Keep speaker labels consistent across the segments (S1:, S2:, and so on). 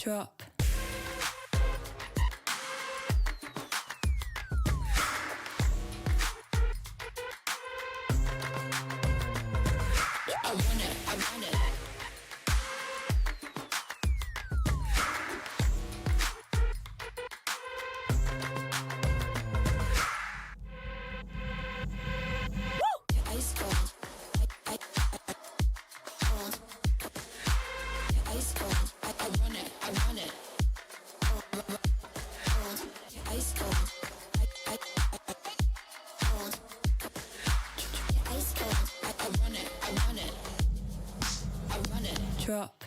S1: Drop. I want it, I want it. Ice cold. Cold. Ice cold. I want it. I want it. Cold. Ice cold. Cold. Ice cold. I want it. I want it. I want it. Drop.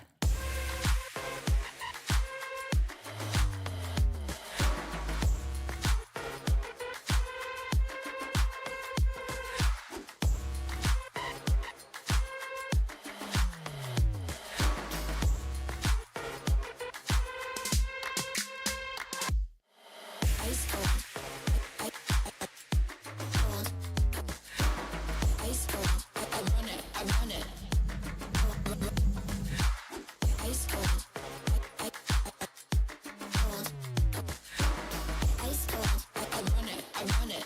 S1: Ice cold. Cold. Ice cold. I want it. I want it. Ice cold. Cold. Ice cold. I want it. I want it.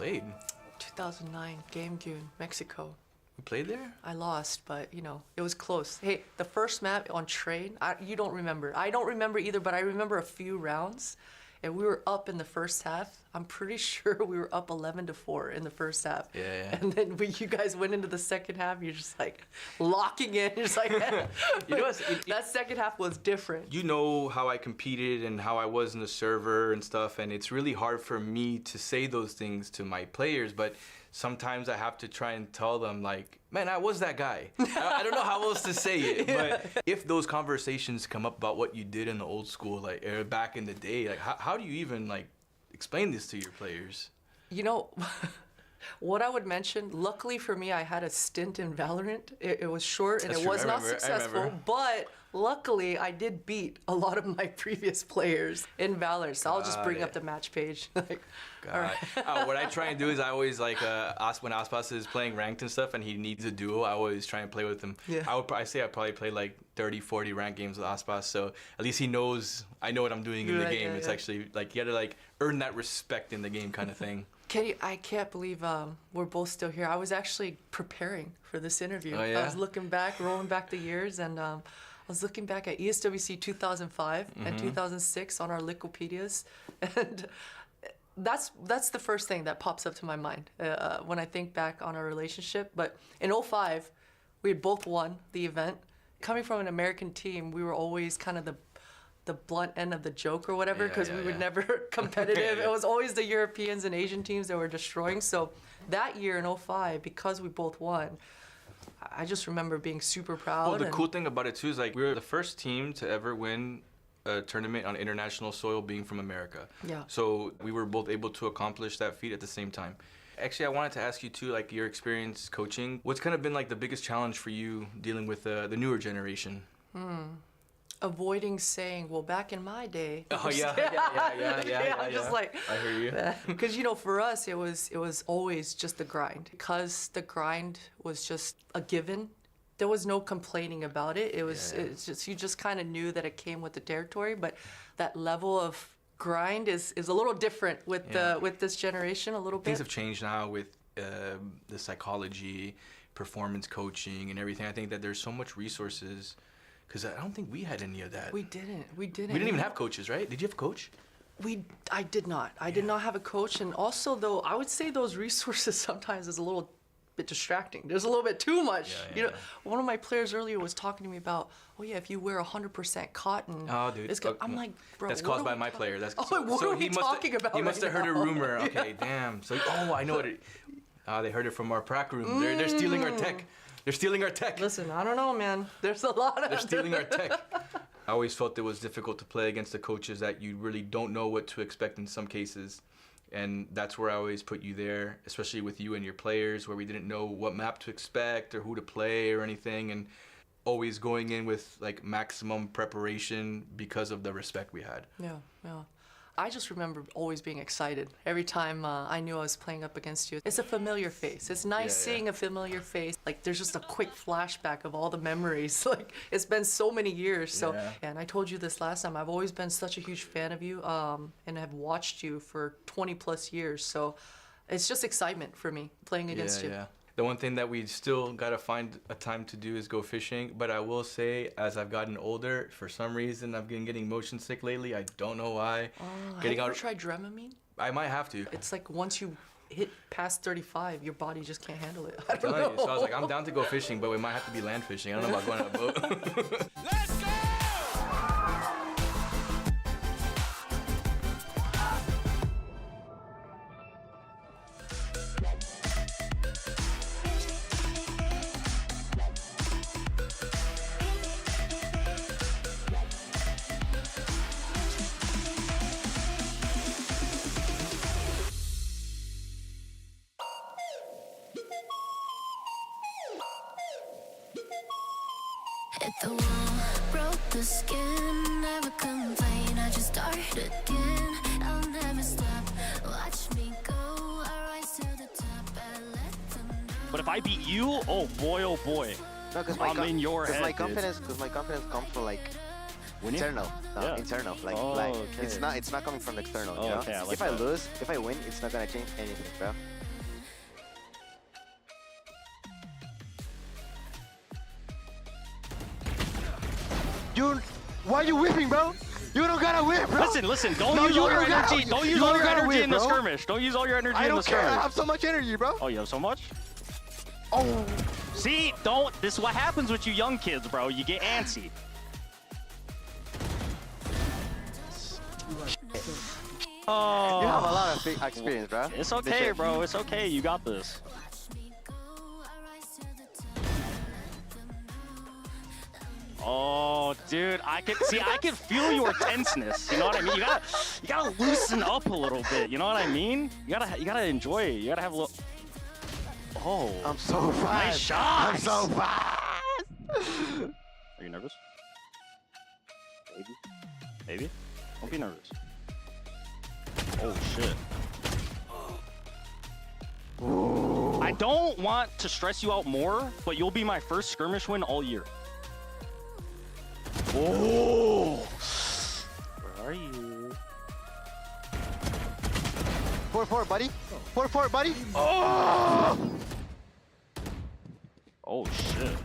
S2: played?
S3: 2009, Game, Mexico.
S2: We played there?
S3: I lost, but you know, it was close. Hey, the first map on train, you don't remember. I don't remember either, but I remember a few rounds. And we were up in the first half. I'm pretty sure we were up 11-4 in the first half.
S2: Yeah.
S3: And then when you guys went into the second half, you're just like locking in. You're just like, that second half was different.
S2: You know how I competed and how I was in the server and stuff, and it's really hard for me to say those things to my players, but sometimes I have to try and tell them, like, man, I was that guy. I don't know how else to say it, but if those conversations come up about what you did in the old school, like, or back in the day, like, how do you even, like, explain this to your players?
S3: You know, what I would mention, luckily for me, I had a stint in VALORANT. It was short and it was not successful, but luckily I did beat a lot of my previous players in VALORANT. So I'll just bring up the match page. Like,
S2: all right. What I try and do is I always like when Aspas is playing ranked and stuff and he needs a duo, I always try and play with him.
S3: Yeah.
S2: I say I probably play like 30, 40 ranked games with Aspas, so at least he knows I know what I'm doing in the game. It's actually like you got to like earn that respect in the game kind of thing.
S3: I can't believe we're both still here. I was actually preparing for this interview.
S2: Oh, yeah?
S3: I was looking back, rolling back the years, and I was looking back at ESWC 2005 and 2006 on our Wikipedias, and that's the first thing that pops up to my mind when I think back on our relationship. But in 2005, we had both won the event. Coming from an American team, we were always kind of the blunt end of the joke or whatever, because we were never competitive. It was always the Europeans and Asian teams that were destroying. So that year in 2005, because we both won, I just remember being super proud.
S2: Well, the cool thing about it too is like we were the first team to ever win a tournament on international soil, being from America.
S3: Yeah.
S2: So we were both able to accomplish that feat at the same time. Actually, I wanted to ask you too, like your experience coaching. What's kind of been like the biggest challenge for you dealing with the newer generation?
S3: Avoiding saying, well, back in my day.
S2: Oh yeah.
S3: I'm just like,
S2: I hear you.
S3: Because you know, for us, it was always just the grind. Because the grind was just a given. There was no complaining about it. It's just you just kind of knew that it came with the territory. But that level of grind is a little different with with this generation a little bit.
S2: Things have changed now with the psychology, performance coaching, and everything. I think that there's so much resources. Because I don't think we had any of that.
S3: We didn't.
S2: We didn't even have coaches, right? Did you have a coach?
S3: I did not. I did not have a coach. And also, though, I would say those resources sometimes is a little bit distracting. There's a little bit too much. You know, one of my players earlier was talking to me about, oh yeah, if you wear 100% cotton,
S2: oh dude,
S3: it's good. I'm like, bro,
S2: that's caused by my player. That's
S3: what are we talking about?
S2: He must have heard a rumor. Okay, damn. So I know it. They heard it from our prac room. They're stealing our tech. They're stealing our tech.
S3: Listen, I don't know, man. There's a lot of...
S2: They're stealing our tech. I always felt it was difficult to play against the coaches that you really don't know what to expect in some cases. And that's where I always put you there, especially with you and your players, where we didn't know what map to expect or who to play or anything. And always going in with like maximum preparation because of the respect we had.
S3: Yeah. I just remember always being excited every time I knew I was playing up against you. It's a familiar face. It's nice seeing a familiar face. Like there's just a quick flashback of all the memories. Like it's been so many years. So, and I told you this last time, I've always been such a huge fan of you and have watched you for 20 plus years. So it's just excitement for me playing against you.
S2: The one thing that we still got to find a time to do is go fishing. But I will say, as I've gotten older, for some reason, I've been getting motion sick lately. I don't know why.
S3: Have you ever tried Dramamine?
S2: I might have to.
S3: It's like once you hit past 35, your body just can't handle it. I
S2: don't know. So I was like, I'm down to go fishing, but we might have to be land fishing. I don't know about going on a boat. Let's go!
S1: Hit the wall, broke the skin, never complain, I just start again, I'll never stop, watch me go, I rise to the top, I let them know.
S4: But if I beat you, oh boy,
S5: no,
S4: I'm in your head,
S5: my confidence comes from like
S4: winning?
S5: internal, internal, like
S4: okay.
S5: it's not coming from the external, you know?
S4: Okay,
S5: If I lose, if I win, it's not gonna change anything, bro.
S6: Why are you whipping, bro? You don't gotta whip, bro.
S4: Listen. Don't use all your energy. Don't use all your energy in the skirmish. Don't use all your energy in the skirmish.
S6: I have so much energy, bro.
S4: Oh, you have so much? Oh. See, don't. This is what happens with you young kids, bro. You get antsy. Oh.
S6: You have a lot of experience, bro.
S4: It's okay, bro. It's okay. You got this. Oh, dude, I can feel your tenseness. You know what I mean? You gotta loosen up a little bit. You know what I mean? You gotta enjoy it. You gotta have a little. Oh,
S6: I'm so fast.
S4: Nice shot.
S6: I'm so fast.
S4: Are you nervous? Maybe. Don't be nervous. Oh shit. Ooh. I don't want to stress you out more, but you'll be my first skirmish win all year. Oh! Where are you?
S6: 4-4, buddy. 4-4, buddy.
S4: Oh! Oh shit.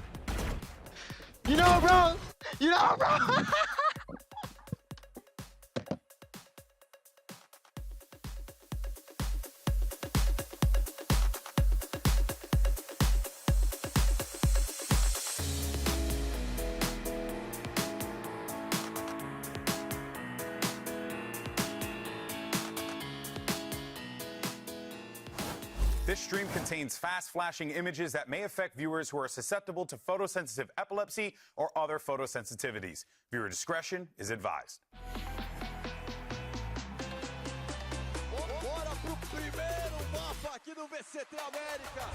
S6: You know, bro. You know, bro.
S7: This stream contains fast-flashing images that may affect viewers who are susceptible to photosensitive epilepsy or other photosensitivities. Viewer discretion is advised.
S8: Bora pro primeiro mapa aqui no VCT Americas.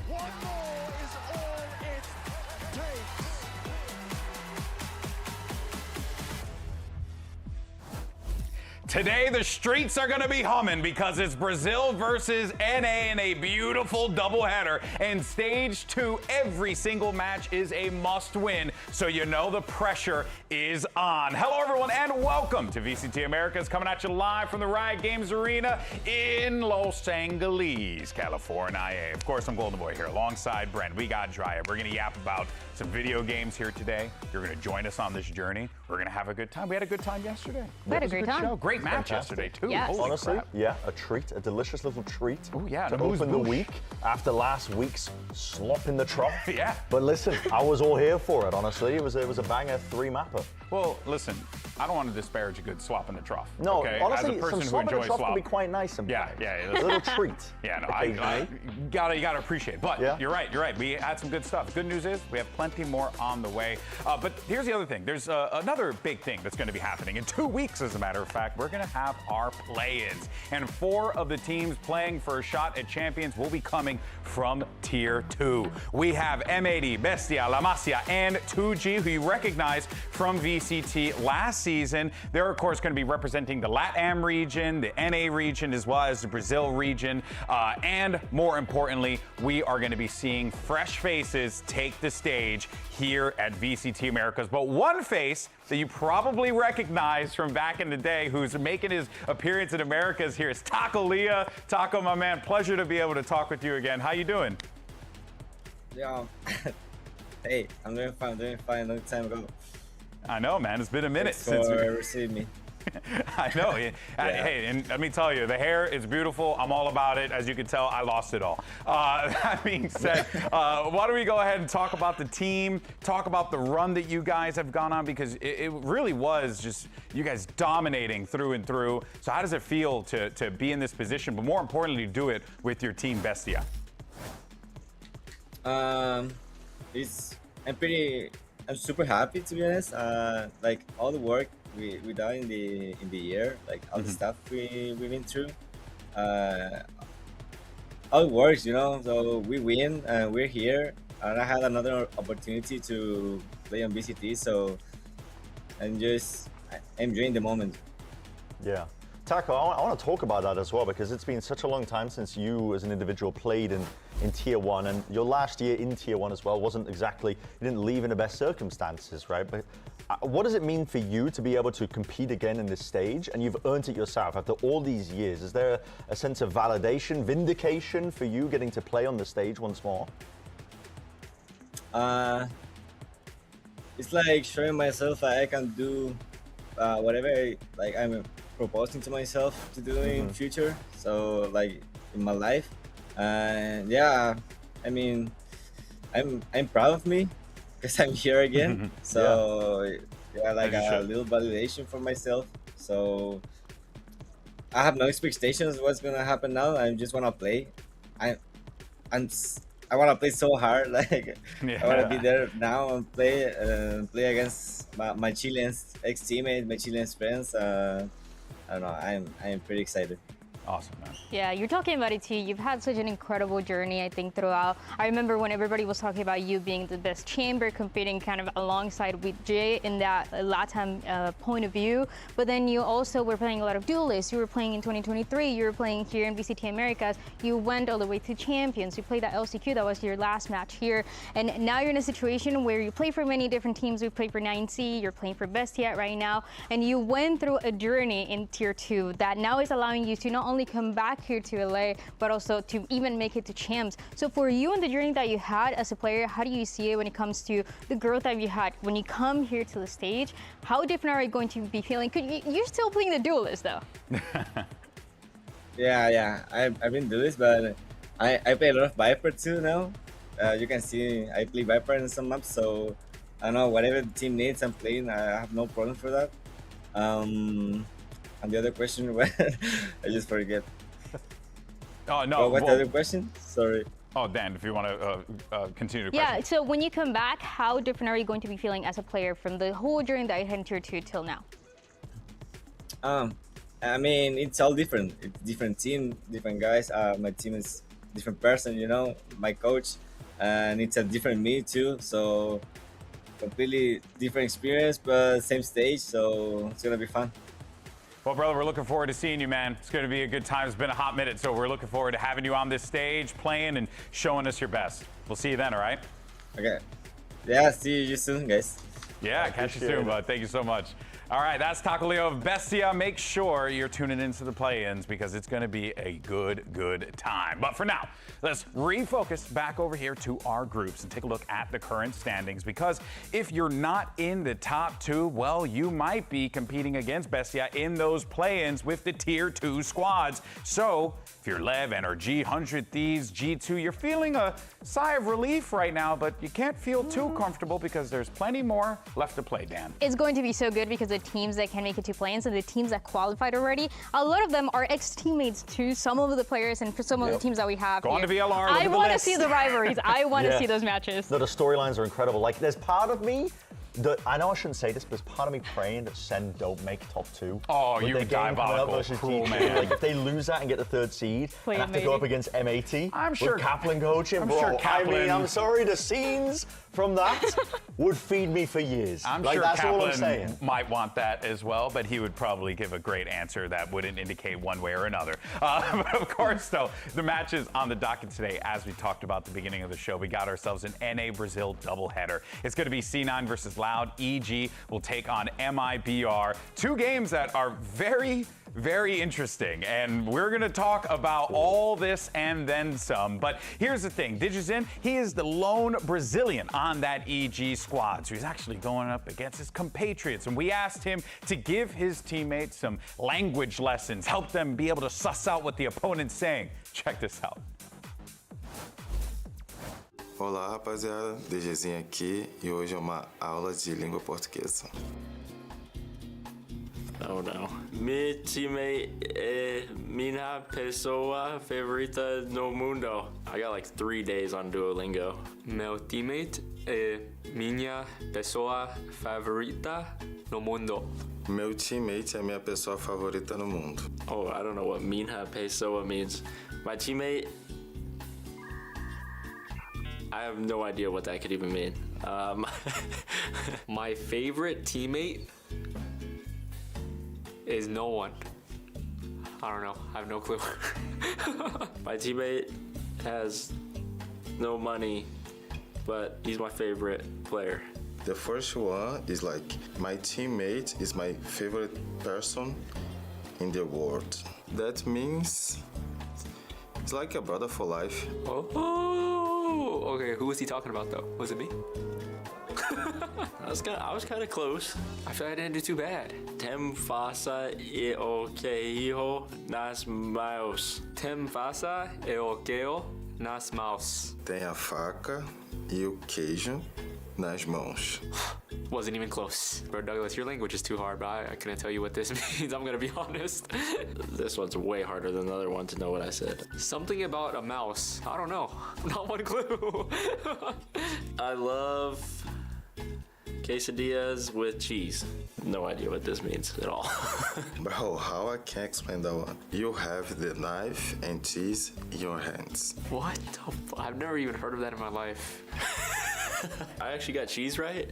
S8: One more is all it takes.
S7: Today, the streets are going to be humming because it's Brazil versus NA in a beautiful doubleheader. And stage 2, every single match is a must-win, so you know the pressure is on. Hello, everyone, and welcome to VCT Americas, coming at you live from the Riot Games Arena in Los Angeles, California. Of course, I'm Golden Boy here alongside Brent. We got Drya. We're going to yap about some video games here today. You're going to join us on this journey. We're going to have a good time. We had a good time yesterday.
S9: We had a great time.
S7: Show. Great match yesterday, too.
S9: Yes.
S7: Holy
S10: Honestly,
S7: crap.
S10: yeah, a treat, a delicious little treat
S7: yeah,
S10: to open the week after last week's slop in the trough.
S7: Yeah.
S10: But listen, I was all here for it, honestly. It was a banger 3-mapper.
S7: Well, listen, I don't want to disparage a good swap in the trough.
S10: No,
S7: okay?
S10: honestly,
S7: As a person
S10: some
S7: who
S10: slop in the
S7: enjoys
S10: trough
S7: swap.
S10: can be quite nice sometimes.
S7: Yeah.
S10: A little treat.
S7: Yeah, no, I gotta appreciate it. But
S10: Yeah.
S7: you're right. We had some good stuff. Good news is we have plenty more on the way. But here's the other thing. There's another big thing that's going to be happening. In 2 weeks, as a matter of fact, we're going to have our play-ins. And 4 of the teams playing for a shot at champions will be coming from Tier 2. We have M80, Bestia, La Masia, and 2G, who you recognize from VCT last season. They're, of course, going to be representing the LATAM region, the NA region, as well as the Brazil region. And more importantly, we are going to be seeing fresh faces take the stage here at VCT Americas. But one face that you probably recognize from back in the day, who's making his appearance in Americas here, is Taco Leah. Taco, my man, pleasure to be able to talk with you again. How you doing?
S11: Yeah. Hey, I'm doing fine. Long time ago.
S7: I know, man. It's been a minute
S11: Thanks
S7: since we
S11: received me.
S7: I know. Hey, and let me tell you, the hair is beautiful. I'm all about it. As you can tell, I lost it all. That being said, why don't we go ahead and talk about the team, talk about the run that you guys have gone on, because it really was just you guys dominating through and through. So how does it feel to be in this position, but more importantly, do it with your team, Bestia?
S11: I'm super happy, to be honest. Like all the work we done in the year, like all the stuff we've been through, all it works, you know. So we win, and we're here, and I had another opportunity to play on VCT. So I'm just enjoying the moment.
S10: Yeah. Taco, I want to talk about that as well, because it's been such a long time since you as an individual played in Tier 1, and your last year in Tier 1 as well wasn't exactly, you didn't leave in the best circumstances, right? But what does it mean for you to be able to compete again in this stage, and you've earned it yourself after all these years? Is there a sense of validation, vindication for you getting to play on the stage once more?
S11: it's like showing myself that I can do whatever like I'm proposing to myself to do in future. So like in my life, and yeah, I mean, I'm proud of me because I'm here again. So yeah, like a little validation for myself. So I have no expectations of what's gonna happen now. I just wanna play. I want to play so hard. Like I want to be there now and play against my Chilean ex-teammates, my Chilean friends. I don't know. I'm pretty excited.
S7: Awesome, man.
S9: Yeah, you're talking about it too. You've had such an incredible journey, I think, throughout. I remember when everybody was talking about you being the best chamber, competing kind of alongside with Jay in that LATAM point of view. But then you also were playing a lot of duelists. You were playing in 2023. You were playing here in VCT Americas. You went all the way to Champions. You played at LCQ. That was your last match here. And now you're in a situation where you play for many different teams. You play for 9C. You're playing for Bestia right now. And you went through a journey in Tier 2 that now is allowing you to not only come back here to LA, but also to even make it to Champs. So for you and the journey that you had as a player, how do you see it when it comes to the growth that you had? When you come here to the stage, how different are you going to be feeling? You're still playing the duelist though.
S11: Yeah. I've been doing this, but I play a lot of Viper too now. You can see I play Viper in some maps, so I don't know, whatever the team needs, I'm playing. I have no problem for that. And the other question, I just forget.
S7: Oh, no.
S11: Oh, what's the other question? Sorry.
S7: Oh, Dan, if you want to continue the
S9: Yeah,
S7: question.
S9: so when you come back, how different are you going to be feeling as a player from the whole journey that you had in Tier 2 till now?
S11: I mean, it's all different. It's different team, different guys. My team is different person, you know, my coach, and it's a different me too. So completely different experience, but same stage. So it's gonna be fun.
S7: Well, brother, we're looking forward to seeing you, man. It's going to be a good time. It's been a hot minute, so we're looking forward to having you on this stage, playing and showing us your best. We'll see you then, all right?
S11: Okay. Yeah, see you soon, guys.
S7: Yeah, catch you soon, bud. Thank you so much. All right, that's Taco Leo of Bestia. Make sure you're tuning into the play-ins because it's going to be a good time. But for now, let's refocus back over here to our groups and take a look at the current standings, because if you're not in the top 2, well, you might be competing against Bestia in those play-ins with the Tier 2 squads. So if you're Lev, NRG, 100 Thieves, G2, you're feeling a sigh of relief right now, but you can't feel too comfortable because there's plenty more left to play, Dan.
S9: It's going to be so good because the teams that can make it to play-ins and the teams that qualified already, a lot of them are ex-teammates too, some of the players and for some of the teams that we have
S7: Go on
S9: here.
S7: to VLR, look
S9: I
S7: at the
S9: want to
S7: list.
S9: see the rivalries. I want to see those matches.
S10: No, the storylines are incredible. Like, there's part of me that, I know I shouldn't say this, but there's part of me praying that Sen don't make top 2.
S7: Oh,
S10: with
S7: you
S10: their game coming up
S7: diabolical
S10: versus
S7: cruel
S10: G2.
S7: man.
S10: Like, if they lose that and get the 3rd seed and have to go up against M80
S7: I'm sure-
S10: with Kaplan coaching,
S7: I'm
S10: bro,
S7: sure Kaplan-
S10: I mean, I'm sorry, the scenes from that would feed me for years.
S7: I'm
S10: like,
S7: sure
S10: that's all I'm
S7: Kaplan
S10: saying.
S7: might want that as well, but he would probably give a great answer that wouldn't indicate one way or another. But of course, though, the matches on the docket today, as we talked about at the beginning of the show, we got ourselves an NA Brazil doubleheader. It's going to be C9 versus Loud. EG will take on MIBR. 2 games that are very interesting, and we're gonna talk about all this and then some. But here's the thing, Digizin, he is the lone Brazilian on that EG squad, so he's actually going up against his compatriots, and we asked him to give his teammates some language lessons, help them be able to suss out what the opponent's saying. Check this out.
S12: Olá, rapaziada, DGzinho aqui e hoje é uma aula de língua portuguesa.
S13: Oh no. Mi teammate é minha pessoa favorita no mundo. I got like 3 days on Duolingo. Meu teammate é minha pessoa favorita no mundo.
S12: Meu teammate é minha pessoa favorita no mundo.
S13: Oh, I don't know what minha pessoa means. My teammate, I have no idea what that could even mean. My favorite teammate is no one. I don't know. I have no clue. My teammate has no money, but he's my favorite player.
S12: The first one is like, my teammate is my favorite person in the world. That means it's like a brother for life.
S13: Oh, Okay, who was he talking about though? Was it me? I was kind of close. I feel like I didn't do too bad. Tem faça e o queijo nas mãos. Tem faça e o queijo nas mãos.
S12: Tem a faca e o queijo nas mãos.
S13: Wasn't even close. Bro, Douglas, your language is too hard, but I couldn't tell you what this means. I'm gonna be honest. This one's way harder than the other one to know what I said. Something about a mouse. I don't know. Not one clue. I love quesadillas with cheese. No idea what this means at all.
S12: Bro, how I can explain that one? You have the knife and cheese in your hands.
S13: What the I've never even heard of that in my life. I actually got cheese right.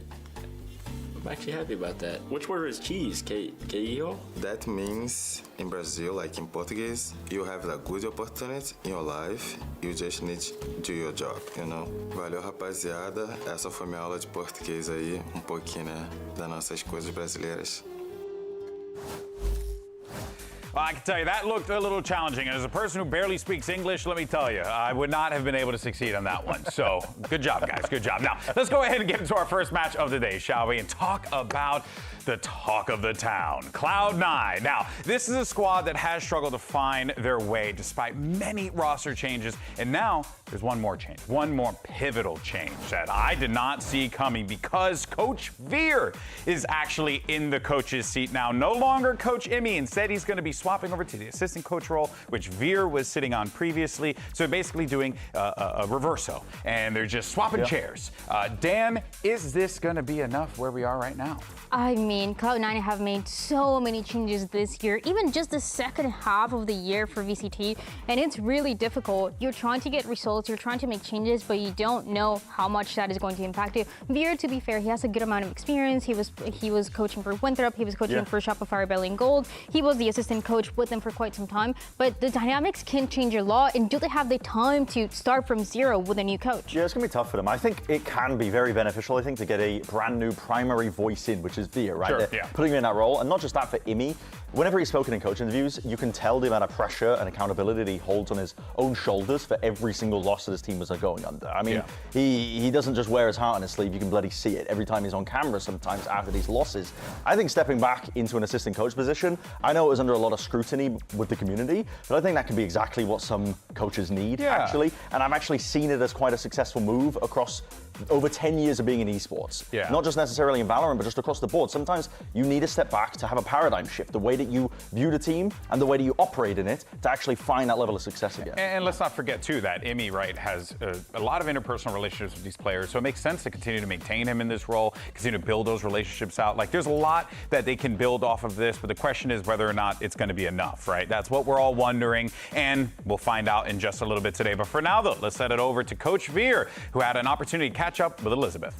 S13: I'm actually happy about that. Which word is cheese? Queijo?
S12: That means in Brazil, like in Portuguese, you have a good opportunity in your life. You just need to do your job, you know? Valeu, rapaziada. Essa foi minha aula de português aí, pouquinho, né, das nossas coisas brasileiras.
S7: Well, I can tell you that looked a little challenging. And as a person who barely speaks English, let me tell you, I would not have been able to succeed on that one. So good job, guys. Good job. Now, let's go ahead and get into our first match of the day, shall we? And talk about the talk of the town, Cloud9. Now, this is a squad that has struggled to find their way despite many roster changes. And now there's one more change, one more pivotal change that I did not see coming because Coach Veer is actually in the coach's seat now. No longer Coach Emmy. Instead, he's going to be swapping over to the assistant coach role, which Veer was sitting on previously. So basically doing a reverso, and they're just swapping chairs. Dan, is this going to be enough where we are right now?
S9: I mean, Cloud9 have made so many changes this year, even just the second half of the year for VCT, and it's really difficult. You're trying to get results, you're trying to make changes, but you don't know how much that is going to impact you. Veer, to be fair, he has a good amount of experience. He was coaching for Winthrop, he was coaching for Shopify Rebellion Gold. He was the assistant coach with them for quite some time, but the dynamics can change a lot, and do they have the time to start from zero with a new coach?
S10: Yeah, it's going to be tough for them. I think it can be very beneficial, I think, to get a brand new primary voice in, which is Veer, right?
S7: Sure,
S10: Putting him in that role, and not just that for Imi. Whenever he's spoken in coach interviews, you can tell the amount of pressure and accountability that he holds on his own shoulders for every single loss that his team was going under. I mean, he doesn't just wear his heart on his sleeve, you can bloody see it every time he's on camera sometimes after these losses. I think stepping back into an assistant coach position, I know it was under a lot of scrutiny with the community, but I think that can be exactly what some coaches need, actually. And I've actually seen it as quite a successful move across over 10 years of being in esports. Not just necessarily in VALORANT, but just across the board. Sometimes you need to step back to have a paradigm shift, the way that you view the team and the way that you operate in it to actually find that level of success again.
S7: And let's not forget, too, that Emmy, right, has a lot of interpersonal relationships with these players, so it makes sense to continue to maintain him in this role, continue to build those relationships out. Like, there's a lot that they can build off of this, but the question is whether or not it's going to be enough, right? That's what we're all wondering, and we'll find out in just a little bit today. But for now, though, let's set it over to Coach Veer, who had an opportunity to catch up with Elizabeth.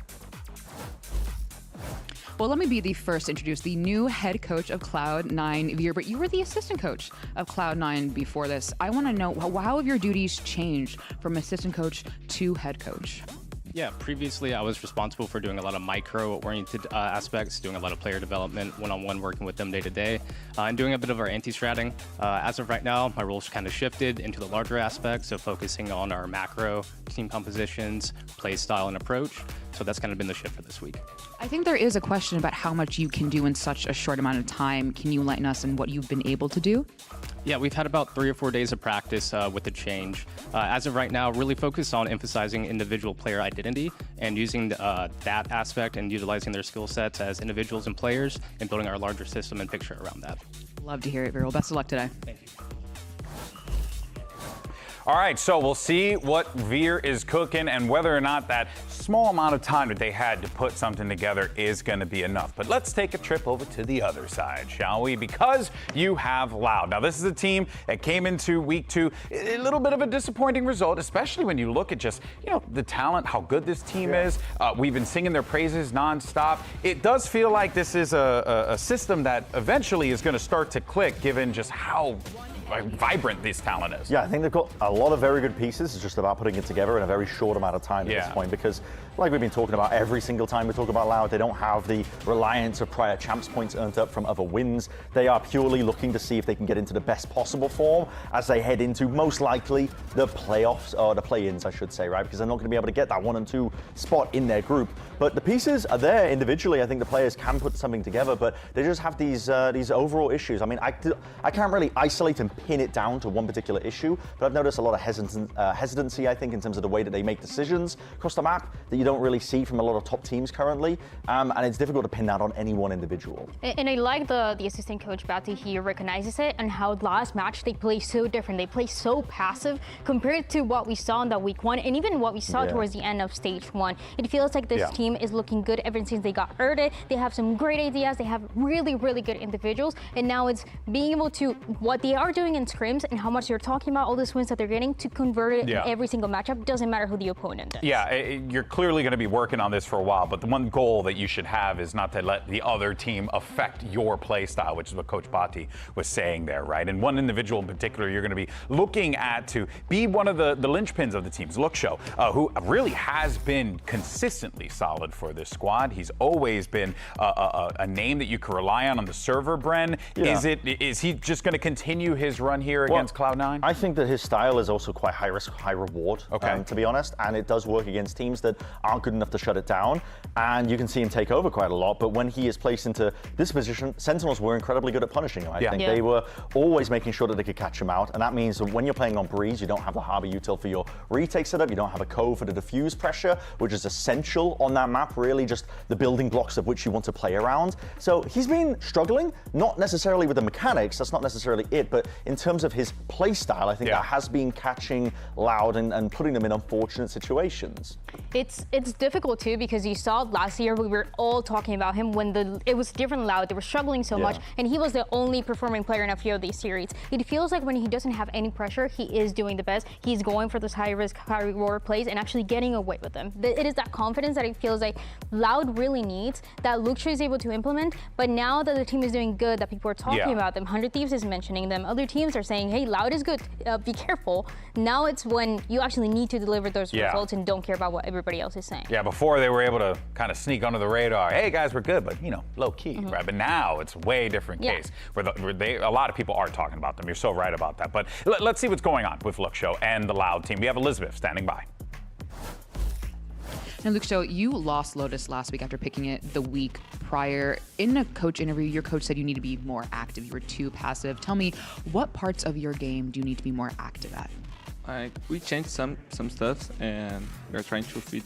S14: Well, let me be the first to introduce the new head coach of Cloud9, Veer, but you were the assistant coach of Cloud9 before this. I want to know, how have your duties changed from assistant coach to head coach?
S15: Yeah, previously I was responsible for doing a lot of micro-oriented aspects, doing a lot of player development, one-on-one working with them day to day, and doing a bit of our anti-stratting. As of right now, my role's kind of shifted into the larger aspects of focusing on our macro team compositions, play style, and approach. So that's kind of been the shift for this week.
S14: I think there is a question about how much you can do in such a short amount of time. Can you enlighten us on what you've been able to do?
S15: Yeah, we've had about 3 or 4 days of practice with the change. As of right now, really focused on emphasizing individual player identity and using that aspect and utilizing their skill sets as individuals and players and building our larger system and picture around that.
S14: Love to hear it, Veer. Well, best of luck today.
S15: Thank you.
S7: All right, so we'll see what Veer is cooking and whether or not that small amount of time that they had to put something together is going to be enough. But let's take a trip over to the other side, shall we? Because you have Loud. Now, this is a team that came into week 2, a little bit of a disappointing result, especially when you look at just, the talent, how good this team is. We've been singing their praises nonstop. It does feel like this is a system that eventually is going to start to click, given just how vibrant this talent is.
S10: Yeah, I think they've got a lot of very good pieces. It's just about putting it together in a very short amount of time at this point, because like we've been talking about every single time we talk about Loud, they don't have the reliance of prior champs points earned up from other wins. They are purely looking to see if they can get into the best possible form as they head into most likely the playoffs, or the play-ins, I should say, right? Because they're not going to be able to get that 1 and 2 spot in their group. But the pieces are there individually. I think the players can put something together, but they just have these overall issues. I mean, I can't really isolate and pin it down to one particular issue, but I've noticed a lot of hesitancy, I think, in terms of the way that they make decisions across the map that you don't really see from a lot of top teams currently, and it's difficult to pin that on any one individual.
S9: And I like the assistant coach Batty, he recognizes it, and how last match they play so different. They play so passive compared to what we saw in the week 1, and even what we saw towards the end of stage 1. It feels like this team is looking good ever since they got earned. They have some great ideas. They have really, really good individuals, and now it's being able to, what they are doing in scrims and how much they're talking about all these wins that they're getting, to convert it in every single matchup. Doesn't matter who the opponent is.
S7: Yeah, you're clearly going to be working on this for a while, but the one goal that you should have is not to let the other team affect your play style, which is what Coach Bhatti was saying there, right? And one individual in particular you're going to be looking at to be one of the linchpins of the team's Luxio, who really has been consistently solid for this squad. He's always been a name that you can rely on the server, Bren. Is he just going to continue his run here against Cloud9?
S10: I think that his style is also quite high risk, high reward, to be honest, and it does work against teams that aren't good enough to shut it down, and you can see him take over quite a lot. But when he is placed into this position, Sentinels were incredibly good at punishing him. I think they were always making sure that they could catch him out, and that means that when you're playing on Breeze, you don't have the Harbor util for your retake setup, you don't have a cove for the diffuse pressure, which is essential on that map, really just the building blocks of which you want to play around. So he's been struggling, not necessarily with the mechanics, that's not necessarily it, but in terms of his play style, I think that has been catching Loud and putting them in unfortunate situations.
S9: It's difficult too, because you saw last year we were all talking about him when it was different Loud. They were struggling so much, and he was the only performing player in a few of these series. It feels like when he doesn't have any pressure, he is doing the best. He's going for those high risk, high reward plays and actually getting away with them. It is that confidence that it feels like Loud really needs, that Luxio is able to implement. But now that the team is doing good, that people are talking about them, 100 Thieves is mentioning them, other teams are saying, hey, Loud is good, be careful. Now it's when you actually need to deliver those results and don't care about what everybody else is saying.
S7: Yeah, before they were able to kind of sneak under the radar. Hey guys, we're good, but low key, right? But now it's way different case where a lot of people are talking about them. You're so right about that. But let's see what's going on with Luxio and the Loud team. We have Elizabeth standing by.
S14: Now, Luxio, you lost Lotus last week after picking it the week prior. In a coach interview, your coach said you need to be more active. You were too passive. Tell me, what parts of your game do you need to be more active at?
S13: We changed some stuff, and we're trying to fit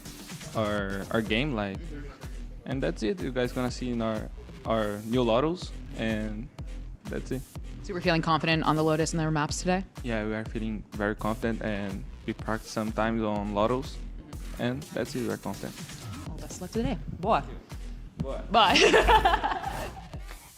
S13: our game, and that's it. You guys gonna see in our new Lotus, and that's it.
S14: So we're feeling confident on the Lotus and their maps today?
S13: Yeah, we are feeling very confident, and we practice sometimes on Lotus, and that's it. We're confident.
S14: Well, best of luck today. Boy.
S9: Bye.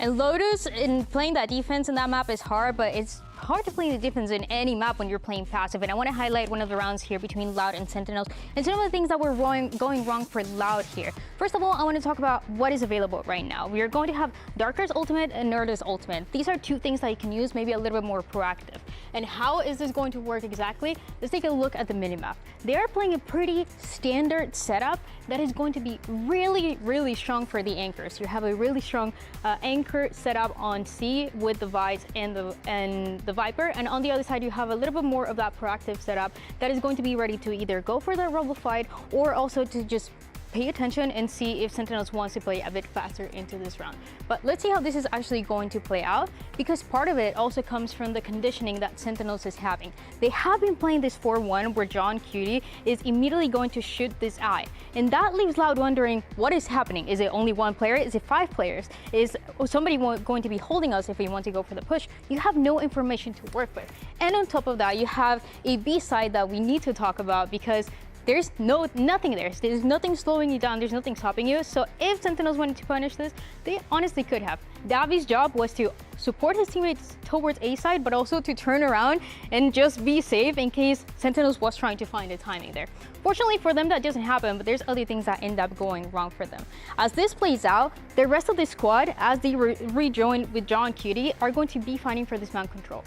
S9: And Lotus, in playing that defense in that map is hard, but it's hard to play the defense in any map when you're playing passive. And I want to highlight one of the rounds here between Loud and Sentinels and some of the things that were going wrong for Loud here. First of all, I want to talk about what is available right now. We are going to have Darker's ultimate and Nerda's ultimate. These are two things that you can use, maybe a little bit more proactive. And how is this going to work exactly? Let's take a look at the minimap. They are playing a pretty standard setup that is going to be really, really strong for the anchors. You have a really strong anchor setup on C with the Vice and the Viper, and on the other side you have a little bit more of that proactive setup that is going to be ready to either go for the rubble fight or also to just pay attention and see if Sentinels wants to play a bit faster into this round. But let's see how this is actually going to play out, because part of it also comes from the conditioning that Sentinels is having. They have been playing this 4-1 where John Cutie is immediately going to shoot this eye, and that leaves Loud wondering what is happening. Is it only one player? Is it 5 players? Is somebody going to be holding us if we want to go for the push? You have no information to work with. And on top of that, you have a B side that we need to talk about, because there's nothing there. There's nothing slowing you down. There's nothing stopping you. So if Sentinels wanted to punish this, they honestly could have. Davi's job was to support his teammates towards A side, but also to turn around and just be safe in case Sentinels was trying to find a timing there. Fortunately for them, that doesn't happen, but there's other things that end up going wrong for them. As this plays out, the rest of the squad, as they rejoin with John Cutie, are going to be fighting for this mount control.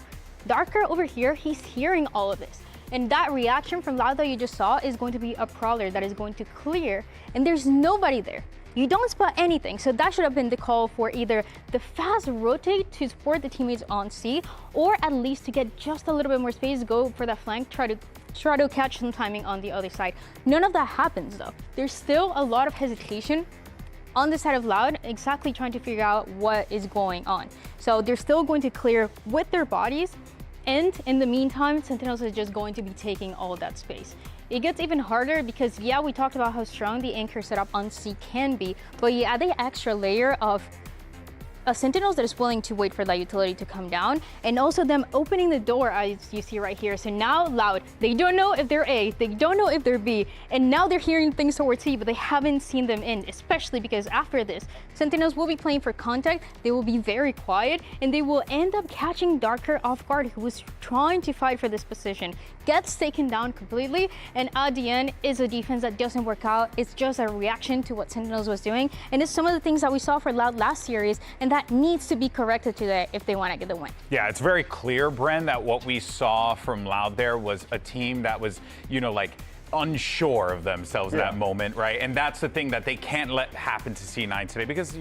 S9: Darker over here, he's hearing all of this. And that reaction from Loud that you just saw is going to be a Prowler that is going to clear, and there's nobody there. You don't spot anything, so that should have been the call for either the fast rotate to support the teammates on C, or at least to get just a little bit more space, go for that flank, try to catch some timing on the other side. None of that happens though. There's still a lot of hesitation on the side of Loud, exactly trying to figure out what is going on. So they're still going to clear with their bodies, and in the meantime, Sentinels is just going to be taking all that space. It gets even harder because, yeah, we talked about how strong the anchor setup on C can be, but you add the extra layer of a Sentinels that is willing to wait for that utility to come down, and also them opening the door, as you see right here. So now Loud, they don't know if they're A, they don't know if they're B, and now they're hearing things towards C, but they haven't seen them in, especially because after this, Sentinels will be playing for contact, they will be very quiet, and they will end up catching Darker off guard, who was trying to fight for this position. Gets taken down completely, and at the end is a defense that doesn't work out. It's just a reaction to what Sentinels was doing, and it's some of the things that we saw for Loud last series, and that needs to be corrected today if they want to get the win.
S7: Yeah, it's very clear, Bren, that what we saw from Loud there was a team that was, you know, like unsure of themselves in that moment, right? And that's the thing that they can't let happen to C9 today, because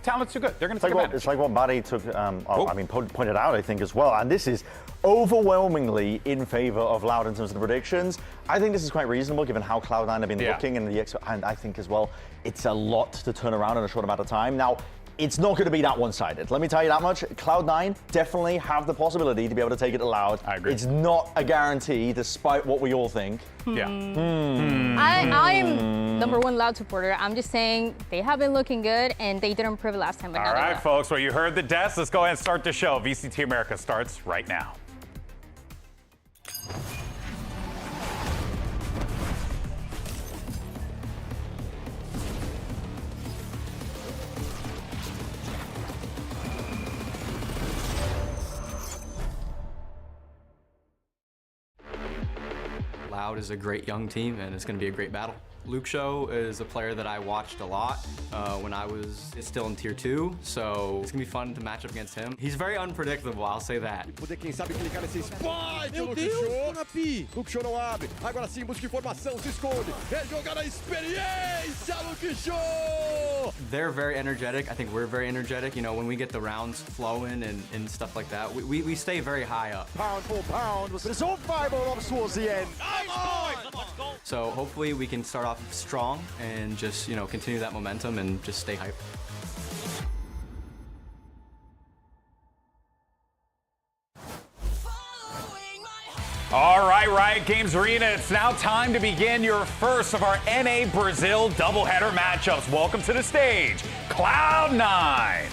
S7: talent's too good. They're going to take advantage.
S10: It's like what Barry pointed out, I think, as well. And this is overwhelmingly in favor of Loud in terms of the predictions. I think this is quite reasonable given how Cloud9 have been looking, and and I think as well, it's a lot to turn around in a short amount of time. Now, it's not going to be that one-sided. Let me tell you that much. Cloud9 definitely have the possibility to be able to take it to Loud.
S7: I agree.
S10: It's not a guarantee, despite what we all think.
S7: Yeah.
S9: I am #1 Loud supporter. I'm just saying they have been looking good, and they didn't prove it last time. But
S7: All right, folks. Well, you heard the desk. Let's go ahead and start the show. VCT America starts right now.
S16: Loud is a great young team, and it's going to be a great battle. Luke Show is a player that I watched a lot when I was still in Tier 2, so it's going to be fun to match up against him. He's very unpredictable, I'll say that.
S8: Poder, quem sabe, clicar nesse spike. Meu Deus, Napi. Luke Show não abre. Agora sim, busca informação, se esconde. É jogar a experiência, Luke Show.
S16: They're very energetic. I think we're very energetic. You know, when we get the rounds flowing and stuff like that, we stay very high up.
S8: Pound for pound. But it's all fireball off towards the end.
S16: So hopefully we can start off strong and just, you know, continue that momentum and just stay hyped.
S7: All right, Riot Games Arena, it's now time to begin your first of our NA Brazil doubleheader matchups. Welcome to the stage, Cloud9.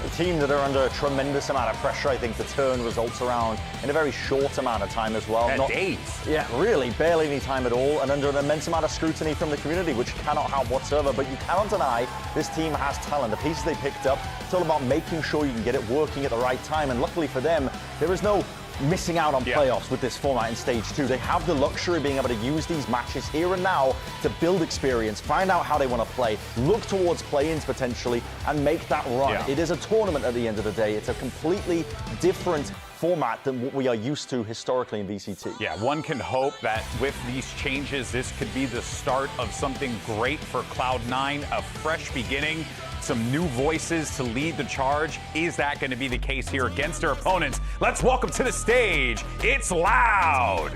S10: A team that are under a tremendous amount of pressure, I think, to turn results around in a very short amount of time as well.
S7: Days.
S10: Yeah, really, barely any time at all, and under an immense amount of scrutiny from the community, which cannot help whatsoever. But you cannot deny this team has talent. The pieces they picked up, it's all about making sure you can get it working at the right time. And luckily for them, there is no missing out on playoffs with this format in Stage 2. They have the luxury of being able to use these matches here and now to build experience, find out how they want to play, look towards play-ins potentially, and make that run. It is a tournament at the end of the day. It's a completely different format than what we are used to historically in VCT.
S7: Yeah, one can hope that with these changes, this could be the start of something great for Cloud9, a fresh beginning, some new voices to lead the charge. Is that going to be the case here against their opponents? Let's welcome to the stage, it's Loud.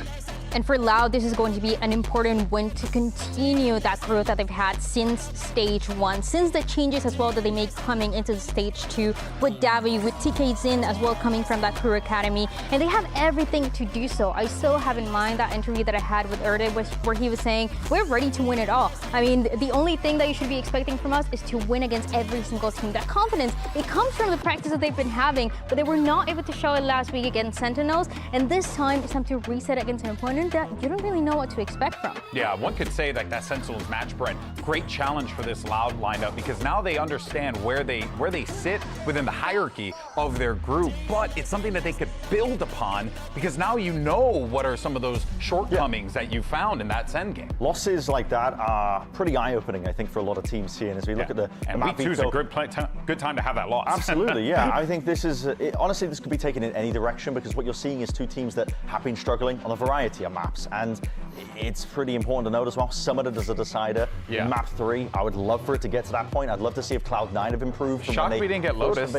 S9: And for Loud, this is going to be an important win to continue that growth that they've had since Stage 1, since the changes as well that they made coming into Stage 2 with Davi, with TK Zin as well coming from that Crew Academy. And they have everything to do so. I still have in mind that interview that I had with Erde where he was saying, we're ready to win it all. I mean, the only thing that you should be expecting from us is to win against every single team. That confidence, it comes from the practice that they've been having, but they were not able to show it last week against Sentinels. And this time, it's time to reset against an opponent opponent that you don't really know what to expect from.
S7: Yeah, one could say that Sentinels match, Brent, great challenge for this Loud lineup because now they understand where they sit within the hierarchy of their group, but it's something that they could build upon because now you know what are some of those shortcomings that you found in that Sen game.
S10: Losses like that are pretty eye-opening, I think, for a lot of teams here. And as we look at the
S7: and
S10: map,
S7: week 2 is a good time to have that loss.
S10: Absolutely, yeah. I think this is honestly, this could be taken in any direction because what you're seeing is 2 teams that have been struggling on a variety of maps, and it's pretty important to note as well. Summoned as a decider in map 3. I would love for it to get to that point. I'd love to see if Cloud9 have improved.
S7: Shocked we didn't get Lotus.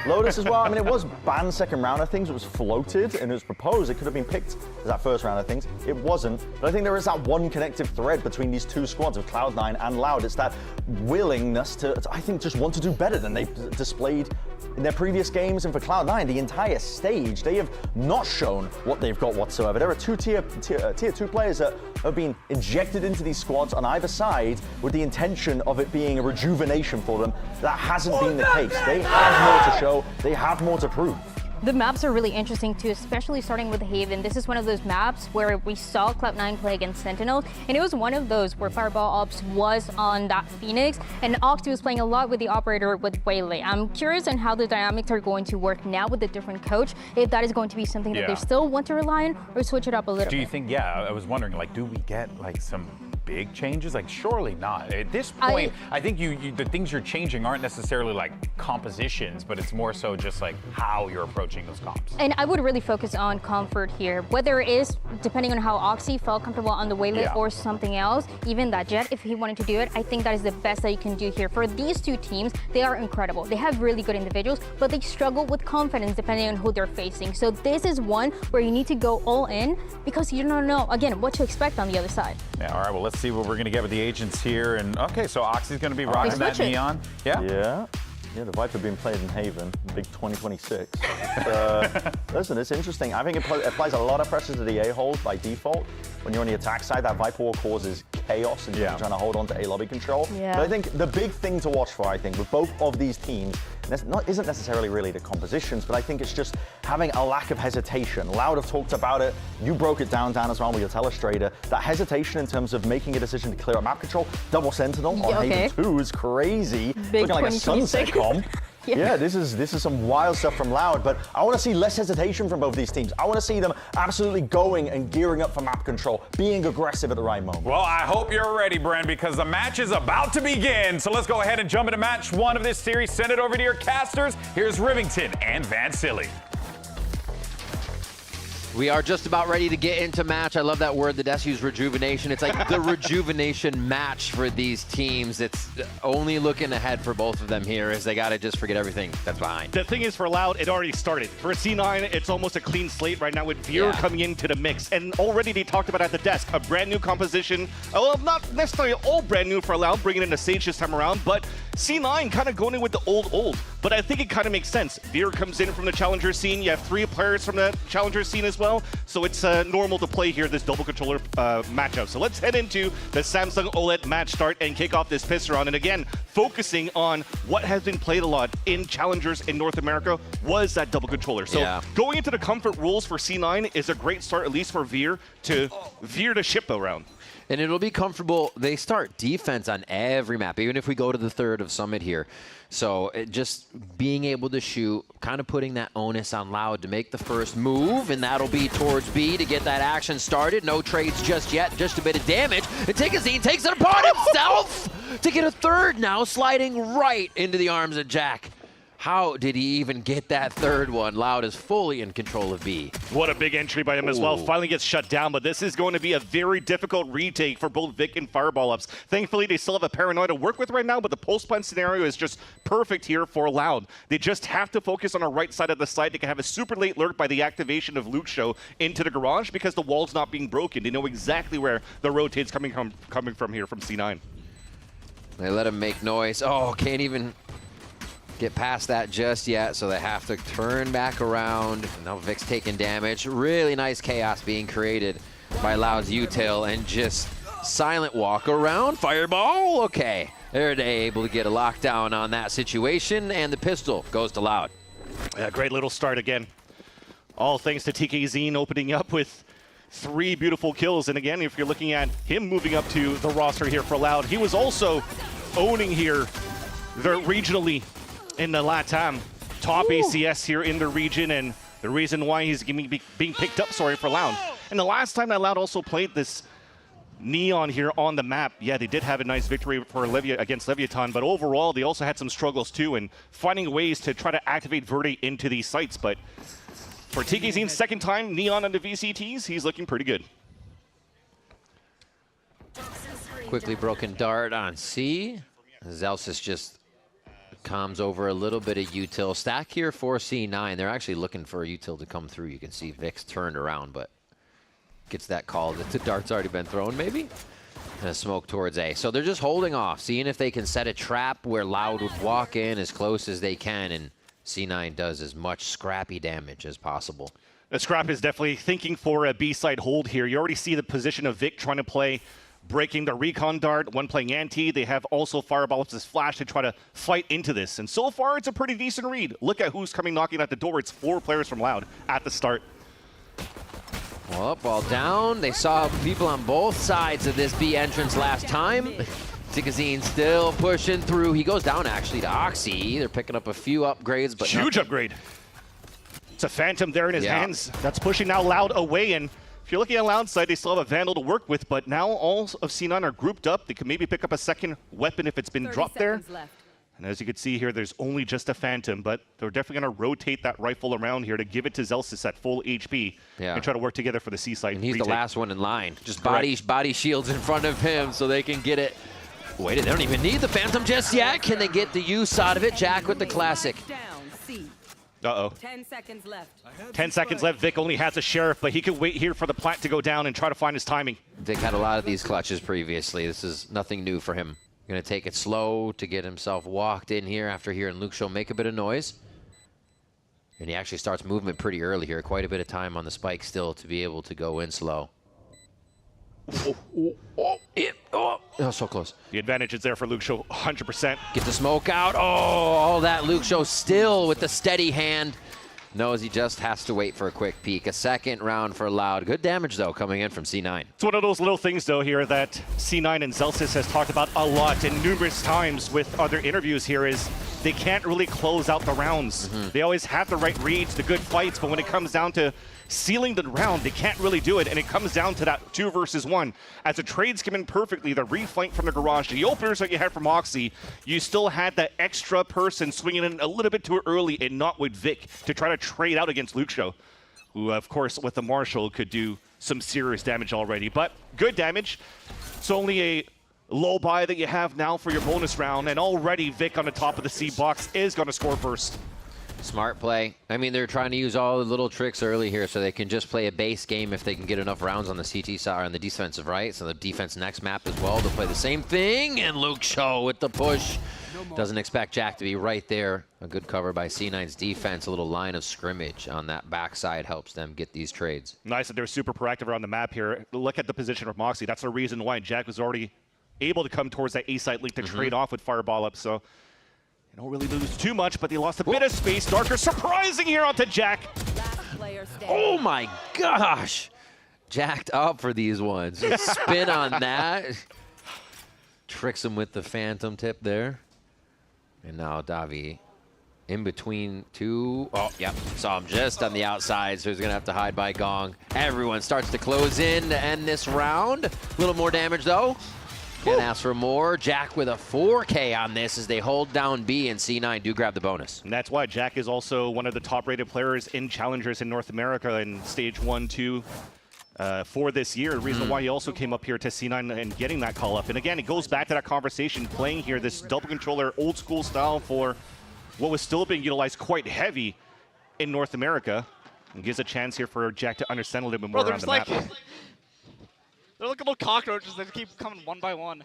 S10: Lotus as well. I mean, it was banned second round of things. It was floated and it was proposed. It could have been picked as that first round of things. It wasn't. But I think there is that one connective thread between these 2 squads of Cloud9 and Loud. It's that willingness to, I think, just want to do better than they've displayed in their previous games. And for Cloud9, the entire stage, they have not shown what they've got whatsoever. There are 2 tier 2 players that have been injected into these squads on either side with the intention of it being a rejuvenation for them. That hasn't been the case. They have more to show. They have more to prove.
S9: The maps are really interesting too, especially starting with Haven. This is one of those maps where we saw Cloud9 play against Sentinels, and it was one of those where Fireball Ops was on that Phoenix, and Octi was playing a lot with the operator with Waylay. I'm curious on how the dynamics are going to work now with the different coach, if that is going to be something that they still want to rely on, or switch it up a little bit.
S7: Do you think, I was wondering, do we get some big changes? Surely not. At this point, I think the things you're changing aren't necessarily compositions, but it's more so just how you're approaching those comps.
S9: And I would really focus on comfort here, whether it is depending on how Oxy felt comfortable on the Waylay or something else, even that Jet, if he wanted to do it, I think that is the best that you can do here. For these 2 teams, they are incredible. They have really good individuals, but they struggle with confidence depending on who they're facing. So this is one where you need to go all in because you don't know, again, what to expect on the other side.
S7: Yeah, all right, well, let's see what we're going to get with the agents here. And okay, so Oxy's going to be rocking that neon.
S10: Yeah, the Viper being played in Haven, big 2026. Listen, it's interesting. I think it applies a lot of pressure to the A-holes by default. When you're on the attack side, that Viper wall causes chaos and you're trying to hold on to A-lobby control. But I think the big thing to watch for, with both of these teams, isn't necessarily really the compositions, but I think it's just having a lack of hesitation. Loud have talked about it. You broke it down as well with your telestrator. That hesitation in terms of making a decision to clear up map control. Double Sentinel on Haven 2 is crazy.
S9: Big
S10: looking like a sunset comp. This is some wild stuff from Loud, but I want to see less hesitation from both these teams. I want to see them absolutely going and gearing up for map control, being aggressive at the right moment.
S7: Well, I hope you're ready, Bren, because the match is about to begin. So let's go ahead and jump into match 1 of this series. Send it over to your casters. Here's Rivington and Van Silly.
S17: We are just about ready to get into match. I love that word that Des used, rejuvenation. It's like the rejuvenation match for these teams. It's only looking ahead for both of them here as they got to just forget everything that's behind.
S4: The thing is, for Loud, it already started. For C9, it's almost a clean slate right now with Veer coming into the mix. And already they talked about at the desk, a brand new composition. Well, not necessarily all brand new for Loud, bringing in a Sage this time around, but C9 kind of going in with the old. But I think it kind of makes sense. Veer comes in from the Challenger scene. You have 3 players from the Challenger scene as well. So it's normal to play here this double controller matchup. So let's head into the Samsung OLED match start and kick off this piss round. And again, focusing on what has been played a lot in Challengers in North America was that double controller. So going into the comfort rules for C9 is a great start, at least for Veer, to veer the ship around.
S17: And it'll be comfortable. They start defense on every map, even if we go to the 3rd of Summit here. So just being able to shoot, kind of putting that onus on Loud to make the first move, and that'll be towards B to get that action started. No trades just yet, just a bit of damage. And Tikazine takes it upon himself to get a 3rd now, sliding right into the arms of Jack. How did he even get that 3rd one? Loud is fully in control of B.
S4: What a big entry by him as well. Finally gets shut down, but this is going to be a very difficult retake for both Vic and Fireball Ups. Thankfully, they still have a Paranoid to work with right now, but the pulse plant scenario is just perfect here for Loud. They just have to focus on the right side of the site. They can have a super late lurk by the activation of Luke Show into the garage because the wall's not being broken. They know exactly where the rotate's coming from here from C9.
S17: They let him make noise. Oh, can't even get past that just yet, so they have to turn back around. Now Vic's taking damage. Really nice chaos being created by Loud's U-tail and just silent walk around. Fireball, okay. They're able to get a lockdown on that situation, and the pistol goes to Loud.
S4: Yeah, great little start again. All thanks to TKZine opening up with 3 beautiful kills. And again, if you're looking at him moving up to the roster here for Loud, he was also owning here regionally in the LATAM. Top ACS here in the region, and the reason why he's being picked up, for Loud. And the last time that Loud also played this Neon here on the map, yeah, they did have a nice victory for against Leviatán, but overall they also had some struggles too in finding ways to try to activate Verde into these sites. But for TKZ's second time Neon on the VCTs, he's looking pretty good.
S17: Quickly broken dart on C. Zelsis just comes over a little bit of util. Stack here for C9. They're actually looking for a util to come through. You can see Vic's turned around, but gets that call that the dart's already been thrown, maybe? And a smoke towards A. So they're just holding off, seeing if they can set a trap where Loud would walk in as close as they can, and C9 does as much scrappy damage as possible.
S4: The Scrap is definitely thinking for a B-side hold here. You already see the position of Vic trying to play, breaking the recon dart, one playing anti. They have also Fireball as flash to try to fight into this. And so far, it's a pretty decent read. Look at who's coming knocking at the door. It's 4 players from Loud at the start.
S17: Well, up, ball down. They saw people on both sides of this B entrance last time. Tikazine still pushing through. He goes down actually to Oxy. They're picking up a few upgrades, but
S4: huge upgrade. It's a Phantom there in his hands. That's pushing now Loud away. And if you're looking at Loud side, they still have a Vandal to work with, but now all of C9 are grouped up. They can maybe pick up a second weapon if it's been dropped there. And as you can see here, there's only just a Phantom, but they're definitely going to rotate that rifle around here to give it to Zelsis at full HP and try to work together for the C side.
S17: And he's the last one in line. Just body shields in front of him so they can get it. Wait, they don't even need the Phantom just yet. Can they get the use out of it? Jack with the classic.
S4: Uh-oh.
S18: 10 seconds left.
S4: 10 seconds left. Vic only has a Sheriff, but he could wait here for the plant to go down and try to find his timing.
S17: Vic had a lot of these clutches previously. This is nothing new for him. Going to take it slow to get himself walked in here after hearing Luke Show make a bit of noise. And he actually starts movement pretty early here. Quite a bit of time on the spike still to be able to go in slow. Oh, so close.
S4: The advantage is there for Luke Show, 100%.
S17: Get the smoke out. Oh, all that Luke Show still with the steady hand. Knows he just has to wait for a quick peek. A second round for Loud. Good damage, though, coming in from C9.
S4: It's one of those little things, though, here that C9 and Zelsis has talked about a lot and numerous times with other interviews here is they can't really close out the rounds. They always have the right reads, the good fights, but when it comes down to sealing the round, they can't really do it, and it comes down to that 2 versus 1. As the trades come in perfectly, the reflank from the garage, the openers that you had from Moxie, you still had that extra person swinging in a little bit too early and not with Vic to try to trade out against Luke Show, who, of course, with the Marshall could do some serious damage already, but good damage. It's only a low buy that you have now for your bonus round, and already Vic on the top of the C box is going to score first.
S17: Smart play. I mean, they're trying to use all the little tricks early here so they can just play a base game if they can get enough rounds on the CT side or on the defensive right. So the defense next map as well to play the same thing. And Luke Show with the push. Doesn't expect Jack to be right there. A good cover by C9's defense. A little line of scrimmage on that backside helps them get these trades.
S4: Nice that they're super proactive around the map here. Look at the position of Moxie. That's the reason why Jack was already able to come towards that A-side link to trade off with Fireball up. So they don't really lose too much, but they lost a bit of space. Darker surprising here onto Jack.
S17: Oh my gosh. Jacked up for these ones. Just spin on that. Tricks him with the Phantom tip there. And now Davi in between two. Oh, yep. Saw him just on the outside, so he's going to have to hide by Gong. Everyone starts to close in to end this round. A little more damage, though. Can't ask for more. Jack with a 4K on this as they hold down B, and C9 do grab the bonus.
S4: And that's why Jack is also one of the top-rated players in Challengers in North America in Stage 1, 2 for this year. The reason why he also came up here to C9 and getting that call up. And again, it goes back to that conversation, playing here this double controller old school style for what was still being utilized quite heavy in North America. And gives a chance here for Jack to understand a little bit more around the map.
S19: They're like little cockroaches that keep coming one by one.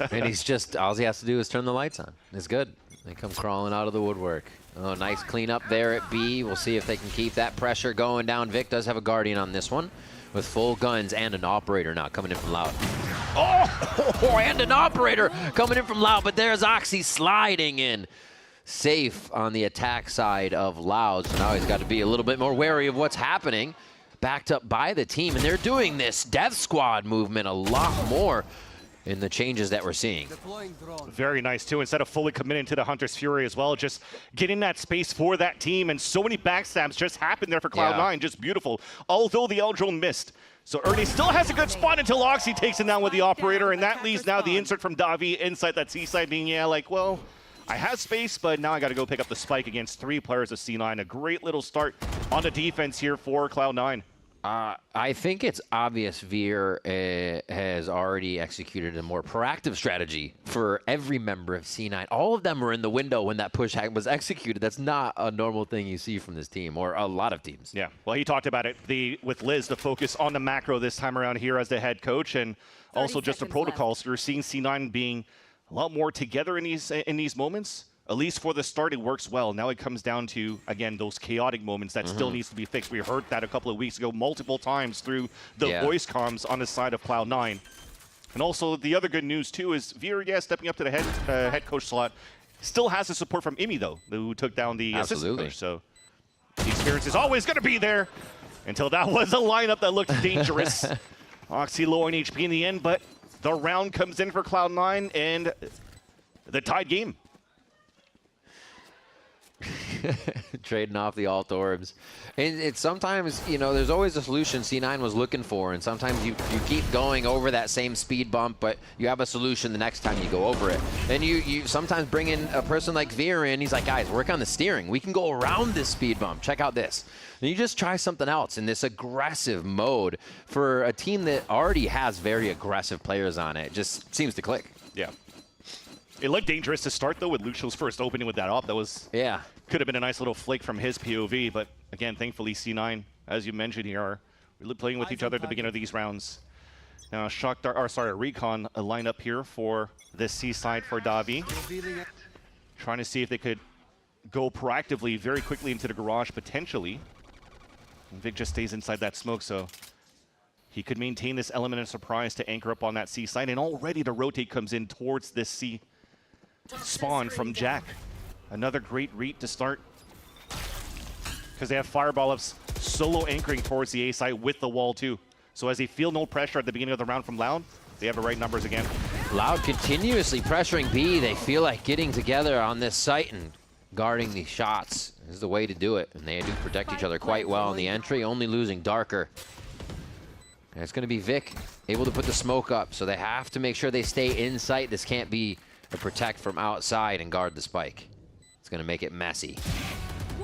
S17: And he's just, all he has to do is turn the lights on. It's good. They come crawling out of the woodwork. Oh, nice cleanup there at B. We'll see if they can keep that pressure going down. Vic does have a Guardian on this one with full guns and an Operator now coming in from Loud. Oh, and an Operator coming in from Loud, but there's Oxy sliding in. Safe on the attack side of Loud, so now he's got to be a little bit more wary of what's happening. backed up by the team, and they're doing this Death Squad movement a lot more in the changes that we're seeing.
S4: Very nice, too. Instead of fully committing to the Hunter's Fury as well, just getting that space for that team. And so many backstabs just happened there for Cloud9. Just beautiful. Although the L-Drone missed. So Ernie still has a good spot until Oxy takes him down with the Operator. And that leaves now the insert from Davi inside that C-side being, like, well, I have space, but now I got to go pick up the spike against 3 players of C9. A great little start on the defense here for Cloud9.
S17: I think it's obvious Veer has already executed a more proactive strategy for every member of C9. All of them were in the window when that push hack was executed. That's not a normal thing you see from this team, or a lot of teams.
S4: Yeah, well, he talked about it with Liz, the focus on the macro this time around here as the head coach, and also just the protocols. You're seeing C9 being a lot more together in these moments. At least for the start, it works well. Now it comes down to, again, those chaotic moments that still needs to be fixed. We heard that a couple of weeks ago multiple times through the voice comms on the side of Cloud9. And also, the other good news, too, is Veer, stepping up to the head coach slot. Still has the support from Imi, though, who took down the assistant coach. So the experience is always going to be there until that was a lineup that looked dangerous. Oxy low on HP in the end, but the round comes in for Cloud9 and the tied game.
S17: Trading off the alt orbs. And it's sometimes, there's always a solution C9 was looking for, and sometimes you keep going over that same speed bump, but you have a solution the next time you go over it. And you sometimes bring in a person like Veer in, he's like, guys, work on the steering. We can go around this speed bump. Check out this. And you just try something else in this aggressive mode for a team that already has very aggressive players on it. It just seems to click.
S4: Yeah. It looked dangerous to start, though, with Luxio's first opening with that op. That was could have been a nice little flake from his POV, but again, thankfully, C9, as you mentioned here, are really playing with each other at the beginning of these rounds. Now, Recon a lineup here for this C side for Davi. Trying to see if they could go proactively very quickly into the garage, potentially. And Vic just stays inside that smoke, so he could maintain this element of surprise to anchor up on that C side, and already the rotate comes in towards this C spawn from Jack. Another great read to start, because they have Fireball ups solo anchoring towards the A side with the wall too. So as they feel no pressure at the beginning of the round from Loud, they have the right numbers again.
S17: Loud continuously pressuring B. They feel like getting together on this site and guarding these shots is the way to do it. And they do protect each other quite well in the entry, only losing Darker. And it's going to be Vic able to put the smoke up, so they have to make sure they stay in sight. This can't be a protect from outside and guard the spike. It's going to make it messy.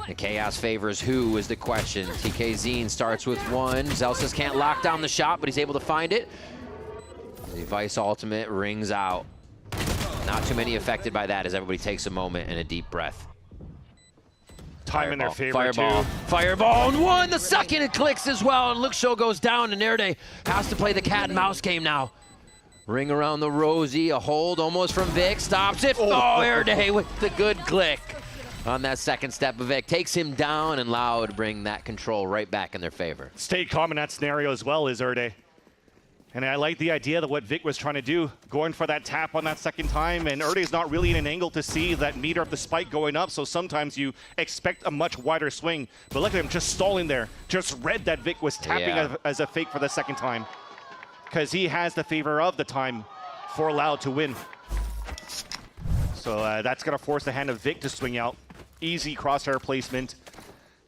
S17: The chaos favors who is the question. TK Zine starts with one. Zelsis can't lock down the shot, but he's able to find it. The Vice ultimate rings out. Not too many affected by that as everybody takes a moment and a deep breath.
S4: Time in their favor,
S17: Fireball.
S4: too.
S17: Fireball and one. The second it clicks as well, and Luxio goes down, and Erde has to play the cat and mouse game now. Ring around the Rosie, a hold almost from Vic, stops it. Oh, Erde with the good click on that second step of Vic. Takes him down, and Loud bring that control right back in their favor.
S4: Stay calm in that scenario as well is Erde. And I like the idea that what Vic was trying to do, going for that tap on that second time, and Erde's not really in an angle to see that meter of the spike going up, so sometimes you expect a much wider swing. But look at him just stalling there. Just read that Vic was tapping as a fake for the second time, because he has the favor of the time for Loud to win. So that's going to force the hand of Vic to swing out. Easy crosshair placement.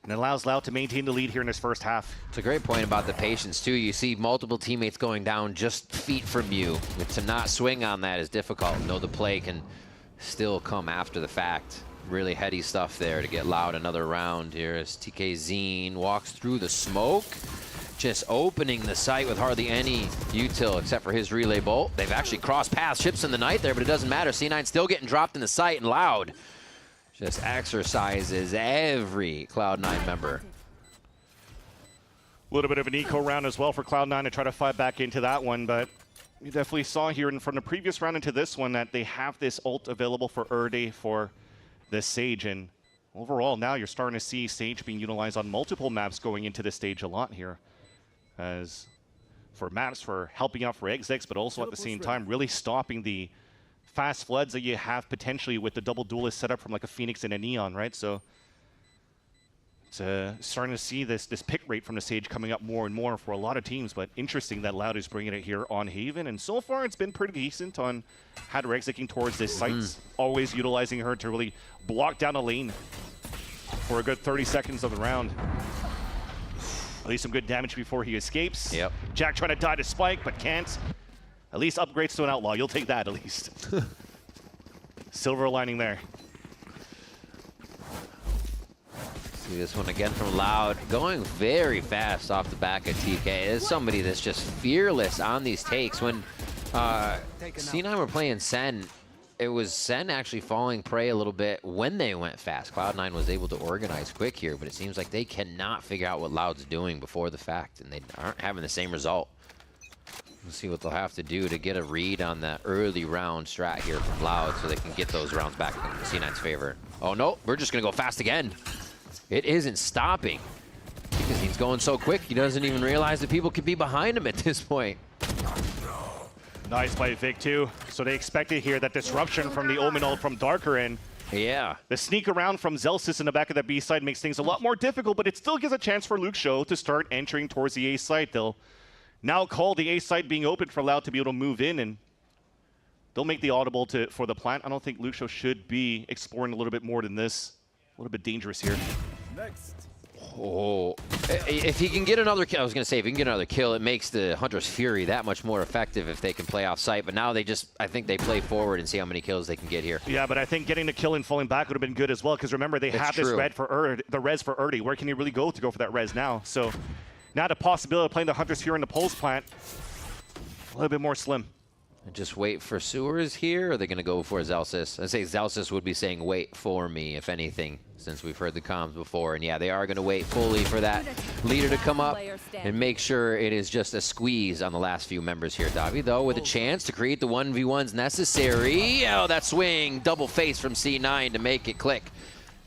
S4: And it allows Loud to maintain the lead here in his first half.
S17: It's a great point about the patience, too. You see multiple teammates going down just feet from you. To not swing on that is difficult. Know the play can still come after the fact. Really heady stuff there to get Loud another round here as TK Zine walks through the smoke. Just opening the site with hardly any util except for his relay bolt. They've actually crossed paths, ships in the night there, but it doesn't matter. C9 still getting dropped in the site, and Loud just exercises every Cloud9 member.
S4: A little bit of an eco round as well for Cloud9 to try to fight back into that one, but you definitely saw here from the previous round into this one that they have this ult available for Erde for this Sage, and overall now you're starting to see Sage being utilized on multiple maps going into this stage a lot here. As for maps for helping out for exits, but also at the same time really stopping the fast floods that you have potentially with the double duelist setup from like a Phoenix and a Neon, right? So starting to see this pick rate from the stage coming up more and more for a lot of teams, but interesting that Loud is bringing it here on Haven, and so far it's been pretty decent on how they're executing towards this site, always utilizing her to really block down a lane for a good 30 seconds of the round. At least some good damage before he escapes.
S17: Yep.
S4: Jack trying to die to Spike, but can't. At least upgrades to an Outlaw. You'll take that at least. Silver lining there.
S17: See this one again from Loud, going very fast off the back of TK. There's somebody that's just fearless on these takes. When C9 were playing Sen, it was Sen actually falling prey a little bit when they went fast. Cloud9 was able to organize quick here, but it seems like they cannot figure out what Loud's doing before the fact, and they aren't having the same result. We'll see what they'll have to do to get a read on that early round strat here from Loud so they can get those rounds back in C9's favor. Oh no, we're just gonna go fast again. It isn't stopping because he's going so quick, he doesn't even realize that people could be behind him at this point.
S4: Nice by Vic too. So they expected here that disruption from the Omen ult from Darker in.
S17: Yeah.
S4: The sneak around from Zelsis in the back of the B side makes things a lot more difficult, but it still gives a chance for Luke Show to start entering towards the A side. They'll now call the A side being open for Loud to be able to move in, and they'll make the audible for the plant. I don't think Luke Show should be exploring a little bit more than this. A little bit dangerous here.
S8: Next.
S17: Oh, if he can get another kill, I was going to say, if he can get another kill, it makes the Hunter's Fury that much more effective if they can play off site. But now they just, I think they play forward and see how many kills they can get here.
S4: Yeah, but I think getting the kill and falling back would have been good as well, because remember, they have this res for Erdi. Where can he really go for that res now? So now the possibility of playing the Hunter's Fury in the Pulse plant, a little bit more slim.
S17: Just wait for Sewers here, or are they going to go for Zelsis? I'd say Zelsis would be saying, wait for me, if anything, since we've heard the comms before. And yeah, they are going to wait fully for that leader to come up and make sure it is just a squeeze on the last few members here. Davi, though, with a chance to create the 1v1s necessary. Oh, that swing, double face from C9 to make it click.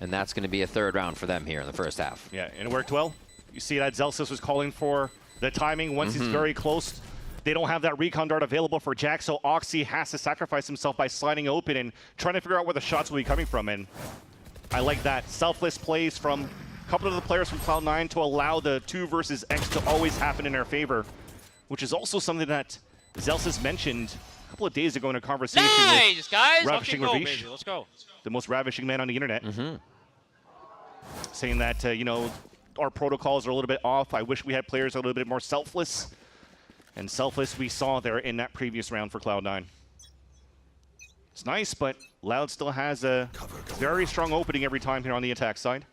S17: And that's going to be a third round for them here in the first half.
S4: Yeah, and it worked well. You see that Zelsis was calling for the timing once it's very close. They don't have that recon dart available for Jack, so Oxy has to sacrifice himself by sliding open and trying to figure out where the shots will be coming from. And I like that. Selfless plays from a couple of the players from Cloud9 to allow the 2 versus X to always happen in their favor, which is also something that Zelsis mentioned a couple of days ago in a conversation with
S19: guys.
S4: Ravishing
S19: Go,
S4: Ravish,
S19: baby. Let's go.
S4: the most ravishing man on the internet, saying that, you know, our protocols are a little bit off. I wish we had players a little bit more selfless. And selfless we saw there in that previous round for Cloud9. It's nice, but Loud still has a very strong opening every time here on the attack side.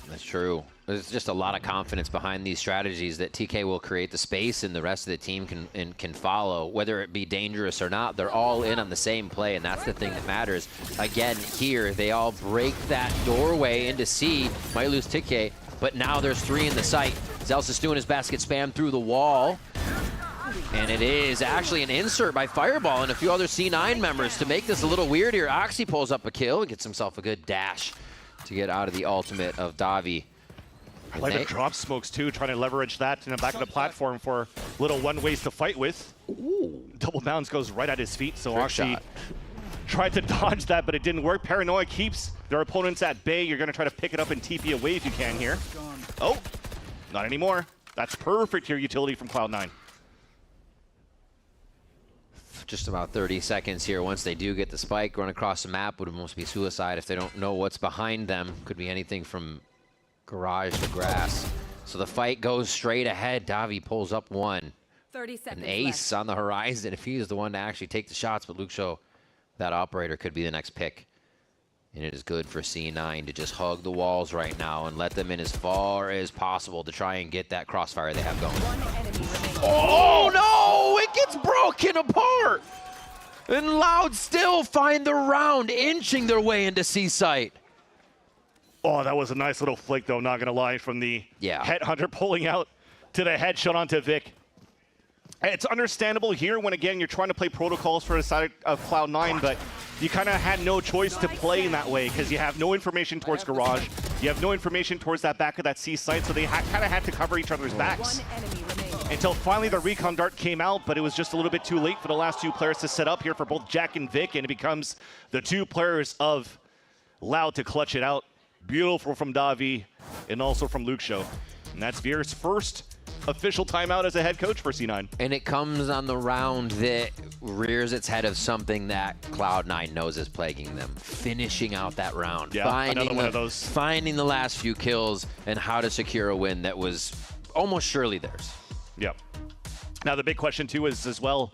S17: That's true. There's just a lot of confidence behind these strategies that TK will create the space and the rest of the team can follow. Whether it be dangerous or not, they're all in on the same play, and that's the thing that matters. Again, here, they all break that doorway into C. Might lose TK, but now there's 3 in the site. Zelsis doing his basket spam through the wall. And it is actually an insert by Fireball and a few other C9 members to make this a little weird here. Oxy pulls up a kill and gets himself a good dash to get out of the ultimate of Davi.
S4: I like the drop smokes too, trying to leverage that in the back of the platform for little one ways to fight with. Ooh. Double bounce goes right at his feet, so Oxy tried to dodge that, but it didn't work. Paranoia keeps their opponents at bay. You're going to try to pick it up and TP away if you can here. Oh, not anymore. That's perfect here, utility from Cloud9.
S17: Just about 30 seconds here. Once they do get the spike, run across the map would almost be suicide if they don't know what's behind them. Could be anything from garage to grass. So the fight goes straight ahead. Davi pulls up 1.
S18: 30 seconds
S17: An ace on the horizon if he is the one to actually take the shots, but Luke Show, that operator, could be the next pick. And it is good for C9 to just hug the walls right now and let them in as far as possible to try and get that crossfire they have going. Oh no! It gets broken apart! And Loud still find the round, inching their way into C site.
S4: Oh, that was a nice little flick, though, not going to lie, from the Headhunter pulling out to the headshot onto Vic. It's understandable here when, again, you're trying to play protocols for the side of Cloud9, but you kind of had no choice to play in that way because you have no information towards garage. You have no information towards that back of that C site, so they kind of had to cover each other's backs. Until finally the recon dart came out, but it was just a little bit too late for the last 2 players to set up here for both Jack and Vic, and it becomes the 2 players of Loud to clutch it out. Beautiful from Davi and also from Luke Show. And that's Veer's first official timeout as a head coach for C9.
S17: And it comes on the round that rears its head of something that Cloud9 knows is plaguing them. Finishing out that round.
S4: Yeah, another one of those.
S17: Finding the last few kills and how to secure a win that was almost surely theirs.
S4: Yep. Now the big question too is as well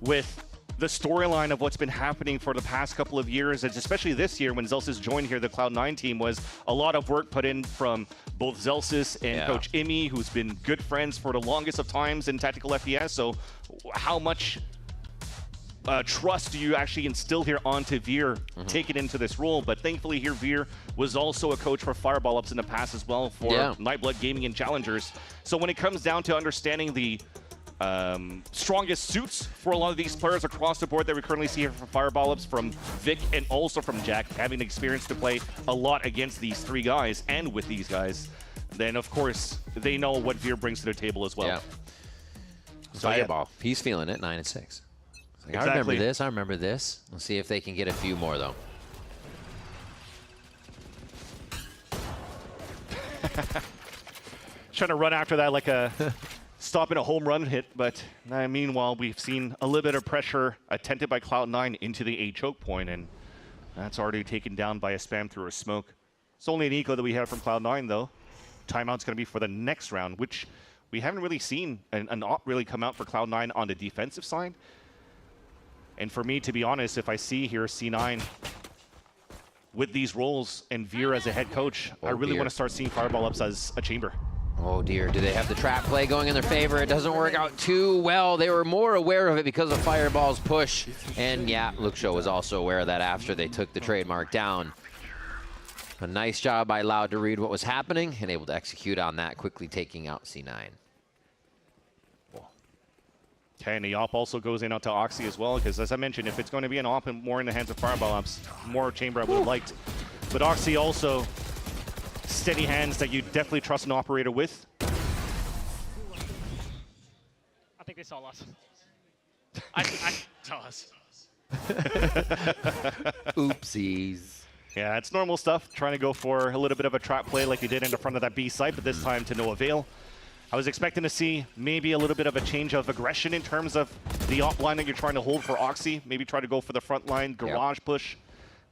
S4: with the storyline of what's been happening for the past couple of years, and especially this year when Zelsis joined here, the Cloud9 team, was a lot of work put in from both Zelsis and Coach Imi, who's been good friends for the longest of times in tactical FPS. So how much trust do you actually instill here onto Veer, take it into this role? But thankfully here, Veer was also a coach for Fireball Ups in the past as well for Nightblood Gaming and Challengers. So when it comes down to understanding the strongest suits for a lot of these players across the board that we currently see here from Fireball Ups, from Vic and also from Jack, having the experience to play a lot against these three guys and with these guys, then of course they know what Veer brings to the table as well.
S17: Yeah.
S4: So
S17: Fireball, he's feeling it, 9-6. Like, I remember this, I remember this. We'll see if they can get a few more though.
S4: Trying to run after that like a stopping a home run hit, but meanwhile we've seen a little bit of pressure attempted by Cloud9 into the A choke point, and that's already taken down by a spam through a smoke. It's only an eco that we have from Cloud9 though. Timeout's going to be for the next round, which we haven't really seen an op really come out for Cloud9 on the defensive side. And for me, to be honest, if I see here C9 with these roles and Veer as a head coach, I really want to start seeing Fireball Ups as a chamber.
S17: Oh dear, do they have the trap play going in their favor? It doesn't work out too well. They were more aware of it because of Fireball's push. And yeah, Luke Show was also aware of that after they took the trademark down. A nice job by Loud to read what was happening and able to execute on that, quickly taking out C9.
S4: Okay, and the op also goes in out to Oxy as well, because as I mentioned, if it's going to be an op and more in the hands of Fireball Ups, more chamber I would have liked. But Oxy also steady hands that you definitely trust an operator with.
S19: I think they saw us. I saw us.
S17: Oopsies.
S4: Yeah, it's normal stuff, trying to go for a little bit of a trap play like they did in the front of that B site, but this time to no avail. I was expecting to see maybe a little bit of a change of aggression in terms of the op line that you're trying to hold for Oxy. Maybe try to go for the front line garage push.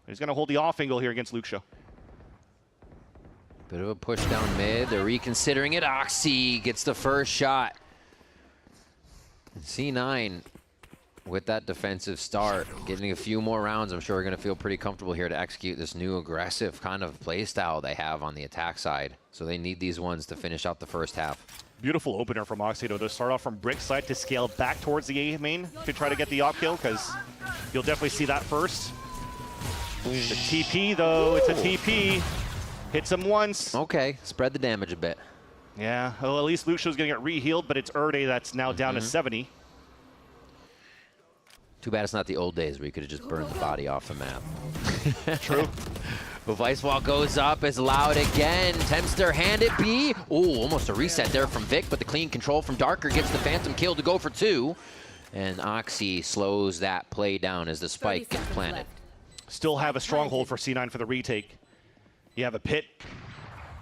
S4: He's going to hold the off angle here against Luke Show.
S17: Bit of a push down mid. They're reconsidering it. Oxy gets the first shot. And C9 with that defensive start, getting a few more rounds, I'm sure we're going to feel pretty comfortable here to execute this new aggressive kind of play style they have on the attack side. So they need these ones to finish out the first half.
S4: Beautiful opener from Oxy to start off from brick side to scale back towards the A main to try to get the op kill, because you'll definitely see that first. The TP though, it's a TP. Hits him once.
S17: Okay, spread the damage a bit.
S4: Yeah, well, at least Luxio's gonna get re-healed, but it's Erde that's now down to 70.
S17: Too bad it's not the old days where you could have just burned the body off the map.
S4: True.
S17: The Vice Wall goes up, is Loud again. Attempts their hand at B. Ooh, almost a reset there from Vic, but the clean control from Darker gets the Phantom kill to go for 2. And Oxy slows that play down as the spike gets planted.
S4: Still have a stronghold for C9 for the retake. You have a pit.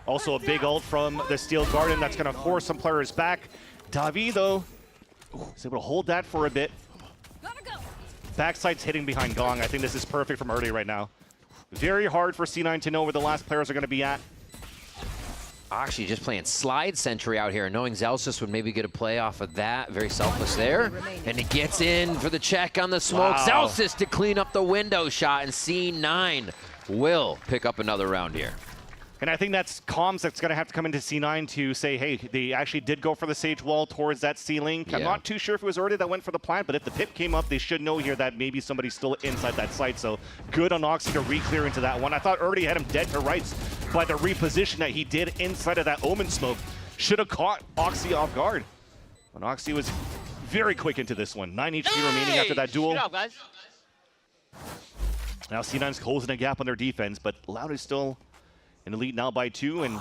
S4: Also a big ult from the Steel Garden that's going to force some players back. Davi, though, is able to hold that for a bit. Backside's hitting behind Gong. I think this is perfect from Erde right now. Very hard for C9 to know where the last players are going to be at.
S17: Actually, just playing slide sentry out here, knowing Zelsis would maybe get a play off of that. Very selfless there. And he gets in for the check on the smoke.
S4: Wow.
S17: Zelsis to clean up the window shot, and C9 will pick up another round here.
S4: And I think that's comms that's going to have to come into C9 to say, hey, they actually did go for the Sage Wall towards that ceiling. I'm not too sure if it was Erde that went for the plant, but if the pit came up, they should know here that maybe somebody's still inside that site. So good on Oxy to re-clear into that one. I thought Erde had him dead to rights, but the reposition that he did inside of that Omen smoke should have caught Oxy off guard. And Oxy was very quick into this one. 9 HP remaining after that duel.
S19: Good job, guys.
S4: Now C9's closing a gap on their defense, but Loud is still in the lead now by 2, and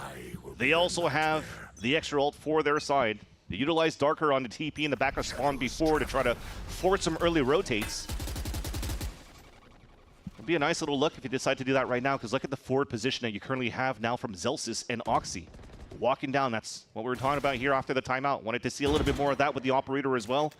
S4: they also have the extra ult for their side. They utilize Darker on the TP in the back of spawn before to try to force some early rotates. It'd be a nice little look if you decide to do that right now, because look at the forward position that you currently have now from Zelsis and Oxy. Walking down, that's what we were talking about here after the timeout. Wanted to see a little bit more of that with the operator as well.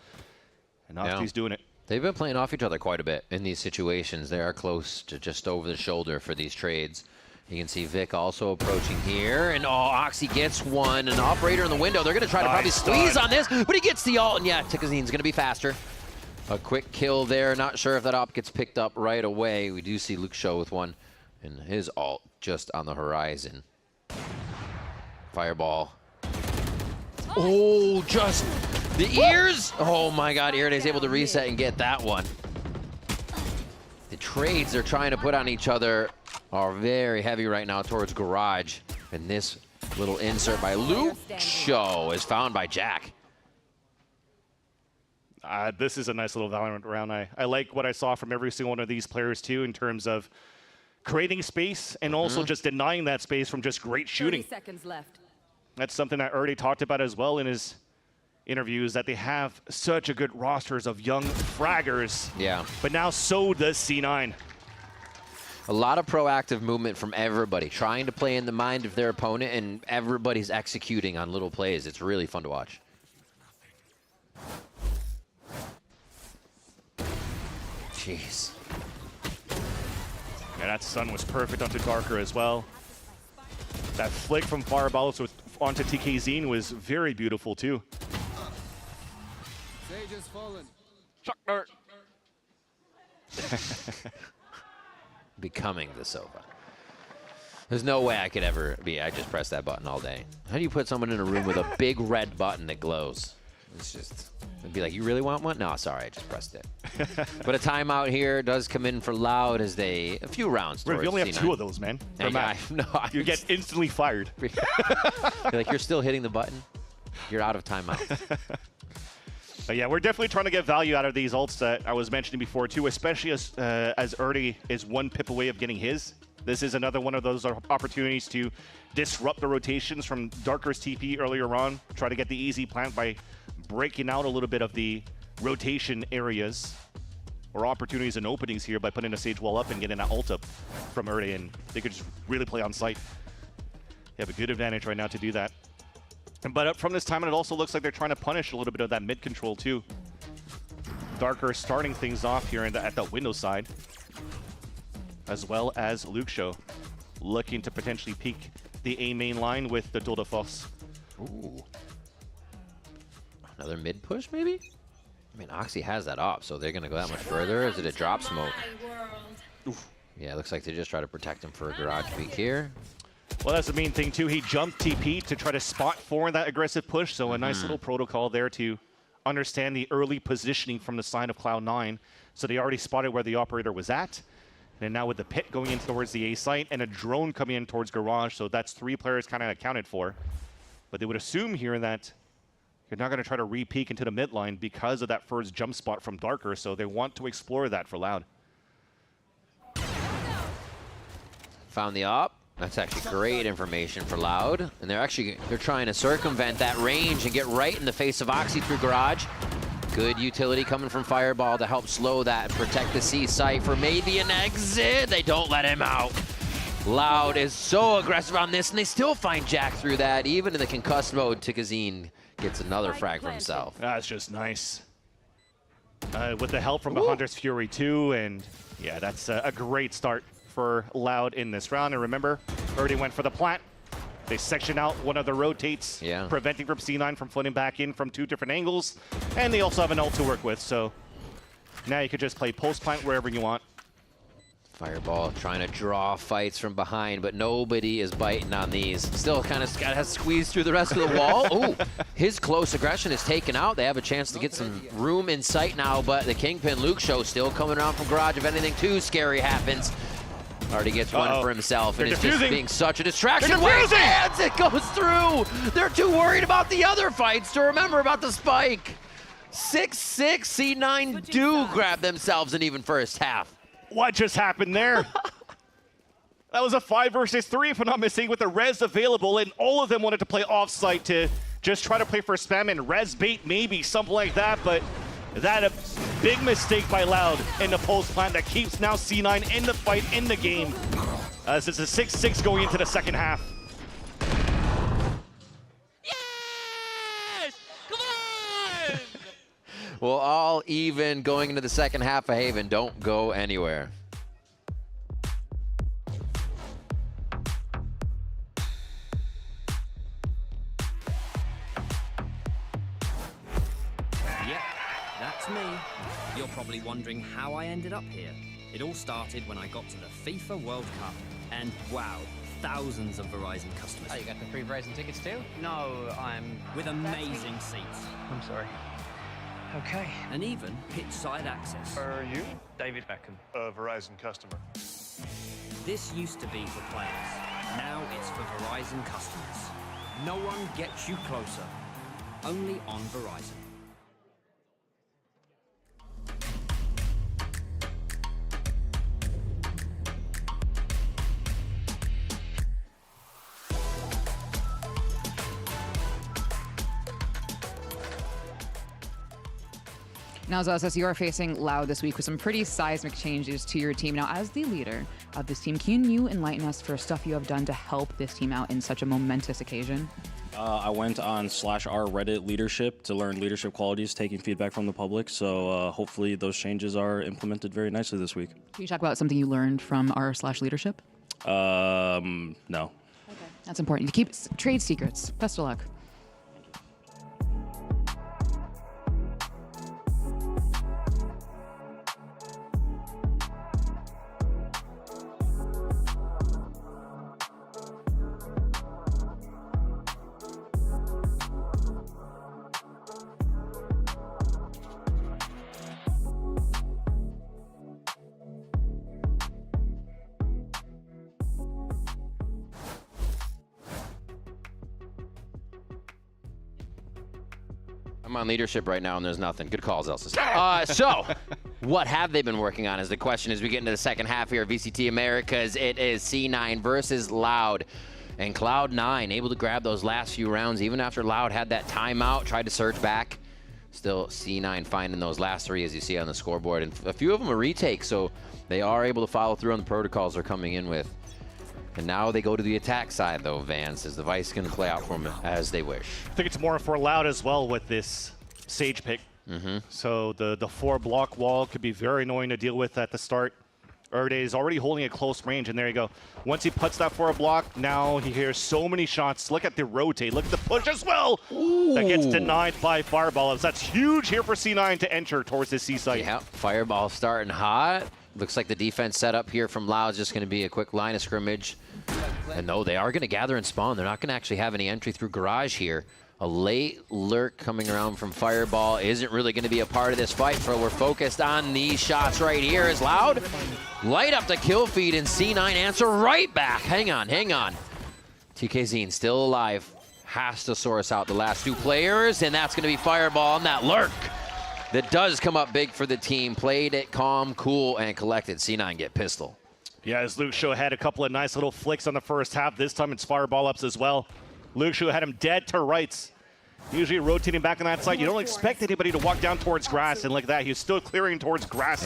S4: And Oxy's doing it.
S17: They've been playing off each other quite a bit in these situations. They are close to just over the shoulder for these trades. You can see Vic also approaching here, and Oxy gets one. An operator in the window. They're going to try to probably squeeze on this, but he gets the ult, and yeah, Tikazine's going to be faster. A quick kill there. Not sure if that op gets picked up right away. We do see Luke Show with one, and his ult just on the horizon. Fireball. Oh, just the ears. Oh my God, Iride's able to reset and get that one. The trades they're trying to put on each other are very heavy right now towards Garage. And this little insert by Luke Show is found by Jack.
S4: This is a nice little Valorant round. I like what I saw from every single one of these players too, in terms of creating space and also just denying that space from just great shooting.
S18: 30 seconds left.
S4: That's something that already talked about as well in his interviews, that they have such a good rosters of young fraggers.
S17: Yeah.
S4: But now so does C9.
S17: A lot of proactive movement from everybody, trying to play in the mind of their opponent, and everybody's executing on little plays. It's really fun to watch. Jeez.
S4: Yeah, that stun was perfect onto Darker as well. That flick from Fireballs onto TKZine was very beautiful too.
S8: Sage has fallen.
S4: Chuck Dart.
S17: Becoming the Sova. There's no way I could ever be. I just press that button all day. How do you put someone in a room with a big red button that glows? It's just, it'd be like, you really want one? No, sorry, I just pressed it. But a timeout here does come in for Loud as a few rounds.
S4: You only have
S17: C9.
S4: 2 of those, man. You get instantly fired.
S17: You're like, you're still hitting the button? You're out of timeout.
S4: But yeah, we're definitely trying to get value out of these ults that I was mentioning before too, especially as Erdi is 1 pip away of getting his. This is another one of those opportunities to disrupt the rotations from Darker's TP earlier on. Try to get the easy plant by breaking out a little bit of the rotation areas or opportunities and openings here by putting a Sage wall up and getting that ult up from Erdi, and they could just really play on site. They have a good advantage right now to do that. But from this time, it also looks like they're trying to punish a little bit of that mid control too. Darker starting things off here at the window side, as well as Luke Show looking to potentially peek the A main line with the Dota Foss.
S17: Ooh. Another mid push, maybe? I mean, Oxy has that op, so they're going to go that much further. Is it a drop smoke?
S4: Oof.
S17: Yeah, it looks like they just try to protect him for a garage peek here.
S4: Well, that's the main thing, too. He jumped TP to try to spot for that aggressive push, so a nice little protocol there to understand the early positioning from the side of Cloud9. So they already spotted where the operator was at. And now with the pit going in towards the A site and a drone coming in towards Garage, so that's 3 players kind of accounted for. But they would assume here that you're not going to try to re-peek into the mid line because of that first jump spot from Darker, so they want to explore that for Loud.
S17: Found the op. That's actually great information for Loud. And they're trying to circumvent that range and get right in the face of Oxy through Garage. Good utility coming from Fireball to help slow that and protect the C site for maybe an exit. They don't let him out. Loud is so aggressive on this, and they still find Jack through that. Even in the concussed mode, Tikazine gets another frag for himself.
S4: That's just nice. With the help from the Hunter's Fury too, and yeah, that's a great start for Loud in this round. And remember, Erdi went for the plant. They section out one of the rotates, preventing from C9 from floating back in from 2 different angles. And they also have an ult to work with, so now you could just play post plant wherever you want.
S17: Fireball trying to draw fights from behind, but nobody is biting on these. Still kind of has squeezed through the rest of the wall. Oh, his close aggression is taken out. They have a chance to get some room in sight now, but the Kingpin Luke Show still coming around from Garage. If anything too scary happens, already gets one for himself, and it's just being such a distraction. Wait, hands, it goes through. They're too worried about the other fights to remember about the spike. 6-6, C9 do grab themselves an even first half.
S4: What just happened there? That was a 5 versus 3, if I'm not mistaken, with the res available, and all of them wanted to play off-site to just try to play for spam and res bait, maybe something like that, but that big mistake by Loud in the Pulse plant that keeps now C9 in the fight, in the game. As it's a 6-6 going into the second half.
S19: Yes! Come on!
S17: Well, all even going into the second half of Haven. Don't go anywhere.
S18: Yep, that's me. You're probably wondering how I ended up here. It all started when I got to the FIFA World Cup, and wow, thousands of Verizon customers.
S20: Oh, you got the free Verizon tickets too?
S18: No, I'm with amazing seats.
S20: I'm sorry. Okay.
S18: And even pitch-side access.
S20: Are you? David Beckham.
S21: A Verizon customer.
S18: This used to be for players. Now it's for Verizon customers. No one gets you closer. Only on Verizon.
S14: Now, Zosas, you are facing Loud this week with some pretty seismic changes to your team. Now, as the leader of this team, can you enlighten us for stuff you have done to help this team out in such a momentous occasion?
S22: I went on /r Reddit leadership to learn leadership qualities, taking feedback from the public. So hopefully those changes are implemented very nicely this week.
S14: Can you talk about something you learned from r/leadership?
S22: No.
S14: Okay. That's important. You keep trade secrets. Best of luck.
S17: I'm on leadership right now, and there's nothing. Good calls, Elsa. So, what have they been working on is the question as we get into the second half here at VCT Americas. It is C9 versus Loud. And Cloud9 able to grab those last few rounds, even after Loud had that timeout, tried to surge back. Still C9 finding those last three, as you see on the scoreboard. And a few of them are retakes, so they are able to follow through on the protocols they're coming in with. And now they go to the attack side, though, Vance, as the Vice can play out for them as they wish.
S4: I think it's more for Loud as well with this Sage pick. So the 4-block wall could be very annoying to deal with at the start. Erde is already holding a close range, and there you go. Once he puts that 4-block, now he hears so many shots. Look at the rotate, look at the push as well. Ooh. That gets denied by Fireball. That's huge here for C9 to enter towards this C site.
S17: Yeah, Fireball starting hot. Looks like the defense setup here from Loud is just going to be a quick line of scrimmage. And no, they are going to gather and spawn. They're not going to actually have any entry through Garage here. A late lurk coming around from Fireball isn't really going to be a part of this fight, so we're focused on these shots right here as Loud light up the kill feed, and C9 answer right back. Hang on. TK Zine still alive. Has to source out the last two players, and that's going to be Fireball on that lurk. That does come up big for the team. Played it calm, cool, and collected. C9 get pistol.
S4: Yeah, as Luke Show had a couple of nice little flicks on the first half. This time it's Fireball ups as well. Luke Show had him dead to rights. Usually rotating back on that side. You don't expect anybody to walk down towards grass, and like that, he's still clearing towards grass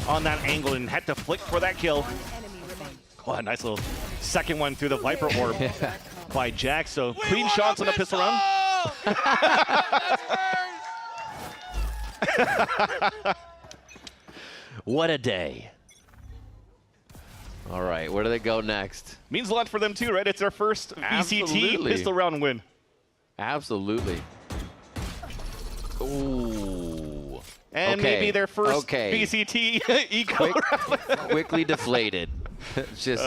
S4: on that angle and had to flick for that kill. Oh, a nice little second one through the Viper Orb by Jack. So clean shots on the pistol round.
S17: What a day. All right, where do they go next?
S4: Means a lot for them too, right? It's their first VCT pistol round win.
S17: Absolutely. Ooh.
S4: And maybe their first VCT eco round.
S17: Quickly deflated. Just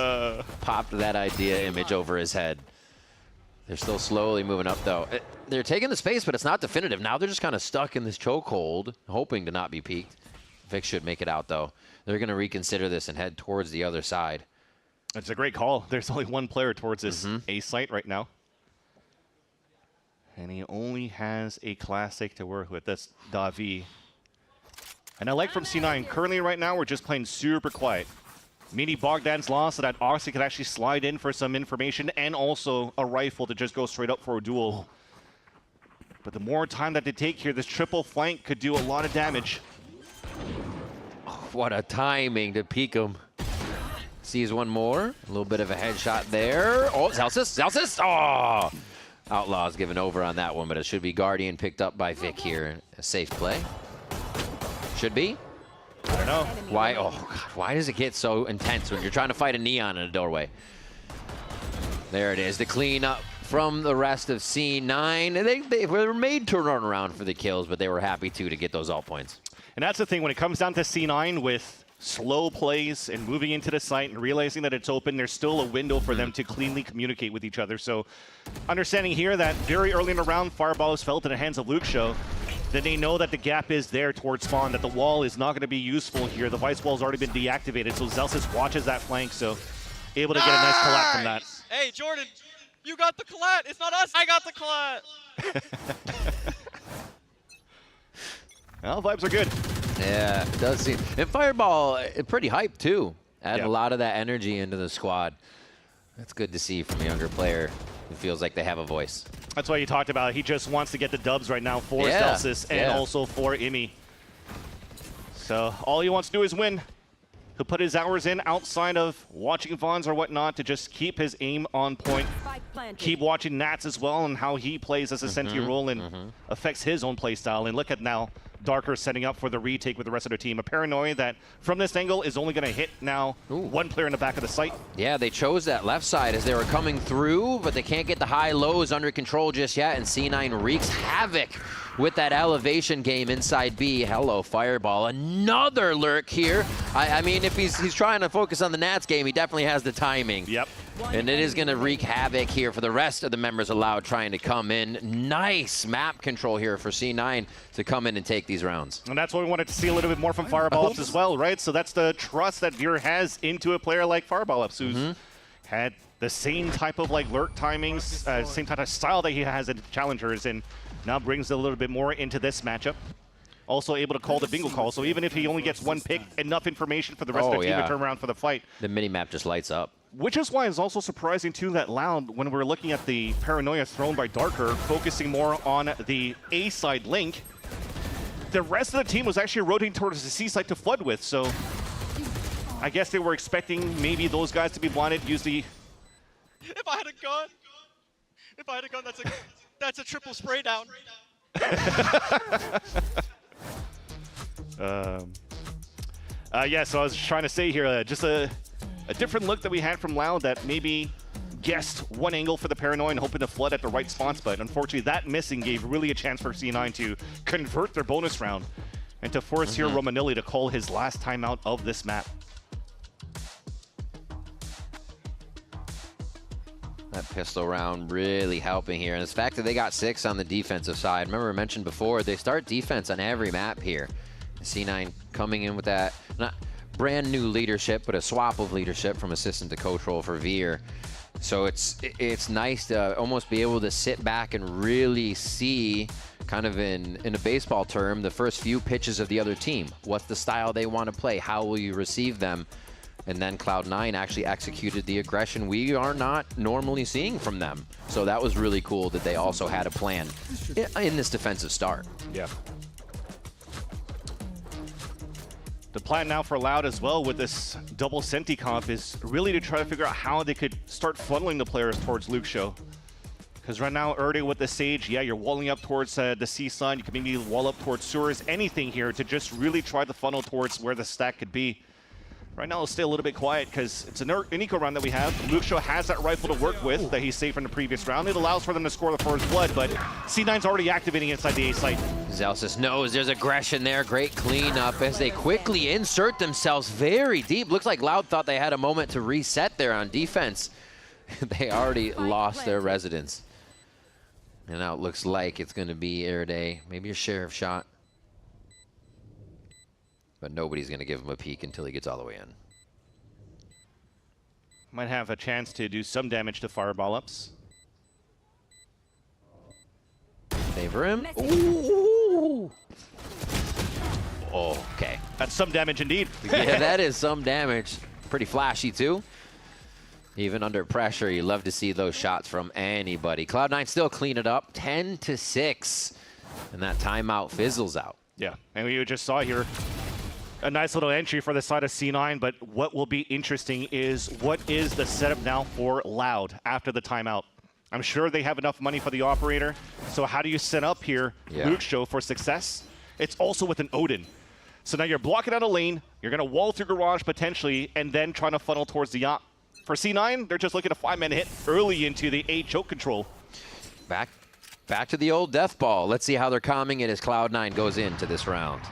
S17: popped that idea image over his head. They're still slowly moving up, though. They're taking the space, but it's not definitive. Now they're just kind of stuck in this chokehold, hoping to not be peaked. Vic should make it out, though. They're going to reconsider this and head towards the other side.
S4: That's a great call. There's only one player towards this A site right now. And he only has a classic to work with. That's Davi. And I like from C9, currently right now, we're just playing super quiet. Meaning Bogdan's lost, so that Oxy could actually slide in for some information and also a rifle to just go straight up for a duel. But the more time that they take here, this triple flank could do a lot of damage.
S17: what a timing to peek him. Sees one more. A little bit of a headshot there. Oh, Zelsis. Oh! Outlaw's given over on that one, but it should be Guardian picked up by Vic here. A safe play. Should be.
S4: I don't know.
S17: Why? Oh, God. Why does it get so intense when you're trying to fight a neon in a doorway? There it is. The cleanup from the rest of C9. They were made to run around for the kills, but they were happy to get those alt points.
S4: And that's the thing, when it comes down to C9 with slow plays and moving into the site and realizing that it's open, there's still a window for them to cleanly communicate with each other. So understanding here that very early in the round, Fireball is felt in the hands of Luke Show, then they know that the gap is there towards spawn, that the wall is not going to be useful here. The Vice Wall's already been deactivated, so Zelsis watches that flank, so able to get a nice collat from that.
S19: Hey, Jordan, you got the collat. It's not us. I got the collat.
S4: Well, vibes are good.
S17: Yeah, it does seem. And Fireball, pretty hyped too. Adding a lot of that energy into the squad. That's good to see from a younger player who feels like they have a voice.
S4: That's why you talked about he just wants to get the dubs right now for Zelsis and also for Imi. So all he wants to do is win. He'll put his hours in outside of watching Vons or whatnot to just keep his aim on point. Keep watching Nats as well and how he plays as a sentry role and affects his own play style. And look at now, Darker setting up for the retake with the rest of their team. A Paranoia that from this angle is only going to hit now one player in the back of the site.
S17: Yeah, they chose that left side as they were coming through, but they can't get the high-lows under control just yet, and C9 wreaks havoc with that elevation game inside B. Hello, Fireball. Another lurk here. I mean, if he's trying to focus on the Nats game, he definitely has the timing.
S4: Yep.
S17: And it is going to wreak havoc here for the rest of the members allowed trying to come in. Nice map control here for C9 to come in and take these rounds.
S4: And that's what we wanted to see a little bit more from Fireball Ups as well, right? So that's the trust that Veer has into a player like Fireball Ups, who's had the same type of like lurk timings, same type of style that he has in challengers, and now brings a little bit more into this matchup. Also able to call the bingo call, so even if he only gets one pick, enough information for the rest of the team to turn around for the fight.
S17: The mini-map just lights up.
S4: Which is why it's also surprising, too, that Loud, when we're looking at the Paranoia thrown by Darker, focusing more on the A-side link, the rest of the team was actually rotating towards the C-side to flood with, so I guess they were expecting maybe those guys to be blinded, use the...
S19: If I had a gun, that's a triple spray down.
S4: Yeah, so I was trying to say here, just a different look that we had from Loud that maybe guessed one angle for the Paranoia and hoping to flood at the right spots, but unfortunately that missing gave really a chance for C9 to convert their bonus round and to force here Romanilli to call his last timeout of this map.
S17: That pistol round really helping here. And the fact that they got 6 on the defensive side. Remember I mentioned before, they start defense on every map here. C9 coming in with that, not brand new leadership, but a swap of leadership from assistant to coach role for Veer. So it's nice to almost be able to sit back and really see, kind of in a baseball term, the first few pitches of the other team. What's the style they want to play? How will you receive them? And then Cloud9 actually executed the aggression we are not normally seeing from them. So that was really cool that they also had a plan in this defensive start.
S4: Yeah. The plan now for Loud as well with this double Senti comp is really to try to figure out how they could start funneling the players towards Luke Show. Because right now, early with the Sage, yeah, you're walling up towards the C-side. You can maybe wall up towards sewers, anything here to just really try to funnel towards where the stack could be. Right now, let's stay a little bit quiet because it's an eco round that we have. Luke Show has that rifle to work with that he saved from the previous round. It allows for them to score the first blood, but C9's already activating inside the A site.
S17: Zelsis knows there's aggression there. Great cleanup as they quickly insert themselves very deep. Looks like Loud thought they had a moment to reset there on defense. They already lost their residence. And now it looks like it's going to be Air Day. Maybe a sheriff shot. But nobody's going to give him a peek until he gets all the way in.
S4: Might have a chance to do some damage to Fireball Ups.
S17: Favor him. Ooh. Oh, okay.
S4: That's some damage indeed.
S17: Yeah, that is some damage. Pretty flashy, too. Even under pressure, you love to see those shots from anybody. Cloud9 still clean it up, 10-6. And that timeout fizzles out.
S4: Yeah, and we just saw here, A nice little entry for the side of C9, but what will be interesting is what is the setup now for Loud after the timeout? I'm sure they have enough money for the operator, so how do you set up here Luke Show for success? It's also with an Odin. So now you're blocking out a lane, you're going to wall through Garage potentially, and then trying to funnel towards the yacht. For C9, they're just looking to 5-man hit early into the A choke control.
S17: Back to the old death ball. Let's see how they're calming it as Cloud9 goes into this round.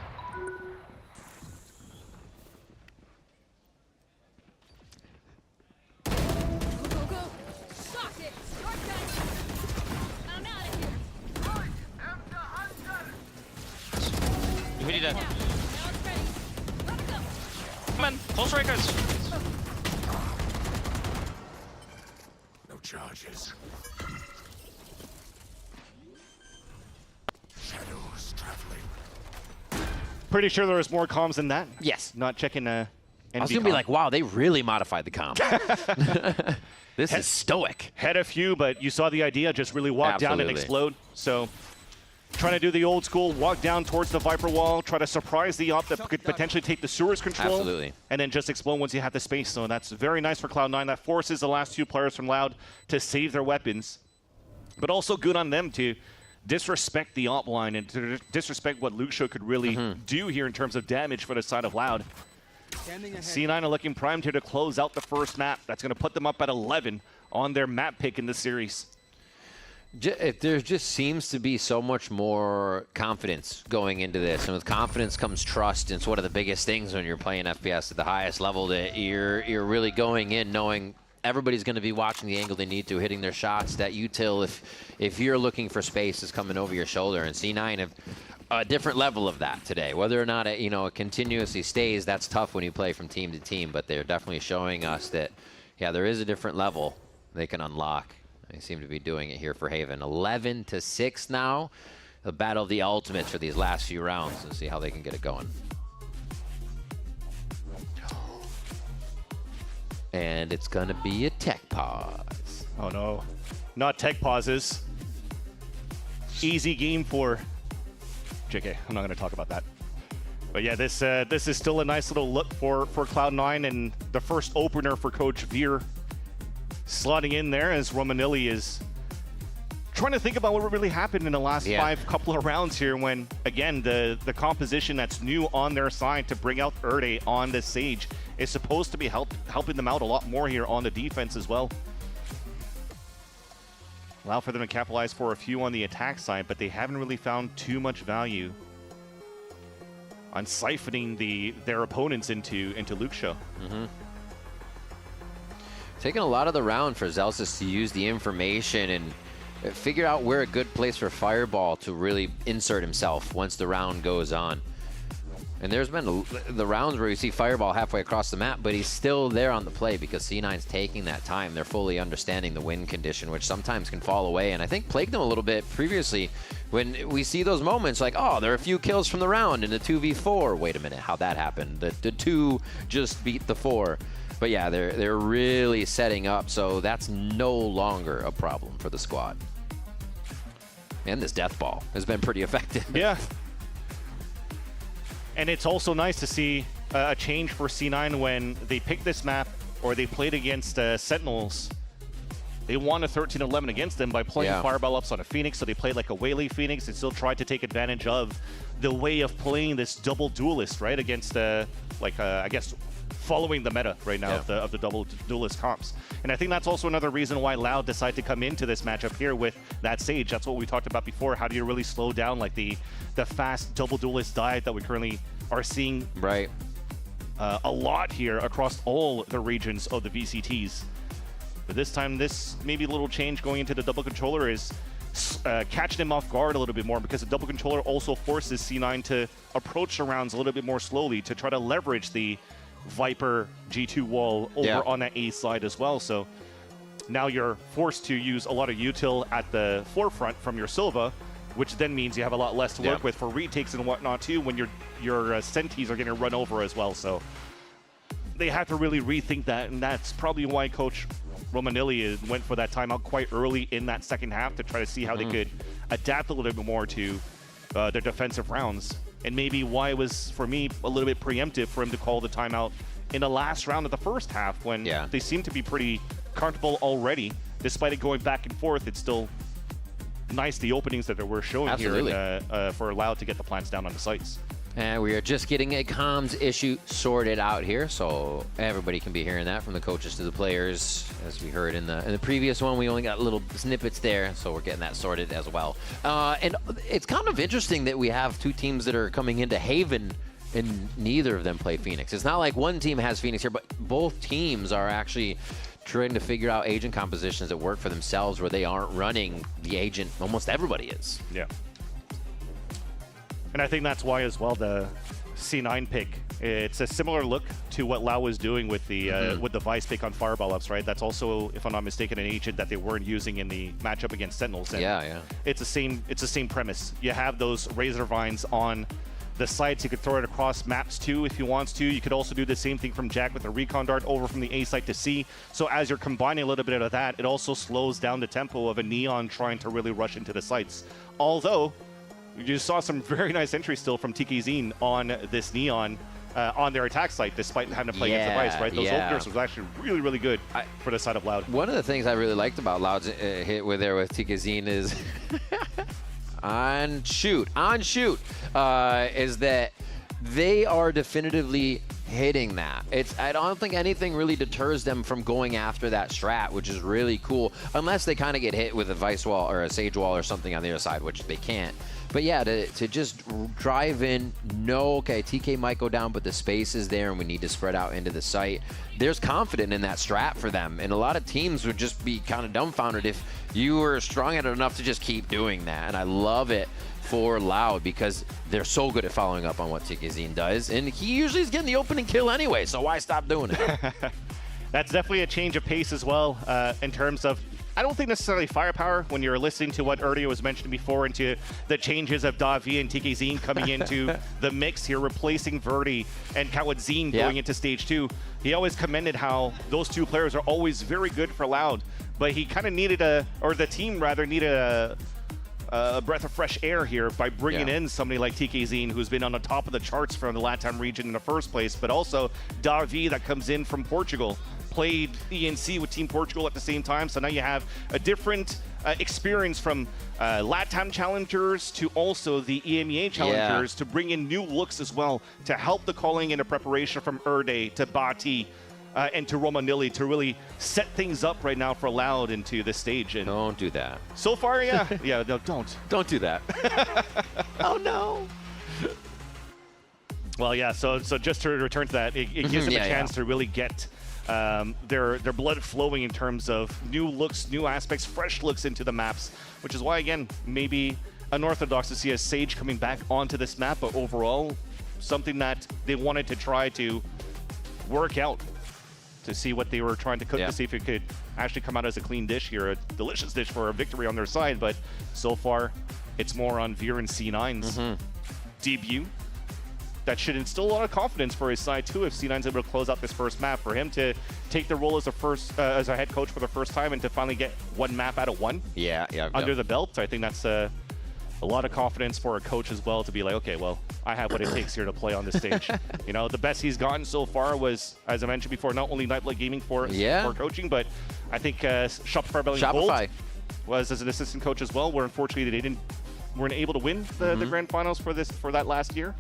S20: We need a... Come on, Pulse Strikers!
S8: No charges. Shadows traveling.
S4: Pretty sure there was more comms than that.
S17: Yes.
S4: Not checking NV
S17: I was going to be like, wow, they really modified the comms. This is stoic.
S4: Had a few, but you saw the idea, just really walk down and explode. So trying to do the old school, walk down towards the Viper wall, try to surprise the op that could potentially take the sewers control.
S17: Absolutely.
S4: And then just explode once you have the space. So that's very nice for Cloud9. That forces the last two players from Loud to save their weapons. But also good on them to disrespect the op line and to disrespect what Luxio could really do here in terms of damage for the side of Loud. C9 are looking primed here to close out the first map. That's going to put them up at 11 on their map pick in the series.
S17: There just seems to be so much more confidence going into this, and with confidence comes trust. And it's one of the biggest things when you're playing FPS at the highest level, that you're really going in knowing everybody's going to be watching the angle they need to, hitting their shots. That util, if you're looking for space, is coming over your shoulder, and C9 have a different level of that today. Whether or not it continuously stays, that's tough when you play from team to team. But they're definitely showing us that, yeah, there is a different level they can unlock. They seem to be doing it here for Haven. 11-6 now. The battle of the ultimates for these last few rounds, and see how they can get it going. And it's gonna be a tech pause.
S4: Oh no, not tech pauses. Easy game for JK. I'm not gonna talk about that. But yeah, this is still a nice little look for Cloud9, and the first opener for Coach Veer slotting in there as Romanilli is trying to think about what really happened in the last couple of rounds here, when, again, the composition that's new on their side to bring out Erde on the Sage is supposed to be helping them out a lot more here on the defense as well. Allow for them to capitalize for a few on the attack side, but they haven't really found too much value on siphoning their opponents into Luxio.
S17: Taking a lot of the round for Zelsis to use the information and figure out where a good place for Fireball to really insert himself once the round goes on. And there's been the rounds where you see Fireball halfway across the map, but he's still there on the play because C9's taking that time. They're fully understanding the wind condition, which sometimes can fall away. And I think plagued them a little bit previously when we see those moments like, oh, there are a few kills from the round in the 2v4. Wait a minute, how'd that happen? The 2 just beat the 4. But yeah, they're really setting up, so that's no longer a problem for the squad. And this death ball has been pretty effective.
S4: Yeah. And it's also nice to see a change for C9 when they picked this map or they played against Sentinels. They won a 13-11 against them by playing Fireball ups on a Phoenix, so they played like a Waylay Phoenix and still tried to take advantage of the way of playing this double duelist, right, against, I guess, following the meta right now of the double duelist comps. And I think that's also another reason why Loud decided to come into this matchup here with that Sage. That's what we talked about before. How do you really slow down like the fast double duelist diet that we currently are seeing a lot here across all the regions of the VCTs. But this time, this maybe little change going into the double controller is catching him off guard a little bit more, because the double controller also forces C9 to approach the rounds a little bit more slowly to try to leverage the Viper G2 wall over on that A side as well. So now you're forced to use a lot of util at the forefront from your Silva, which then means you have a lot less to work with for retakes and whatnot too when your Sentis are getting run over as well. So they have to really rethink that, and that's probably why Coach Romanilli went for that timeout quite early in that second half to try to see how they could adapt a little bit more to their defensive rounds and maybe why it was, for me, a little bit preemptive for him to call the timeout in the last round of the first half when they seemed to be pretty comfortable already. Despite it going back and forth, it's still nice the openings that they were showing here for Loud to get the plants down on the sites.
S17: And we are just getting a comms issue sorted out here, so everybody can be hearing that from the coaches to the players. As we heard in the previous one, we only got little snippets there, so we're getting that sorted as well. And it's kind of interesting that we have two teams that are coming into Haven and neither of them play Phoenix. It's not like one team has Phoenix here, but both teams are actually trying to figure out agent compositions that work for themselves where they aren't running the agent. Almost everybody is.
S4: Yeah. And I think that's why as well the C9 pick, it's a similar look to what Lau was doing with the Vice pick on Fireball Ups, right? That's also, if I'm not mistaken, an agent that they weren't using in the matchup against Sentinels. And it's the same premise. You have those Razor Vines on the sites. You could throw it across maps too if you want to. You could also do the same thing from Jack with the Recon Dart over from the A site to C. So as you're combining a little bit of that, it also slows down the tempo of a Neon trying to really rush into the sites. Although, you saw some very nice entry still from TKZ on this Neon on their attack site, despite having to play against the Vice, right? Those openers was actually really, really good for the side of Loud.
S17: One of the things I really liked about Loud's hit with TKZ is on shoot, is that they are definitively hitting that. I don't think anything really deters them from going after that strat, which is really cool, unless they kind of get hit with a Vice wall or a Sage wall or something on the other side, which they can't. But yeah, to just drive in, okay, TK might go down, but the space is there and we need to spread out into the site. There's confidence in that strat for them. And a lot of teams would just be kind of dumbfounded if you were strong enough to just keep doing that. And I love it for Loud because they're so good at following up on what TKZ does. And he usually is getting the opening kill anyway, so why stop doing it?
S4: That's definitely a change of pace as well in terms of, I don't think necessarily firepower when you're listening to what earlier was mentioned before into the changes of Davi and TKZ coming into the mix here, replacing Verdi and Kawadzine going into stage 2. He always commended how those two players are always very good for Loud, but he kind of needed the team rather needed a breath of fresh air here by bringing in somebody like TKZ, who's been on the top of the charts from the Latam region in the first place, but also Davi that comes in from Portugal. Played ENC with Team Portugal at the same time, so now you have a different experience from LATAM challengers to also the EMEA challengers to bring in new looks as well to help the calling and the preparation from Erde to Bati and to Romanilli to really set things up right now for Loud into this stage. And
S17: don't do that.
S4: So far, no, don't
S17: do that. Oh no.
S4: Well, yeah. So just to return to that, it gives them a chance to really get their blood flowing in terms of new looks, new aspects, fresh looks into the maps, which is why, again, maybe unorthodox to see a Sage coming back onto this map, but overall, something that they wanted to try to work out to see what they were trying to cook, to see if it could actually come out as a clean dish here, a delicious dish for a victory on their side, but so far, it's more on Veer and C9's debut. That should instill a lot of confidence for his side too if C9's able to close out this first map. For him to take the role as as a head coach for the first time and to finally get one map out of one under the belt, I think that's a lot of confidence for a coach as well to be like, okay, well, I have what it takes here to play on this stage. You know, the best he's gotten so far was, as I mentioned before, not only Nightblood Gaming for coaching, but I think Shopify Rebellion Gold was as an assistant coach as well, where unfortunately they weren't able to win the grand finals for that last year.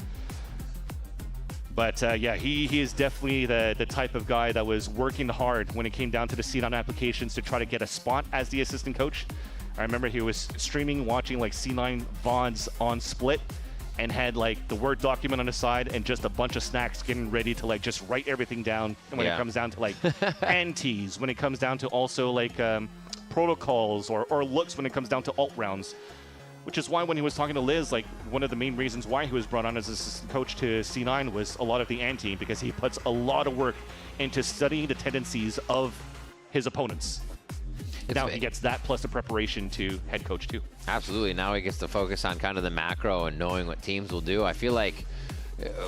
S4: But yeah, he is definitely the type of guy that was working hard when it came down to the C9 applications to try to get a spot as the assistant coach. I remember he was streaming, watching like C9 VODs on Split and had like the Word document on the side and just a bunch of snacks getting ready to like just write everything down. And when it comes down to like antis, when it comes down to also like protocols or looks when it comes down to alt rounds. Which is why when he was talking to Liz, like one of the main reasons why he was brought on as assistant coach to C9 was a lot of the ante, because he puts a lot of work into studying the tendencies of his opponents. Now he gets that plus the preparation to head coach too.
S17: Absolutely. Now he gets to focus on kind of the macro and knowing what teams will do. I feel like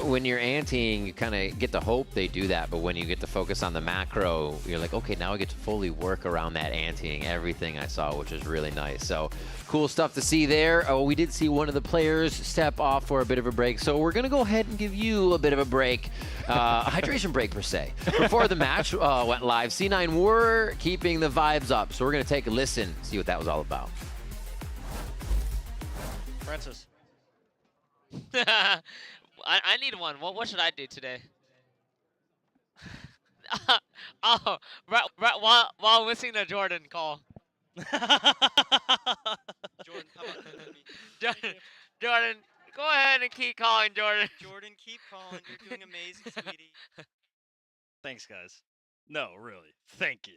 S17: when you're anteing, you kind of get to hope they do that, but when you get to focus on the macro, you're like, okay, now I get to fully work around that anteing, everything I saw, which is really nice. So cool stuff to see there. We did see one of the players step off for a bit of a break, so we're going to go ahead and give you a bit of a break, a hydration break per se. Before the match went live, C9 were keeping the vibes up, so we're going to take a listen, see what that was all about.
S3: Francis. I need one. What should I do today? Oh, while listening to Jordan call.
S19: Jordan, how about that?
S3: Jordan, go ahead and keep calling, Jordan.
S19: Jordan, keep calling. You're doing amazing, sweetie.
S22: Thanks, guys. No, really. Thank you.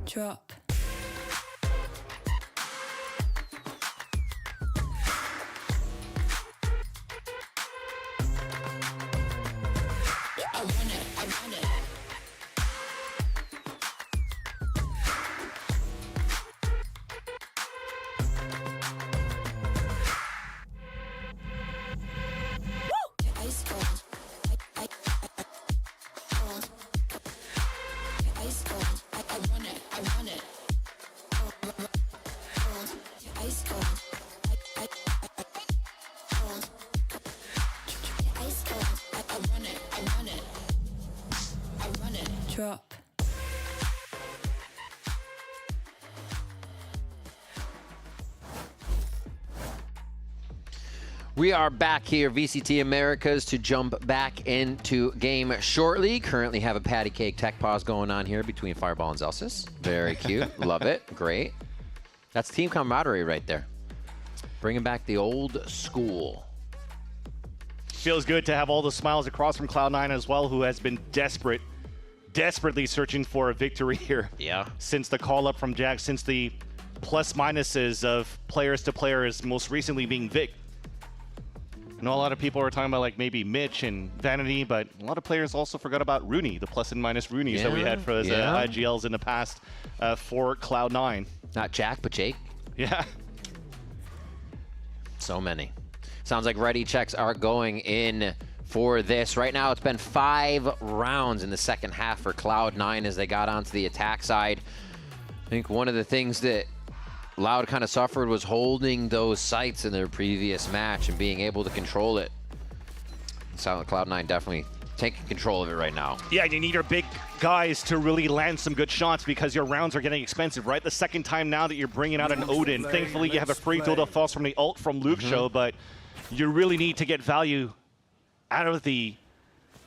S1: Drop. I want it, I want it. Ice cold. Ice cold. I want it. I want it. Ice cold. Ice cold. I want it. I want it. I want it. Drop.
S17: We are back here, VCT Americas, to jump back into game shortly. Currently have a patty cake tech pause going on here between Fireball and Zelsis. Very cute. Love it. Great. That's team camaraderie right there. Bringing back the old school.
S4: Feels good to have all the smiles across from Cloud9 as well, who has been desperately searching for a victory here.
S17: Yeah.
S4: Since the call up from Jack, since the plus minuses of players to players, most recently being Vic. I know a lot of people are talking about like maybe Mitch and Vanity, but a lot of players also forgot about Rooney, the plus and minus Roonies that we had for those IGLs in the past for Cloud9.
S17: Not Jack, but Jake.
S4: Yeah.
S17: So many. Sounds like ready checks are going in for this. Right now, it's been 5 rounds in the second half for Cloud9 as they got onto the attack side. I think one of the things that Loud kind of suffered was holding those sites in their previous match and being able to control it. Silent Cloud9 definitely taking control of it right now.
S4: Yeah, you need your big guys to really land some good shots because your rounds are getting expensive, right? The second time now that you're bringing out an Odin. Thankfully, you have a free throw that falls from the ult from Luke Show, but you really need to get value out of the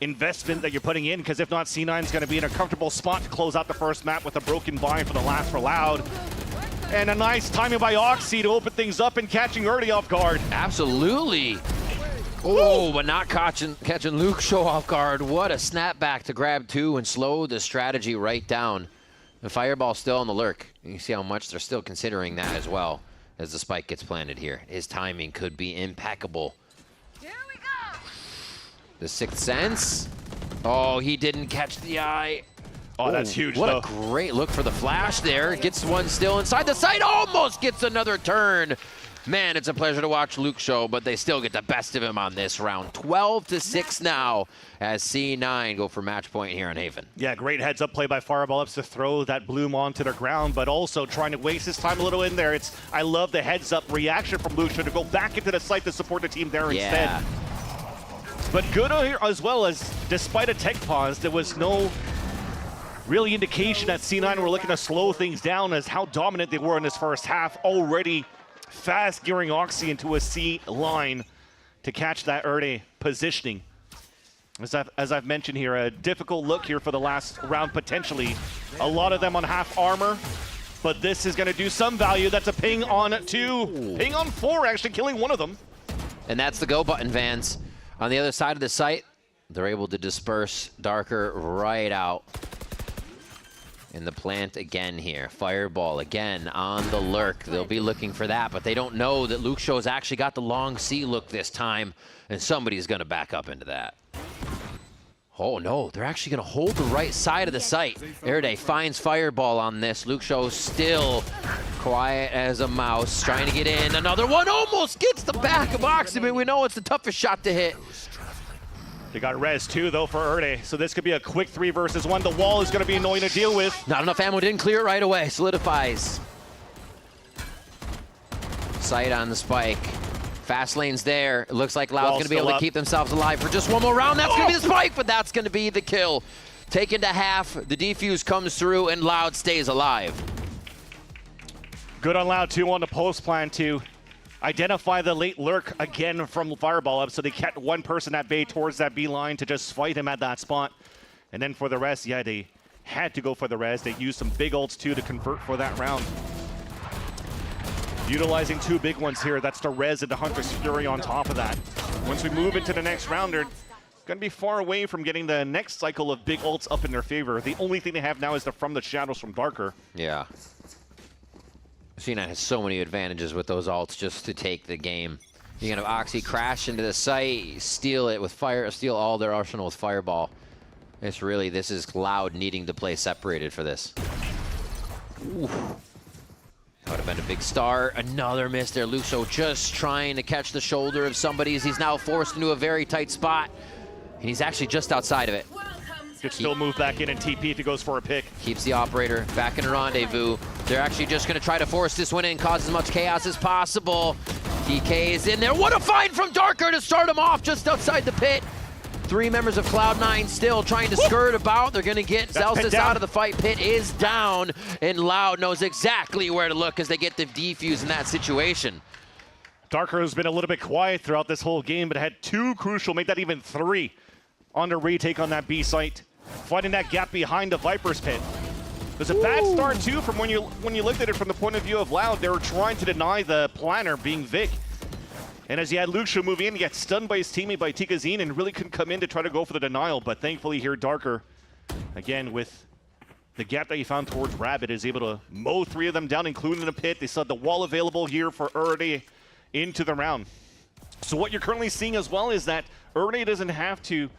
S4: investment that you're putting in, because if not, C9 is going to be in a comfortable spot to close out the first map with a broken bind for the last for Loud. And a nice timing by Oxy to open things up and catching Erdy off guard.
S17: Absolutely. Oh, but not catching Luke Show off guard. What a snapback to grab 2 and slow the strategy right down. The Fireball's still on the lurk. You see how much they're still considering that as well as the spike gets planted here. His timing could be impeccable.
S1: Here we go.
S17: The Sixth Sense. Oh, he didn't catch the eye.
S4: Oh, that's huge,
S17: What
S4: though.
S17: a great look for the flash there. Gets one still inside the site. Almost gets another turn. Man, it's a pleasure to watch Luke Show, but they still get the best of him on this round. 12-6 now as C9 go for match point here on Haven.
S4: Yeah, great heads-up play by Fireball Ups to throw that Bloom onto the ground, but also trying to waste his time a little in there. I love the heads-up reaction from Luke Show to go back into the site to support the team there instead. But good here as well, as despite a tech pause, there was no really indication that C9 were looking to slow things down as how dominant they were in this first half, already fast gearing Oxy into a C line to catch that early positioning. As I've mentioned here, a difficult look here for the last round potentially. A lot of them on half armor, but this is going to do some value. That's a ping on 2, ping on 4, actually killing one of them.
S17: And that's the go button, Vans. On the other side of the site, they're able to disperse Darker right out. In the plant again here. Fireball again on the lurk. They'll be looking for that, but they don't know that Luke Show has actually got the long C look this time, and somebody's going to back up into that. Oh no, they're actually going to hold the right side of the site. Erday finds Fireball on this. Luke Show still quiet as a mouse, trying to get in. Another one almost gets the back of Oxy, but we know it's the toughest shot to hit.
S4: They got res too, though, for Erday, so this could be a quick 3 versus 1. The wall is going to be annoying to deal with.
S17: Not enough ammo, didn't clear it right away. Solidifies. Sight on the spike. Fast lane's there. It looks like Loud's going to be able to keep themselves alive for just one more round. That's going to be the spike, but that's going to be the kill. Taken to half, the defuse comes through, and Loud stays alive.
S4: Good on Loud, too, on the post plan, to identify the late lurk again from Fireball Up, so they kept one person at bay towards that B line to just fight him at that spot. And then for the rest, yeah, they had to go for the res. They used some big ults too to convert for that round. Utilizing 2 big ones here. That's the res and the Hunter's Fury on top of that. Once we move into the next round, they're going to be far away from getting the next cycle of big ults up in their favor. The only thing they have now is the From the Shadows from Darker.
S17: Yeah. C9 has so many advantages with those ults just to take the game. You're gonna have Oxy crash into the site, steal it with fire, steal all their arsenal with Fireball. This is Loud needing to play separated for this. Ooh. That would have been a big star. Another miss there. Luke Show just trying to catch the shoulder of somebody as he's now forced into a very tight spot. And he's actually just outside of it.
S4: Could still move back in and TP if he goes for a pick.
S17: Keeps the operator back in a rendezvous. They're actually just going to try to force this one in, cause as much chaos as possible. DK is in there. What a find from Darker to start him off just outside the pit. 3 members of Cloud9 still trying to skirt about. They're going to get Zelsis out of the fight. Pit is down, and Loud knows exactly where to look as they get the defuse in that situation.
S4: Darker has been a little bit quiet throughout this whole game, but had 2 crucial, make that even 3 on the retake on that B site. Finding that gap behind the Viper's pit. There's a bad start too from when you looked at it from the point of view of Loud. They were trying to deny the planner being Vic. And as you had Luke Show move in, he got stunned by his teammate by Tikazine and really couldn't come in to try to go for the denial. But thankfully here, Darker, again with the gap that he found towards Rabbit, is able to mow 3 of them down, including the pit. They still had the wall available here for Erday into the round. So what you're currently seeing as well is that Erday doesn't have to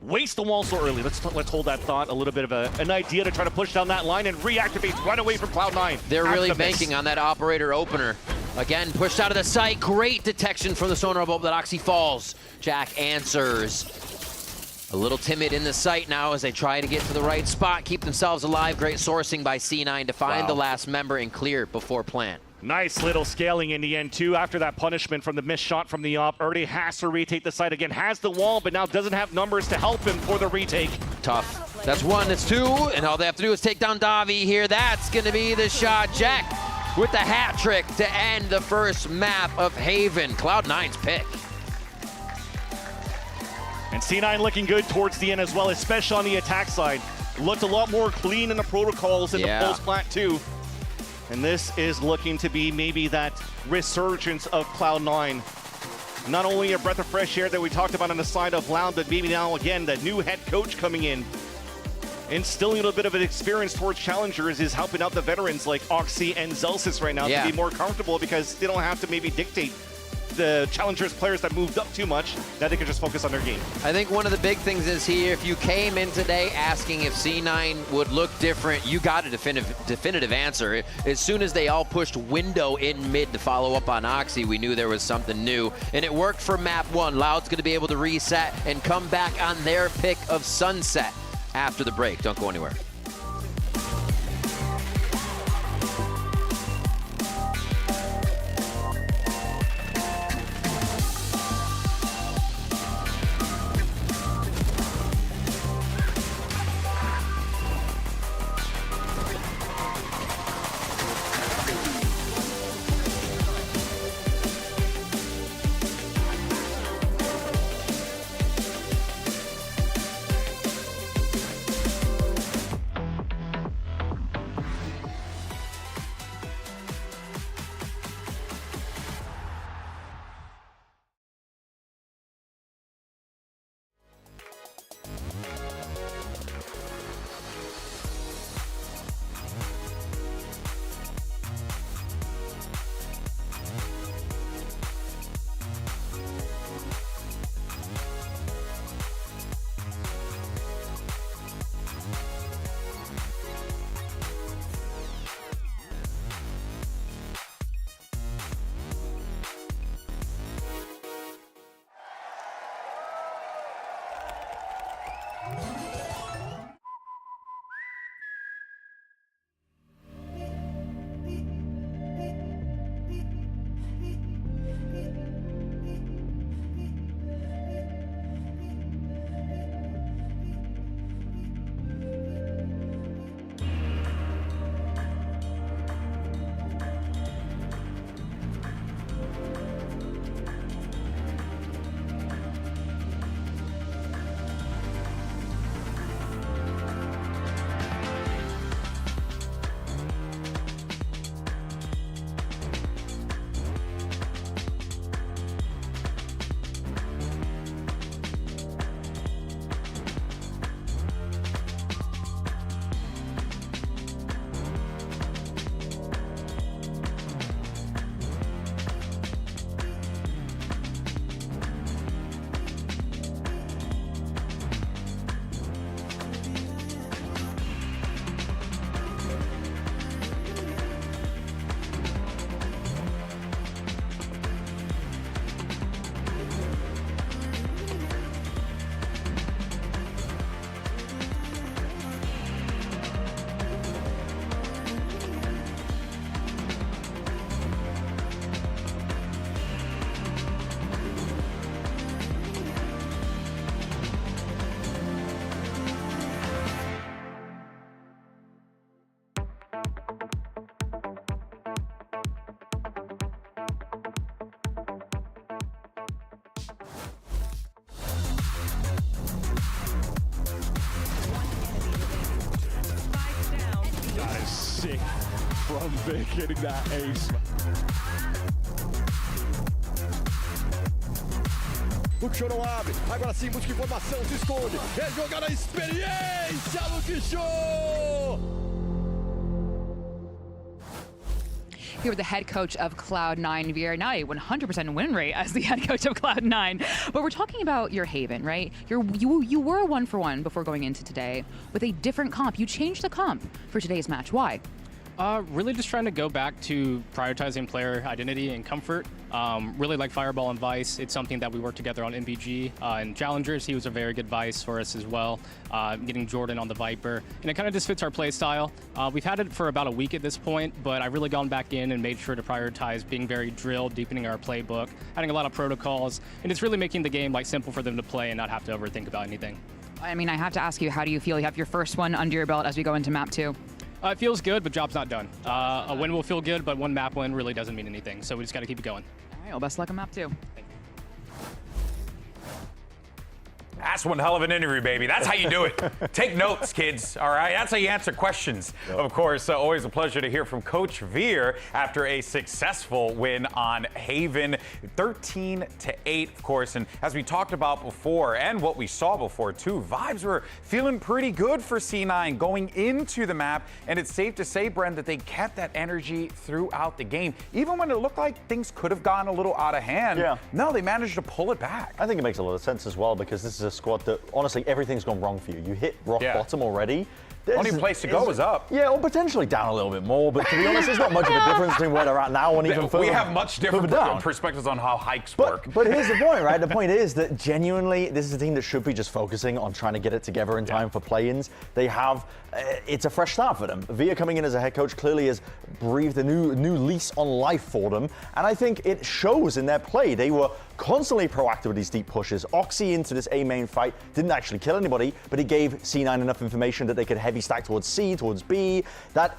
S4: waste the wall so early. Let's hold that thought. A little bit of an idea to try to push down that line and reactivate right away from Cloud9.
S17: They're really banking on that operator opener. Again, pushed out of the site. Great detection from the sonar bulb that Oxy falls. Jack answers. A little timid in the site now as they try to get to the right spot, keep themselves alive. Great sourcing by C9 to find the last member and clear before plant.
S4: Nice little scaling in the end, too, after that punishment from the missed shot from the op. Already has to retake the site again, has the wall, but now doesn't have numbers to help him for the retake.
S17: Tough. That's one, that's two, and all they have to do is take down Davi here. That's going to be the shot. Jack with the hat trick to end the first map of Haven. Cloud9's pick.
S4: And C9 looking good towards the end as well, especially on the attack side. Looked a lot more clean in the protocols in the Pulse plat too. And this is looking to be maybe that resurgence of Cloud9. Not only a breath of fresh air that we talked about on the side of Loud, but maybe now again, the new head coach coming in. Instilling a little bit of an experience towards challengers is helping out the veterans like Oxy and Zelsis right now to be more comfortable because they don't have to maybe dictate the challengers players that moved up too much, that they can just focus on their game.
S17: I think one of the big things is here, if you came in today asking if C9 would look different, you got a definitive answer. As soon as they all pushed window in mid to follow up on Oxy, we knew there was something new. And it worked for map 1. Loud's going to be able to reset and come back on their pick of Sunset after the break. Don't go anywhere.
S8: Sick from Vic hitting that ace. Luke Show não abre, agora sim busca informação, se esconde, é jogada experiência, Luke Show!
S14: Here with the head coach of Cloud9, VR, not a 100% win rate as the head coach of Cloud9, but we're talking about your Haven, right? You were a 1-for-1 before going into today with a different comp. You changed the comp for today's match. Why?
S15: Really just trying to go back to prioritizing player identity and comfort. Really like Fireball and Vice. It's something that we worked together on MVG. And Challengers, he was a very good Vice for us as well. Getting Jordan on the Viper. And it kind of just fits our play style. We've had it for about a week at this point, but I've really gone back in and made sure to prioritize being very drilled, deepening our playbook, adding a lot of protocols, and it's really making the game like simple for them to play and not have to overthink about anything.
S14: I mean, I have to ask you, how do you feel? You have your first one under your belt as we go into map 2.
S15: It feels good, but job's not done. A win will feel good, but one map win really doesn't mean anything. So we just got to keep it going.
S14: All right, well, best luck on map 2.
S7: That's one hell of an interview, baby. That's how you do it. Take notes, kids. All right, that's how you answer questions. Yep. Of course, always a pleasure to hear from Coach Veer after a successful win on Haven, 13-8, of course. And as we talked about before, and what we saw before too, vibes were feeling pretty good for C9 going into the map. And it's safe to say, Bren, that they kept that energy throughout the game, even when it looked like things could have gone a little out of hand.
S10: Yeah.
S7: No, they managed to pull it back.
S10: I think it makes a lot of sense as well, because this is a squad that, honestly, everything's gone wrong for you. You hit rock bottom already.
S7: Only place to go is up.
S10: Yeah, or potentially down a little bit more, but to be honest, there's not much of a difference between where they're at now and even further.
S7: We have much different perspectives on how hikes work.
S10: But here's the point, right? The point is that genuinely, this is a team that should be just focusing on trying to get it together in time for play-ins. They have, it's a fresh start for them. Via coming in as a head coach clearly has breathed a new lease on life for them, and I think it shows in their play. They were constantly proactive with these deep pushes. Oxy into this A main fight didn't actually kill anybody, but he gave C9 enough information that they could heavy stack towards C, towards B. That,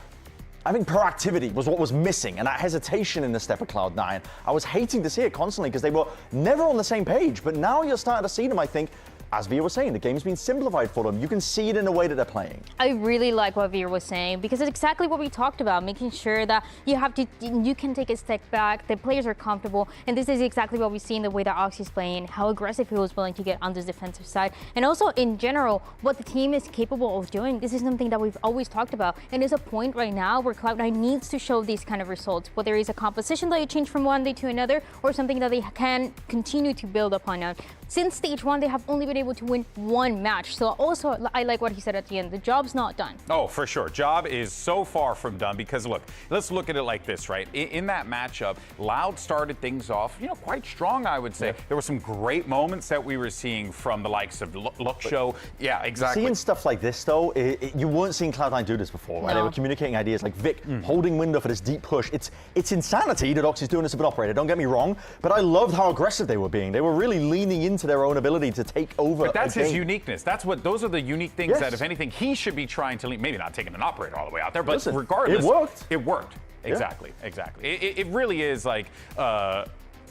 S10: I think proactivity was what was missing, and that hesitation in the step of Cloud9. I was hating to see it constantly because they were never on the same page, but now you're starting to see them, I think. As Via was saying, the game's been simplified for them. You can see it in the way that they're playing.
S9: I really like what Via was saying, because it's exactly what we talked about, making sure that you can take a step back, the players are comfortable, and this is exactly what we see in the way that Oxy's playing, how aggressive he was willing to get on this defensive side, and also in general, what the team is capable of doing. This is something that we've always talked about, and there's a point right now where Cloud9 needs to show these kind of results, whether it's a composition that they change from one day to another, or something that they can continue to build upon. Now, since stage 1, they have only been able to win one match. So also, I like what he said at the end. The job's not done.
S7: Oh, for sure. Job is so far from done, because look, let's look at it like this, right? In that matchup, Loud started things off, quite strong, I would say. Yeah. There were some great moments that we were seeing from the likes of Look Show. Yeah, exactly.
S10: Seeing stuff like this, though, you weren't seeing Cloud9 do this before, right? No. They were communicating ideas like Vic holding window for this deep push. It's insanity that Oxy's doing this with an operator, don't get me wrong, but I loved how aggressive they were being. They were really leaning into their own ability to take over.
S7: But that's his uniqueness. Those are the unique things that, if anything, he should be trying to lead. Maybe not taking an operator all the way out there, but listen, regardless,
S10: it worked.
S7: It worked. Exactly. Yeah. Exactly. It really is like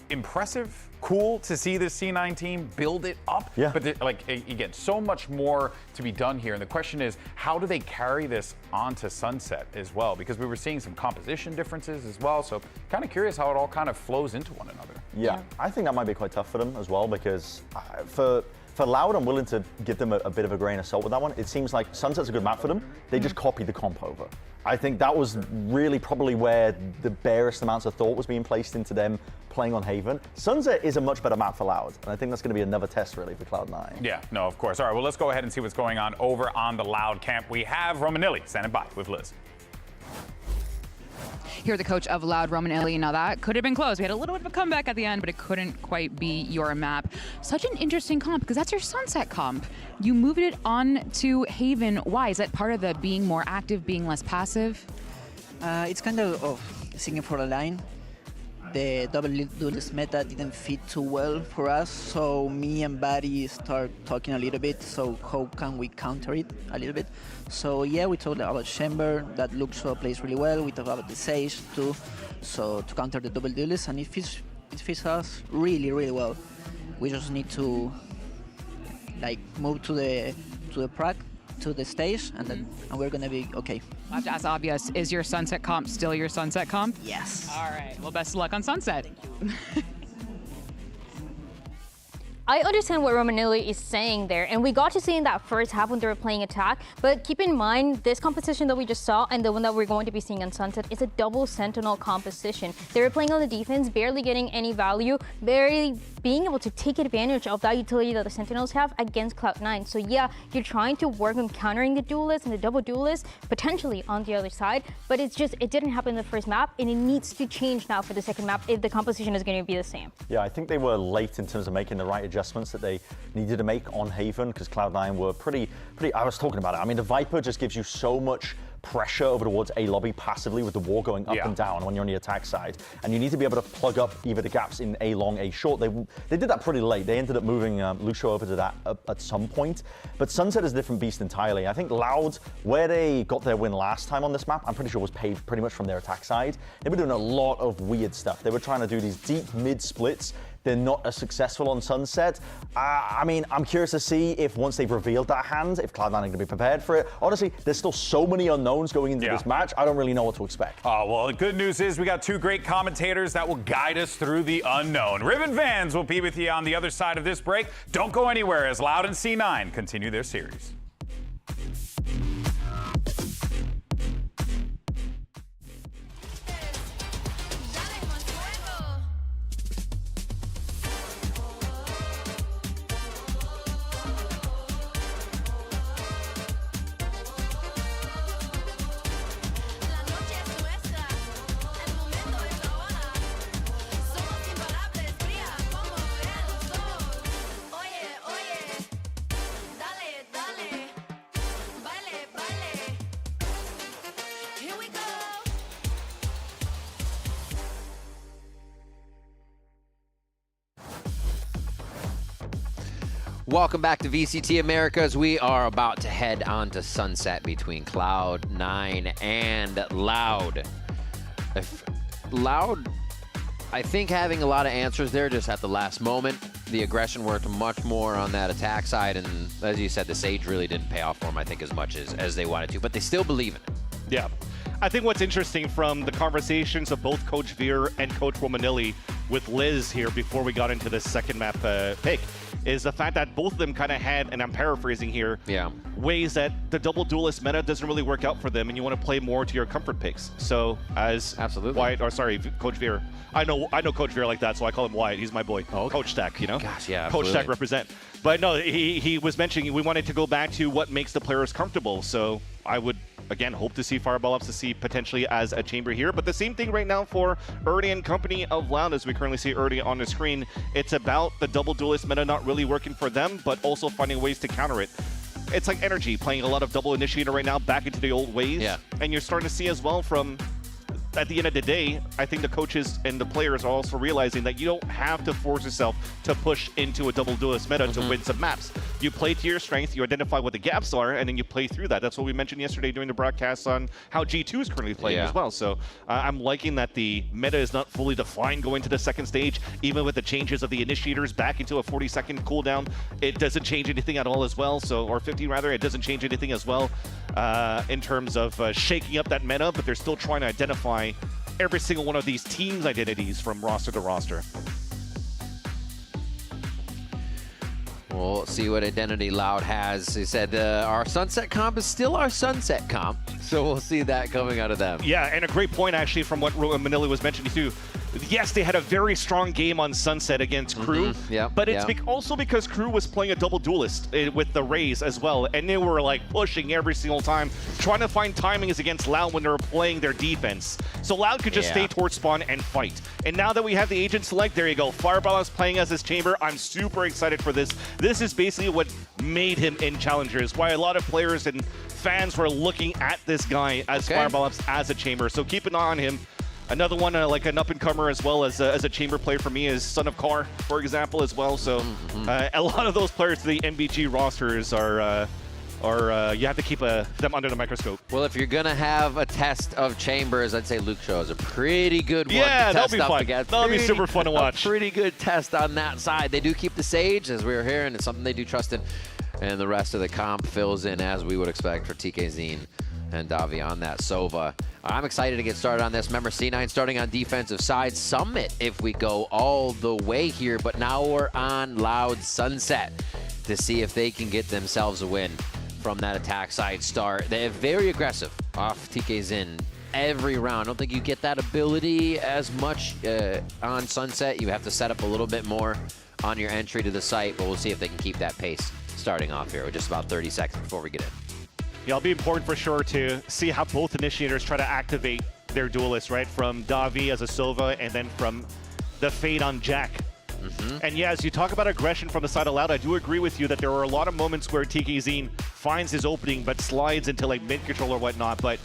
S7: impressive, cool to see this C9 team build it up. Yeah. But again, so much more to be done here. And the question is, how do they carry this onto Sunset as well? Because we were seeing some composition differences as well. So kind of curious how it all kind of flows into one another.
S10: Yeah, I think that might be quite tough for them as well, because for Loud, I'm willing to give them a bit of a grain of salt with that one. It seems like Sunset's a good map for them. They just copied the comp over. I think that was really probably where the barest amounts of thought was being placed into them playing on Haven. Sunset is a much better map for Loud, and I think that's going to be another test, really, for Cloud9.
S7: Yeah, no, of course. All right, well, let's go ahead and see what's going on over on the Loud camp. We have Romanilli standing by with Liz.
S14: Here, the coach of Loud, Romanilli. Now that could have been close. We had a little bit of a comeback at the end, but it couldn't quite be your map. Such an interesting comp, because that's your Sunset comp. You moved it on to Haven. Why? Is that part of the being more active, being less passive?
S2: It's kind of singing for the line. The double duelist meta didn't fit too well for us, so me and Barry start talking a little bit, so how can we counter it a little bit. So yeah, we talked about Chamber, that looks plays really well. We talked about the Sage too, so to counter the double duelist, and it fits us really, really well. We just need to move to the prac, to the stage, and then we're gonna be okay.
S14: I have to ask obvious, is your Sunset comp still your Sunset comp?
S2: Yes.
S14: All right, well, best of luck on Sunset.
S9: I understand what Romanelli is saying there, and we got to see in that first half when they were playing attack, but keep in mind, this composition that we just saw and the one that we're going to be seeing on Sunset is a double Sentinel composition. They were playing on the defense, barely getting any value, barely being able to take advantage of that utility that the Sentinels have against Cloud9. So yeah, you're trying to work on countering the duelists and the double duelists, potentially on the other side, but it didn't happen in the first map, and it needs to change now for the second map if the composition is going to be the same.
S10: Yeah, I think they were late in terms of making the right adjustments that they needed to make on Haven, because Cloud9 were pretty, I was talking about it. I mean, the Viper just gives you so much pressure over towards A lobby passively with the wall going up and down when you're on the attack side. And you need to be able to plug up either the gaps in A long, A short. They did that pretty late. They ended up moving Lucio over to that at some point. But Sunset is a different beast entirely. I think Loud, where they got their win last time on this map, I'm pretty sure was paid pretty much from their attack side. They were doing a lot of weird stuff. They were trying to do these deep mid splits. They're not as successful on Sunset. I mean, I'm curious to see if once they've revealed that hand, if Cloud9 are going to be prepared for it. Honestly, there's still so many unknowns going into this match. I don't really know what to expect.
S7: Oh, well, the good news is we got two great commentators that will guide us through the unknown. Ribbon fans will be with you on the other side of this break. Don't go anywhere as Loud and C9 continue their series.
S17: Welcome back to VCT Americas. We are about to head on to Sunset between Cloud9 and Loud. Loud, I think, having a lot of answers there just at the last moment. The aggression worked much more on that attack side, and as you said, the Sage really didn't pay off for them, I think, as much as they wanted to, but they still believe in it.
S4: Yeah. I think what's interesting from the conversations of both Coach Veer and Coach Romanelli with Liz here before we got into the second map pick is the fact that both of them kind of had, and I'm paraphrasing here, ways that the double duelist meta doesn't really work out for them, and you want to play more to your comfort picks. So as Wyatt, or sorry, Coach Veer, I know Coach Veer like that, so I call him Wyatt. He's my boy. Oh, okay. Coach Stack, you know?
S17: Gosh, yeah,
S4: Coach Stack represent. But no, he was mentioning we wanted to go back to what makes the players comfortable. So I would, again, hope to see Fireball Ups to see potentially as a chamber here. But the same thing right now for Ernie and company of Loud, as we currently see Ernie on the screen. It's about the double duelist meta not really working for them, but also finding ways to counter it. It's like Energy playing a lot of double initiator right now back into the old ways. Yeah. And you're starting to see as well from, at the end of the day, I think the coaches and the players are also realizing that you don't have to force yourself to push into a double duelist meta to win some maps. You play to your strength, you identify what the gaps are, and then you play through that. That's what we mentioned yesterday during the broadcast on how G2 is currently playing as well. So I'm liking that the meta is not fully defined going to the second stage, even with the changes of the initiators back into a 40-second cooldown. It doesn't change anything at all as well, so, or 50 rather, it doesn't change anything as well in terms of shaking up that meta, but they're still trying to identify every single one of these teams' identities from roster to roster.
S17: We'll see what identity Loud has. He said our Sunset comp is still our Sunset comp, so we'll see that coming out of them.
S4: Yeah, and a great point actually from what Manila was mentioning too. Yes, they had a very strong game on Sunset against Crew, but it's also because Crew was playing a double duelist with the Rays as well, and they were like pushing every single time, trying to find timings against Loud when they were playing their defense. So Loud could just stay towards spawn and fight. And now that we have the agent select, there you go. Fireball is playing as his chamber. I'm super excited for this. This is basically what made him in Challengers, why a lot of players and fans were looking at this guy as Fireball as a chamber. So keep an eye on him. Another one, like an up-and-comer as well as a chamber player for me is Son of Car, for example, as well. So a lot of those players to the MBG rosters are you have to keep them under the microscope.
S17: Well, if you're going to have a test of chambers, I'd say Luke Shaw is a pretty good one to
S4: that'll
S17: test
S4: be
S17: up
S4: fun.
S17: against.
S4: That'll be super fun to watch.
S17: A pretty good test on that side. They do keep the Sage, as we were hearing. It's something they do trust in. And the rest of the comp fills in as we would expect for TK Zine And Davi on that Sova. I'm excited to get started on this. Remember, C9 starting on defensive side. Summit if we go all the way here, but now we're on Loud Sunset to see if they can get themselves a win from that attack side start. They're very aggressive off TK Zin every round. I don't think you get that ability as much on Sunset. You have to set up a little bit more on your entry to the site, but we'll see if they can keep that pace starting off here with just about 30 seconds before we get in.
S4: Yeah, it'll be important for sure to see how both initiators try to activate their duelists, right? From Davi as a Sova, and then from the Fade on Jack. And yeah, as you talk about aggression from the side of Loud, I do agree with you that there are a lot of moments where TKZ finds his opening but slides into like mid-control or whatnot, but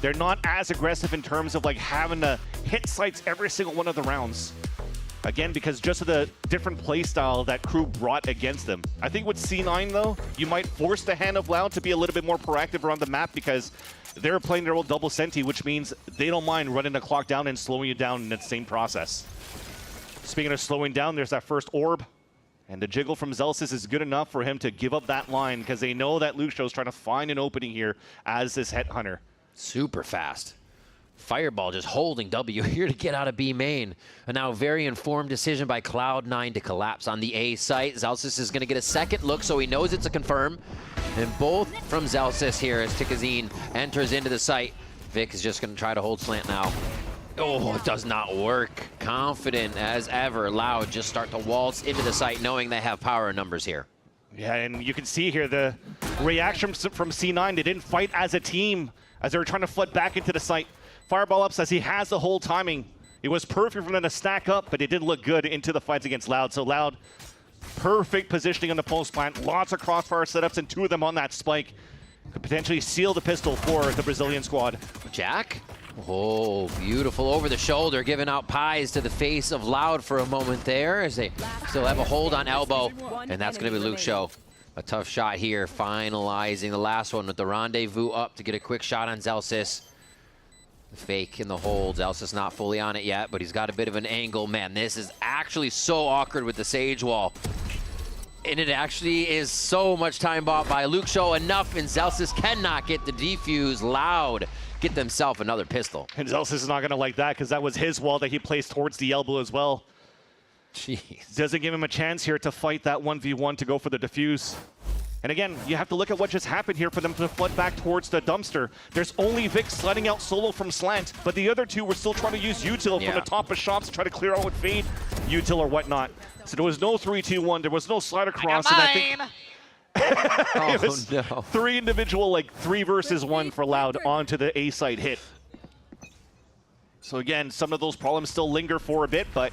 S4: they're not as aggressive in terms of like having to hit sites every single one of the rounds. Again, because just of the different play style that Crew brought against them. I think with C9 though, you might force the hand of Loud to be a little bit more proactive around the map because they're playing their old double senti, which means they don't mind running the clock down and slowing you down in the same process. Speaking of slowing down, there's that first orb. And the jiggle from Zelsis is good enough for him to give up that line because they know that Luxio's trying to find an opening here as this headhunter.
S17: Super fast. Fireball just holding W here to get out of B main. And now very informed decision by Cloud9 to collapse on the A site. Zelsis is going to get a second look, so he knows it's a confirm. And both from Zelsis here as Tikazine enters into the site. Vic is just going to try to hold slant now. Oh, it does not work. Confident as ever. Loud just start to waltz into the site knowing they have power numbers here.
S4: Yeah, and you can see here the reaction from C9. They didn't fight as a team as they were trying to flood back into the site. Fireball up says he has the whole timing. It was perfect for them to stack up, but it didn't look good into the fights against Loud. So Loud, perfect positioning on the post plant. Lots of crossfire setups and two of them on that spike. Could potentially seal the pistol for the Brazilian squad.
S17: Jack? Oh, beautiful over the shoulder, giving out pies to the face of Loud for a moment there as they still have a hold on elbow. And that's going to be Luxio. A tough shot here, finalizing the last one with the rendezvous up to get a quick shot on Zelsis. The fake in the hold. Zelsis not fully on it yet, but he's got a bit of an angle. Man, this is actually so awkward with the Sage Wall. And it actually is so much time bought by Luxio enough, and Zelsis cannot get the defuse. Loud get themselves another pistol.
S4: And Zelsis is not going to like that because that was his wall that he placed towards the elbow as well.
S17: Jeez.
S4: Doesn't give him a chance here to fight that 1v1 to go for the defuse. And again, you have to look at what just happened here for them to flood back towards the dumpster. There's only Vic sliding out solo from slant, but the other two were still trying to use util from the top of shops to try to clear out with Fade, util or whatnot. So there was no 3-2-1, there was no slide across, and I think it was
S17: no.
S4: three individual, like 3 versus 1 for Loud onto the A site hit. So again, some of those problems still linger for a bit, but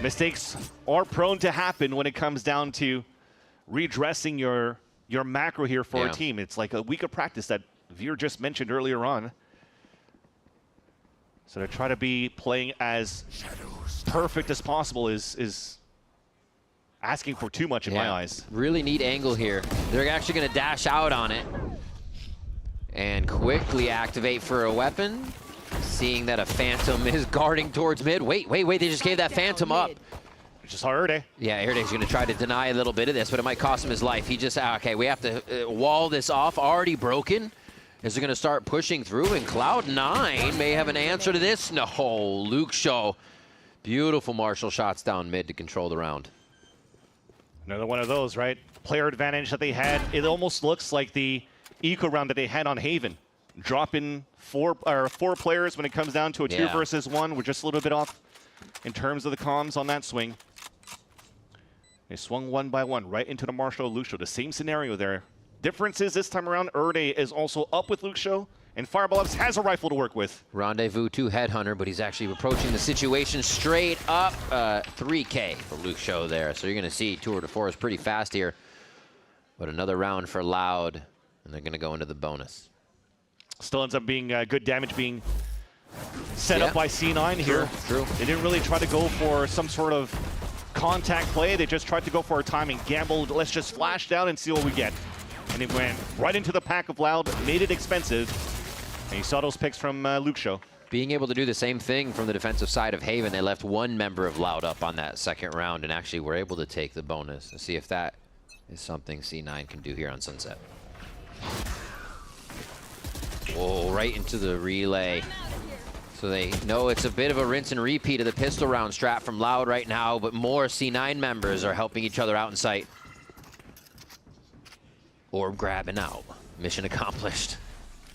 S4: mistakes are prone to happen when it comes down to redressing your macro here for a team. It's like a week of practice that Veer just mentioned earlier on. So to try to be playing as perfect as possible is asking for too much in my eyes.
S17: Really neat angle here. They're actually going to dash out on it and quickly activate for a weapon. Seeing that a Phantom is guarding towards mid. Wait, they just gave that Phantom up.
S4: Just Erde.
S17: Yeah, Erde's going to try to deny a little bit of this, but it might cost him his life. He just, okay, we have to wall this off. Already broken. Is it going to start pushing through? And Cloud9 may have an answer to this. No, Luxio. Beautiful Marshall shots down mid to control the round.
S4: Another one of those, right? Player advantage that they had. It almost looks like the eco round that they had on Haven. Dropping four players when it comes down to a 2 versus 1. We're just a little bit off in terms of the comms on that swing. They swung 1 by 1 right into the Marshall Luxio. The same scenario there. Difference is this time around, Erde is also up with Luxio, and Fireball Ups has a rifle to work with.
S17: Rendezvous to Headhunter, but he's actually approaching the situation straight up. 3K for Luxio there. So you're going to see tour de force pretty fast here. But another round for Loud, and they're going to go into the bonus.
S4: Still ends up being good damage being set up by C9 here.
S17: True.
S4: They didn't really try to go for some sort of contact play. They just tried to go for a timing. Gambled, let's just flash down and see what we get. And it went right into the pack of Loud, made it expensive. And you saw those picks from Luxio.
S17: Being able to do the same thing from the defensive side of Haven, they left one member of Loud up on that second round and actually were able to take the bonus and see if that is something C9 can do here on Sunset. Whoa, right into the relay. So they know it's a bit of a rinse and repeat of the pistol round strat from Loud right now, but more C9 members are helping each other out in sight. Orb grabbing out. Mission accomplished.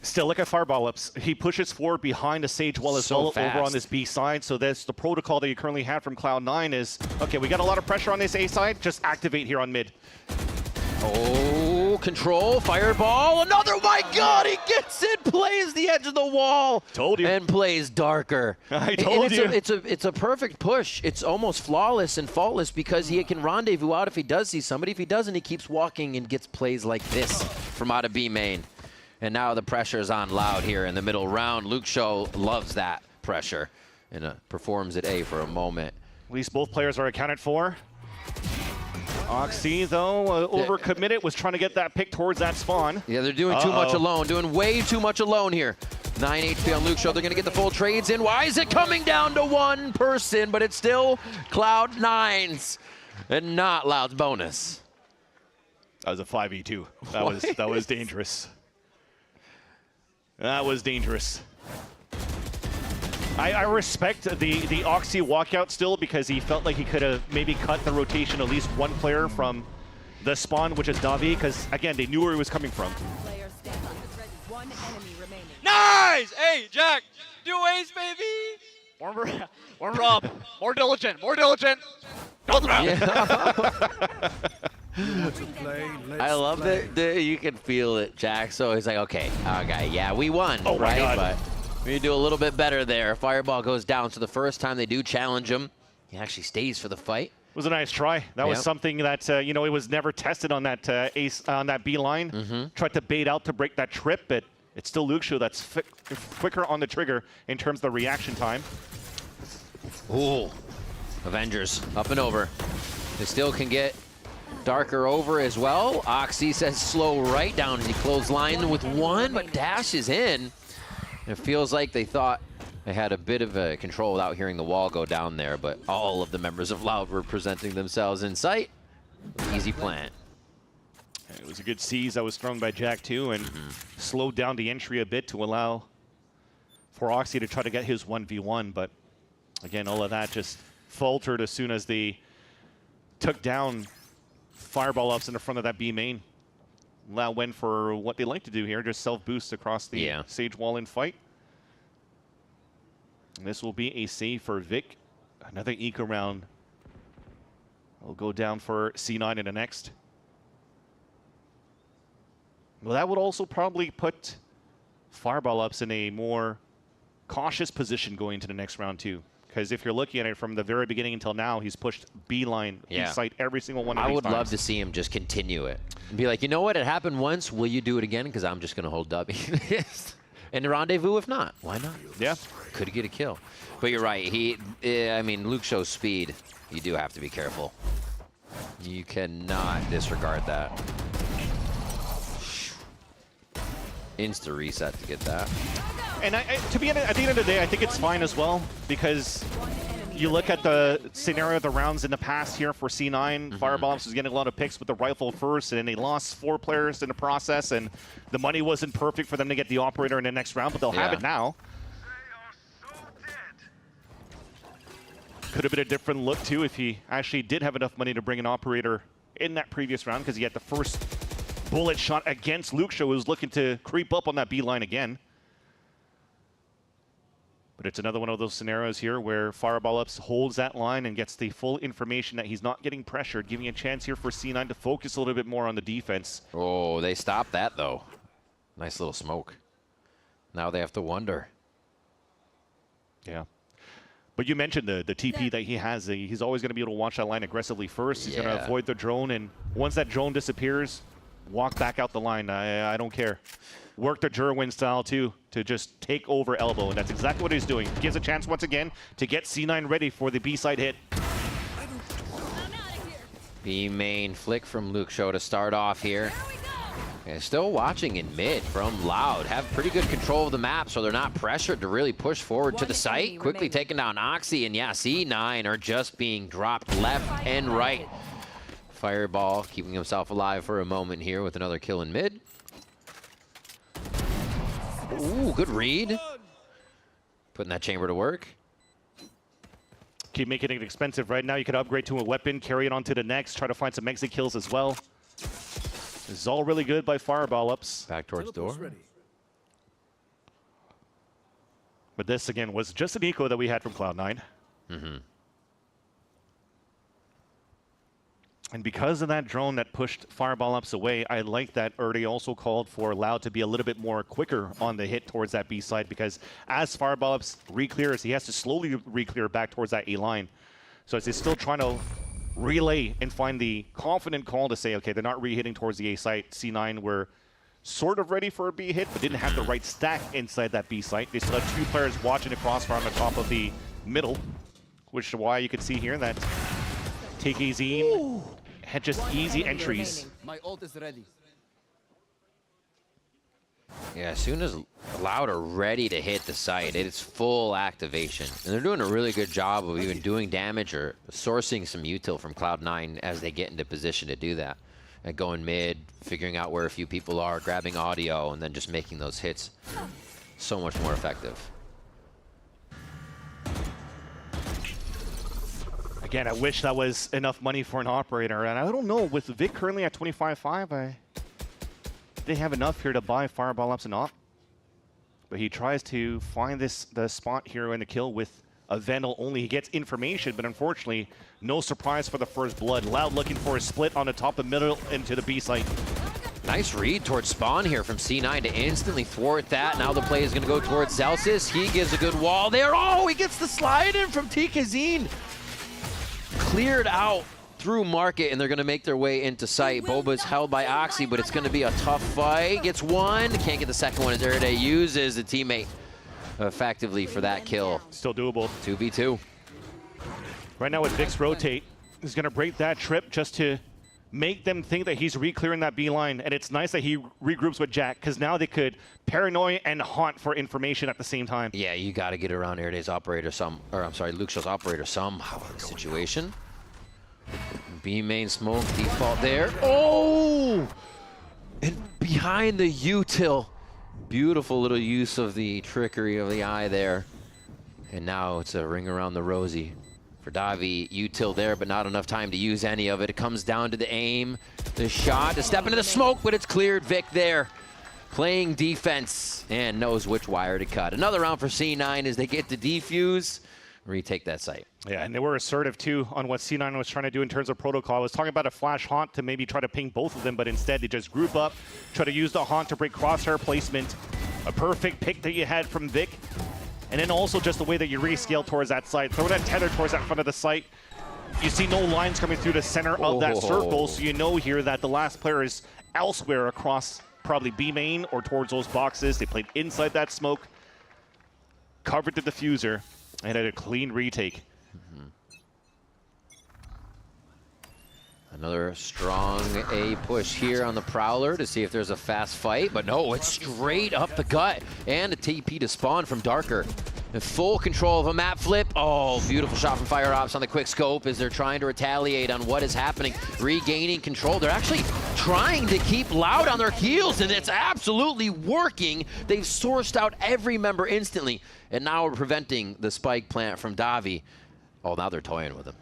S4: Still, look at Fireball Ups. He pushes forward behind the Sage wall as well over on this B side. So that's the protocol that you currently have from Cloud9 is, okay, we got a lot of pressure on this A side. Just activate here on mid.
S17: Oh, control, fireball, another, my God, he gets it, plays the edge of the wall.
S4: Told you.
S17: And plays darker.
S4: I told you.
S17: It's a perfect push. It's almost flawless and faultless because he can rendezvous out if he does see somebody. If he doesn't, he keeps walking and gets plays like this from out of B main. And now the pressure is on Loud here in the middle round. Luke Show loves that pressure and performs at A for a moment.
S4: At least both players are accounted for. Oxy, though, overcommitted, was trying to get that pick towards that spawn.
S17: Yeah, they're doing too much alone, doing way too much alone here. 9 HP on Luke Show. They're going to get the full trades in. Why is it coming down to one person? But it's still Cloud9's and not Loud's bonus.
S4: That was a 5v2. That was dangerous. That was dangerous. I respect the Oxy walkout still because he felt like he could have maybe cut the rotation at least one player from the spawn, which is Davi, because again, they knew where he was coming from.
S19: Nice! Hey, Jack, do ace, baby!
S3: Warm up. More diligent. More diligent.
S17: I love that you can feel it, Jack. So he's like, okay, yeah, we won,
S4: oh
S17: right?
S4: God.
S17: But we need to do a little bit better there. Fireball goes down. So the first time they do challenge him, he actually stays for the fight.
S4: It was a nice try. That was something that, it was never tested on that ace on that B line. Tried to bait out to break that trip, but it's still Luke Show that's quicker on the trigger in terms of the reaction time.
S17: Ooh, Avengers up and over. They still can get darker over as well. Oxy says slow right down as he clothesline with one, but dashes in. It feels like they thought they had a bit of a control without hearing the wall go down there, but all of the members of Loud were presenting themselves in sight. Easy plant.
S4: It was a good seize that was thrown by Jack too, and slowed down the entry a bit to allow for Oxy to try to get his 1v1, but again, all of that just faltered as soon as they took down Fireball Ups in the front of that B main. Loud went for what they like to do here, just self-boost across the Sage wall in fight. And this will be a save for Vic. Another eco round will go down for C9 in the next. Well, that would also probably put Fireball Ups in a more cautious position going into the next round too. Because if you're looking at it from the very beginning until now, he's pushed B-line, B-site every single one of these
S17: I would
S4: times.
S17: love to see him just continue it. And be like, you know what, it happened once, will you do it again? Because I'm just going to hold W. And rendezvous if not. Why not?
S4: Yeah.
S17: Could get a kill. But you're right. I mean, Luke Show's speed, you do have to be careful. You cannot disregard that. Insta reset to get that.
S4: And to be at the end of the day, I think it's fine as well, because you look at the scenario of the rounds in the past here for C9, Fireball Ups was getting a lot of picks with the rifle first, and they lost 4 players in the process, and the money wasn't perfect for them to get the operator in the next round, but they'll have it now. Could have been a different look too if he actually did have enough money to bring an operator in that previous round, because he had the first bullet shot against Luke Show, who was looking to creep up on that B line again. But it's another one of those scenarios here where Fireball Ups holds that line and gets the full information that he's not getting pressured, giving a chance here for C9 to focus a little bit more on the defense.
S17: Oh, they stopped that though. Nice little smoke. Now they have to wonder.
S4: Yeah. But you mentioned the TP that he has. He's always going to be able to watch that line aggressively first. He's going to avoid the drone, and once that drone disappears, walk back out the line. I don't care. Work the Jerwin style too, to just take over elbow, and that's exactly what he's doing. Gives a chance once again to get C9 ready for the B-side hit.
S17: B main flick from Luke Show to start off here. And still watching in mid from Loud. Have pretty good control of the map, so they're not pressured to really push forward to the site. Quickly taking down Oxy, and yeah, C9 are just being dropped left and right. Fireball keeping himself alive for a moment here with another kill in mid. Ooh, good read. Putting that chamber to work.
S4: Keep making it expensive. Right now, you could upgrade to a weapon, carry it on to the next, try to find some exit kills as well. This is all really good by Fireball ups.
S17: Back towards door.
S4: But this, again, was just an eco that we had from Cloud9.
S17: Mm-hmm.
S4: And because of that drone that pushed Fireball ups away, I like that Erde also called for Loud to be a little bit more quicker on the hit towards that B side, because as Fireball ups re-clears, he has to slowly re-clear back towards that A line. So as he's still trying to relay and find the confident call to say, okay, they're not re-hitting towards the A site. C9 were sort of ready for a B hit, but didn't have the right stack inside that B site. They still had 2 players watching the crossfire on the top of the middle, which is why you can see here that TKZ had just easy entries.
S8: My ult is ready.
S17: Yeah, as soon as Loud are ready to hit the site, it's full activation. And they're doing a really good job of even doing damage or sourcing some util from Cloud9 as they get into position to do that. And going mid, figuring out where a few people are, grabbing audio, and then just making those hits so much more effective.
S4: Again, I wish that was enough money for an operator. And I don't know, with Vic currently at 25.5, they have enough here to buy Fireball ups and op. But he tries to find the spot here in the kill with a Vandal only. He gets information, but unfortunately, no surprise for the first blood. Loud looking for a split on the top of middle into the B site.
S17: Nice read towards spawn here from C9 to instantly thwart that. Now the play is going to go towards Celsius. He gives a good wall there. Oh, he gets the slide in from TKZ. Cleared out through market, and they're going to make their way into sight. Boba's held by Oxy, but it's going to be a tough fight. Gets one, can't get the second one as Erde uses the teammate effectively for that kill.
S4: Still doable.
S17: 2v2.
S4: Right now with Vic's rotate, he's going to break that trip just to make them think that he's re-clearing that B line. And it's nice that he regroups with Jack, because now they could paranoia and haunt for information at the same time.
S17: Yeah, you got to get around Erde's operator Luke Show's operator somehow in the situation. B main smoke, default there. Oh! And behind the util. Beautiful little use of the trickery of the eye there. And now it's a ring around the rosy. For Davi, util there, but not enough time to use any of it. It comes down to the aim, the shot, to step into the smoke, but it's cleared. Vic there, playing defense, and knows which wire to cut. Another round for C9 as they get to defuse, retake that site.
S4: Yeah, and they were assertive, too, on what C9 was trying to do in terms of protocol. I was talking about a flash haunt to maybe try to ping both of them, but instead they just group up, try to use the haunt to break crosshair placement. A perfect pick that you had from Vic. And then also just the way that you rescale towards that site. Throw that tether towards that front of the site. You see no lines coming through the center of that circle, so you know here that the last player is elsewhere across probably B main or towards those boxes. They played inside that smoke, covered the diffuser, and had a clean retake.
S17: Another strong A push here on the Prowler to see if there's a fast fight, but no, it's straight up the gut. And a TP to spawn from Darker. In full control of a map flip. Oh, beautiful shot from Fire Ops on the quick scope as they're trying to retaliate on what is happening. Regaining control. They're actually trying to keep Loud on their heels, and it's absolutely working. They've sourced out every member instantly, and now we're preventing the spike plant from Davi. Oh, now they're toying with him.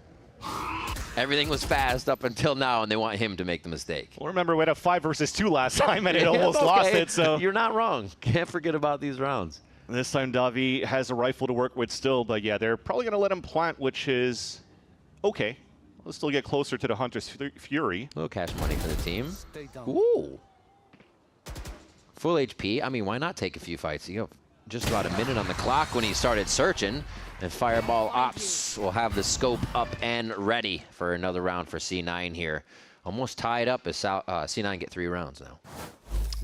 S17: Everything was fast up until now, and they want him to make the mistake.
S4: Well, remember, we had a 5 versus 2 last time, and it almost lost it, so...
S17: You're not wrong. Can't forget about these rounds.
S4: This time, Davi has a rifle to work with still, but yeah, they're probably going to let him plant, which is okay. We'll still get closer to the Hunter's Fury.
S17: A little cash money for the team. Ooh. Full HP. I mean, why not take a few fights? You have just about a minute on the clock when he started searching. And Fireball Ops will have the scope up and ready for another round for C9 here. Almost tied up as C9 get 3 rounds now.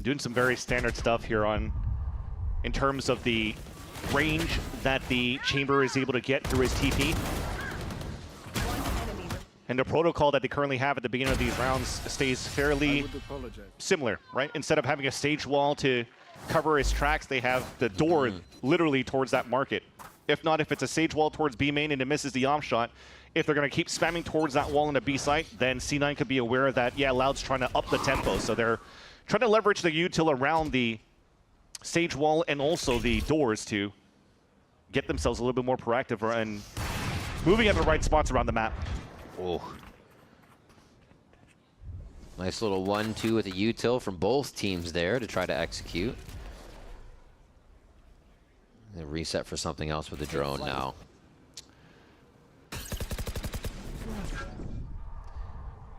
S4: Doing some very standard stuff here in terms of the range that the chamber is able to get through his TP. And the protocol that they currently have at the beginning of these rounds stays fairly similar, right? Instead of having a stage wall to cover his tracks, they have the door literally towards that market. If not, if it's a sage wall towards B main and it misses the off shot, if they're going to keep spamming towards that wall in the B site, then C9 could be aware that, yeah, Loud's trying to up the tempo. So they're trying to leverage the util around the Sage Wall and also the doors to get themselves a little bit more proactive and moving at the right spots around the map.
S17: Oh. Nice little 1-2 with a util from both teams there to try to execute. They reset for something else with the drone now.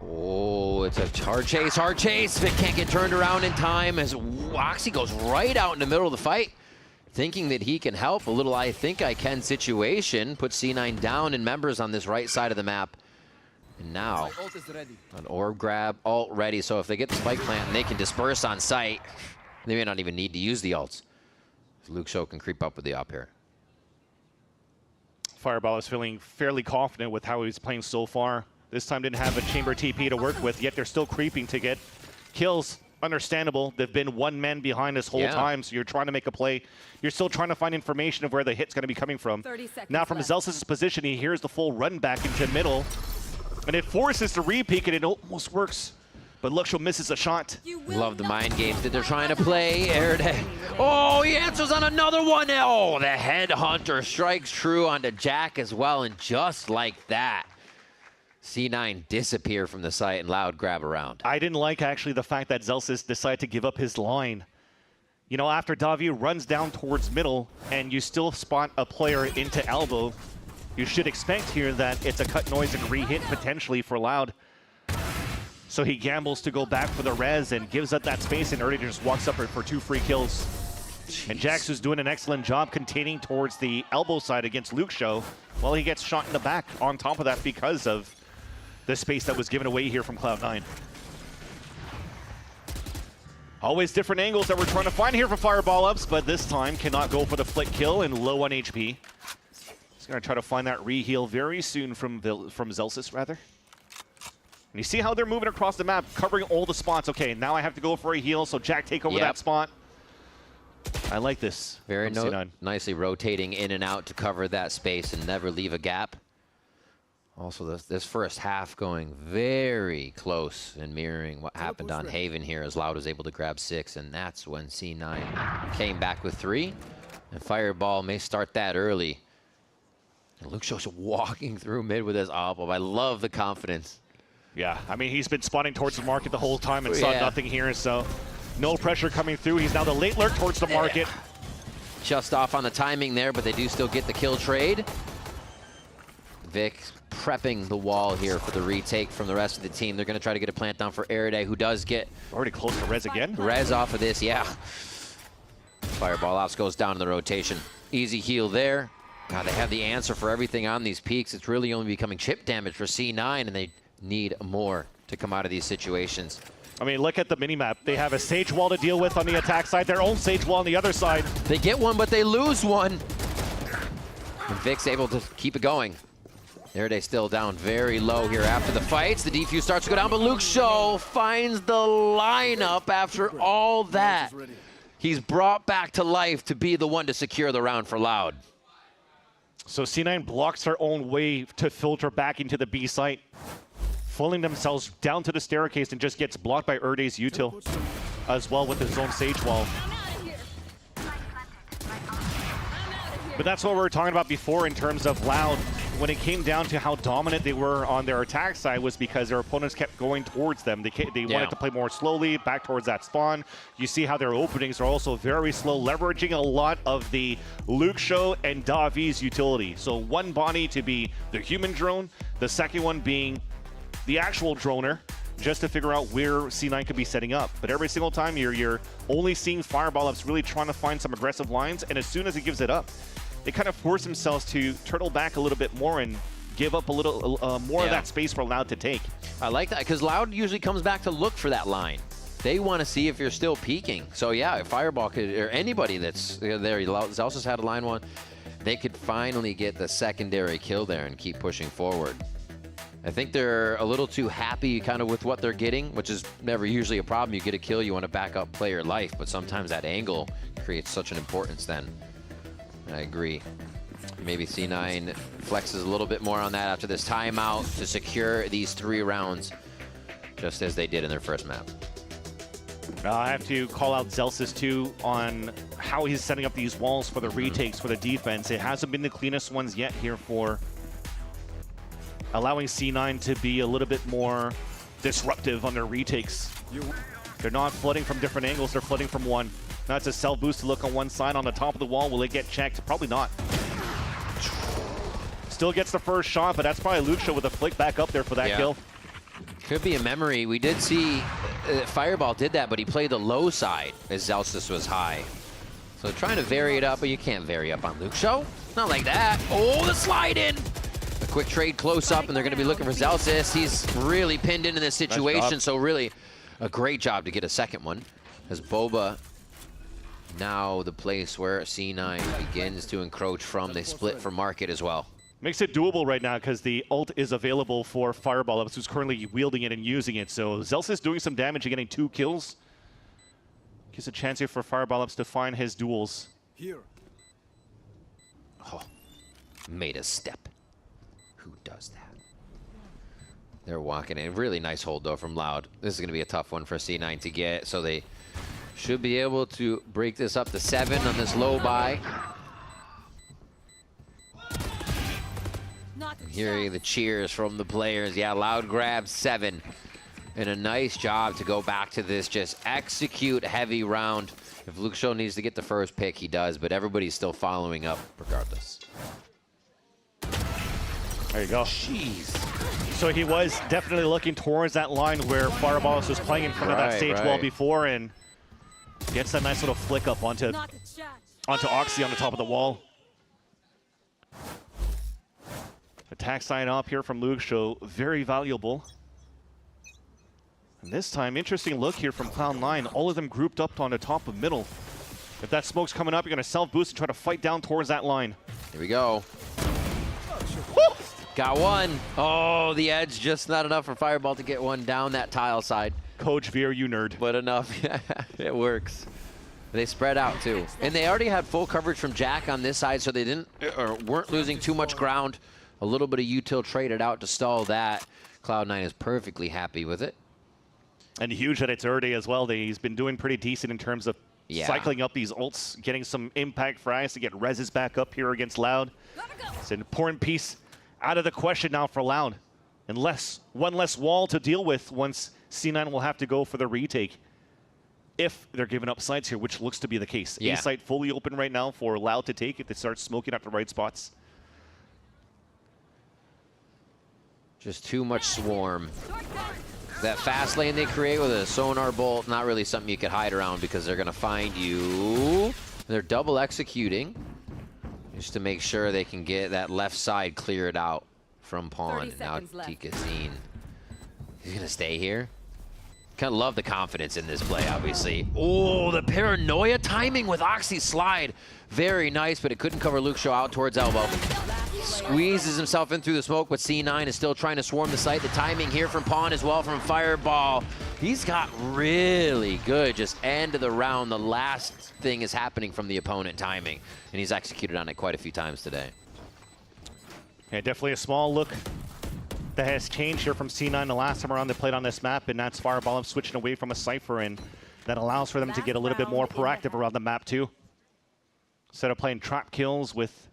S17: Oh, it's a hard chase. Vic can't get turned around in time as Woxy goes right out in the middle of the fight, thinking that he can help. A little I think I can situation. Puts C9 down in members on this right side of the map. And now, an orb grab, ult ready. So if they get the spike plant and they can disperse on site, they may not even need to use the ults. Luke Show can creep up with the op here.
S4: Fireball is feeling fairly confident with how he's playing so far. This time didn't have a chamber TP to work with, yet they're still creeping to get kills. Understandable. They've been one man behind this whole time, so you're trying to make a play. You're still trying to find information of where the hit's going to be coming from. Now from Zelsis' position, he hears the full run back into middle, and it forces the re-peek, and it almost works. But Luxo misses a shot.
S17: Love the mind games that they're trying to play. Erday. Oh, he answers on another one. Oh, the headhunter strikes true onto Jack as well, and just like that, C9 disappear from the site and Loud grab around.
S4: I didn't like actually the fact that Zelsis decided to give up his line. You know, after Davi runs down towards middle and you still spot a player into elbow, you should expect here that it's a cut noise and re-hit potentially for Loud. So he gambles to go back for the res and gives up that space, and Erdy just walks up for 2 free kills. Jeez. And Jax, who's doing an excellent job containing towards the elbow side against Luke Show, well, he gets shot in the back on top of that because of the space that was given away here from Cloud9. Always different angles that we're trying to find here for Fireball Ups, but this time cannot go for the flick kill and low on HP. He's going to try to find that re-heal very soon from Zelsis, rather. And you see how they're moving across the map, covering all the spots. Okay, now I have to go for a heal, so Jack take over that spot. I like this.
S17: Very nicely rotating in and out to cover that space and never leave a gap. Also, this first half going very close and mirroring what happened on Haven here, as Loud was able to grab 6, and that's when C9 came back with 3. And Fireball may start that early. And Luke Show's walking through mid with his op. I love the confidence.
S4: Yeah, I mean, he's been spawning towards the market the whole time and saw nothing here, so no pressure coming through. He's now the late lurk towards the market.
S17: Just off on the timing there, but they do still get the kill trade. Vic prepping the wall here for the retake from the rest of the team. They're going to try to get a plant down for Erday, who does get...
S4: Already close to res again?
S17: Res off of this, yeah. Fireball Ops goes down in the rotation. Easy heal there. God, they have the answer for everything on these peaks. It's really only becoming chip damage for C9, and they need more to come out of these situations.
S4: I mean, look at the minimap. They have a Sage Wall to deal with on the attack side, their own Sage Wall on the other side.
S17: They get one, but they lose one. And Vic's able to keep it going. Erday still down very low here after the fights. The defuse starts to go down, but Luke Show finds the lineup after all that. He's brought back to life to be the one to secure the round for Loud.
S4: So C9 blocks their own way to filter back into the B site, pulling themselves down to the staircase, and just gets blocked by Erday's util as well with his own Sage Wall. But that's what we were talking about before in terms of Loud. When it came down to how dominant they were on their attack side was because their opponents kept going towards them. They wanted to play more slowly, back towards that spawn. You see how their openings are also very slow, leveraging a lot of the Luke Show and Davi's utility. So one body to be the human drone, the second one being the actual droner, just to figure out where C9 could be setting up. But every single time you're only seeing Fireball Ups really trying to find some aggressive lines, and as soon as he gives it up, they kind of force themselves to turtle back a little bit more and give up a little more of that space for Loud to take.
S17: I like that, because Loud usually comes back to look for that line. They want to see if you're still peeking. So yeah, if Fireball could, or anybody that's there, Zelsis had a line one, they could finally get the secondary kill there and keep pushing forward. I think they're a little too happy kind of with what they're getting, which is never usually a problem. You get a kill, you want to back up player life, but sometimes that angle creates such an importance then. I agree. Maybe C9 flexes a little bit more on that after this timeout to secure these 3 rounds, just as they did in their first map.
S4: I have to call out Zelsis too on how he's setting up these walls for the retakes for the defense. It hasn't been the cleanest ones yet here for allowing C9 to be a little bit more disruptive on their retakes. They're not flooding from different angles, they're flooding from one. Now it's a self-boost to look on one side on the top of the wall. Will it get checked? Probably not. Still gets the first shot, but that's probably Luxio with a flick back up there for that kill.
S17: Could be a memory. We did see Fireball did that, but he played the low side as Zelsys was high. So trying to vary it up, but you can't vary up on Luxio. Not like that. Oh, the slide in. A quick trade close up, and they're going to be looking for Zelsys. He's really pinned into this situation, so really a great job to get a second one. As Boba, now the place where C9 begins to encroach from. They split for market as well.
S4: Makes it doable right now because the ult is available for Fireball, who's currently wielding it and using it. So Zelsys doing some damage and getting 2 kills. Gives a chance here for Fireball to find his duels.
S8: Here.
S17: Oh, made a step. Who does that? They're walking in. Really nice hold, though, from Loud. This is going to be a tough one for C9 to get, so they should be able to break this up to 7 on this low buy. Hearing the cheers from the players. Yeah, Loud grabs 7. And a nice job to go back to this just execute heavy round. If Luxio needs to get the first pick, he does, but everybody's still following up regardless.
S4: There you go.
S17: Jeez.
S4: So he was definitely looking towards that line where Fireball was playing in front of that stage wall before, and gets that nice little flick up onto Oxy on the top of the wall. Attack sign up here from Luxio, very valuable. And this time, interesting look here from Cloud9. All of them grouped up on the top of middle. If that smoke's coming up, you're going to self-boost and try to fight down towards that line.
S17: Here we go. Woo! Got one. Oh, the edge, just not enough for Fireball to get one down that tile side.
S4: Coach Veer, you nerd.
S17: But enough. It works. They spread out, too. And they already had full coverage from Jack on this side, so they didn't or weren't losing too much ground. A little bit of util traded out to stall that. Cloud9 is perfectly happy with it.
S4: And huge that it's early as well. He's been doing pretty decent in terms of cycling up these ults, getting some impact fries to get reses back up here against Loud. It's an important piece out of the question now for Loud. Unless one less wall to deal with once C9 will have to go for the retake. If they're giving up sites here, which looks to be the case. A site fully open right now for Loud to take if they start smoking at the right spots.
S17: Just too much swarm. That fast lane they create with a sonar bolt, not really something you could hide around because they're going to find you. They're double executing just to make sure they can get that left side cleared out from Pawn. And now Tikazine. He's going to stay here. Kind of love the confidence in this play, obviously. Oh, the paranoia timing with Oxy's slide. Very nice, but it couldn't cover Luxio out towards elbow. Squeezes himself in through the smoke, but C9 is still trying to swarm the site. The timing here from Pawn as well from Fireball. He's got really good just end of the round. The last thing is happening from the opponent timing, and he's executed on it quite a few times today.
S4: Yeah, definitely a small look that has changed here from C9 the last time around they played on this map, and that's Fireball switching away from a Cypher, and that allows for them to get a little bit more proactive around the map too. Instead of playing trap kills with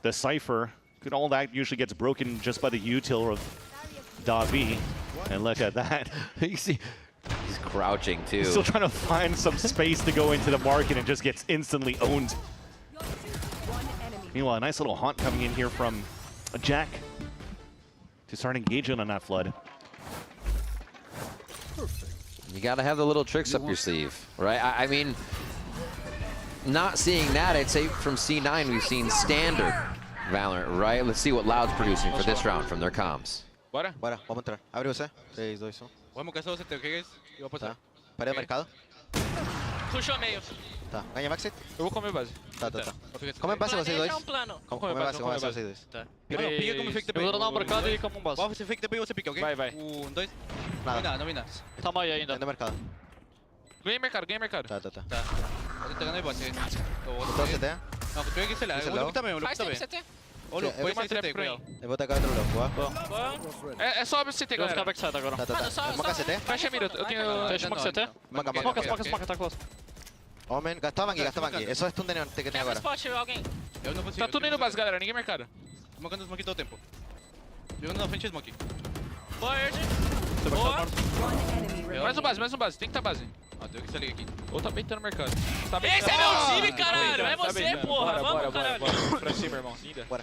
S4: the Cypher, all that usually gets broken just by the util of Davi. And look at that.
S17: You see, he's crouching too.
S4: Still trying to find some space to go into the market and just gets instantly owned. Meanwhile, a nice little haunt coming in here from Jack to start engaging on that flood.
S17: You got to have the little tricks up your sleeve, right? I mean, not seeing that, I'd say from C9 we've seen standard Valorant, right? Let's see what Loud's producing for this round from their comms.
S6: Bora, vamos entrar. Abre você. 3, 2, 1.
S19: Vamos caçar você, o que é isso? Eu vou passar.
S6: Parei o mercado.
S19: Puxou meio.
S6: Tá, ganha Maxi.
S19: Eu vou comer base.
S6: Tá. Come base vocês dois. Come base vocês dois.
S19: Tá. Pica como fake TP. Eu vou dar uma brocada e como um boss. Você fake TP e você pica, ok? Vai. 1, 2.
S6: Nada.
S19: Não vi nada. Tamo aí ainda.
S6: Ainda mercado.
S19: Ganhei mercado.
S6: Tá.
S19: Tô entregando aí, bot.
S6: Então CT?
S19: Não, eu peguei CT. Eu vou também, Olha, foi mais CT pra mim.
S6: Eu vou tacar outro logo, boa.
S19: É só abrir CT, galera.
S20: Eu vou ficar backside agora.
S6: Tá. Smoca CT?
S19: Fecha a mira, eu tenho...
S20: Deixa uma CT.
S6: Smoca,
S20: Smoca, tá close.
S6: Omen, gasta bang, É só stun dele tem que ter agora.
S20: Spot, alguém.
S19: Eu não consigo.
S20: Tá tudo indo base, galera. Ninguém mercado.
S19: Smokando smoke todo o tempo. Jogando na frente smoke.
S20: Bird. Boa. Mais um base. Tem que tá base.
S19: Ó, deu que se liga aqui.
S20: Ou tá beitando o mercado. Esse é meu time, caralho. É você, porra. Vamos, caralho.
S19: Pra cima, irmão. Ainda.
S6: Bora.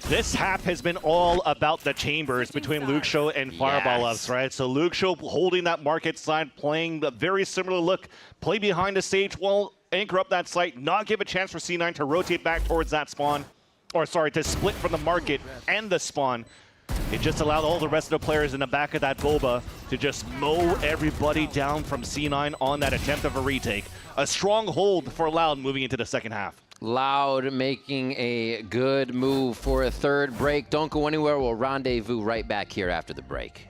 S4: This half has been all about the chambers between Luke Show and Fireball Ups, right? So Luke Show holding that market side, playing a very similar look, play behind the stage wall, anchor up that site, not give a chance for C9 to rotate back towards that spawn, or sorry, to split from the market and the spawn. It just allowed all the rest of the players in the back of that Boba to just mow everybody down from C9 on that attempt of a retake. A strong hold for Loud moving into the second half.
S17: Loud making a good move for a third break. Don't go anywhere. We'll rendezvous right back here after the break.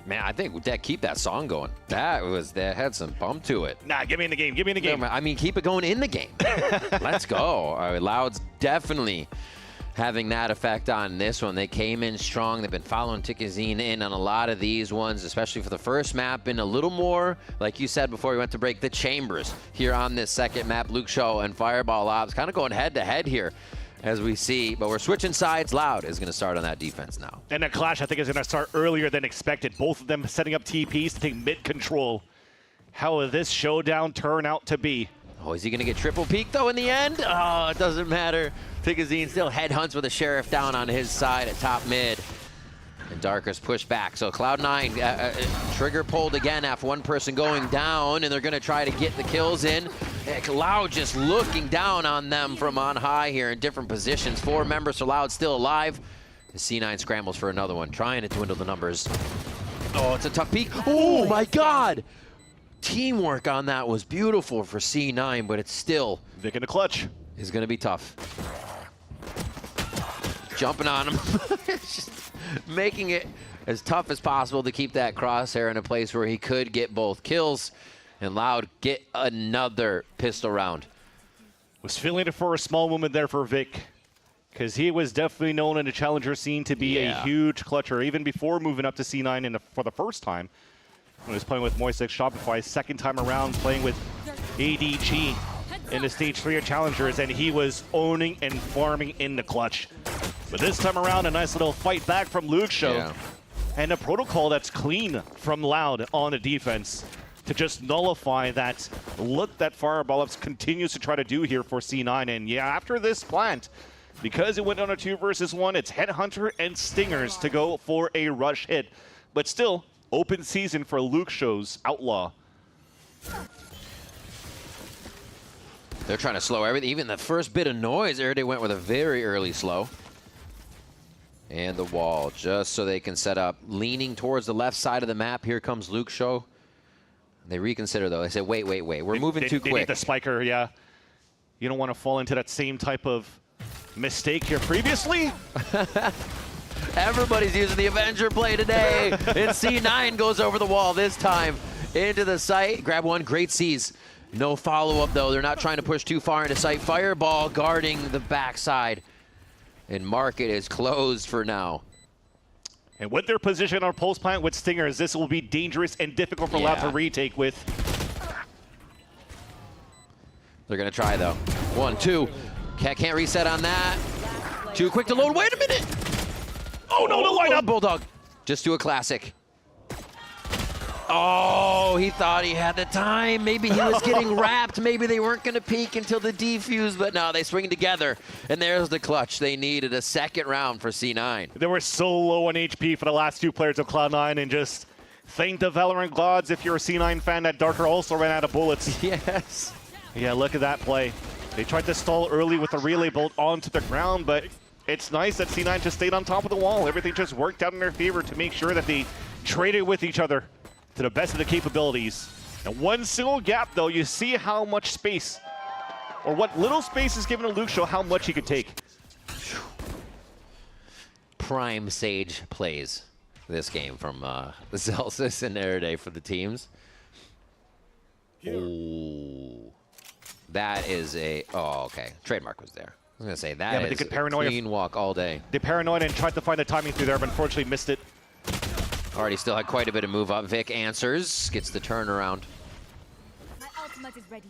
S17: Man, I think that keep that song going. That had some bump to it.
S4: Nah, give me in the game. Give me in the game.
S17: No, I mean, keep it going in the game. Let's go. All right, Loud's definitely having that effect on this one. They came in strong. They've been following Tikazine in on a lot of these ones, especially for the first map. Been a little more, like you said before we went to break, the chambers here on this second map. Luke Show and Fireball Ops kind of going head-to-head here, as we see, but we're switching sides. Loud is going to start on that defense now.
S4: And the clash, I think, is going to start earlier than expected. Both of them setting up TPs to take mid control. How will this showdown turn out to be?
S17: Oh, is he going to get triple peak, though, in the end? Oh, it doesn't matter. Tikazine still headhunts with a Sheriff down on his side at top mid. And Darker's pushed back. So Cloud9 trigger pulled again after one person going down, and they're going to try to get the kills in. Loud just looking down on them from on high here in different positions. 4 members for Loud still alive. The C9 scrambles for another one, trying to dwindle the numbers. Oh, it's a tough peek. Oh, my God. Teamwork on that was beautiful for C9, but it's still...
S4: Vic in the clutch.
S17: Is going to be tough. Jumping on him. Just making it as tough as possible to keep that crosshair in a place where he could get both kills. And Loud get another pistol round.
S4: Was feeling it for a small moment there for Vic, because he was definitely known in the challenger scene to be a huge clutcher, even before moving up to C9 for the first time. When he was playing with Moisek Shopify, second time around playing with ADG in the stage 3 of challengers, and he was owning and farming in the clutch. But this time around, a nice little fight back from Luke Show, and a protocol that's clean from Loud on the defense to just nullify that look that Fireball Ups continues to try to do here for C9. And yeah, after this plant, because it went on a 2 versus 1, it's Headhunter and Stingers to go for a rush hit. But still, open season for Luke Show's Outlaw.
S17: They're trying to slow everything. Even the first bit of noise, they went with a very early slow. And the wall, just so they can set up. Leaning towards the left side of the map. Here comes Luke Show. They reconsider, though. They say, wait. We're moving too
S4: They
S17: quick.
S4: need the spiker, yeah. You don't want to fall into that same type of mistake here previously.
S17: Everybody's using the Avenger play today. And C9 goes over the wall this time into the site. Grab one, great C's. No follow-up, though. They're not trying to push too far into sight. Fireball guarding the backside. And market is closed for now.
S4: And with their position on Pulse Plant with Stingers, this will be dangerous and difficult for Loud to retake with.
S17: They're going to try, though. 1, 2. Can't reset on that. Too quick to load. Wait a minute.
S4: Oh, no, the lineup.
S17: Bulldog. Just do a classic. Oh, he thought he had the time. Maybe he was getting wrapped. Maybe they weren't going to peek until the defuse, but no, they swing together. And there's the clutch. They needed a second round for C9.
S4: They were so low on HP for the last two players of Cloud9, and just thank the Valorant gods if you're a C9 fan that Darker also ran out of bullets.
S17: Yes.
S4: Yeah, look at that play. They tried to stall early with a relay bolt onto the ground, but it's nice that C9 just stayed on top of the wall. Everything just worked out in their favor to make sure that they traded with each other to the best of the capabilities. And one single gap, though, you see how much space, or what little space is given to Luke, show how much he could take.
S17: Prime Sage plays this game from Celsius and Erede for the teams. Oh, that is a, oh, okay. Trademark was there. I was going to say, that is a clean walk all day.
S4: They paranoid and tried to find the timing through there, but unfortunately missed it.
S17: Already still had quite a bit of move up. Vic answers, gets the turnaround.
S1: My ultimate is ready.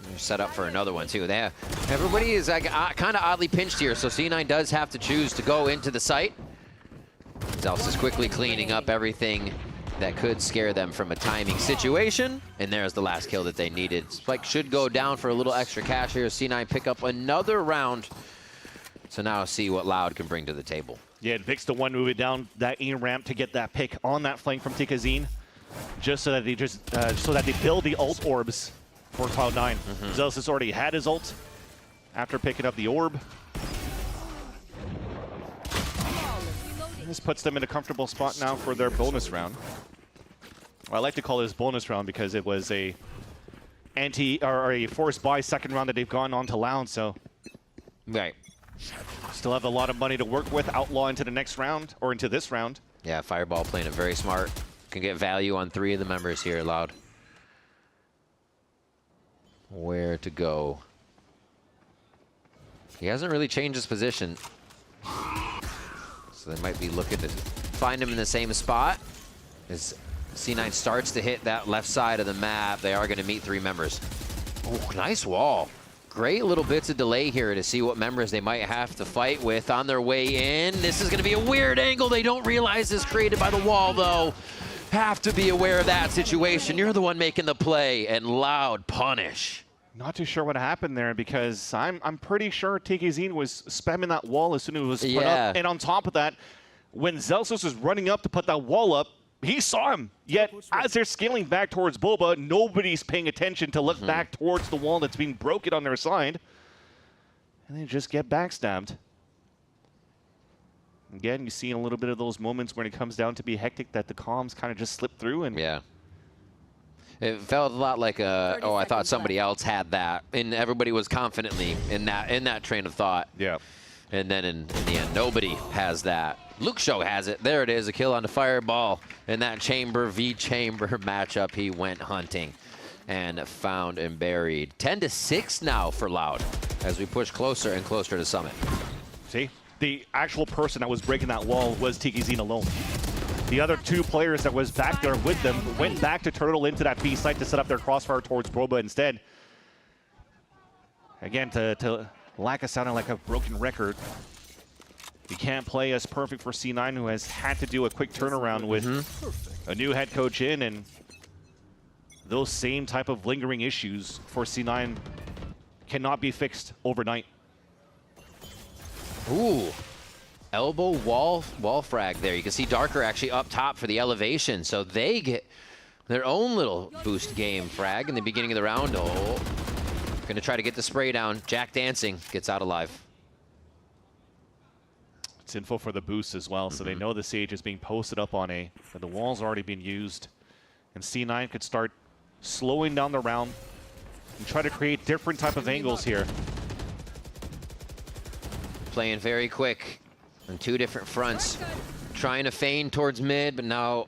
S17: They're set up for another one, too. Everybody is kind of oddly pinched here, so C9 does have to choose to go into the site. Zels is quickly cleaning up everything that could scare them from a timing situation. And there's the last kill that they needed. Spike should go down for a little extra cash here. C9 pick up another round. So now see what Loud can bring to the table.
S4: Yeah, Vic's the one moving down that A ramp to get that pick on that flank from Tikazine, just so that they build the ult orbs for Cloud9. Zealous has already had his ult after picking up the orb. This puts them in a comfortable spot now for their bonus round. Well, I like to call this bonus round because it was a forced buy second round that they've gone on to Loud, so.
S17: Right.
S4: Still have a lot of money to work with. Outlaw into the next round, or into this round.
S17: Yeah, Fireball playing it very smart. Can get value on 3 of the members here, Loud. Where to go? He hasn't really changed his position. So they might be looking to find him in the same spot. As C9 starts to hit that left side of the map, they are going to meet 3 members. Oh, nice wall. Great little bits of delay here to see what members they might have to fight with on their way in. This is going to be a weird angle. They don't realize is created by the wall, though. Have to be aware of that situation. You're the one making the play, and Loud punish.
S4: Not too sure what happened there, because I'm pretty sure Tikazine was spamming that wall as soon as it was put up. And on top of that, when Zelsos was running up to put that wall up, he saw him. Yet, as they're scaling back towards Boba, nobody's paying attention to look back towards the wall that's being broken on their side. And they just get backstabbed. Again, you see a little bit of those moments when it comes down to be hectic that the comms kind of just slip through. And
S17: yeah. It felt a lot like I thought somebody else had that. And everybody was confidently in that train of thought.
S4: Yeah.
S17: And then in the end, nobody has that. Luke Show has it. There it is, a kill on the Fireball. In that Chamber v Chamber matchup, he went hunting and found and buried. 10-6 now for Loud as we push closer and closer to Summit.
S4: See, the actual person that was breaking that wall was Tikazine alone. The other 2 players that was back there with them went back to turtle into that B site to set up their crossfire towards Boba instead. Again, to lack of sounding like a broken record, you can't play as perfect for C9, who has had to do a quick turnaround with a new head coach in, and those same type of lingering issues for C9 cannot be fixed overnight.
S17: Ooh. Elbow wall frag there. You can see Darker actually up top for the elevation, so they get their own little boost game frag in the beginning of the round. Oh, gonna try to get the spray down. Jack Dancing gets out alive.
S4: It's info for the boost as well, so they know the Sage is being posted up on A, but the wall's already been used. And C9 could start slowing down the round and try to create different type of angles here.
S17: Playing very quick on two different fronts. Trying to feign towards mid, but now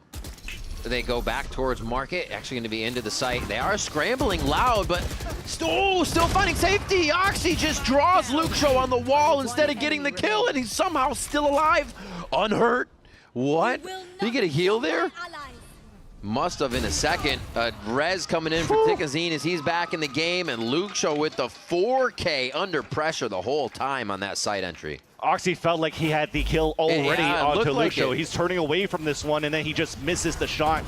S17: they go back towards market. Actually going to be into the site. They are scrambling Loud, but still finding safety. Oxy just draws Luke Show on the wall instead of getting the kill, and he's somehow still alive. Unhurt. What? Did he get a heal there? Must have in a second. Rez coming in for Tikazine as he's back in the game, and Luke Show with the 4K under pressure the whole time on that site entry.
S4: Oxy felt like he had the kill already onto Luke Show.
S17: Like
S4: He's turning away from this one, and then he just misses the shot.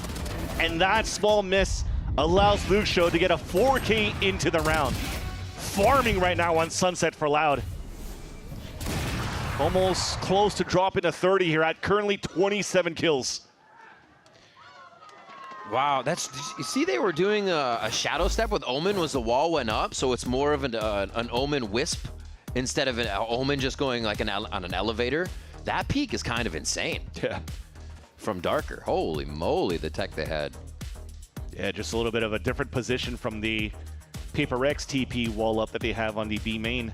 S4: And that small miss allows Luke Show to get a 4K into the round. Farming right now on Sunset for Loud. Almost close to dropping to 30 here at currently 27 kills.
S17: Wow, you see they were doing a shadow step with Omen as the wall went up, so it's more of an Omen wisp instead of an Omen just going like on an elevator. That peak is kind of insane.
S4: Yeah.
S17: From Darker. Holy moly, the tech they had.
S4: Yeah, just a little bit of a different position from the Paper X TP wall up that they have on the B main.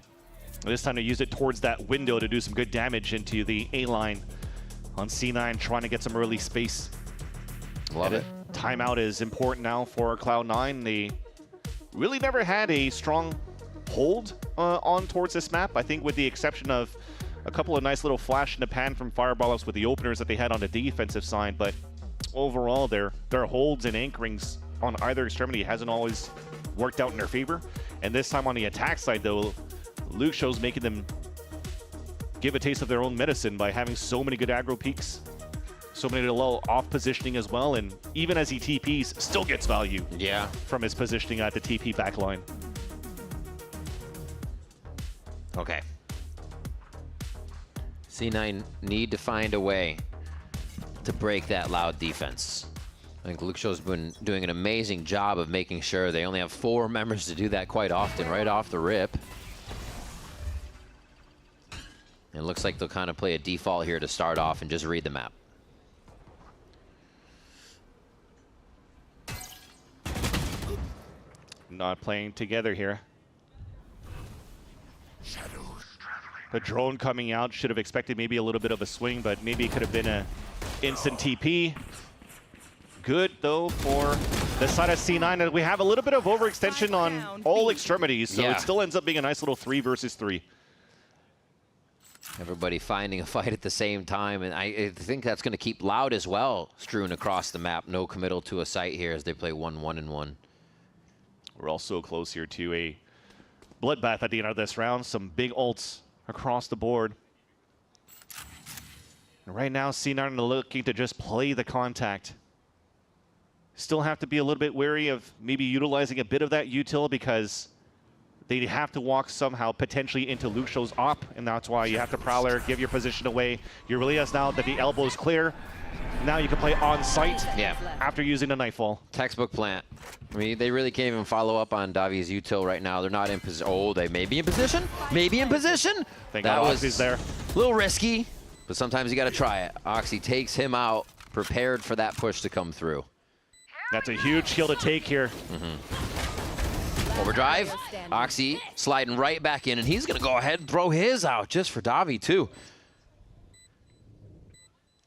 S4: This time to use it towards that window to do some good damage into the A line on C9, trying to get some early space.
S17: Love it.
S4: Timeout is important now for Cloud9. They really never had a strong hold on towards this map. I think with the exception of a couple of nice little flash in the pan from Fireballs with the openers that they had on the defensive side, but overall their holds and anchorings on either extremity hasn't always worked out in their favor. And this time on the attack side though, Luke Show's making them give a taste of their own medicine by having so many good aggro peaks. So many little off positioning as well, and even as he TPs, still gets value.
S17: Yeah.
S4: From his positioning at the TP backline.
S17: Okay. C9 need to find a way to break that Loud defense. I think Luke Show's been doing an amazing job of making sure they only have 4 members to do that quite often, right off the rip. It looks like they'll kind of play a default here to start off and just read the map.
S4: Not playing together here. The drone coming out, should have expected maybe a little bit of a swing, but maybe it could have been a instant TP. Good though for the side of C9, and we have a little bit of overextension on all extremities, so it still ends up being a nice little 3 versus 3.
S17: Everybody finding a fight at the same time, and I think that's going to keep Loud as well strewn across the map. No committal to a site here as they play 1-1-1.
S4: We're also close here to a bloodbath at the end of this round. Some big ults across the board. And right now, C9 looking to just play the contact. Still have to be a little bit wary of maybe utilizing a bit of that util because they have to walk somehow potentially into Luke Show's op, and that's why you have to Prowler, give your position away. You realize now that the elbow is clear. Now you can play on site after using the Nightfall.
S17: Textbook plant. I mean, they really can't even follow up on Davi's util right now. They're not in position. Oh, they may be in position. Maybe in position.
S4: Thank God Oxy's there.
S17: A little risky, but sometimes you got to try it. Oxy takes him out, prepared for that push to come through.
S4: That's a huge kill to take here.
S17: Overdrive. Oxy sliding right back in, and he's going to go ahead and throw his out just for Davi, too.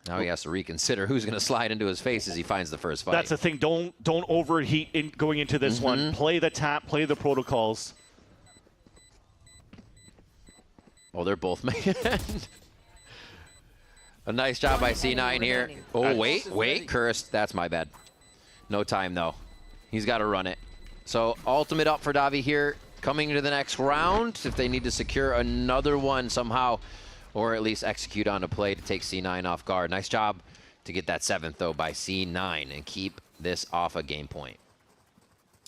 S17: Now he has to reconsider who's going to slide into his face as he finds the first fight.
S4: That's the thing. Don't overheat in going into this one. Play the tap. Play the protocols.
S17: Oh, they're both making a nice job by C9 here. Oh, wait. Cursed. That's my bad. No time, though. He's got to run it. So ultimate up for Davi here. Coming to the next round if they need to secure another one somehow. Or at least execute on a play to take C9 off guard. Nice job to get that 7th, though, by C9 and keep this off a game point.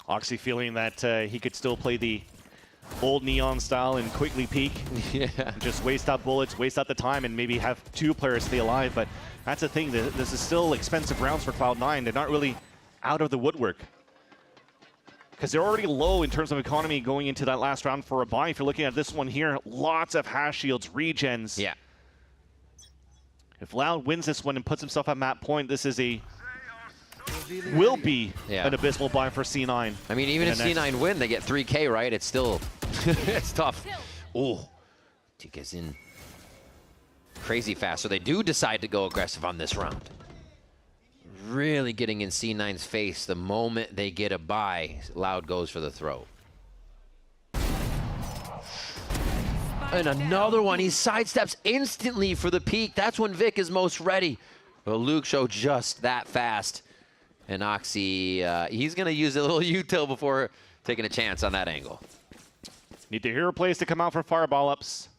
S4: Oxy feeling that he could still play the old Neon style and quickly peek. Just waste out bullets, waste out the time, and maybe have 2 players stay alive. But that's the thing. This is still expensive rounds for Cloud9. They're not really out of the woodwork, because they're already low in terms of economy going into that last round for a buy. If you're looking at this one here, lots of hash shields, regens.
S17: Yeah.
S4: If Loud wins this one and puts himself at map point, this is a will be an abysmal buy for C9.
S17: I mean, even if C9 win, they get 3K, right? It's still, it's tough. Oh, TK's in crazy fast. So they do decide to go aggressive on this round. Really getting in C9's face the moment they get a buy. Loud goes for the throw. And another one. He sidesteps instantly for the peak. That's when Vic is most ready. But Luke Show just that fast. And Oxy, he's going to use a little util before taking a chance on that angle.
S4: Need to hero plays to come out for fireball ups.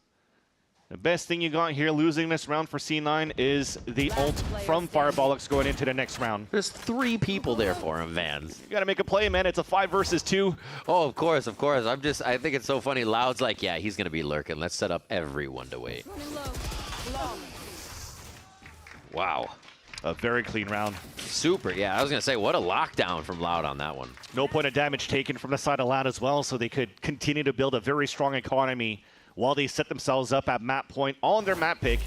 S4: The best thing you got here losing this round for C9 is the ult from Fireballux going into the next round.
S17: There's 3 people there for him, Vans.
S4: You gotta make a play, man. It's a 5 versus 2.
S17: Oh, of course, of course. I think it's so funny. Loud's like, yeah, he's gonna be lurking. Let's set up everyone to wait. Wow.
S4: A very clean round.
S17: Super, yeah. I was gonna say, what a lockdown from Loud on that one.
S4: No point of damage taken from the side of Loud as well, so they could continue to build a very strong economy while they set themselves up at map point on their map pick.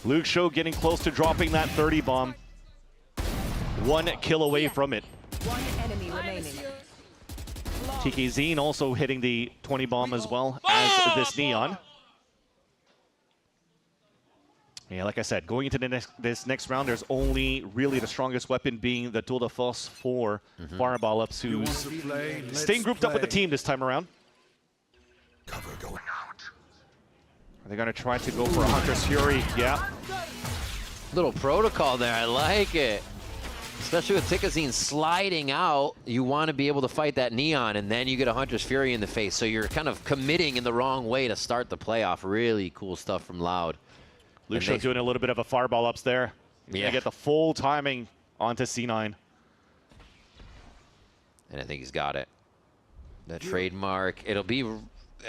S4: Luke Show getting close to dropping that 30 bomb. 1 kill away from it.
S5: 1 enemy remaining.
S4: TKZine also hitting the 20 bomb as well as this Neon. Yeah, like I said, going into this next round, there's only really the strongest weapon being the Tour de Force for Fireball Ups, who's staying grouped up with the team this time around.
S8: Cover going out.
S4: Are they going to try to go for a Hunter's Fury? Yeah.
S17: Little protocol there. I like it. Especially with TKZine sliding out, you want to be able to fight that Neon, and then you get a Hunter's Fury in the face. So you're kind of committing in the wrong way to start the playoff. Really cool stuff from Loud.
S4: Luke Show doing a little bit of a fireball ups there. He's going to get the full timing onto C9.
S17: And I think he's got it. The trademark. It'll be...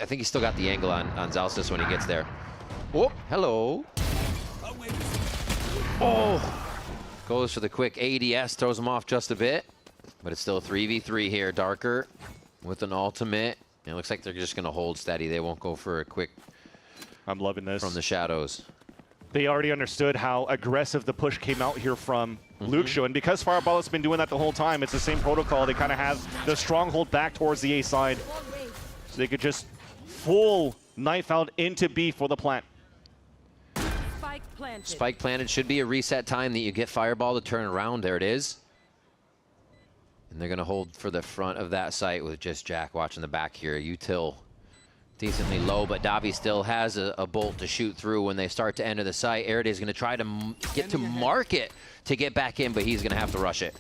S17: I think he's still got the angle on Zalstis when he gets there. Oh, hello. Oh! Goes for the quick ADS, throws him off just a bit. But it's still 3v3 here. Darker with an ultimate. And it looks like they're just going to hold steady. They won't go for a quick...
S4: I'm loving this.
S17: From the shadows.
S4: They already understood how aggressive the push came out here from Luke Show. And because Fireball has been doing that the whole time, it's the same protocol. They kind of have the stronghold back towards the A side. So they could just full knife out into B for the plant.
S17: Spike planted. Should be a reset time that you get Fireball to turn around. There it is. And they're going to hold for the front of that site with just Jack watching the back here. Util decently low, but Davi still has a bolt to shoot through when they start to enter the site. Eride is going to try to get to market to get back in, but he's going to have to rush it.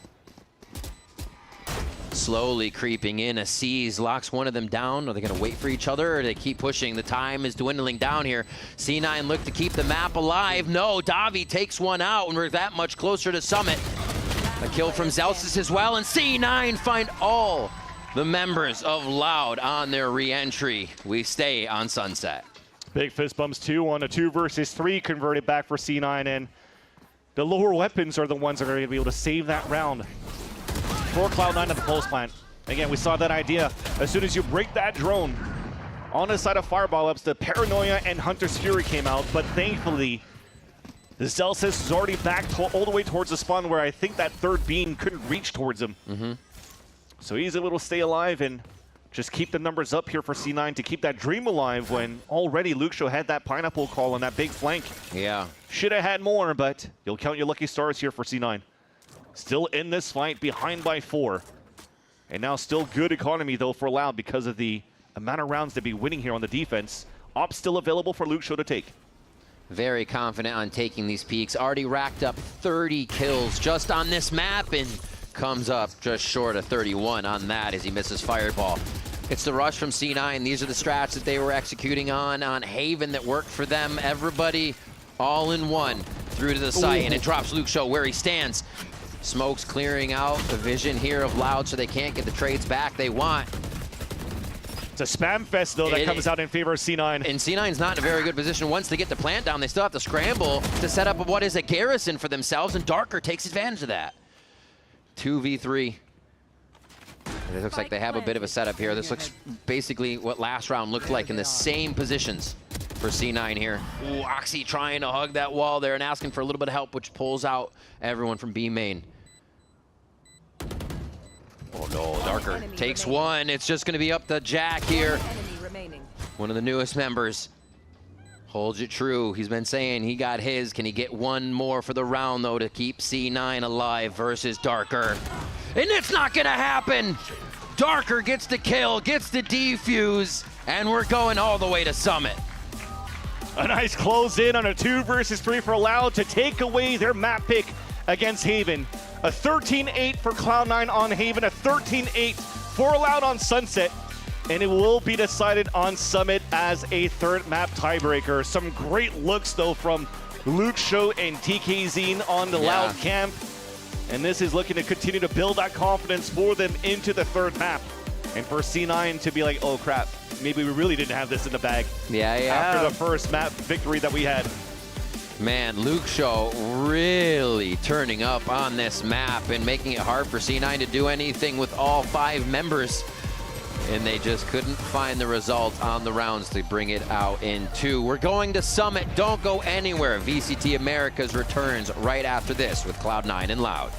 S17: Slowly creeping in. A C's locks one of them down. Are they going to wait for each other, or do they keep pushing? The time is dwindling down here. C9 look to keep the map alive. No, Davi takes one out, and we're that much closer to Summit. A kill from Zalstis as well, and C9 find all the members of Loud on their re-entry. We stay on Sunset.
S4: Big fist bumps 2 on a 2 versus 3 converted back for C9, and the lower weapons are the ones that are going to be able to save that round for Cloud9 at the Pulse plant. Again, we saw that idea. As soon as you break that drone on the side of Fireball Ups, the Paranoia and Hunter's Fury came out, but thankfully, the Zalstis is already back all the way towards the spawn where I think that third beam couldn't reach towards him. So he's able to stay alive and just keep the numbers up here for C9 to keep that dream alive when already Luke Show had that pineapple call on that big flank.
S17: Yeah.
S4: Should have had more, but you'll count your lucky stars here for C9. Still in this fight, behind by 4. And now still good economy, though, for Loud because of the amount of rounds to be winning here on the defense. Ops still available for Luke Show to take.
S17: Very confident on taking these peaks. Already racked up 30 kills just on this map and comes up just short of 31 on that as he misses Fireball. It's the rush from C9. These are the strats that they were executing on Haven that worked for them. Everybody all in one through to the site, and it drops Luke Show where he stands. Smoke's clearing out the vision here of Loud so they can't get the trades back they want.
S4: It's a spam fest, though, that comes out in favor of C9.
S17: And C9's not in a very good position. Once they get the plant down, they still have to scramble to set up what is a garrison for themselves, and Darker takes advantage of that. 2v3. It looks like they have a bit of a setup here. This looks basically what last round looked like in the same positions for C9 here. Ooh, Oxy trying to hug that wall there and asking for a little bit of help, which pulls out everyone from B main. Oh no, Darker takes one. It's just gonna be up to Jack here. One of the newest members. Holds it true. He's been saying he got his. Can he get one more for the round, though, to keep C9 alive versus Darker? And it's not going to happen. Darker gets the kill, gets the defuse, and we're going all the way to Summit.
S4: A nice close in on a 2 versus 3 for Loud to take away their map pick against Haven. A 13-8 for Cloud9 on Haven, a 13-8 for Loud on Sunset. And it will be decided on Summit as a third map tiebreaker. Some great looks, though, from Luke Show and TKZ on the Loud camp. And this is looking to continue to build that confidence for them into the third map. And for C9 to be like, oh, crap, maybe we really didn't have this in the bag. After the first map victory that we had.
S17: Man, Luke Show really turning up on this map and making it hard for C9 to do anything with all 5 members. And they just couldn't find the results on the rounds to bring it out in 2. We're going to Summit. Don't go anywhere. VCT Americas returns right after this with Cloud9 and Loud.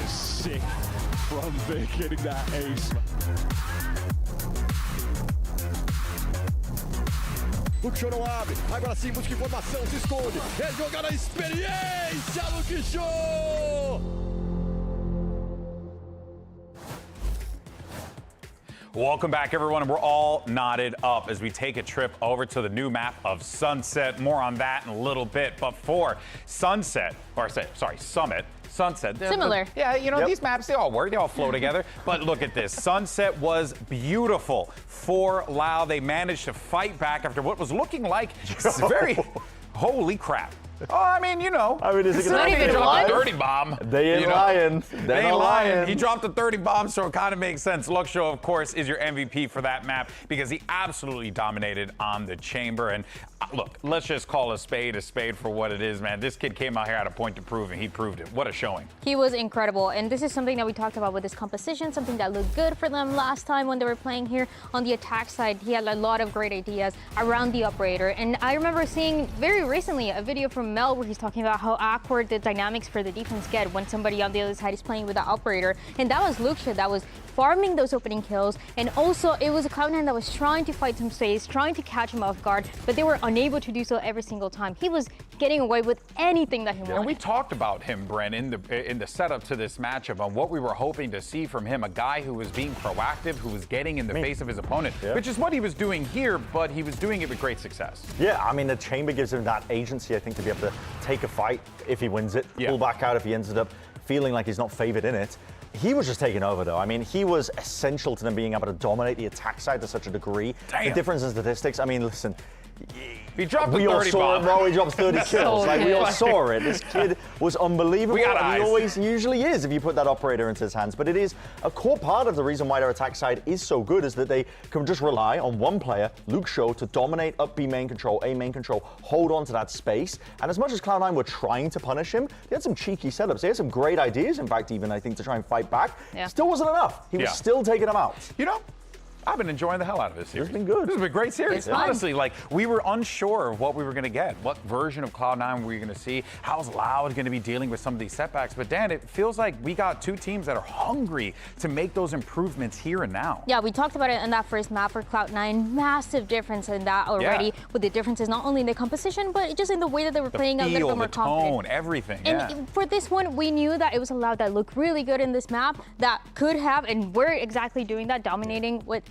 S5: Sick from Vic hitting that ace.
S8: Luke Show não abre, agora sim busca informação, se esconde, é jogar a experiência, Luke Show!
S7: Welcome back, everyone. We're all knotted up as we take a trip over to the new map of Sunset. More on that in a little bit. But for Summit. Sunset.
S9: Similar.
S7: Yeah, you know, these maps, they all work. They all flow together. But look at this. Sunset was beautiful for Loud. They managed to fight back after what was looking like very... Holy crap. Oh, I mean, you know.
S10: I mean, is it
S9: Not
S10: going
S9: even
S10: to
S9: lying.
S7: 30 bomb.
S10: They ain't lying.
S7: They ain't lying. He dropped a 30 bomb, so it kind of makes sense. Luxio, of course, is your MVP for that map because he absolutely dominated on the chamber. And look, let's just call a spade for what it is, man. This kid came out here at a point to prove, and he proved it. What a showing.
S9: He was incredible, and this is something that we talked about with this composition, something that looked good for them last time when they were playing here. On the attack side, he had a lot of great ideas around the operator, and I remember seeing very recently a video from Mel where he's talking about how awkward the dynamics for the defense get when somebody on the other side is playing with the operator, and that was Luxio that was farming those opening kills, and also it was a Cloud9 that was trying to fight some space, trying to catch him off guard, but they were unable to do so every single time. He was getting away with anything that he wanted.
S7: And we talked about him, Brent, in the setup to this matchup on what we were hoping to see from him, a guy who was being proactive, who was getting in the face of his opponent, which is what he was doing here, but he was doing it with great success.
S10: Yeah, I mean, the chamber gives him that agency, I think, to be able to take a fight if he wins it, pull back out if he ends up feeling like he's not favored in it. He was just taking over, though. I mean, he was essential to them being able to dominate the attack side to such a degree.
S7: Damn.
S10: The difference in statistics, I mean, listen,
S7: he dropped
S10: we
S7: the
S10: all
S7: 30
S10: saw
S7: bomb.
S10: it, bro. He dropped 30 kills. Like, we all saw it. This kid was unbelievable,
S7: We got
S10: and he
S7: eyes.
S10: always usually is if you put that operator into his hands. But it is a core part of the reason why their attack side is so good is that they can just rely on one player, Luxio, to dominate up B main control, A main control, hold on to that space. And as much as Cloud9 were trying to punish him, they had some cheeky setups. They had some great ideas, in fact, even, I think, to try and fight back. Still wasn't enough. He was still taking them out.
S7: You know, I've been enjoying the hell out of this series.
S10: It's been good.
S7: This has been a great series.
S9: It's fun.
S7: Honestly, like, we were unsure of what we were going to get. What version of Cloud9 were we going to see? How's Loud going to be dealing with some of these setbacks? But Dan, it feels like we got two teams that are hungry to make those improvements here and now.
S9: Yeah, we talked about it in that first map for Cloud9. Massive difference in that already, with the differences not only in the composition, but just in the way that they were playing a little bit more confident.
S7: Tone, everything.
S9: And for this one, we knew that it was a Loud that looked really good in this map that could have, and we're exactly doing that, dominating with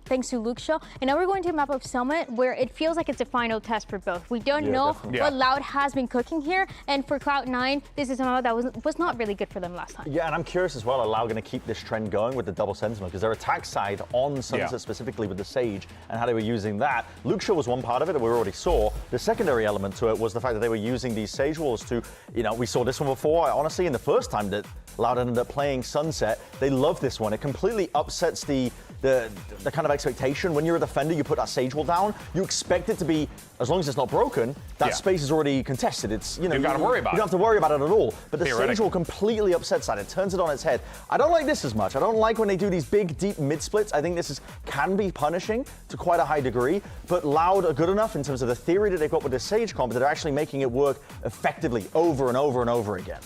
S9: thanks to Luxio. And now we're going to a map of Summit where it feels like it's a final test for both. We don't know what Loud has been cooking here, and for Cloud9, this is a map that was not really good for them last time.
S10: Yeah, and I'm curious as well, are Loud going to keep this trend going with the double Sentinel? Because their attack side on Sunset specifically with the Sage and how they were using that. Luxio was one part of it that we already saw. The secondary element to it was the fact that they were using these Sage walls to, you know, we saw this one before. Honestly, in the first time that Loud ended up playing Sunset, they love this one. It completely upsets the kind of expectation. When you're a defender, you put that Sage wall down, you expect it to be, as long as it's not broken, that space is already contested. It's, you know,
S7: you got to worry about it.
S10: You don't have to worry about it at all. But the Sage wall completely upsets that. It turns it on its head. I don't like this as much. I don't like when they do these big, deep mid splits. I think this can be punishing to quite a high degree. But Loud are good enough in terms of the theory that they've got with the Sage comp that they're actually making it work effectively over and over and over again.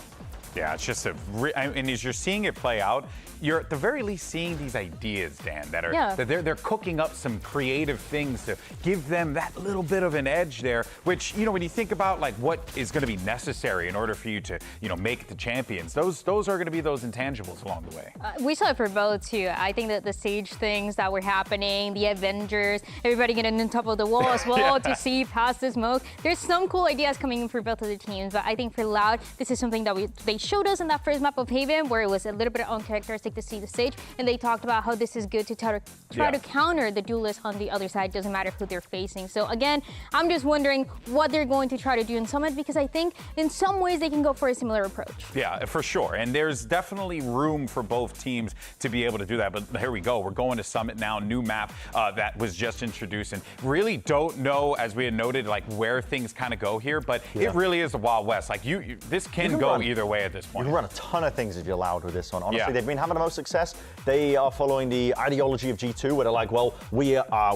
S7: Yeah, it's just and as you're seeing it play out, you're at the very least seeing these ideas, Dan, that are that they're cooking up some creative things to give them that little bit of an edge there. Which, you know, when you think about like what is going to be necessary in order for you to, you know, make the champions, those are going to be those intangibles along the way.
S9: We saw it for both too. I think that the Sage things that were happening, the Avengers, everybody getting on top of the wall as well to see past the smoke. There's some cool ideas coming in for both of the teams, but I think for Loud, this is something that they showed us in that first map of Haven, where it was a little bit uncharacteristic to see the Sage, and they talked about how this is good to try to counter the duelists on the other side. Doesn't matter who they're facing. So again, I'm just wondering what they're going to try to do in Summit, because I think in some ways they can go for a similar approach.
S7: Yeah, for sure. And there's definitely room for both teams to be able to do that. But here we go. We're going to Summit now, new map that was just introduced, and really don't know, as we had noted, like where things kind of go here. But it really is the Wild West. Like this can go either way at this point.
S10: You can run a ton of things if you're Loud with this one. Honestly, they've been having the most success. They are following the ideology of G2, where they're like, well, we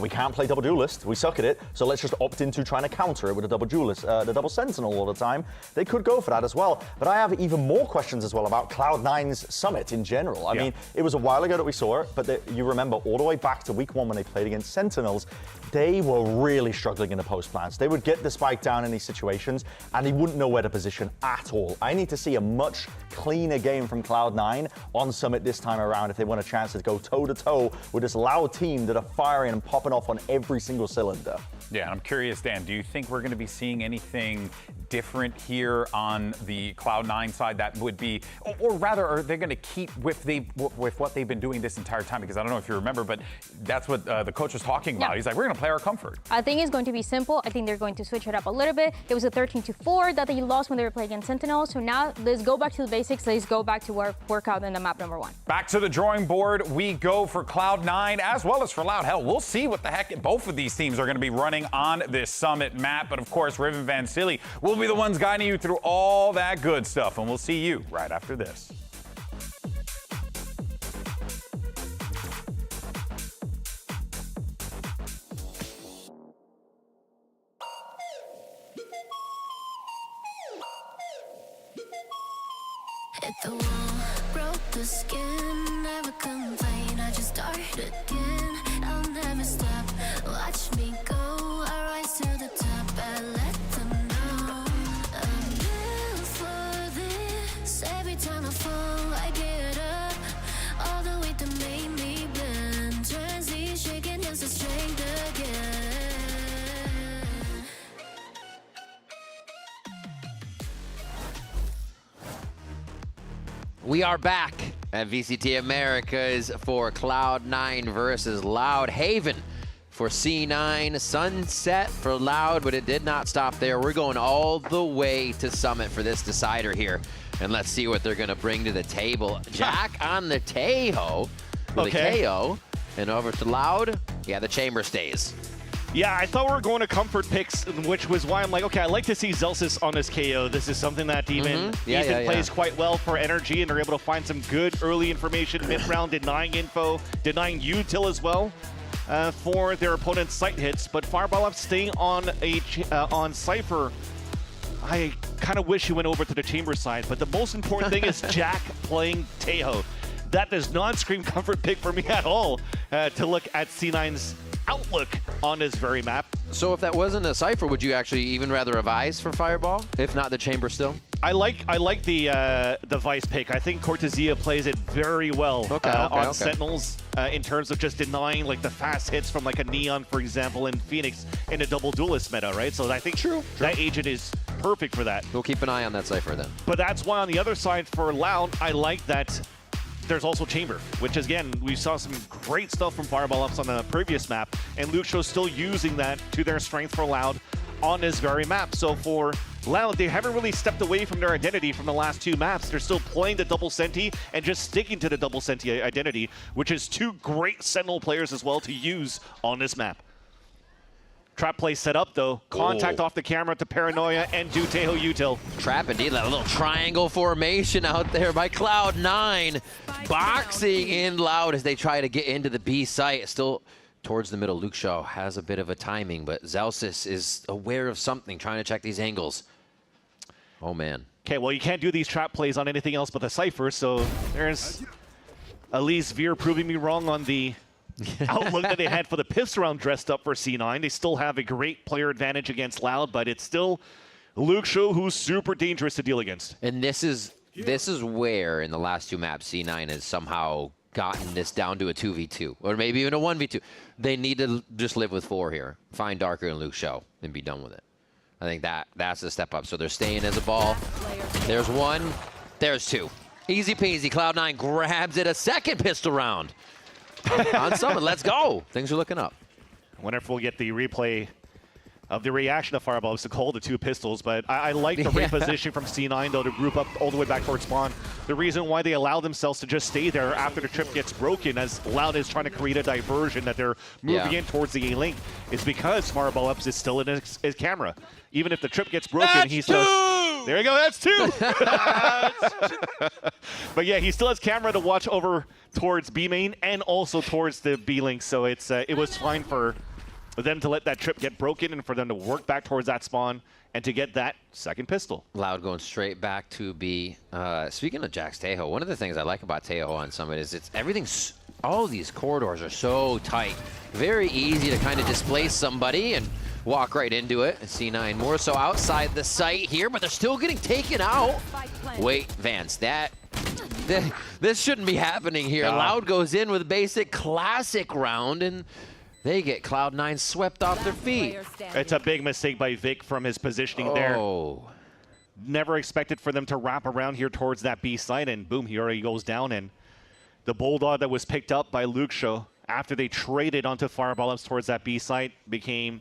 S10: can't play double duelist. We suck at it, so let's just opt into trying to counter it with a double duelist, the double Sentinel all the time. They could go for that as well. But I have even more questions as well about Cloud9's Summit in general. I mean, it was a while ago that we saw it, but you remember all the way back to week 1 when they played against Sentinels, they were really struggling in the post plants. They would get the spike down in these situations, and they wouldn't know where to position at all. I need to see a much cleaner game from Cloud9 on Summit this time around if they want a chance to go toe-to-toe with this Loud team that are firing and popping off on every single cylinder.
S7: Yeah, I'm curious, Dan, do you think we're going to be seeing anything different here on the Cloud9 side that would be, or rather, are they going to keep with what they've been doing this entire time? Because I don't know if you remember, but that's what the coach was talking about. He's like, we're going to play our comfort.
S9: I think it's going to be simple. I think they're going to switch it up a little bit. It was a 13-4 that they lost when they were playing against Sentinel. So now let's go back to the basics. Let's go back to work out in the map number 1.
S7: Back to the drawing board we go for Cloud9 as well as for Loud. Hell, we'll see what the heck both of these teams are going to be running on this Summit map. But of course, Riven Van Silly will be the ones guiding you through all that good stuff. And we'll see you right after this.
S1: Hit the wall, broke the skin, never complain, I just start again. I'll never stop, watch me go, I rise to the top, I let them know I'm built for this. Every time I fall, I get up. All the weight that made me bend turns these shaking hands to strength again.
S17: We are back at VCT Americas for Cloud9 versus Loud. Haven for C9, Sunset for Loud, but it did not stop there. We're going all the way to Summit for this decider here. And let's see what they're going to bring to the table. Jack on the Tejo with a KO. And over to Loud, yeah, the chamber stays.
S4: Yeah, I thought we were going to comfort picks, which was why I'm like, okay, I like to see Zelsis on this KO. This is something that even Ethan plays quite well for energy, and they're able to find some good early information mid-round, denying info, denying util as well for their opponent's site hits. But Fireball up staying on on Cypher. I kind of wish he went over to the chamber side, but the most important thing is Jack playing Tejo. That does not scream comfort pick for me at all to look at C9's outlook on this very map.
S17: So if that wasn't a Cypher, would you actually even rather have Eyes for Fireball, if not the chamber still?
S4: I like the Vice pick. I think Cortesia plays it very well on Sentinels in terms of just denying like the fast hits from like a Neon, for example, in Phoenix in a double duelist meta, right? So I think that agent is perfect for that.
S17: We'll keep an eye on that Cypher then.
S4: But that's why on the other side for Loud, I like that there's also Chamber, which is, again, we saw some great stuff from Fireball Ups on the previous map, and Luxio's still using that to their strength for Loud on this very map. So for Loud, they haven't really stepped away from their identity from the last 2 maps. They're still playing the double Senti and just sticking to the double Senti identity, which is 2 great Sentinel players as well to use on this map. Trap play set up though. Contact off the camera to Paranoia and do Tejo util.
S17: Trap indeed, that little triangle formation out there by Cloud9. Boxing in Loud as they try to get into the B site. Still towards the middle. Luxio has a bit of a timing, but Zelsis is aware of something, trying to check these angles. Oh man.
S4: Okay, well you can't do these trap plays on anything else but the Cypher, so there's Elise Veer proving me wrong on the outlook that they had for the pistol round dressed up for C9. They still have a great player advantage against Loud, but it's still Luxio who's super dangerous to deal against.
S17: And this is where in the last 2 maps C9 has somehow gotten this down to a 2v2 or maybe even a 1v2. They need to just live with 4 here. Find Darker and Luxio and be done with it. I think that's the step up. So they're staying as a ball. There's 1. There's 2. Easy peasy. Cloud9 grabs it. A second pistol round. On Summit, let's go. Things are looking up.
S4: I wonder if we'll get the replay of the reaction of Fireball to call the 2 pistols, but I like the repositioning from C9, though, to group up all the way back towards spawn. The reason why they allow themselves to just stay there after the trip gets broken, as Loud is trying to create a diversion that they're moving in towards the A-Link, is because Fireball Ups is still in his camera. Even if the trip gets broken, he still... There you go, that's 2! But yeah, he still has camera to watch over towards B main and also towards the B-Link, so it's it was fine for them to let that trip get broken and for them to work back towards that spawn and to get that second pistol.
S17: Loud going straight back to B. Speaking of Jack's Tejo, one of the things I like about Tejo on Summit is everything's, all of these corridors are so tight. Very easy to kind of displace somebody and walk right into it. C9 more so outside the site here, but they're still getting taken out. Wait, Vance, this shouldn't be happening here. Loud goes in with a basic classic round, and they get Cloud9 swept off their feet.
S4: It's a big mistake by Vic from his positioning there. never expected for them to wrap around here towards that B site, and boom, he already goes down. And the Bulldog that was picked up by Luxo after they traded onto Fireball Ups towards that B site became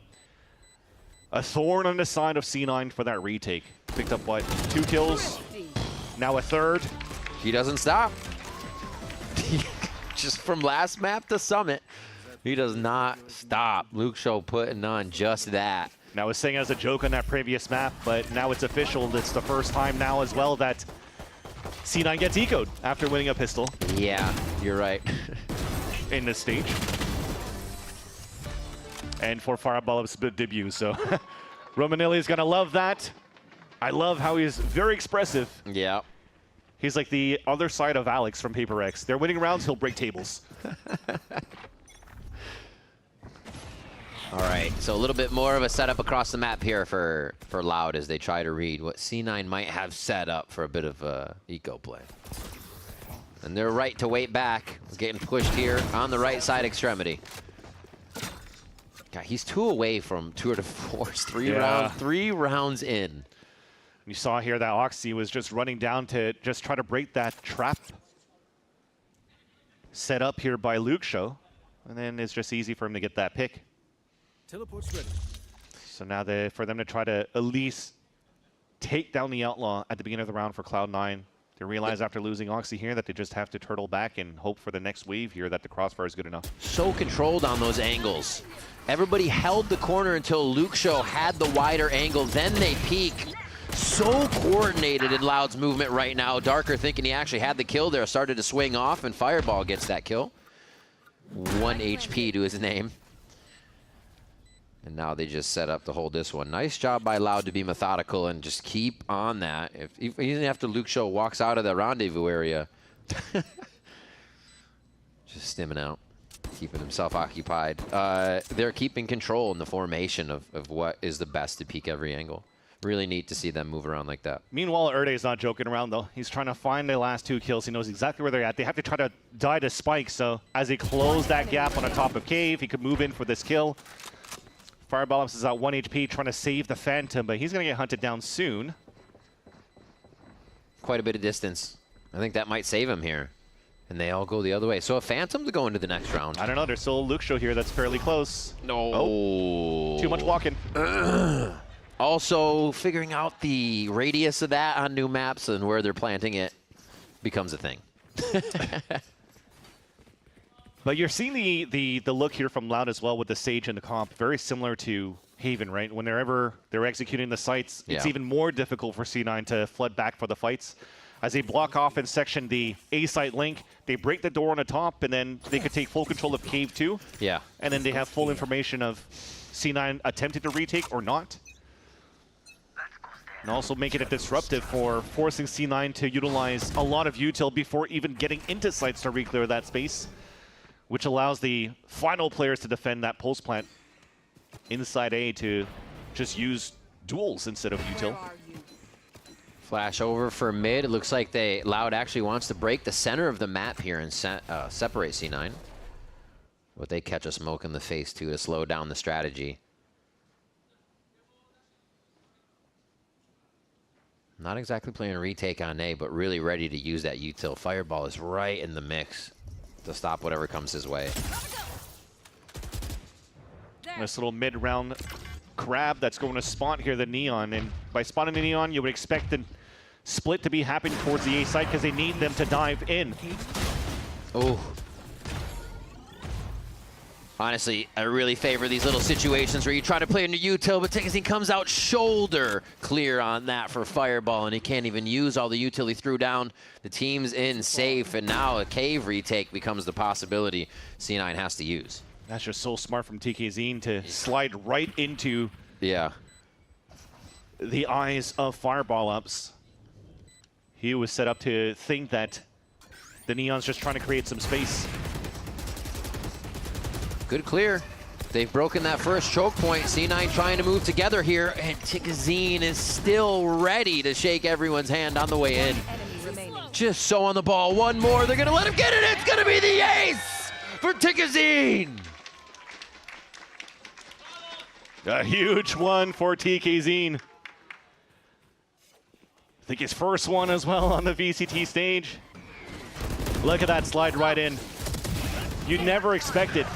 S4: a thorn on the side of C9 for that retake. Picked up, what, 2 kills? Now a 3rd.
S17: He doesn't stop. Just from last map to Summit, he does not stop. Luxo putting on just that.
S4: Now, I was saying as a joke on that previous map, but now it's official. It's the first time now as well that C9 gets eco'd after winning a pistol.
S17: Yeah, you're right.
S4: In this stage. And for Fireball's debut, so Romanelli is going to love that. I love how he's very expressive.
S17: Yeah.
S4: He's like the other side of Alex from Paper X. They're winning rounds, he'll break tables.
S17: All right, so a little bit more of a setup across the map here for Loud as they try to read what C9 might have set up for a bit of eco play. And they're right to wait back. Getting pushed here on the right side extremity. God, he's 2 away from tour de force. 3 rounds in.
S4: You saw here that Oxy was just running down to just try to break that trap set up here by Luxo. And then it's just easy for him to get that pick.
S8: Teleport's ready.
S4: So now for them to try to at least take down the Outlaw at the beginning of the round for Cloud9. They realize after losing Oxy here that they just have to turtle back and hope for the next wave here that the crossfire is good enough.
S17: So controlled on those angles. Everybody held the corner until Luxo had the wider angle, then they peek. So coordinated in Loud's movement right now. Darker thinking he actually had the kill there, started to swing off, and Fireball gets that kill. 1 HP to his name. And now they just set up to hold this one. Nice job by Loud to be methodical and just keep on that. Even after Luxo walks out of the rendezvous area. Just stimming out, keeping himself occupied. They're keeping control in the formation of what is the best to peek every angle. Really neat to see them move around like that.
S4: Meanwhile, Erde's not joking around, though. He's trying to find the last 2 kills. He knows exactly where they're at. They have to try to die to Spike, so as they close that gap on the top of Cave, he could move in for this kill. Fireball is at 1 HP, trying to save the Phantom, but he's going to get hunted down soon.
S17: Quite a bit of distance. I think that might save him here. And they all go the other way. So a Phantom to go into the next round.
S4: I don't know. There's still a Luxo here that's fairly close.
S17: No.
S4: Oh, too much walking.
S17: Also, figuring out the radius of that on new maps and where they're planting it becomes a thing.
S4: But you're seeing the look here from Loud as well with the Sage and the comp. Very similar to Haven, right? When they're executing the sites, it's even more difficult for C9 to flood back for the fights. As they block off and section the A site link, they break the door on the top, and then they could take full control of Cave 2.
S17: Yeah.
S4: And then they have full information of C9 attempting to retake or not. And also making it disruptive for forcing C9 to utilize a lot of util before even getting into sites to re-clear that space, which allows the final players to defend that pulse plant inside A to just use duels instead of util.
S17: Flash over for mid. It looks like Loud actually wants to break the center of the map here and separate C9. But they catch a smoke in the face too to slow down the strategy. Not exactly playing a retake on A, but really ready to use that util. Fireball is right in the mix to stop whatever comes his way.
S4: This little mid-round crab that's going to spawn here, the Neon. And by spawning the Neon, you would expect the split to be happening towards the A site because they need them to dive in.
S17: Oh. Honestly, I really favor these little situations where you try to play into util, but Tikazine comes out shoulder clear on that for Fireball, and he can't even use all the util he threw down. The team's in safe, and now a Cave retake becomes the possibility C9 has to use.
S4: That's just so smart from TKZine to slide right into the eyes of Fireball Ups. He was set up to think that the Neon's just trying to create some space.
S17: Good clear. They've broken that first choke point. C9 trying to move together here, and Tikazine is still ready to shake everyone's hand on the way in. Just so on the ball. One more. They're going to let him get it. It's going to be the ace for Tikazine.
S4: A huge one for TKZine. think his first one as well on the VCT stage. Look at that slide right in. You never expect it.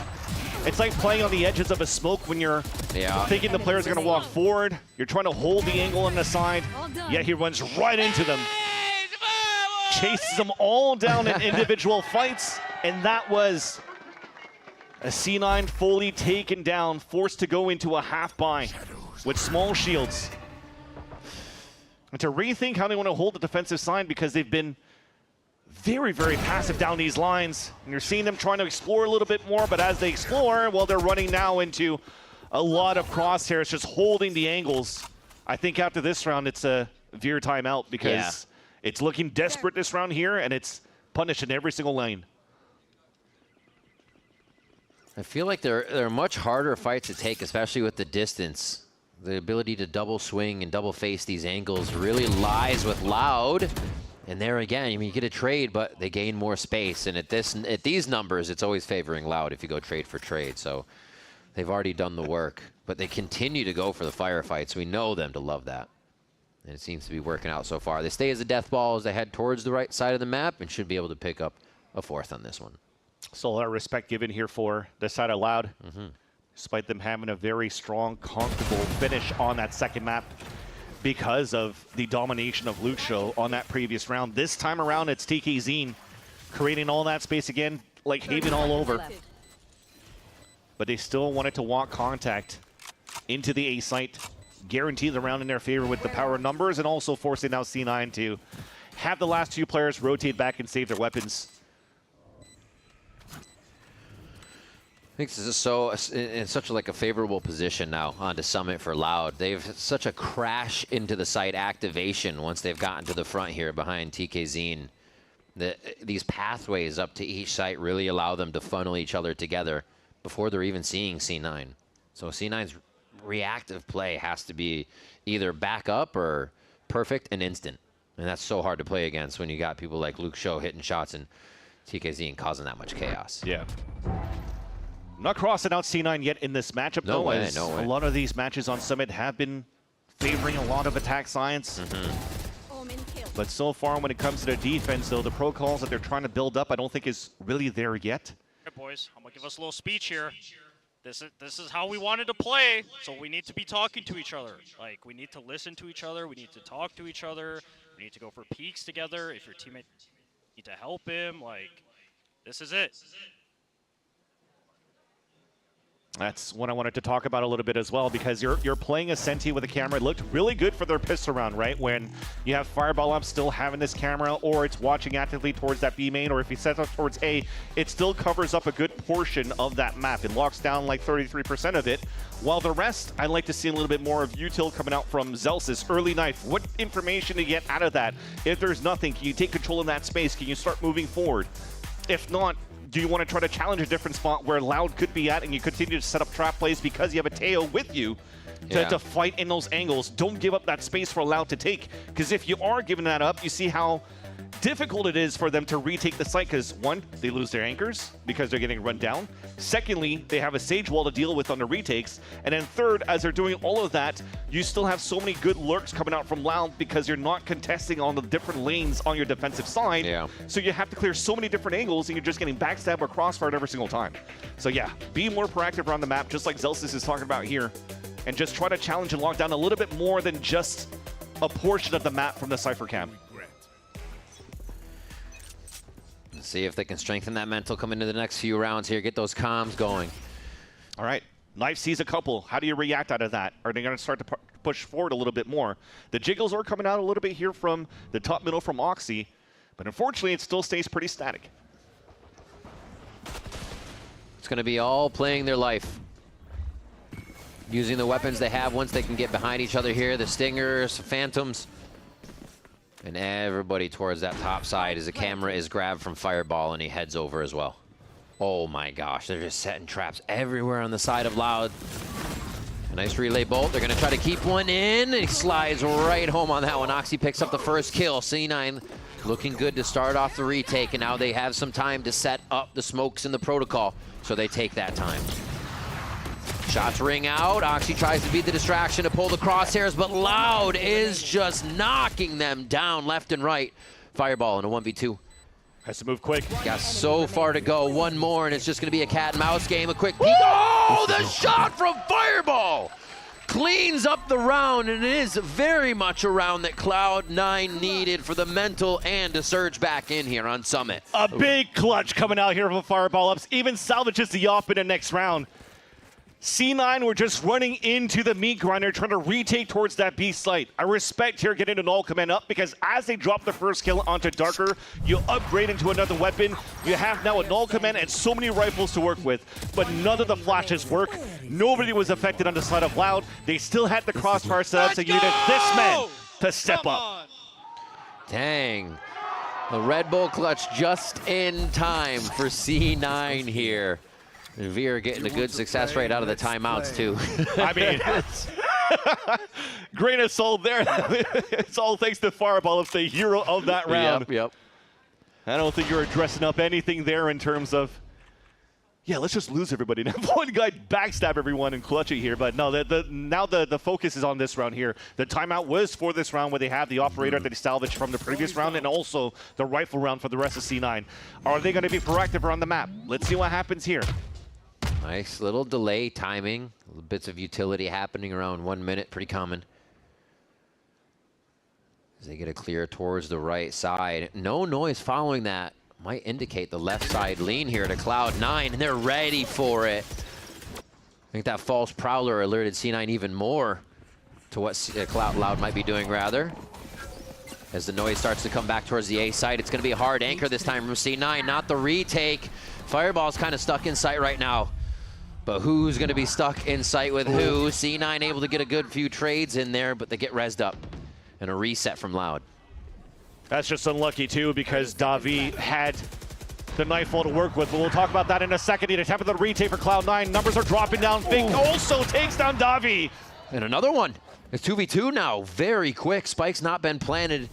S4: It's like playing on the edges of a smoke when you're thinking the player's going to walk forward. You're trying to hold the angle on the side, yet he runs right into them. Chases them all down in individual fights, and that was a C9 fully taken down, forced to go into a half buy with small shields. And to rethink how they want to hold the defensive side, because they've been very, very passive down these lines. And you're seeing them trying to explore a little bit more, but as they explore, well, they're running now into a lot of crosshairs, just holding the angles. I think after this round, it's a veer timeout, because it's looking desperate this round here, and it's punished in every single lane.
S17: I feel like they're much harder fights to take, especially with the distance. The ability to double swing and double face these angles really lies with Loud. And there again, I mean, you get a trade, but they gain more space. And at these numbers, it's always favoring Loud if you go trade for trade. So they've already done the work, but they continue to go for the firefights. We know them to love that. And it seems to be working out so far. They stay as a death ball as they head towards the right side of the map and should be able to pick up a fourth on this one.
S4: So a lot of respect given here for the side of Loud, despite them having a very strong, comfortable finish on that second map because of the domination of Luke Show on that previous round. This time around, it's TKZ creating all that space again, like Haven all over. But they still wanted to walk contact into the A site, guarantee the round in their favor with the power numbers, and also forcing now C9 to have the last two players rotate back and save their weapons.
S17: I think this is so in such like a favorable position now onto Summit for Loud. They've such a crash into the site activation once they've gotten to the front here behind TKZ. These pathways up to each site really allow them to funnel each other together before they're even seeing C9. So C9's reactive play has to be either back up or perfect and instant. And that's so hard to play against when you got people like Luke Show hitting shots and TKZ causing that much chaos.
S4: Yeah. Not crossing out C9 yet in this matchup,
S17: No
S4: though,
S17: way,
S4: as
S17: no way.
S4: a lot of these matches on Summit have been favoring a lot of attack science. But so far, when it comes to their defense, though, the protocols that they're trying to build up, I don't think is really there yet.
S19: Hey boys, I'm gonna give us a little speech here. This is how we wanted to play, so we need to be talking to each other. Like, we need to listen to each other, we need to talk to each other, we need to go for peaks together. If your teammate need to help him, like, this is it.
S4: That's what I wanted to talk about a little bit as well, because you're playing a Senti with a camera. It looked really good for their pistol round, right? When you have Fireball up still having this camera, or it's watching actively towards that B main, or if he sets up towards A, it still covers up a good portion of that map. It locks down like 33% of it, while the rest, I'd like to see a little bit more of util coming out from Zelsis. Early knife, what information to get out of that? If there's nothing, can you take control of that space? Can you start moving forward? If not, do you want to try to challenge a different spot where Loud could be at, and you continue to set up trap plays because you have a Teo with you to fight in those angles? Don't give up that space for Loud to take, because if you are giving that up, you see how difficult it is for them to retake the site, because one, they lose their anchors because they're getting run down. Secondly, they have a Sage Wall to deal with on the retakes. And then third, as they're doing all of that, you still have so many good lurks coming out from Loud because you're not contesting on the different lanes on your defensive side. So you have to clear so many different angles, and you're just getting backstab or crossfired every single time. So yeah, be more proactive around the map, just like Zelsis is talking about here, and just try to challenge and lock down a little bit more than just a portion of the map from the Cypher camp.
S17: See if they can strengthen that mental come into the next few rounds here, get those comms going.
S4: All right, Knife sees a couple. How do you react out of that? Are they going to start to push forward a little bit more? The jiggles are coming out a little bit here from the top middle from Oxy, but unfortunately it still stays pretty static.
S17: It's going to be all playing their life, using the weapons they have once they can get behind each other here. The Stingers, Phantoms, and everybody towards that top side as the camera is grabbed from Fireball and he heads over as well. Oh my gosh, they're just setting traps everywhere on the side of Loud. A nice relay bolt. They're going to try to keep one in. He slides right home on that one. Oxy picks up the first kill. C9 looking good to start off the retake, and now they have some time to set up the smokes in the protocol, so they take that time. Shots ring out. Oxy tries to beat the distraction to pull the crosshairs, but Loud is just knocking them down left and right. Fireball in a 1v2.
S4: Has to move quick.
S17: Got so far to go. One more, and it's just going to be a cat and mouse game. A quick peek. Oh, the shot from Fireball! Cleans up the round, and it is very much a round that Cloud9 needed for the mental and to surge back in here on Summit.
S4: A big clutch coming out here from Fireball Ups. Even salvages the off in the next round. C9 were just running into the meat grinder, trying to retake towards that B site. I respect here getting an all command up, because as they drop the first kill onto Darker, you upgrade into another weapon. You have now a null command and so many rifles to work with, but none of the flashes work. Nobody was affected on the side of Loud. They still had the crossfire set up, so you needed this man to step up.
S17: Dang. The Red Bull clutch just in time for C9 here. And Veer getting a good success rate out of the timeouts, too.
S4: I mean, grain of salt there. It's all thanks to Fireball. It's the hero of that round.
S17: Yep.
S4: I don't think you're dressing up anything there in terms of, yeah, let's just lose everybody. Now, one guy backstab everyone and clutch it here, but no, now the focus is on this round here. The timeout was for this round where they have the operator that they salvaged from the previous round and also the rifle round for the rest of C9. Are they going to be proactive around the map? Let's see what happens here.
S17: Nice little delay timing. Little bits of utility happening around 1 minute, pretty common. As they get a clear towards the right side. No noise following that. Might indicate the left side lean here to Cloud9, and they're ready for it. I think that false Prowler alerted C9 even more to what Loud might be doing, rather. As the noise starts to come back towards the A side, it's going to be a hard anchor this time from C9, not the retake. Fireball's kind of stuck in sight right now. But who's going to be stuck in sight with who? C9 able to get a good few trades in there, but they get rezzed up. And a reset from Loud.
S4: That's just unlucky, too, because Davi had the Nightfall to work with. But we'll talk about that in a second. He attempted the retake for Cloud9. Numbers are dropping down. Fink also takes down Davi.
S17: And another one. It's 2v2 now. Very quick. Spike's not been planted.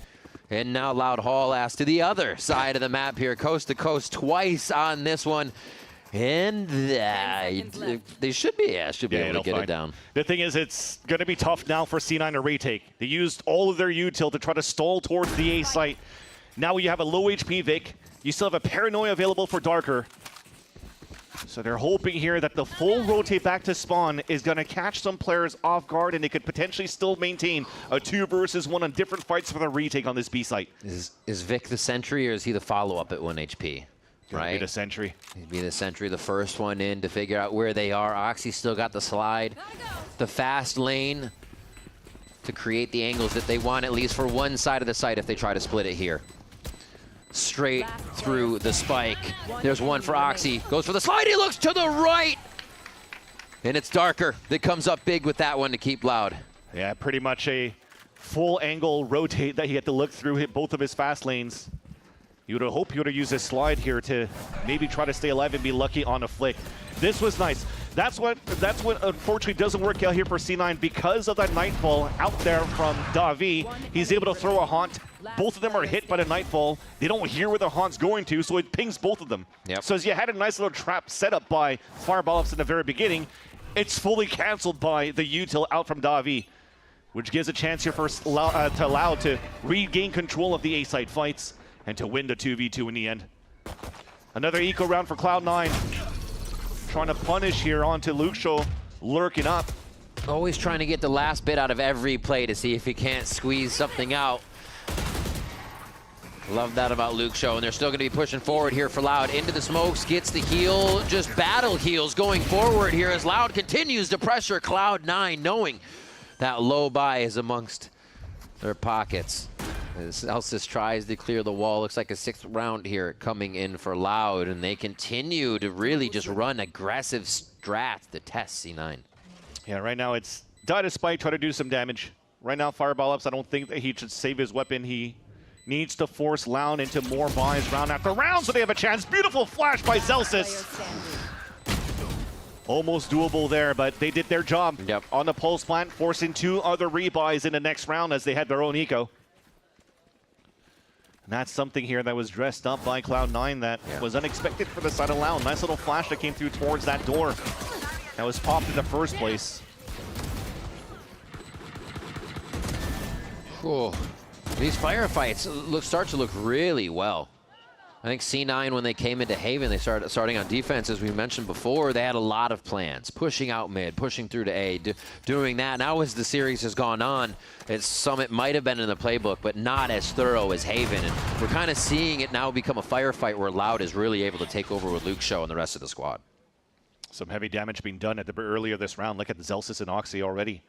S17: And now Loud haul ass to the other side of the map here. Coast to coast twice on this one. And they should be able to get it down.
S4: The thing is, it's going to be tough now for C9 to retake. They used all of their util to try to stall towards the A site. Now you have a low HP Vic. You still have a Paranoia available for Darker. So they're hoping here that the full rotate back to spawn is going to catch some players off guard, and they could potentially still maintain a 2 versus 1 on different fights for the retake on this B site.
S17: Is Vic the sentry, or is he the follow-up at 1 HP? Right?
S4: Be the sentry.
S17: He'd be the sentry, the first one in to figure out where they are. Oxy still got the slide, the fast lane to create the angles that they want, at least for one side of the site if they try to split it here. Straight through the spike. There's one for Oxy. Goes for the slide. He looks to the right. And it's Darker that comes up big with that one to keep Loud.
S4: Yeah, pretty much a full angle rotate that he had to look through, hit both of his fast lanes. You would hope he would have used his slide here to maybe try to stay alive and be lucky on a flick. This was nice. That's what unfortunately doesn't work out here for C9 because of that Nightfall out there from Davi. He's able to throw a haunt. Both of them are hit by the Nightfall. They don't hear where the haunt's going to, so it pings both of them.
S17: Yep.
S4: So as you had a nice little trap set up by Fireball Ups in the very beginning, it's fully canceled by the util out from Davi, which gives a chance here for Loud to regain control of the A-side fights and to win the 2v2 in the end. Another eco round for Cloud9. Trying to punish here onto Luxo, lurking up.
S17: Always trying to get the last bit out of every play to see if he can't squeeze something out. Love that about Luxo, and they're still going to be pushing forward here for Loud. Into the smokes, gets the heal, just battle heals going forward here as Loud continues to pressure Cloud9, knowing that low buy is amongst their pockets. As Celsius tries to clear the wall, looks like a 6th round here coming in for Loud, and they continue to really just run aggressive strats to test C9.
S4: Yeah, right now it's die to Spike, try to do some damage. Right now, Fireball Ups, I don't think that he should save his weapon. He needs to force Loud into more buys round after round so they have a chance. Beautiful flash by Celsius. Almost doable there, but they did their job on the pulse plant, forcing 2 other rebuys in the next round as they had their own eco. And that's something here that was dressed up by Cloud9 that was unexpected for the side of Loud. Nice little flash that came through towards that door. that was popped in the first place.
S17: Whew. These firefights start to look really well. I think C9, when they came into Haven, they starting on defense, as we mentioned before. They had a lot of plans, pushing out mid, pushing through to A, doing that. Now as the series has gone on, Summit might have been in the playbook, but not as thorough as Haven. And we're kind of seeing it now become a firefight where Loud is really able to take over with Luke Show and the rest of the squad.
S4: Some heavy damage being done earlier this round. Look at the Zelsis and Oxy already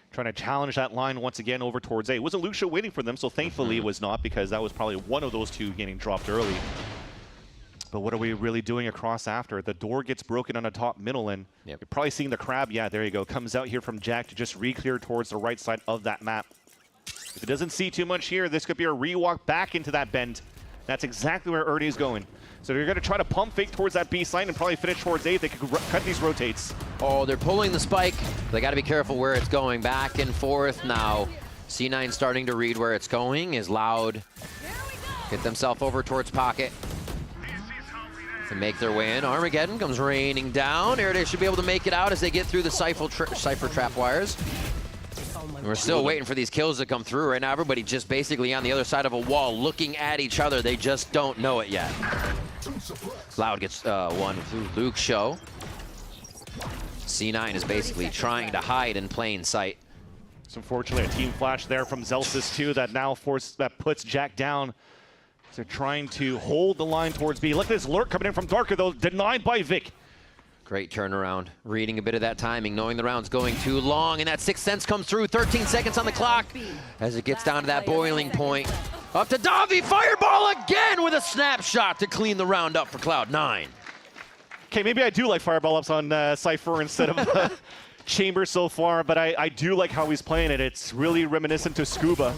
S4: trying to challenge that line once again over towards A. It wasn't Luke Show waiting for them, so thankfully it was not, because that was probably one of those two getting dropped early. But what are we really doing across after? The door gets broken on the top middle, and you're probably seeing the crab. Yeah, there you go. Comes out here from Jack to just re-clear towards the right side of that map. If it doesn't see too much here, this could be a rewalk back into that bend. That's exactly where Ernie is going. So they're going to try to pump fake towards that B side and probably finish towards A. They could cut these rotates.
S17: Oh, they're pulling the spike. They got to be careful where it's going. Back and forth now. C9 starting to read where it's going. Is Loud. Get themselves over towards Pocket to make their way in. Armageddon comes raining down. Airday should be able to make it out as they get through the Cypher trap wires. And we're still waiting for these kills to come through. Right now, everybody just basically on the other side of a wall looking at each other. They just don't know it yet. Loud gets one through Luke Show. C9 is basically trying to hide in plain sight.
S4: So unfortunately, a team flash there from Zelsis too that puts Jack down. They're trying to hold the line towards B. Look at this lurk coming in from Darker, though, denied by Vic.
S17: Great turnaround. Reading a bit of that timing, knowing the round's going too long, and that Sixth Sense comes through. 13 seconds on the clock as it gets down to that boiling point. Up to Davi, fireball again with a snapshot to clean the round up for Cloud9.
S4: Okay, maybe I do like fireball ups on Cypher instead of Chamber so far, but I do like how he's playing it. It's really reminiscent to Scuba,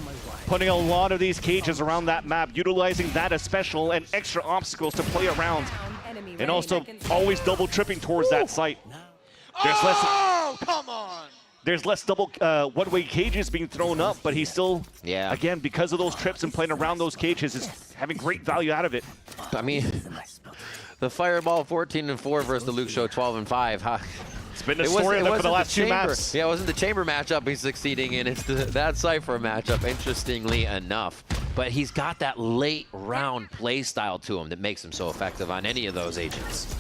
S4: putting a lot of these cages around that map, utilizing that as special and extra obstacles to play around, and also always double tripping towards that site. There's less.
S6: Come on!
S4: There's less double one-way cages being thrown up, but he's still, again, because of those trips and playing around those cages, is having great value out of it.
S17: I mean, the Fireball 14-4 versus the Luke Show 12-5. Huh?
S4: It's been the story for the last two maps.
S17: Yeah, it wasn't the Chamber matchup he's succeeding in. It's that Cypher matchup, interestingly enough. But he's got that late round play style to him that makes him so effective on any of those agents.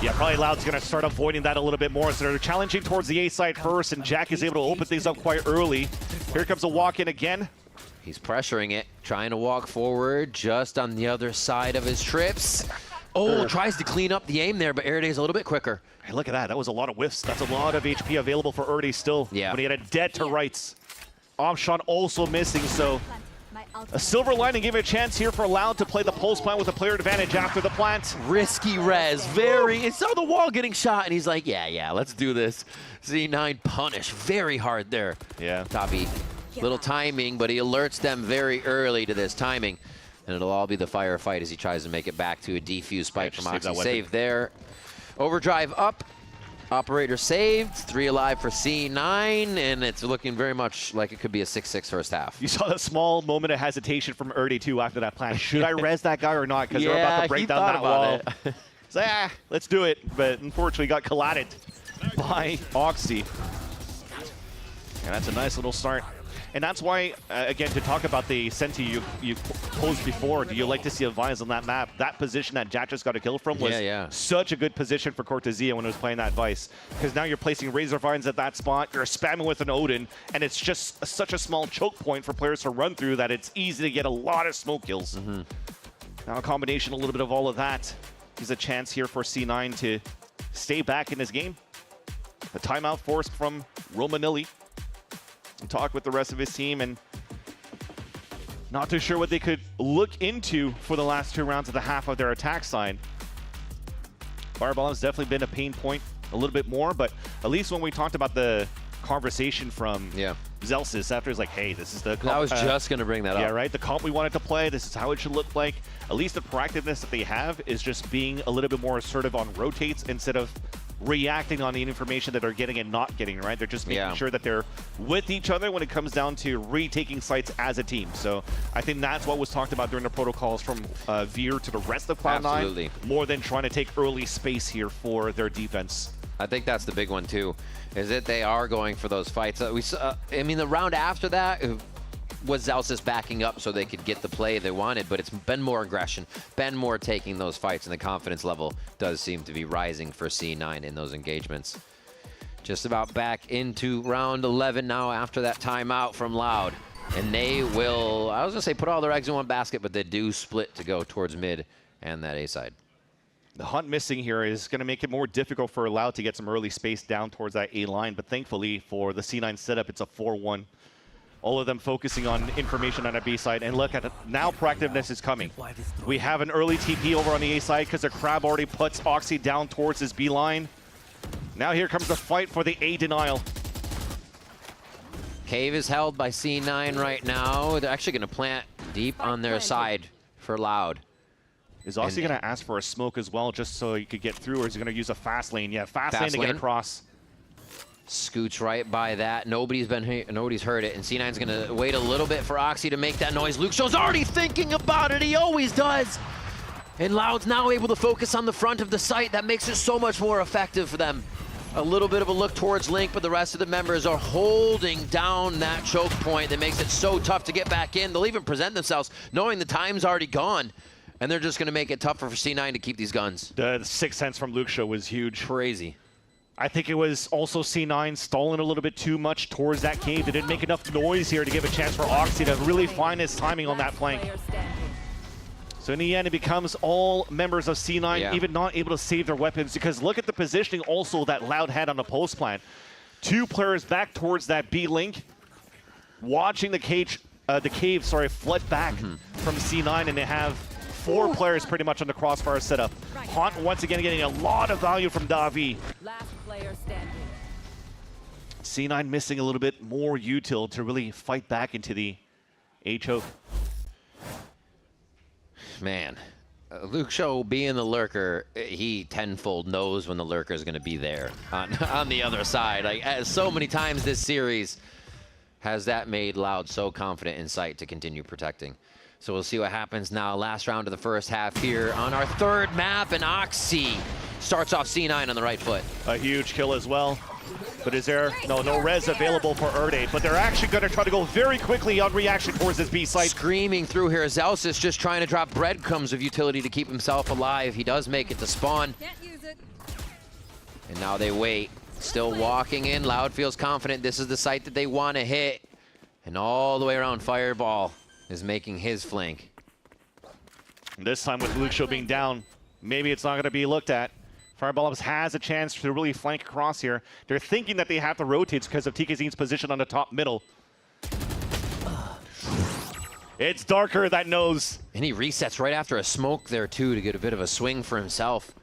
S4: Yeah, probably Loud's going to start avoiding that a little bit more. So they're challenging towards the A side first, and Jack is able to open things up quite early. Here comes a walk-in again.
S17: He's pressuring it, trying to walk forward just on the other side of his trips. Oh, tries to clean up the aim there, but Airday's a little bit quicker.
S4: Hey, look at that. That was a lot of whiffs. That's a lot of HP available for Erdy still.
S17: Yeah.
S4: When he had a dead to rights. Opshot also missing, so a silver lining gave it a chance here for Loud to play the pulse plant with a player advantage after the plant.
S17: Risky res, he saw the wall getting shot, and he's like, yeah, let's do this. Z9 punish very hard there.
S4: Yeah.
S17: Tavi, little timing, but he alerts them very early to this timing. And it'll all be the firefight as he tries to make it back to a defuse spike from Oxy. Save there. Overdrive up. Operator saved. 3 alive for C9, and it's looking very much like it could be a 6-6 first half.
S4: You saw the small moment of hesitation from Erdy too after that plan. Should I res that guy or not? Because they're about to break down that wall. So let's do it. But unfortunately got collided by Oxy. And that's a nice little start. And that's why, again, to talk about the Senti you posed before, do you like to see a Vines on that map? That position that Jack just got a kill from was such a good position for Cortezia when it was playing that Vice. Because now you're placing Razor Vines at that spot, you're spamming with an Odin, and it's just such a small choke point for players to run through that it's easy to get a lot of smoke kills. Now a combination, a little bit of all of that, is a chance here for C9 to stay back in this game. A timeout forced from Romanilli. Talk with the rest of his team, and not too sure what they could look into for the last 2 rounds of the half of their attack side. Fireball has definitely been a pain point a little bit more, but at least when we talked about the conversation from Zelsis after, it's like, hey, this is the comp.
S17: I was just going to bring that up.
S4: Yeah, right? The comp we wanted to play, this is how it should look like. At least the proactiveness that they have is just being a little bit more assertive on rotates instead of reacting on the information that they're getting and not getting, right? They're just making sure that they're with each other when it comes down to retaking sites as a team. So I think that's what was talked about during the protocols from Veer to the rest of Cloud9.
S17: Absolutely.
S4: More than trying to take early space here for their defense.
S17: I think that's the big one too, is that they are going for those fights. We saw, I mean, the round after that was Zellsis backing up so they could get the play they wanted, but it's been more aggression, been more taking those fights, and the confidence level does seem to be rising for C9 in those engagements. Just about back into round 11 now after that timeout from Loud. And they will, I was going to say put all their eggs in one basket, but they do split to go towards mid and that A side.
S4: The hunt missing here is going to make it more difficult for Loud to get some early space down towards that A line, but thankfully for the C9 setup, it's a 4-1. All of them focusing on information on a B side, and look at it, now proactiveness is coming. We have an early TP over on the A side because the Crab already puts Oxy down towards his B line. Now here comes the fight for the A denial.
S17: Cave is held by C9 right now. They're actually going to plant deep on their side for Loud.
S4: Is Oxy going to ask for a smoke as well just so he could get through, or is he going to use a fast lane? Yeah, fast lane to get across.
S17: Scoots right by that. Nobody's heard it, and C9's going to wait a little bit for Oxy to make that noise. Luke Show's already thinking about it. He always does. And Loud's now able to focus on the front of the site. That makes it so much more effective for them. A little bit of a look towards Link, but the rest of the members are holding down that choke point that makes it so tough to get back in. They'll even present themselves knowing the time's already gone, and they're just going to make it tougher for C9 to keep these guns.
S4: The 6 cents from Luke Show was huge.
S17: Crazy.
S4: I think it was also C9 stalling a little bit too much towards that cave. They didn't make enough noise here to give a chance for Oxy to really find his timing on that flank. So in the end, it becomes all members of C9 even not able to save their weapons, because look at the positioning also that Loud had on the post plant. 2 players back towards that B link, watching the cave flood back from C9, and they have 4 players pretty much on the crossfire setup. Haunt once again getting a lot of value from Davi.
S11: Last player standing.
S4: C9 missing a little bit more util to really fight back into the A choke.
S17: Man, Luke Show being the lurker, he tenfold knows when the lurker is going to be there on the other side. Like, so many times this series has that made Loud so confident in sight to continue protecting. So we'll see what happens now. Last round of the first half here on our 3rd map, and Oxy starts off C9 on the right foot.
S4: A huge kill as well. But is there no res available for Erde? But they're actually going to try to go very quickly on reaction towards this B site.
S17: Screaming through here. Zellsis just trying to drop breadcrumbs of utility to keep himself alive. He does make it to spawn.
S11: Can't use it.
S17: And now they wait. Still walking in. Loud feels confident this is the site that they want to hit. And all the way around, Fireball is making his flank.
S4: This time with Luke Show being down, maybe it's not going to be looked at. Fireball has a chance to really flank across here. They're thinking that they have to rotate because of TKZ's position on the top middle. It's Darker that knows.
S17: And he resets right after a smoke there too to get a bit of a swing for himself.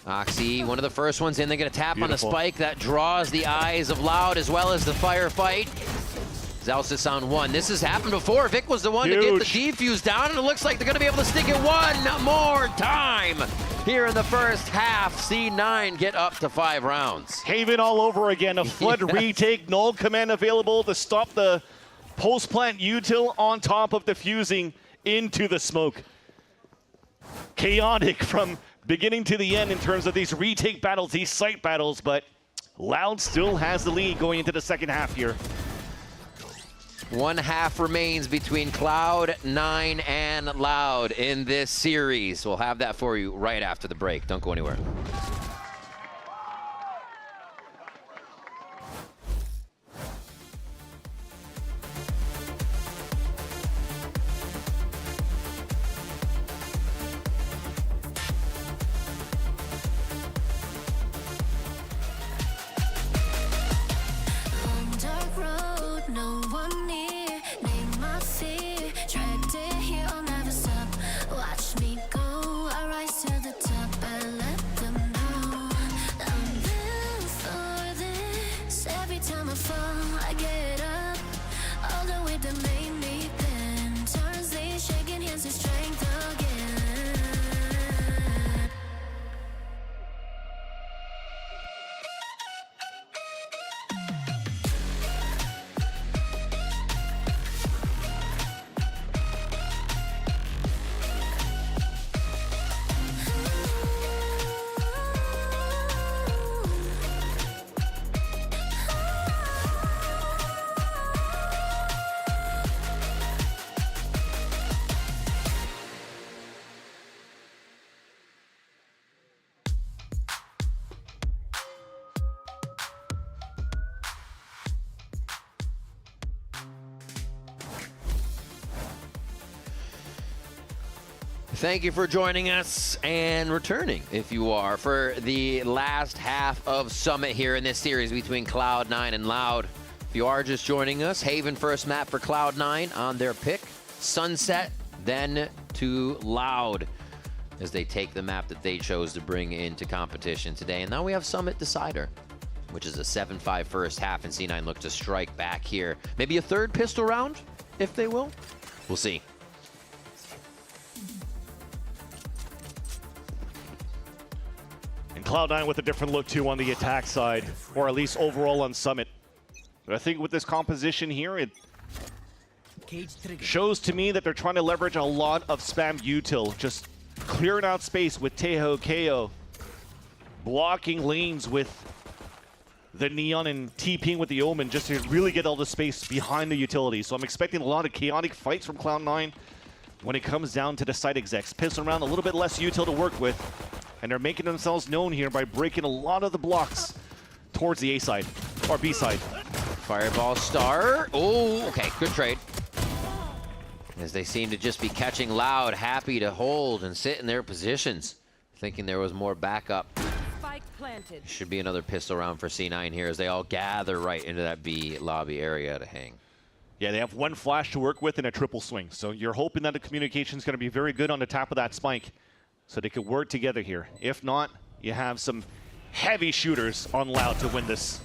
S17: Oxy, one of the first ones in. They're going to tap on the spike. That draws the eyes of Loud as well as the firefight. Zellsis on 1. This has happened before. Vic was the one to get the defuse down, and it looks like they're going to be able to stick it one more time. Here in the first half, C9 get up to 5 rounds.
S4: Haven all over again. A flood retake. Null command available to stop the post plant util on top of defusing into the smoke. Chaotic from beginning to the end in terms of these retake battles, these site battles, but Loud still has the lead going into the second half here.
S17: 1 half remains between Cloud9 and Loud in this series. We'll have that for you right after the break. Don't go anywhere.
S1: Long dark road, no one near. Name my fear, dragged it here, I'll never stop. Watch me go, I rise to the top. I let them know.
S17: Thank you for joining us and returning, if you are, for the last half of Summit here in this series between Cloud9 and Loud. If you are just joining us, Haven first map for Cloud9 on their pick. Sunset, then to Loud, as they take the map that they chose to bring into competition today. And now we have Summit Decider, which is a 7-5 first half, and C9 look to strike back here. Maybe a third pistol round, if they will. We'll see.
S4: And Cloud9 with a different look too on the attack side, or at least overall on Summit. But I think with this composition here, it shows to me that they're trying to leverage a lot of spam util, just clearing out space with Teho KO, blocking lanes with the Neon and TPing with the Omen just to really get all the space behind the utility. So I'm expecting a lot of chaotic fights from Cloud9 when it comes down to the site execs. Pissing around, a little bit less util to work with, and they're making themselves known here by breaking a lot of the blocks towards the A side, or B side.
S17: Fireball star. Oh, okay, good trade. As they seem to just be catching Loud, happy to hold and sit in their positions, thinking there was more backup.
S11: Spike planted.
S17: Should be another pistol round for C9 here as they all gather right into that B lobby area to hang.
S4: Yeah, they have one flash to work with and a triple swing. So you're hoping that the communication is going to be very good on the top of that spike so they could work together here. If not, you have some heavy shooters on Loud to win this.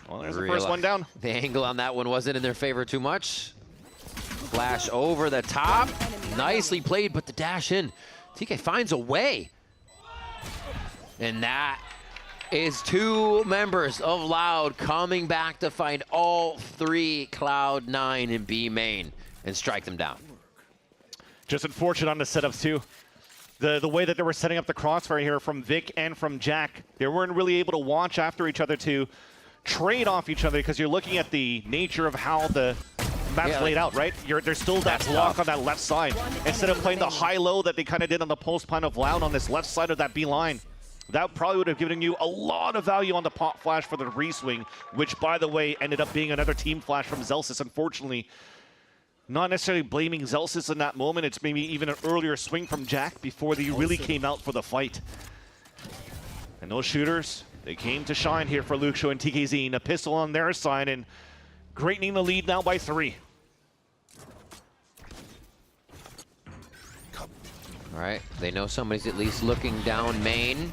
S4: Well, there's the first one down.
S17: The angle on that one wasn't in their favor too much. Flash over the top. Nicely played, but the dash in. TK finds a way. And that is two members of Loud coming back to find all three Cloud9 and B main and strike them down.
S4: Just unfortunate on the setups too. The way that they were setting up the crossfire here from Vic and from Jack, they weren't really able to watch after each other to trade off each other because you're looking at the nature of how the map's laid out, right? There's still that block on that left side. Instead of playing the high-low that they kind of did on the post plan of Loud on this left side of that B line, that probably would have given you a lot of value on the pop flash for the re-swing, which, by the way, ended up being another team flash from Zelsis, unfortunately. Not necessarily blaming Zelsis in that moment. It's maybe even an earlier swing from Jack before they really came out for the fight. And those shooters, they came to shine here for Luke Show and TKZ. A pistol on their side and greatening the lead now by 3.
S17: All right, they know somebody's at least looking down main.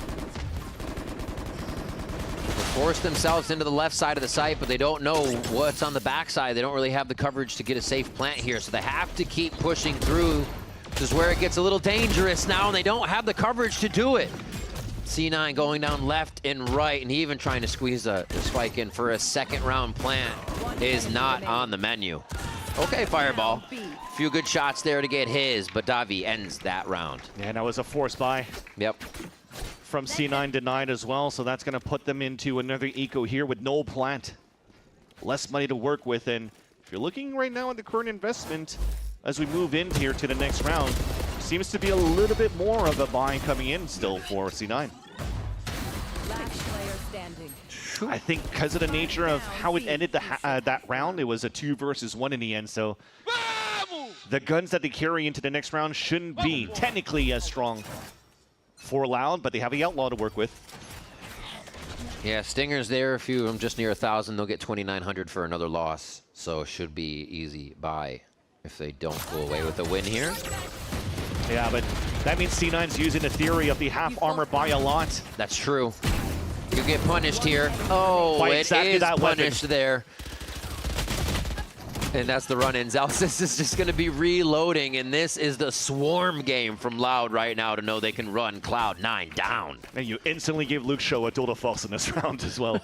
S17: They force themselves into the left side of the site, but they don't know what's on the backside. They don't really have the coverage to get a safe plant here, so they have to keep pushing through. This is where it gets a little dangerous now, and they don't have the coverage to do it. C9 going down left and right, and even trying to squeeze a spike in for a second round plant is not on the menu. Okay, Fireball. A few good shots there to get his, but Davi ends that round.
S4: And that was a forced buy.
S17: Yep.
S4: From C9 denied as well, so that's going to put them into another eco here with no plant. Less money to work with, and if you're looking right now at the current investment as we move in here to the next round, seems to be a little bit more of a buy coming in still for C9. I think because of the nature of how it ended that round, it was a 2 versus 1 in the end, so the guns that they carry into the next round shouldn't be technically as strong for Loud, but they have the Outlaw to work with.
S17: Yeah, Stinger's there. A few of them just near 1,000. They'll get 2,900 for another loss, so it should be easy buy if they don't go away with a win here.
S4: Yeah, but that means C9's using the theory of the half armor buy a lot.
S17: That's true. You get punished here. Oh,
S4: By
S17: it
S4: exactly
S17: is
S4: that
S17: punished
S4: weapon.
S17: there. And that's the run-in. Zelsis is just going to be reloading, and this is the swarm game from Loud right now to know they can run Cloud9 down.
S4: And you instantly gave Luke Show a duel to false in this round as well.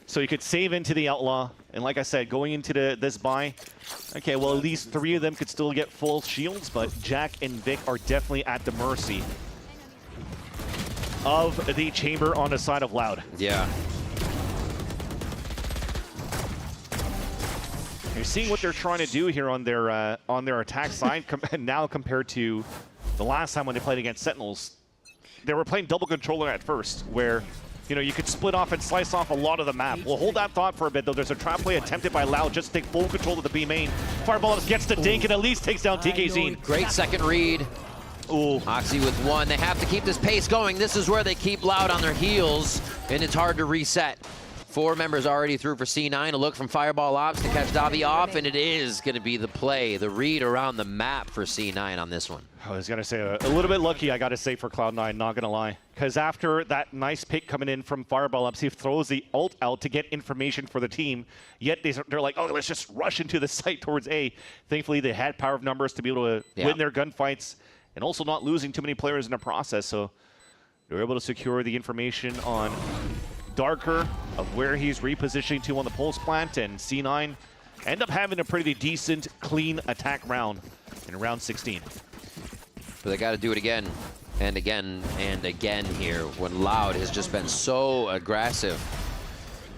S4: So you could save into the Outlaw, and like I said, going into this buy, okay, well, at least 3 of them could still get full shields, but Jack and Vic are definitely at the mercy of the chamber on the side of Loud.
S17: Yeah.
S4: You're seeing what they're trying to do here on their attack side now compared to the last time when they played against Sentinels. They were playing double controller at first, where you know, you could split off and slice off a lot of the map. We'll hold that thought for a bit, though. There's a trap play attempted by Loud just to take full control of the B main. Fireball gets the dink and at least takes down TKZ.
S17: Great second read.
S4: Ooh.
S17: Oxy with one. They have to keep this pace going. This is where they keep Loud on their heels, and it's hard to reset. 4 members already through for C9. A look from Fireball Ops to catch Davi off, and it is going to be the play, the read around the map for C9 on this one.
S4: I was going to say, a little bit lucky, I got to say, for Cloud9, not going to lie. Because after that nice pick coming in from Fireball Ops, he throws the ult out to get information for the team. Yet they're like, oh, let's just rush into the site towards A. Thankfully, they had power of numbers to be able to win their gunfights and also not losing too many players in the process. So they were able to secure the information on Darker of where he's repositioning to on the Pulse plant, and C9 end up having a pretty decent, clean attack round in round 16.
S17: But they got to do it again and again and again here when Loud has just been so aggressive.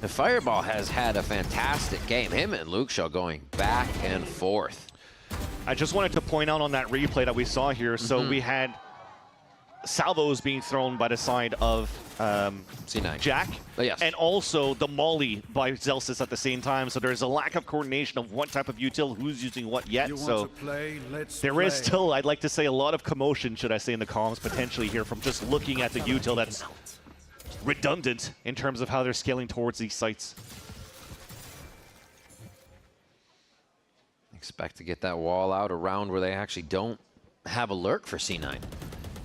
S17: The Fireball has had a fantastic game. Him and Luke Show going back and forth.
S4: I just wanted to point out on that replay that we saw here, so we had salvos being thrown by the side of
S17: C9.
S4: Jack,
S17: yes.
S4: and also the molly by Zelsis at the same time. So there's a lack of coordination of what type of util, who's using what yet. So there is still, I'd like to say, a lot of commotion, should I say, in the comms potentially here from just looking at the util that's redundant in terms of how they're scaling towards these sites.
S17: Expect to get that wall out around where they actually don't have a lurk for C9.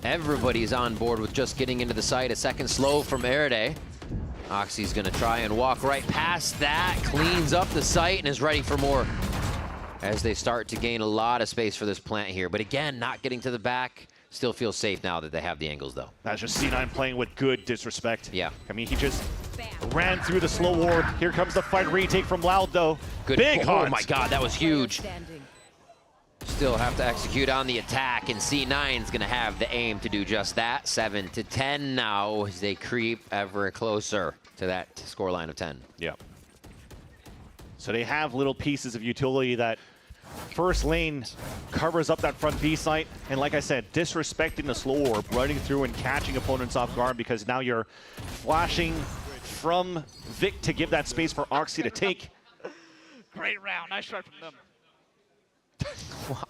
S17: Everybody's on board with just getting into the site. A second slow from Erede. Oxy's gonna try and walk right past that, cleans up the site and is ready for more as they start to gain a lot of space for this plant here. But again, not getting to the back. Still feels safe now that they have the angles, though.
S4: That's just C9 playing with good disrespect.
S17: Yeah.
S4: I mean, he just ran through the slow ward. Here comes the fight retake from Loud, though.
S17: Good.
S4: Big
S17: Oh my God, that was huge. Still have to execute on the attack, and C9's gonna have the aim to do just that. 7-10 now as they creep ever closer to that scoreline of 10.
S4: Yeah. So they have little pieces of utility that first lane covers up that front B site, and like I said, disrespecting the slow orb, running through and catching opponents off guard because now you're flashing from Vic to give that space for Oxy to take.
S3: Great round. Nice try from them.
S4: Wow.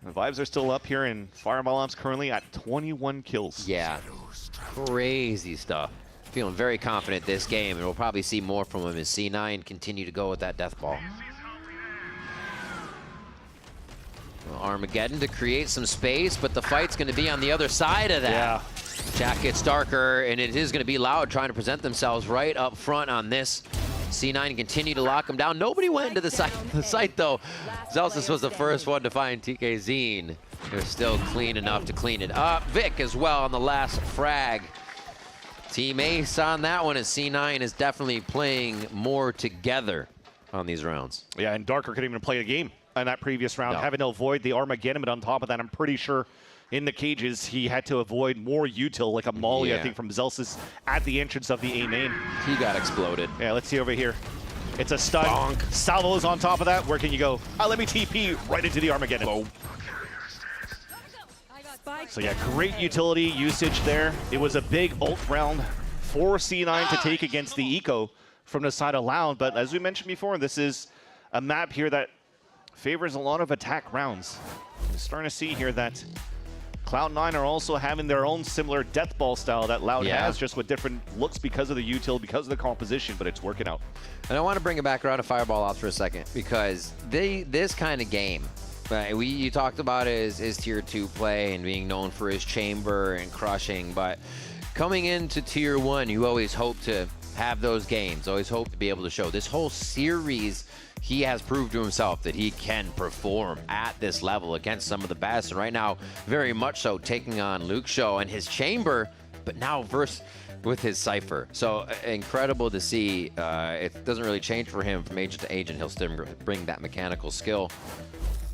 S4: The vibes are still up here, and Fireball Ops currently at 21 kills.
S17: Yeah, crazy stuff. Feeling very confident this game, and we'll probably see more from him as C9 continue to go with that death ball. Well, Armageddon to create some space, but the fight's going to be on the other side of that.
S4: Yeah.
S17: Jack gets darker, and it is going to be Loud trying to present themselves right up front on this. C9 continue to lock him down. Nobody went into the site though. Zelsis was the first one to find TKZ. They're still clean enough to clean it up. Vic as well on the last frag. Team Ace on that one, as C9 is definitely playing more together on these rounds.
S4: Yeah, and Darker couldn't even play a game on that previous round, having to avoid the Armageddon, but on top of that, I'm pretty sure in the cages, he had to avoid more util, like a molly, I think, from Zelsis at the entrance of the A main.
S17: He got exploded.
S4: Yeah, let's see over here. It's a stun. Bonk. Salvo's on top of that. Where can you go? Let me TP right into the Armageddon. Oh. So yeah, great utility usage there. It was a big ult round for C9 to take against the Eco from the side of Loud, but as we mentioned before, this is a map here that favors a lot of attack rounds. We're starting to see here that Cloud9 are also having their own similar death ball style that Loud has, just with different looks because of the util, because of the composition, but it's working out.
S17: And I want to bring it back around to Fireball Ops for a second, because this kind of game, you talked about his tier 2 play and being known for his chamber and crushing, but coming into tier 1, you always hope to have those games, always hope to be able to show. This whole series, he has proved to himself that he can perform at this level against some of the best. And right now, very much so, taking on Luke Show and his chamber, but now verse with his Cypher. So incredible to see. It doesn't really change for him from agent to agent. He'll still bring that mechanical skill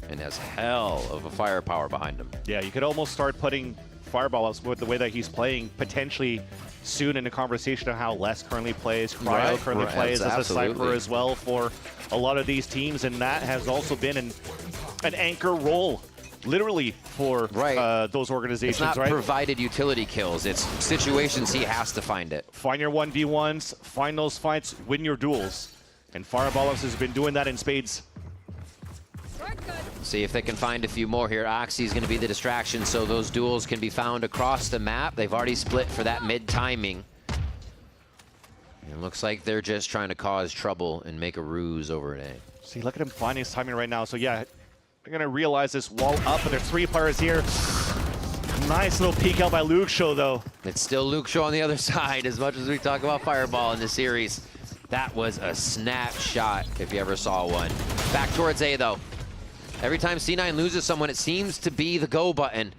S17: and has hell of a firepower behind him.
S4: Yeah, you could almost start putting Fireball Ops with the way that he's playing potentially soon in the conversation of how Les currently plays, Cryo currently plays as a Cypher as well for a lot of these teams, and that has also been an anchor role literally for those organizations,
S17: It's not
S4: right?
S17: provided utility kills. It's situations he has to find it.
S4: Find your 1v1s, find those fights, win your duels. And Fireballs has been doing that in spades.
S17: See if they can find a few more here. Oxy's going to be the distraction, so those duels can be found across the map. They've already split for that mid-timing. It looks like they're just trying to cause trouble and make a ruse over at A.
S4: See, look at him finding his timing right now. So yeah, they're going to realize this wall up, and there's 3 players here. Nice little peek out by Luke Show, though.
S17: It's still Luke Show on the other side, as much as we talk about Fireball in this series. That was a snapshot, if you ever saw one. Back towards A, though. Every time C9 loses someone, it seems to be the go button,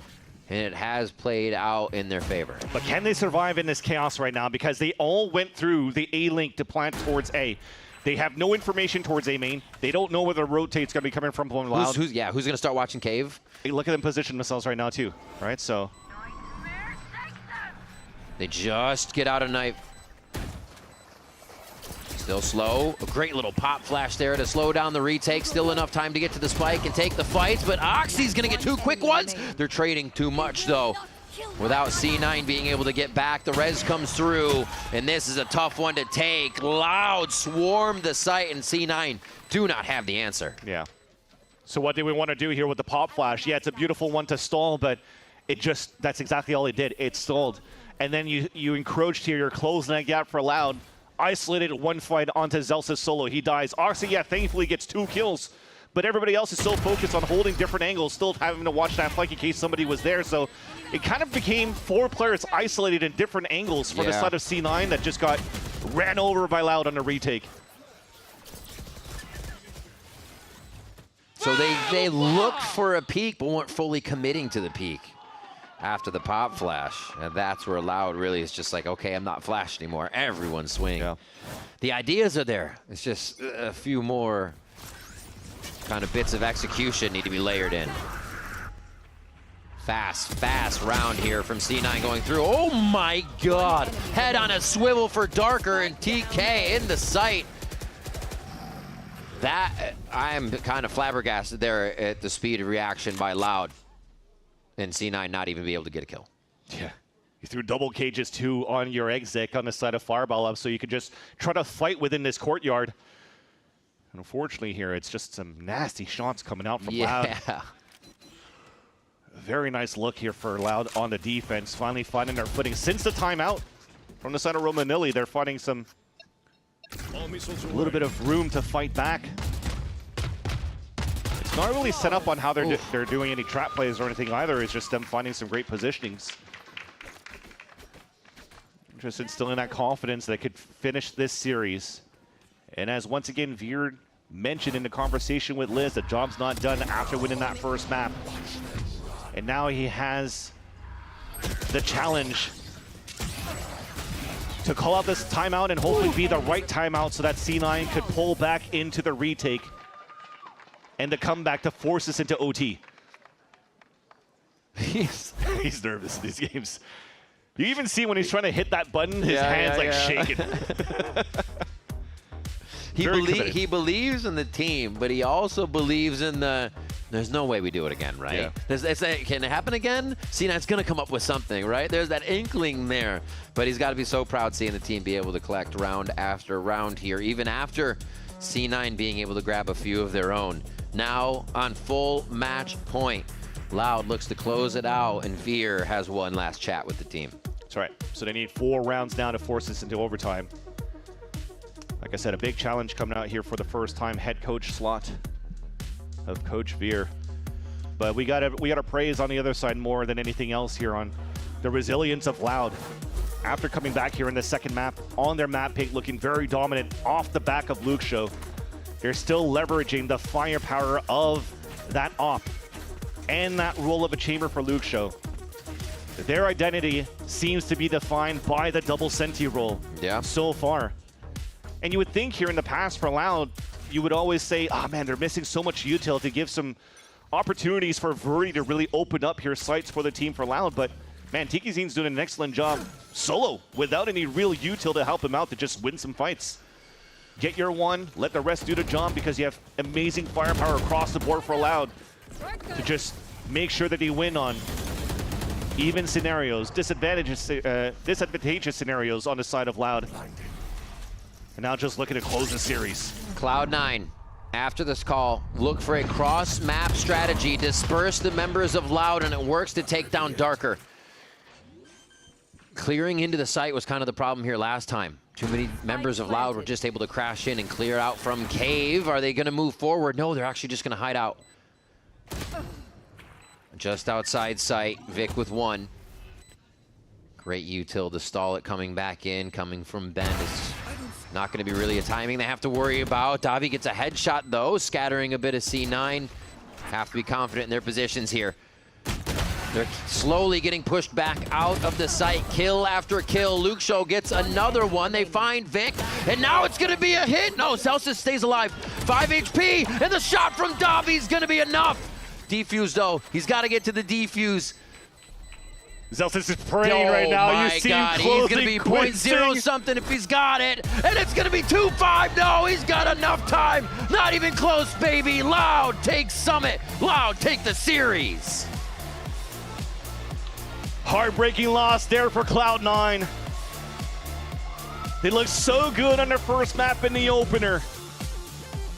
S17: and it has played out in their favor.
S4: But can they survive in this chaos right now? Because they all went through the A link to plant towards A. They have no information towards A main. They don't know where the rotate's going to be coming from Loud.
S17: Who's going to start watching Cave?
S4: Hey, look at them position themselves right now, too. Right, so.
S17: They just get out of knife. Still slow. A great little pop flash there to slow down the retake. Still enough time to get to the spike and take the fights, but Oxy's gonna get 2 quick ones. They're trading too much though. Without C9 being able to get back, the res comes through, and this is a tough one to take. Loud swarm the site, and C9 do not have the answer.
S4: Yeah. So what do we want to do here with the pop flash? Yeah, it's a beautiful one to stall, but it just, that's exactly all it did. It stalled. And then you encroached here, you're closing that gap for Loud. Isolated one fight onto Zelsa's solo. He dies. Oxy, yeah, thankfully gets 2 kills. But everybody else is so focused on holding different angles, still having to watch that flank in case somebody was there. So it kind of became 4 players isolated in different angles for the side of C9 that just got ran over by Loud on a retake.
S17: So they looked for a peek, but weren't fully committing to the peek after the pop flash. And that's where Loud really is just like, okay, I'm not flash anymore. Everyone's swinging. Yeah. The ideas are there. It's just a few more kind of bits of execution need to be layered in. Fast round here from C9 going through. Oh my God. Head on a swivel for Darker, and TK in the sight. That, I'm kind of flabbergasted there at the speed of reaction by Loud. And C9 not even be able to get a kill.
S4: Yeah. You threw double cages too on your exec on the side of Fireball up, so you could just try to fight within this courtyard. And unfortunately here, it's just some nasty shots coming out from Loud. Very nice look here for Loud on the defense. Finally finding their footing since the timeout from the side of Romanilli. They're finding some a little bit of room to fight back. It's not really set up on how they're doing any trap plays or anything either. It's just them finding some great positionings. Just instilling that confidence that could finish this series. And as once again Veer mentioned in the conversation with Liz, the job's not done after winning that first map. And now he has the challenge to call out this timeout and hopefully be the right timeout so that C9 could pull back into the retake and the comeback to force us into OT. He's nervous in these games. You even see when he's trying to hit that button, his hands shaking.
S17: He believes in the team, but he also believes in the, there's no way we do it again, right? Yeah. Can it happen again? C9's going to come up with something, right? There's that inkling there. But he's got to be so proud seeing the team be able to collect round after round here, even after C9 being able to grab a few of their own. Now on full match point, Loud looks to close it out, and Veer has one last chat with the team.
S4: That's right. So they need 4 rounds now to force this into overtime. Like I said, a big challenge coming out here for the first time head coach slot of Coach Veer. But we gotta praise on the other side more than anything else here on the resilience of Loud. After coming back here in the second map, on their map pick, looking very dominant off the back of Luke Show, they're still leveraging the firepower of that op and that role of a chamber for Luke Show. Their identity seems to be defined by the double senti role so far. And you would think here in the past for Loud, you would always say, oh man, they're missing so much util to give some opportunities for Vuri to really open up here sites for the team for Loud. But man, Tiki Zine's doing an excellent job solo without any real util to help him out to just win some fights. Get your one, let the rest do the job because you have amazing firepower across the board for Loud to just make sure that they win on even scenarios, disadvantageous scenarios on the side of Loud. And now just looking to close the series.
S17: Cloud9, after this call, look for a cross-map strategy, disperse the members of Loud, and it works to take down Darker. Clearing into the site was kind of the problem here last time. Too many members of Loud were just able to crash in and clear out from Cave. Are they going to move forward? No, they're actually just going to hide out. Just outside site, Vic with 1. Great util to stall it coming back in, coming from Ben. It's not going to be really a timing they have to worry about. Davi gets a headshot though, scattering a bit of C9. Have to be confident in their positions here. They're slowly getting pushed back out of the site. Kill after kill. Luke Show gets another one. They find Vic, and now it's going to be a hit. No, Celsius stays alive. 5 HP, and the shot from Davi is going to be enough. Defuse though. He's got to get to the defuse.
S4: Celsius is praying right now. You see him closing,
S17: he's going to be 0.0 something if he's got it. And it's going to be 2-5. No, he's got enough time. Not even close, baby. Loud take Summit. Loud take the series.
S4: Heartbreaking loss there for Cloud9. They looked so good on their first map in the opener.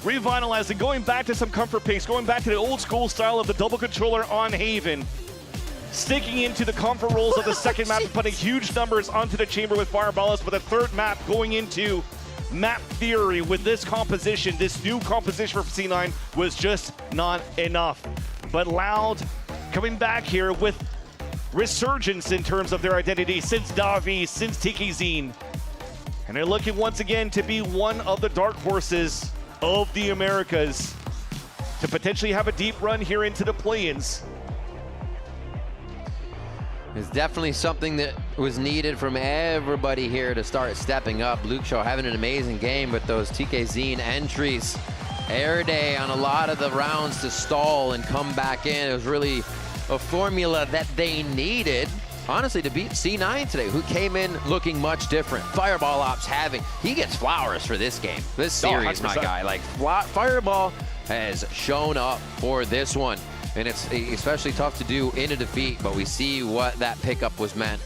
S4: Revitalizing, going back to some comfort picks, going back to the old school style of the double controller on Haven. Sticking into the comfort roles of the second map and putting huge numbers onto the chamber with Fireballs, but the third map going into map theory with this composition, this new composition for C9 was just not enough. But Loud coming back here with resurgence in terms of their identity since Davi, since TikiZine. And they're looking once again to be one of the dark horses of the Americas to potentially have a deep run here into the play-ins.
S17: It's definitely something that was needed from everybody here to start stepping up. Luke Shaw having an amazing game with those TikiZine entries. Air Day on a lot of the rounds to stall and come back in. It was really a formula that they needed, honestly, to beat C9 today, who came in looking much different. Fireball Ops he gets flowers for this game. This series, my guy. Like, Fireball has shown up for this one. And it's especially tough to do in a defeat, but we see what that pickup was meant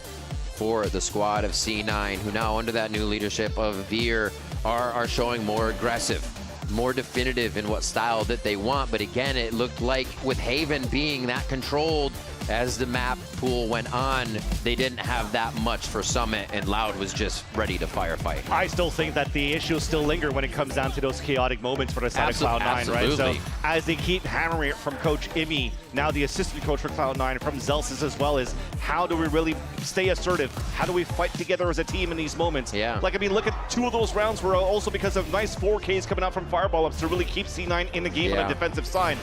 S17: for the squad of C9, who now under that new leadership of Veer are showing more aggressive, more definitive in what style that they want. But again, it looked like with Haven being that controlled as the map pool went on, they didn't have that much for Summit, and Loud was just ready to firefight.
S4: I still think that the issues still linger when it comes down to those chaotic moments for the side of Cloud9, right? So as they keep hammering it from Coach Imi, now the assistant coach for Cloud9, from Zelsis as well, as how do we really stay assertive? How do we fight together as a team in these moments?
S17: Yeah.
S4: Like, I mean, look at 2 of those rounds were also because of nice 4Ks coming out from Fireball Ups to really keep C9 in the game on the defensive side.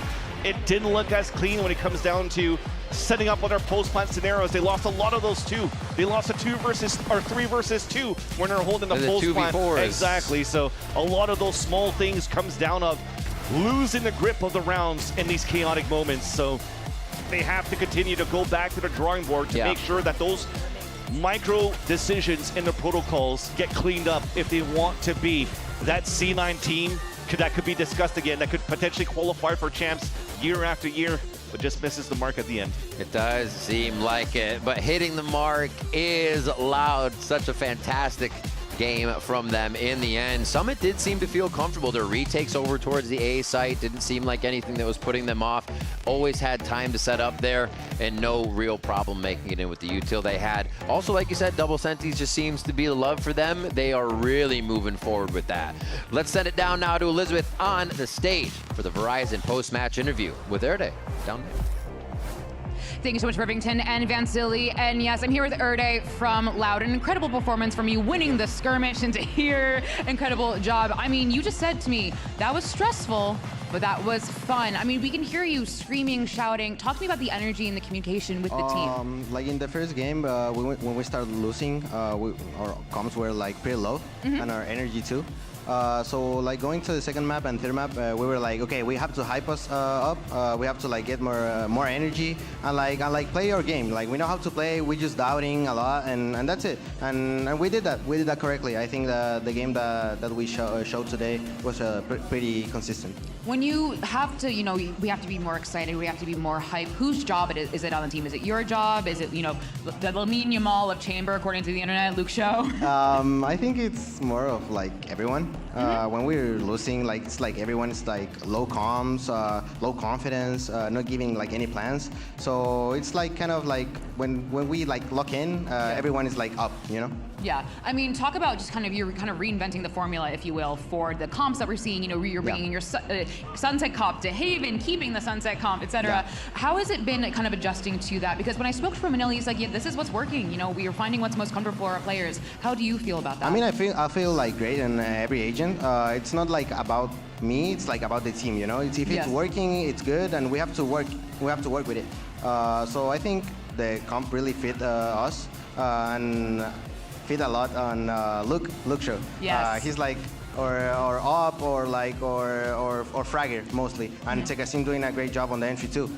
S4: It didn't look as clean when it comes down to setting up on their post-plant scenarios. They lost a lot of those too. They lost a 3 versus 2 when they're holding the post-plant. Exactly. So a lot of those small things comes down of losing the grip of the rounds in these chaotic moments. So they have to continue to go back to the drawing board to make sure that those micro decisions in the protocols get cleaned up if they want to be that C9 team that could be discussed again, that could potentially qualify for champs year after year, but just misses the mark at the end.
S17: It does seem like it, but hitting the mark is Loud. Such a fantastic game from them in the end. Summit did seem to feel comfortable. Their retakes over towards the A site didn't seem like anything that was putting them off. Always had time to set up there and no real problem making it in with the util they had. Also, like you said, double sentis just seems to be the love for them. They are really moving forward with that. Let's send it down now to Elizabeth on the stage for the Verizon post-match interview with Erday. Down there.
S14: Thank you so much, Rivington and Vansili. And yes, I'm here with Erday from Loud. An incredible performance from you, winning the skirmish into here. Incredible job. I mean, you just said to me, that was stressful, but that was fun. I mean, we can hear you screaming, shouting. Talk to me about the energy and the communication with the team.
S6: Like in the first game, when we started losing, our comms were like pretty low, and our energy too. So like going to the second map and third map, we were like, okay, we have to hype us up. We have to like get more energy and like play our game. Like we know how to play. We just doubting a lot, and that's it. And we did that. We did that correctly. I think the game that we showed today was pretty consistent.
S14: When you have to, you know, we have to be more excited, we have to be more hype. Whose job is it on the team? Is it your job? Is it, you know, the Lamine Yamal of Chamber, according to the internet, Luke Show?
S6: I think it's more of like everyone. When we're losing, like it's like everyone's like low comms, low confidence, not giving like any plans. So it's like kind of like when we like lock in, everyone is like up, you know?
S14: Yeah, I mean, talk about just kind of you're kind of reinventing the formula, if you will, for the comps that we're seeing. You know, you're bringing in your Sunset comp to Haven, keeping the Sunset comp, etc.
S6: Yeah.
S14: How has it been kind of adjusting to that? Because when I spoke to Manili, he's like, yeah, this is what's working. You know, we are finding what's most comfortable for our players. How do you feel about that?
S6: I mean, I feel like great in every agent. It's not like about me. It's like about the team. You know, if it's working, it's good, and we have to work. We have to work with it. So I think the comp really fit us and fit a lot on Luke show.
S14: Yes.
S6: He's like or up or like or fragger mostly, and Tekasim doing a great job on the entry too.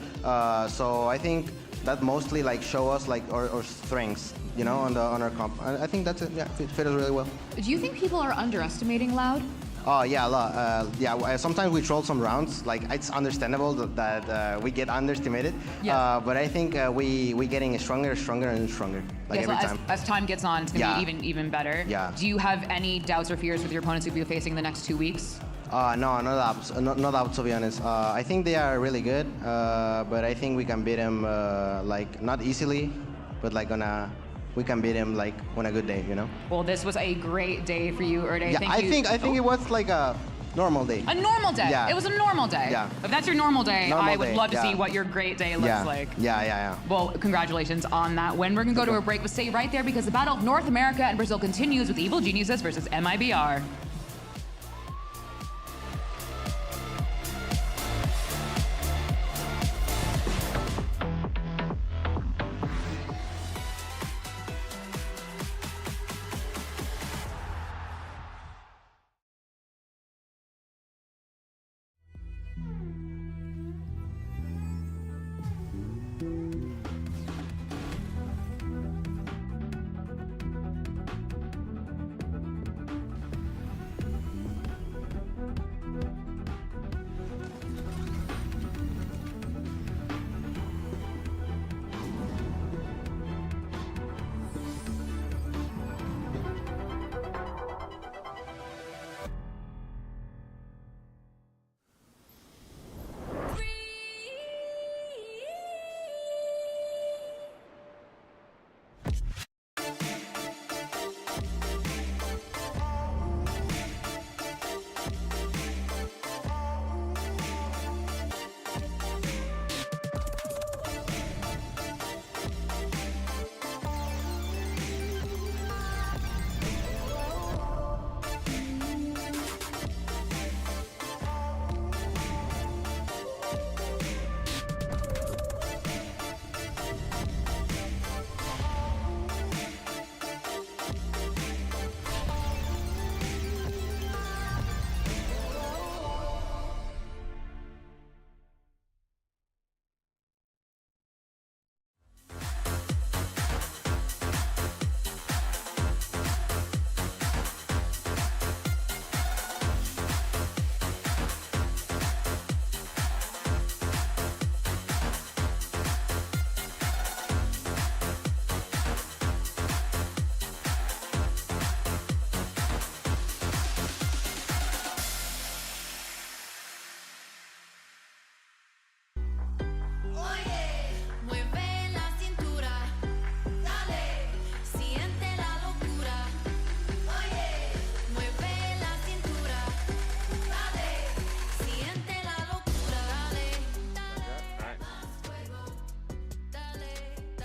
S6: So I think that mostly like show us like our strengths, you know, on our comp. I think that's it. Yeah, it fit us really well.
S14: Do you think people are underestimating Loud?
S6: Oh yeah, a lot. Sometimes we troll some rounds. Like it's understandable that we get underestimated.
S14: Yeah.
S6: But I think we getting stronger and stronger. Like every time.
S14: As time gets on, it's gonna be even better.
S6: Yeah.
S14: Do you have any doubts or fears with your opponents you'll be facing the next 2 weeks?
S6: No, not doubts to be honest. I think they are really good, but I think we can beat them like not easily, but like we can beat him like on a good day, you know.
S14: Well, this was a great day for you, Erde.
S6: Yeah, I think it was like a normal day.
S14: A normal day.
S6: Yeah.
S14: It was a normal day.
S6: Yeah.
S14: If that's your normal day, I would love to see what your great day looks like.
S6: Yeah.
S14: Well, congratulations on that win. We're gonna go to a break, but stay right there because the battle of North America and Brazil continues with Evil Geniuses versus MIBR.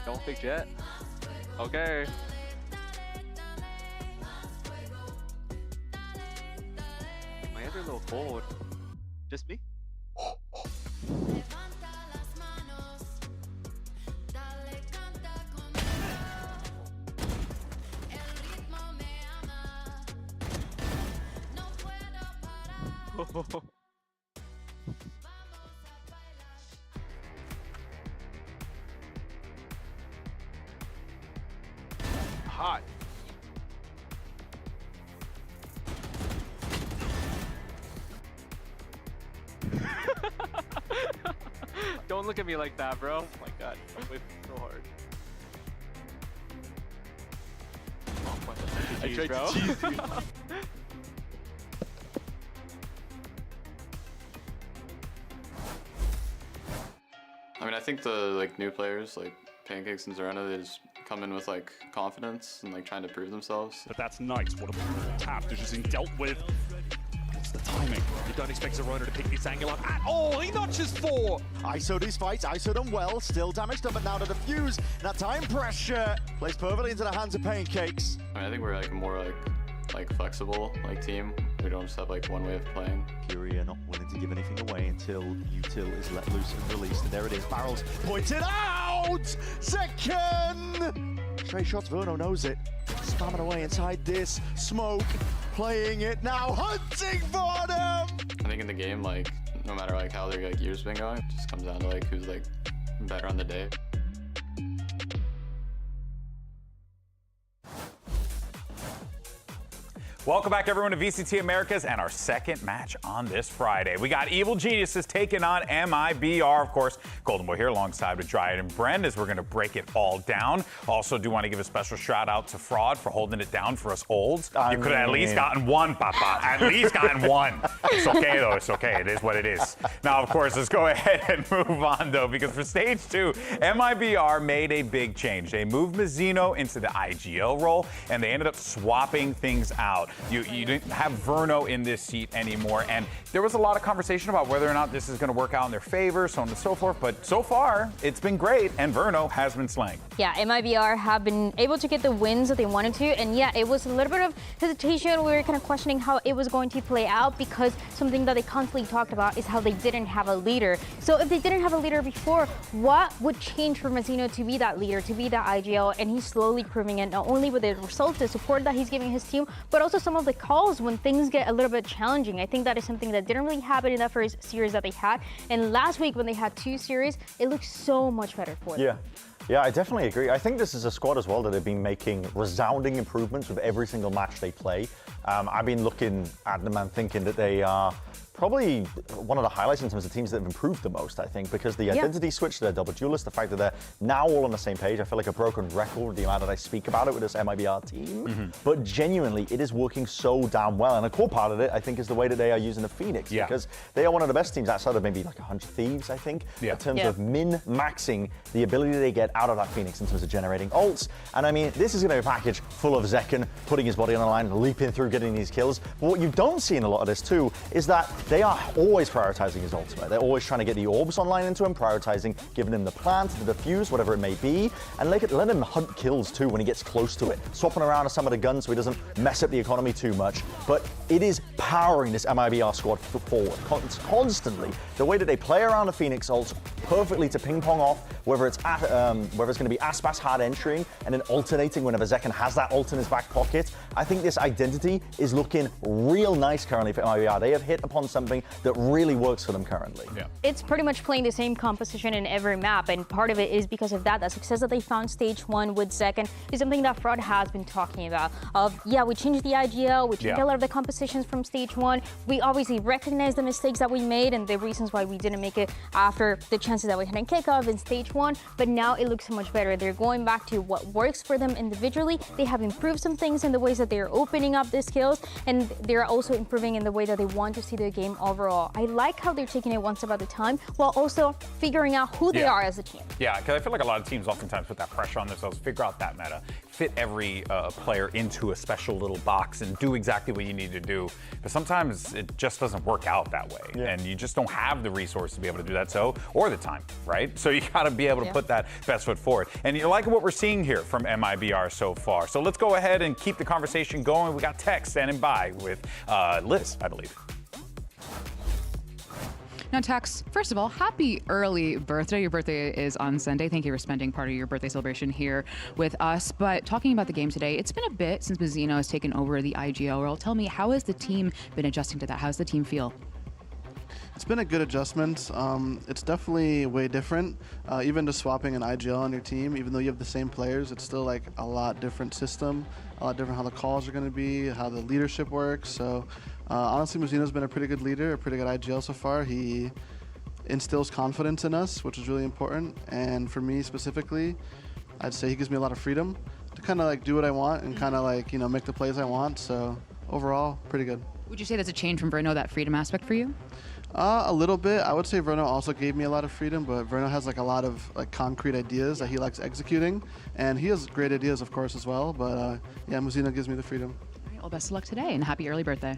S20: Don't pick Jet. Okay. My hands are a little cold. Just me?
S5: Hot.
S20: Don't look at me like that, bro. Oh my god, I'm whipping so hard. Oh my god,
S5: I tried
S20: bro.
S5: to cheese you.
S11: I mean, I think the new players like Pancakes and Zerena, they just come in with like confidence and like trying to prove themselves.
S5: But that's nice. What a brutal tap. They're just being dealt with. It's the timing. You don't expect Zerena to pick this angle up at all. He notches 4.
S21: ISO'd his fight, ISO'd him well, still damaged him, but now to defuse. That time pressure plays perfectly into the hands of Pancakes.
S11: I mean, I think we're like more like flexible like team. We don't just have like one way of playing.
S21: Fury are not willing to give anything away until Util is let loose and released, and there it is. Barrels pointed out. Second. Straight shots. Verno knows it. Spamming away inside this smoke. Playing it now, hunting for them.
S11: I think in the game, like no matter like how their like years been going, it just comes down to like who's like better on the day.
S7: Welcome back, everyone, to VCT Americas and our second match on this Friday. We got Evil Geniuses taking on MIBR, of course. Golden Boy here alongside with Dryad and Bren as we're going to break it all down. Also, do want to give a special shout out to Fraud for holding it down for us olds. You could have at least gotten one, Papa. At least gotten one. It's okay, though. It's okay. It is what it is. Now, of course, let's go ahead and move on, though, because for stage 2, MIBR made a big change. They moved Mazzino into the IGL role, and they ended up swapping things out. You didn't have Verno in this seat anymore, and there was a lot of conversation about whether or not this is going to work out in their favor, so on and so forth, but so far, it's been great, and Verno has been slaying.
S9: Yeah, MIBR have been able to get the wins that they wanted to, and yeah, it was a little bit of hesitation. We were kind of questioning how it was going to play out, because something that they constantly talked about is how they didn't have a leader. So if they didn't have a leader before, what would change for Mazzino to be that leader, to be that IGL, and he's slowly proving it, not only with the results, the support that he's giving his team, but also some of the calls when things get a little bit challenging. I think that is something that didn't really happen in that first series that they had. And last week when they had 2 series, it looked so much better for them.
S10: Yeah, I definitely agree. I think this is a squad as well that have been making resounding improvements with every single match they play. I've been looking at them and thinking that they are probably one of the highlights in terms of teams that have improved the most, I think, because the identity switch to their double duelist, the fact that they're now all on the same page, I feel like a broken record the amount that I speak about it with this MIBR team. But genuinely, it is working so damn well. And a core part of it, I think, is the way that they are using the Phoenix. Because they are one of the best teams outside of maybe like 100 Thieves, I think, in terms of min-maxing the ability they get out of that Phoenix in terms of generating ults. And I mean, this is going to be a package full of Zekken putting his body on the line, leaping through, getting these kills. But what you don't see in a lot of this too is that they are always prioritizing his ultimate. They're always trying to get the orbs online into him, prioritizing, giving him the plant, the defuse, whatever it may be, and let him hunt kills too when he gets close to it, swapping around some of the guns so he doesn't mess up the economy too much. But it is powering this MIBR squad forward constantly. The way that they play around the Phoenix ults perfectly to ping pong off, whether it's going to be Aspas hard entering and then alternating whenever Zekken has that ult in his back pocket. I think this identity is looking real nice currently for MIBR. They have hit upon something that really works for them currently.
S9: It's pretty much playing the same composition in every map, and part of it is because of that. The success that they found stage 1 with Zekken is something that Fraud has been talking about. We changed the IGL, we changed a lot of the compositions from stage 1. We obviously recognize the mistakes that we made and the reasons why we didn't make it after the chances that we had in kickoff in stage 1, but now it looks so much better. They're going back to what works for them individually. They have improved some things in the ways that they're opening up the skills, and they're also improving in the way that they want to see the game overall. I like how they're taking it one step at a time while also figuring out who they are as a team.
S7: Yeah, because I feel like a lot of teams oftentimes put that pressure on themselves, figure out that meta, fit every player into a special little box and do exactly what you need to do. But sometimes it just doesn't work out that way, and you just don't have the resources to be able to do that, or the time, right? So you got to be able to put that best foot forward. And you like what we're seeing here from MIBR so far. So let's go ahead and keep the conversation going. We got Tex standing by with Liz, I believe.
S14: Now, Tex, first of all, happy early birthday. Your birthday is on Sunday. Thank you for spending part of your birthday celebration here with us. But talking about the game today, it's been a bit since Mazzino has taken over the IGL role. Tell me, how has the team been adjusting to that? How does the team feel?
S12: It's been a good adjustment. It's definitely way different. Even just swapping an IGL on your team, even though you have the same players, it's still like a lot different system, a lot different how the calls are going to be, how the leadership works. So honestly, Muzino's been a pretty good leader, a pretty good IGL so far. He instills confidence in us, which is really important. And for me specifically, I'd say he gives me a lot of freedom to kind of like do what I want and kind of like, you know, make the plays I want. So overall, pretty good.
S14: Would you say that's a change from Verno, that freedom aspect for you?
S12: A little bit. I would say Verno also gave me a lot of freedom, but Verno has like a lot of like concrete ideas that he likes executing, and he has great ideas, of course, as well. But yeah, Muzino gives me the freedom.
S14: All right, well, best of luck today, and happy early birthday.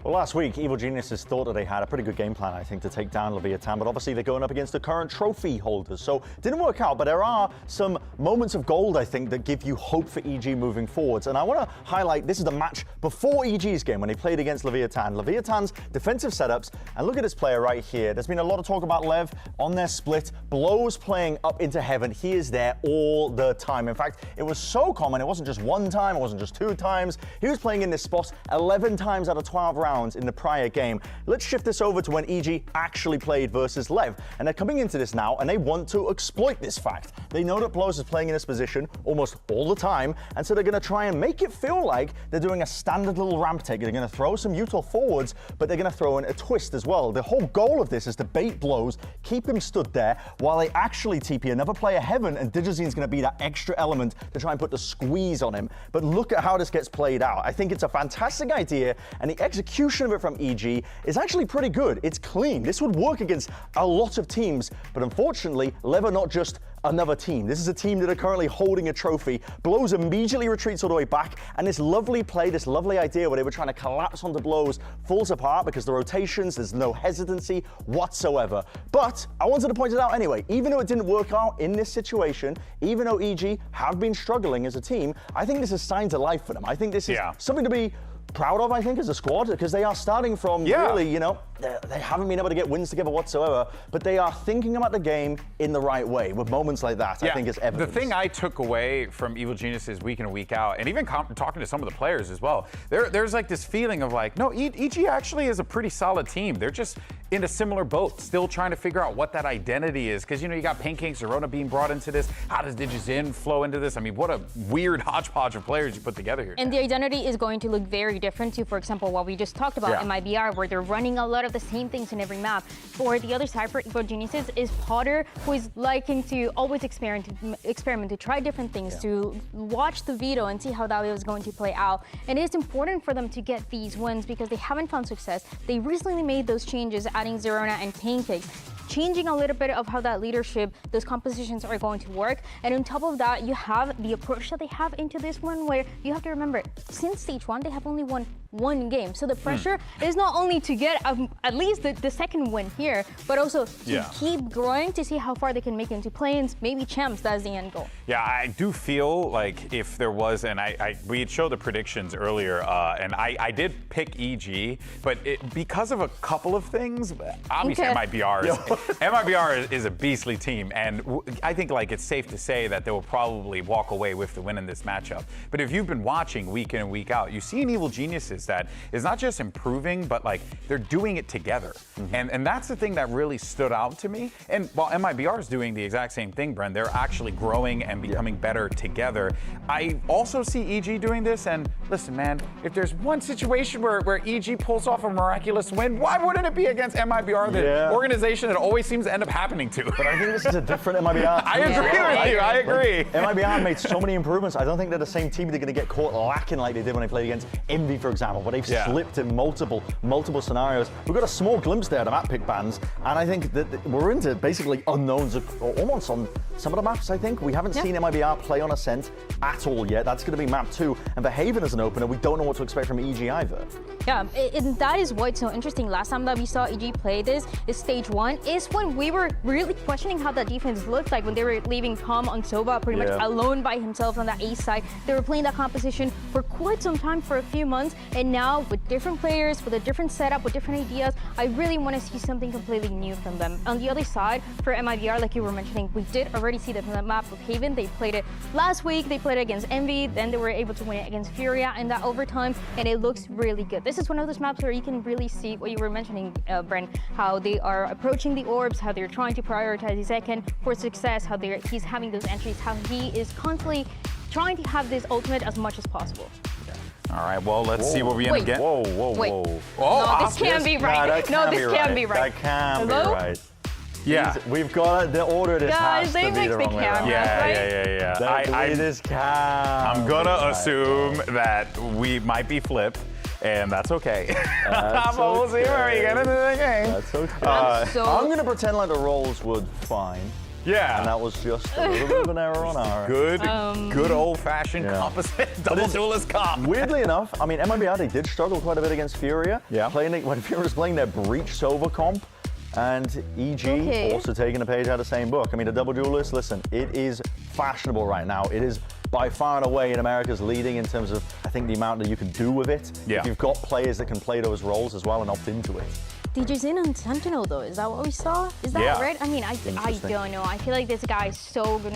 S10: Well, last week, Evil Geniuses thought that they had a pretty good game plan, I think, to take down Leviatán, but obviously they're going up against the current trophy holders, so it didn't work out, but there are some moments of gold, I think, that give you hope for EG moving forwards, and I want to highlight, this is the match before EG's game, when they played against Leviatán. Leviatán's defensive setups, and look at this player right here. There's been a lot of talk about Lev on their split. Blows playing up into heaven. He is there all the time. In fact, it was so common, it wasn't just one time, it wasn't just 2 times. He was playing in this spot 11 times out of 12 rounds in the prior game. Let's shift this over to when EG actually played versus Lev. And they're coming into this now, and they want to exploit this fact. They know that Blows is playing in this position almost all the time, and so they're going to try and make it feel like they're doing a standard little ramp take. They're going to throw some util forwards, but they're going to throw in a twist as well. The whole goal of this is to bait Blows, keep him stood there, while they actually TP another player heaven, and Digizine's going to be that extra element to try and put the squeeze on him. But look at how this gets played out. I think it's a fantastic idea, and the execution of it from EG is actually pretty good. It's clean. This would work against a lot of teams, but unfortunately, Lev are not just another team. This is a team that are currently holding a trophy. Blows immediately retreats all the way back, and this lovely play, this lovely idea where they were trying to collapse onto Blows falls apart because the rotations, there's no hesitancy whatsoever. But I wanted to point it out anyway. Even though it didn't work out in this situation, even though EG have been struggling as a team, I think this is signs of life for them. I think this is something to be proud of, I think, as a squad, because they are starting from really, you know, they haven't been able to get wins together whatsoever, but they are thinking about the game in the right way. With moments like that, I think it's evidence.
S7: The thing I took away from Evil Geniuses week in and week out, and even talking to some of the players as well, there's like this feeling of like, no, EG actually is a pretty solid team. They're just in a similar boat, still trying to figure out what that identity is. Because, you know, you got Pancakes, Zerona being brought into this. How does Digizin flow into this? I mean, what a weird hodgepodge of players you put together here.
S9: And the identity is going to look very different to, for example, what we just talked about MIBR, where they're running a lot of the same things in every map. For the other side, for Evil Geniuses, is Potter, who is liking to always experiment, to try different things, to watch the veto and see how that is going to play out. And it is important for them to get these wins because they haven't found success. They recently made those changes, adding Zerona and Pancakes, changing a little bit of how that leadership, those compositions are going to work. And on top of that, you have the approach that they have into this one, where you have to remember, since stage 1, they have only won 1 game. So the pressure is not only to get at least the second win here, but also to keep growing to see how far they can make it into play-ins, maybe champs. That's the end goal.
S7: Yeah, I do feel like if there was, and we had showed the predictions earlier, and I did pick EG, but because of a couple of things, obviously MIBR is a beastly team, and I think like it's safe to say that they will probably walk away with the win in this matchup. But if you've been watching week in and week out, you see an Evil Geniuses that is not just improving, but like they're doing it together. And that's the thing that really stood out to me. And while MIBR is doing the exact same thing, Bren, they're actually growing and becoming better together. I also see EG doing this, and listen, man, if there's one situation where EG pulls off a miraculous win, why wouldn't it be against MIBR, the organization that always seems to end up happening to?
S10: But I think this is a different MIBR.
S7: I agree with you, I agree.
S10: MIBR made so many improvements. I don't think they're the same team that are going to get caught lacking like they did when they played against Envy, for example, but they've slipped in multiple scenarios. We've got a small glimpse there of the map pick bans, and I think that we're into basically unknowns almost on some of the maps, I think. We haven't seen MIBR play on Ascent at all yet. That's going to be map 2. And for Haven as an opener, we don't know what to expect from EG either.
S9: Yeah, and that is what's so interesting. Last time that we saw EG play this is stage 1, is when we were really questioning how that defense looked like when they were leaving Tom on Sova pretty much alone by himself on that ace side. They were playing that composition for quite some time, for a few months, And now with different players, with a different setup, with different ideas, I really want to see something completely new from them. On the other side, for MIBR, like you were mentioning, we did already see the map with Haven. They played it last week. They played it against Envy. Then they were able to win it against Furia in that overtime, and it looks really good. This is one of those maps where you can really see what you were mentioning, Brent, how they are approaching the orbs, how they're trying to prioritize the second for success, how he's having those entries, how he is constantly trying to have this ultimate as much as possible.
S7: All right, well, let's see what we end up getting.
S10: Whoa, whoa,
S9: Wait.
S10: whoa.
S7: Oh,
S9: No, this can't be right.
S10: No,
S9: this can't be right.
S10: That can't
S9: Hello?
S10: be right.
S7: Yeah.
S10: We've got the order. This
S9: Guys,
S10: has
S9: they
S10: to be
S9: mix
S10: the
S9: the
S10: wrong way around.
S9: cameras, right?
S7: Yeah.
S10: This can't.
S7: I'm gonna assume that we might be flipped, and that's okay. We'll see where we get into the game.
S10: That's okay. I'm gonna pretend like the rolls were fine.
S7: Yeah.
S10: And that was just a little bit of an error on our end.
S7: Good old-fashioned composite double duelist comp.
S10: Weirdly enough, I mean, MIBR, they did struggle quite a bit against Furia.
S7: Yeah.
S10: When Furia was playing their Breach Sova comp, and EG also taking a page out of the same book. I mean, the double duelist, listen, it is fashionable right now. It is by far and away in America's leading in terms of, I think, the amount that you can do with it.
S7: Yeah.
S10: If you've got players that can play those roles as well and opt into it.
S9: DJ's in on Sentinel though, is that what we saw? Is that right? I mean, I don't know. I feel like this guy is so good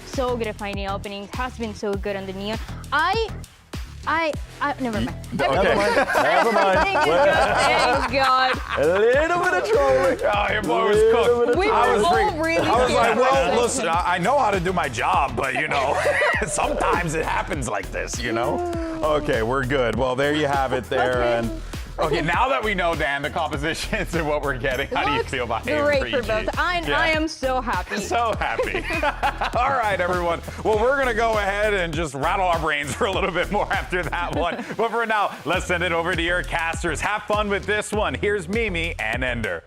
S9: so good at finding openings, has been so good on the Neon. Never mind.
S10: Never mind.
S9: Thank God.
S10: A little bit of trolling.
S7: Oh, your boy was cooked.
S9: I
S7: was like, well, listen, I know how to do my job, but you know, sometimes it happens like this, you know? Okay, we're good. Well, there you have it there. And okay, now that we know, Dan, the compositions and what we're getting, how do you feel about Haven
S9: Great for both. I am so happy.
S7: So happy. All right, everyone. Well, we're going to go ahead and just rattle our brains for a little bit more after that one. But for now, let's send it over to your casters. Have fun with this one. Here's Mimi and Ender.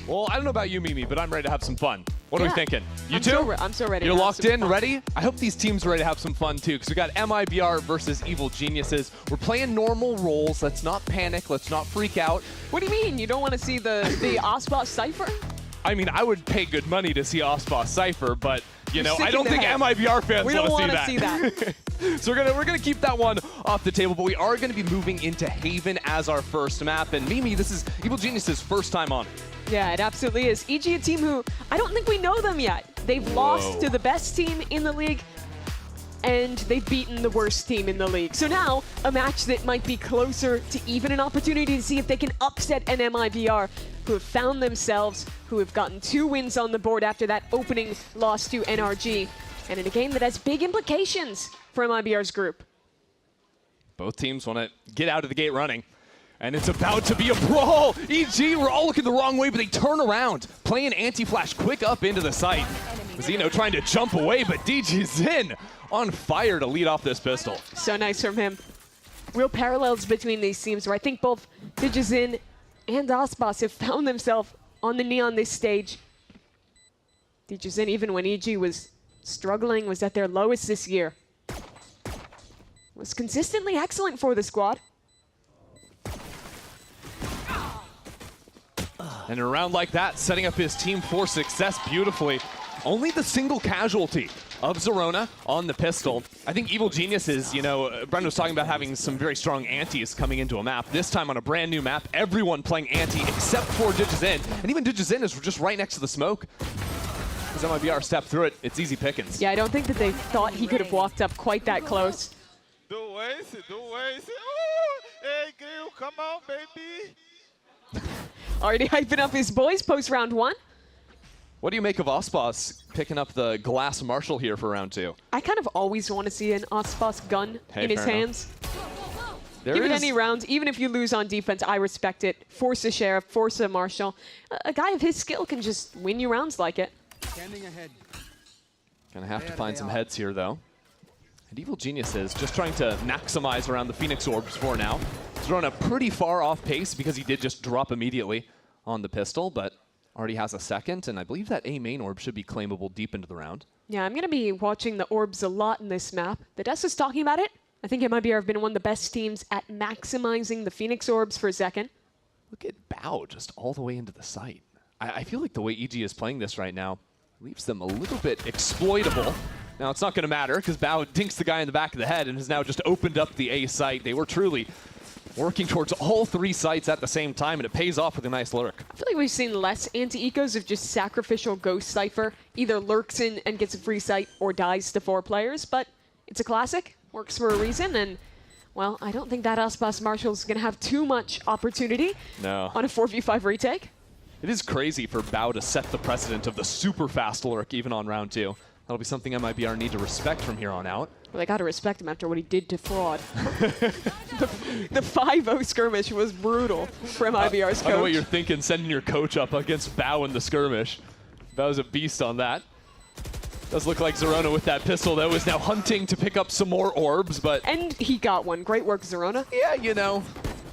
S13: Well, I don't know about you, Mimi, but I'm ready to have some fun. What are we thinking? You too?
S16: I'm so ready.
S13: You're
S16: to have
S13: locked
S16: some
S13: in,
S16: fun.
S13: ready? I hope these teams are ready to have some fun too, because we got MIBR versus Evil Geniuses. We're playing normal roles. Let's not panic. Let's not freak out.
S16: What do you mean? You don't want to see the Osboss Cypher?
S13: I mean, I would pay good money to see Osboss Cypher, but you know, I
S16: sick
S13: don't
S16: in the
S13: think
S16: head.
S13: MIBR fans
S16: We don't
S13: want
S16: wanna
S13: to
S16: see that.
S13: So we're gonna keep that one off the table, but we are gonna be moving into Haven as our first map. And Mimi, this is Evil Geniuses' first time on.
S16: Yeah, it absolutely is. EG, a team who I don't think we know them yet. They've lost to the best team in the league, and they've beaten the worst team in the league. So now, a match that might be closer to even an opportunity to see if they can upset an MIBR, who have found themselves, who have gotten 2 wins on the board after that opening loss to NRG, and in a game that has big implications for MIBR's group.
S13: Both teams want to get out of the gate running. And it's about to be a brawl. EG, we're all looking the wrong way, but they turn around, playing anti-flash quick up into the site. Zeno trying to jump away, but DG Zin on fire to lead off this pistol.
S16: So nice from him. Real parallels between these teams where I think both Digizin and Osboss have found themselves on the Neon this stage. Digizin, even when EG was struggling, was at their lowest this year, was consistently excellent for the squad.
S13: And in a round like that, setting up his team for success beautifully. Only the single casualty of Zerona on the pistol. I think Evil Geniuses, you know, Brendan was talking about having some very strong antis coming into a map. This time on a brand new map, everyone playing anti except for Digizin. And even Digizin is just right next to the smoke. As MIBR step through it, it's easy pickings.
S16: Yeah, I don't think that they thought he could have walked up quite that close.
S23: Do ways. Hey, Gil, come on, baby.
S16: Already hyping up his boys post round 1.
S13: What do you make of Osboss picking up the glass Marshall here for round 2?
S16: I kind of always want to see an Osboss gun in his
S13: fair
S16: hands.
S13: There
S16: Give it
S13: is-
S16: any rounds, even if you lose on defense, I respect it. Force a Sheriff, force a Marshall. A guy of his skill can just win you rounds like it.
S8: Standing ahead.
S13: Gonna have to find some heads here, though. And Evil Geniuses just trying to maximize around the Phoenix Orbs for now. Thrown a pretty far off pace because he did just drop immediately on the pistol, but already has a second, and I believe that A main orb should be claimable deep into the round.
S16: Yeah, I'm going to be watching the orbs a lot in this map. The Desk is talking about it. I think MIBR have been one of the best teams at maximizing the Phoenix Orbs for a second.
S13: Look at Bao just all the way into the site. I feel like the way EG is playing this right now leaves them a little bit exploitable. Now, it's not going to matter because Bao dinks the guy in the back of the head and has now just opened up the A site. They were truly working towards all 3 sites at the same time, and it pays off with a nice lurk.
S16: I feel like we've seen less anti-ecos of just sacrificial Ghost Cypher. Either lurks in and gets a free site or dies to 4 players, but it's a classic. Works for a reason, and, well, I don't think that Aspas Marshall's going to have too much opportunity on a 4v5 retake.
S13: It is crazy for Bao to set the precedent of the super fast lurk even on round 2. That'll be something MIBR need to respect from here on out.
S16: Well, they got to respect him after what he did to Fraud. The 5-0 skirmish was brutal for MIBR's coach.
S13: I know what you're thinking, sending your coach up against Bao in the skirmish. Bao's a beast on that. Does look like Zerona with that pistol, though, is now hunting to pick up some more orbs, but...
S16: And he got one. Great work, Zerona.
S13: Yeah, you know,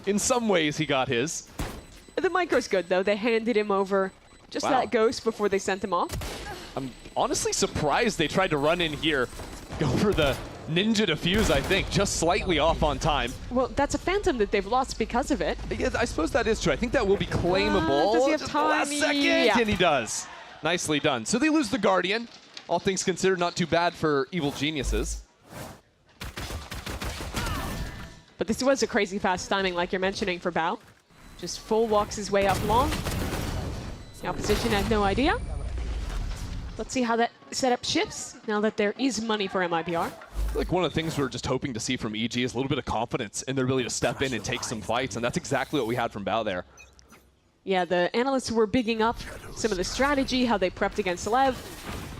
S13: in some ways he got his.
S16: The micro's good, though. They handed him over just that ghost before they sent him off.
S13: I'm honestly surprised they tried to run in here. Go for the ninja defuse, I think, just slightly off on time.
S16: Well, that's a Phantom that they've lost because of it.
S13: Yeah, I suppose that is true. I think that will be claimable.
S16: Does he have
S13: just
S16: time?
S13: The last second,
S16: Yeah.
S13: and he does. Nicely done. So they lose the Guardian. All things considered, not too bad for Evil Geniuses.
S16: But this was a crazy fast timing, like you're mentioning, for Bao. Just full walks his way up long. The opposition had no idea. Let's see how that setup shifts now that there is money for MIBR.
S13: Like one of the things we're just hoping to see from EG is a little bit of confidence in their ability to step in and take some fights, and that's exactly what we had from Bao there.
S16: Yeah, the analysts were bigging up some of the strategy, how they prepped against Lev.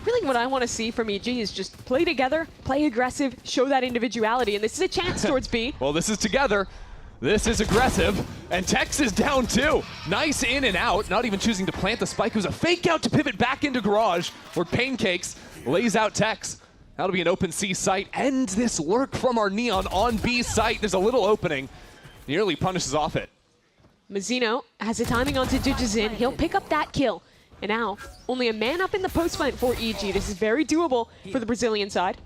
S16: Really what I want to see from EG is just play together, play aggressive, show that individuality, and this is a chance towards B.
S13: Well, this is together. This is aggressive, and Tex is down too. Nice in and out, not even choosing to plant the spike. It was a fake out to pivot back into Garage, where Pancakes lays out Tex. That'll be an open C site, and this lurk from our Neon on B site. There's a little opening, nearly punishes off it.
S16: Mazzino has a timing onto Jujuzin. He'll pick up that kill. And now, only a man up in the post fight for EG. This is very doable for the Brazilian side.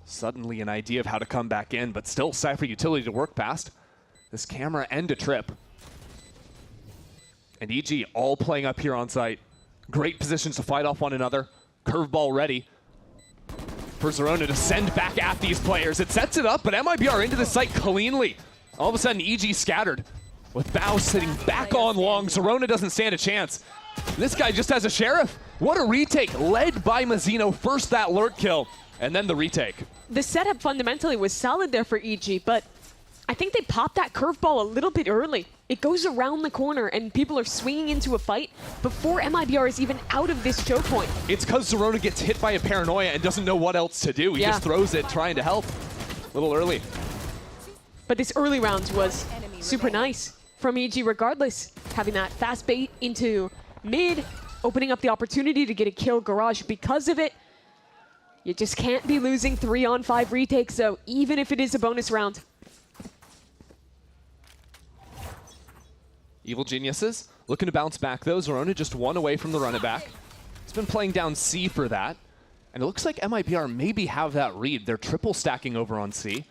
S13: Suddenly an idea of how to come back in, but still Cypher utility to work past. This camera and a trip. And EG all playing up here on site. Great positions to fight off one another. Curveball ready for Zerona to send back at these players. It sets it up, but MIBR into the site cleanly. All of a sudden, EG scattered. With Bao sitting back on long, Zerona doesn't stand a chance. This guy just has a Sheriff. What a retake, led by Mazzino. First that lurk kill, and then the retake.
S16: The setup fundamentally was solid there for EG, but I think they popped that curveball a little bit early. It goes around the corner, and people are swinging into a fight before MIBR is even out of this choke point.
S13: It's because Zerona gets hit by a paranoia and doesn't know what else to do. He just throws it, trying to help. A little early.
S16: But this early round was super nice from EG regardless. Having that fast bait into mid, opening up the opportunity to get a kill Garage because of it. You just can't be losing 3-on-5 retakes though, even if it is a bonus round.
S13: Evil Geniuses looking to bounce back though. Zerona just one away from the run it back. He's been playing down C for that. And it looks like MIBR maybe have that read. They're triple stacking over on C.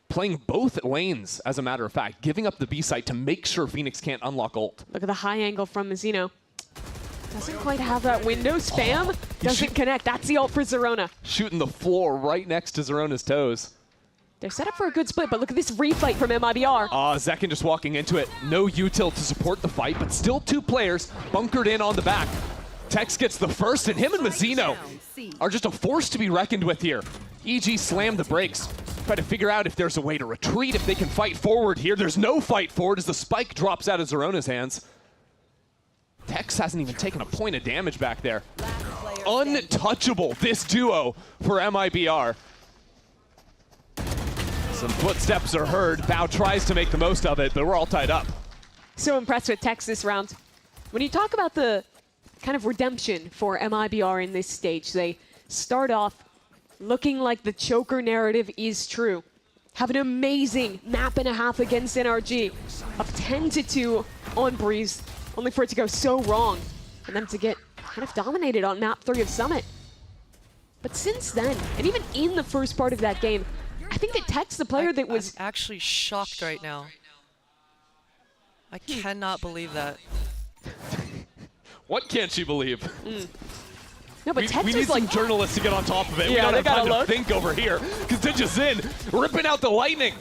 S13: Playing both lanes, as a matter of fact, giving up the B site to make sure Phoenix can't unlock ult.
S16: Look at the high angle from Mazzino. Doesn't quite have that window. Spam doesn't connect. That's the ult for Zerona.
S13: Shooting the floor right next to Zerona's toes.
S16: They're set up for a good split, but look at this refight from MIBR.
S13: Zekin just walking into it. No util to support the fight, but still 2 players bunkered in on the back. Tex gets the first, and him and Mazzino are just a force to be reckoned with here. EG slammed the brakes. Try to figure out if there's a way to retreat, if they can fight forward here. There's no fight forward as the spike drops out of Zerona's hands. Tex hasn't even taken a point of damage back there. Untouchable, this duo for MIBR. Some footsteps are heard. Bao tries to make the most of it, but we're all tied up.
S16: So impressed with Tex this round. When you talk about the kind of redemption for MIBR in this stage, they start off looking like the choker narrative is true. Have an amazing map and a half against NRG. Up 10-2 on Breeze, only for it to go so wrong. And them to get kind of dominated on map 3 of Summit. But since then, and even in the first part of that game, I think that Tex, the player that was...
S15: I'm actually shocked right now. I cannot believe that.
S13: What can't you believe?
S16: No, but
S13: we need some journalists to get on top of it.
S16: Yeah,
S13: we don't
S16: they
S13: have time
S16: gotta
S13: to think over here. Because Digizin ripping out the lightning.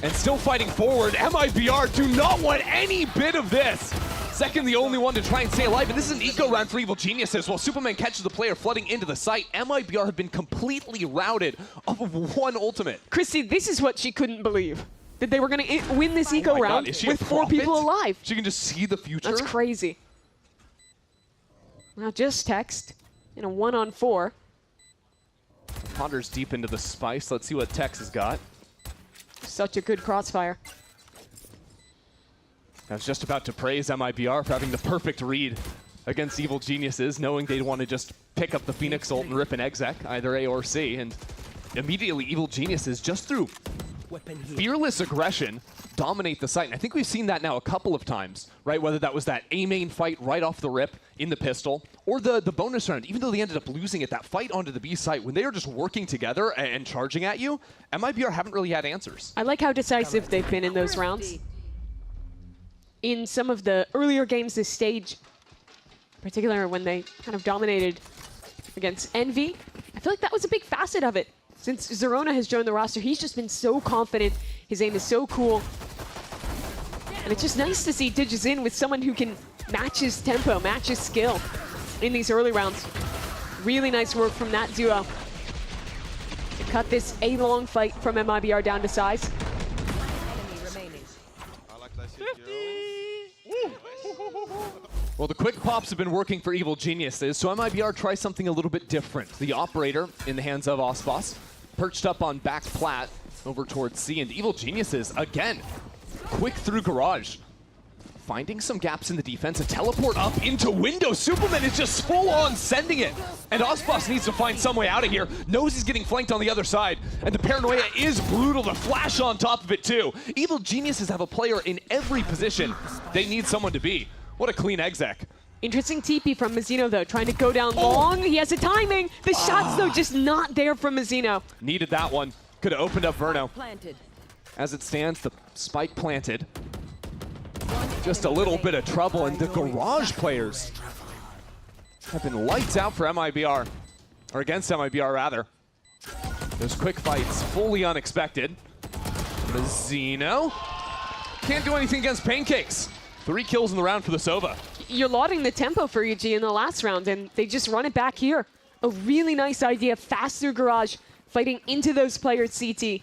S13: And still fighting forward. MIBR do not want any bit of this. Second, the only one to try and stay alive. And this is an eco round for Evil Geniuses. While Superman catches the player flooding into the site, MIBR have been completely routed off of one ultimate.
S16: Christy, this is what she couldn't believe. That they were going to win this eco round with 4 people alive.
S13: She can just see the future.
S16: That's crazy. Now just text in a 1-on-4.
S13: Potter's deep into the spice. Let's see what Tex has got.
S16: Such a good crossfire.
S13: I was just about to praise MIBR for having the perfect read against Evil Geniuses, knowing they'd want to just pick up the Phoenix ult and rip an exec, either A or C, and immediately Evil Geniuses, just through fearless aggression, dominate the site. And I think we've seen that now a couple of times, right? Whether that was that A main fight right off the rip in the pistol, or the bonus round, even though they ended up losing it, that fight onto the B site, when they are just working together and charging at you, MIBR haven't really had answers.
S16: I like how decisive they've been in those rounds. In some of the earlier games this stage, particularly when they kind of dominated against Envy, I feel like that was a big facet of it. Since Zerona has joined the roster, he's just been so confident. His aim is so cool. And it's just nice to see Digizin with someone who can match his tempo, match his skill in these early rounds. Really nice work from that duo to cut this A-long fight from MIBR down to size.
S13: Well, the quick pops have been working for Evil Geniuses, so MIBR tries something a little bit different. The operator in the hands of Ospas, perched up on back plat over towards C, and Evil Geniuses, again, quick through garage. Finding some gaps in the defense, a teleport up into window. Superman is just full on sending it. And Ospas needs to find some way out of here. Knows he's getting flanked on the other side. And the paranoia is brutal. The flash on top of it too. Evil Geniuses have a player in every position they need someone to be. What a clean exec.
S16: Interesting TP from Mazzino, though, trying to go down long. He has the timing. The shots, though, just not there from Mazzino.
S13: Needed that one. Could have opened up Verno. As it stands, the spike planted. Just a little bit of trouble, and the garage players have been lights out for MIBR, or against MIBR, rather. Those quick fights, fully unexpected. Mazzino can't do anything against Pancakes. 3 kills in the round for the Sova.
S16: You're lauding the tempo for EG in the last round, and they just run it back here. A really nice idea, faster garage, fighting into those players CT.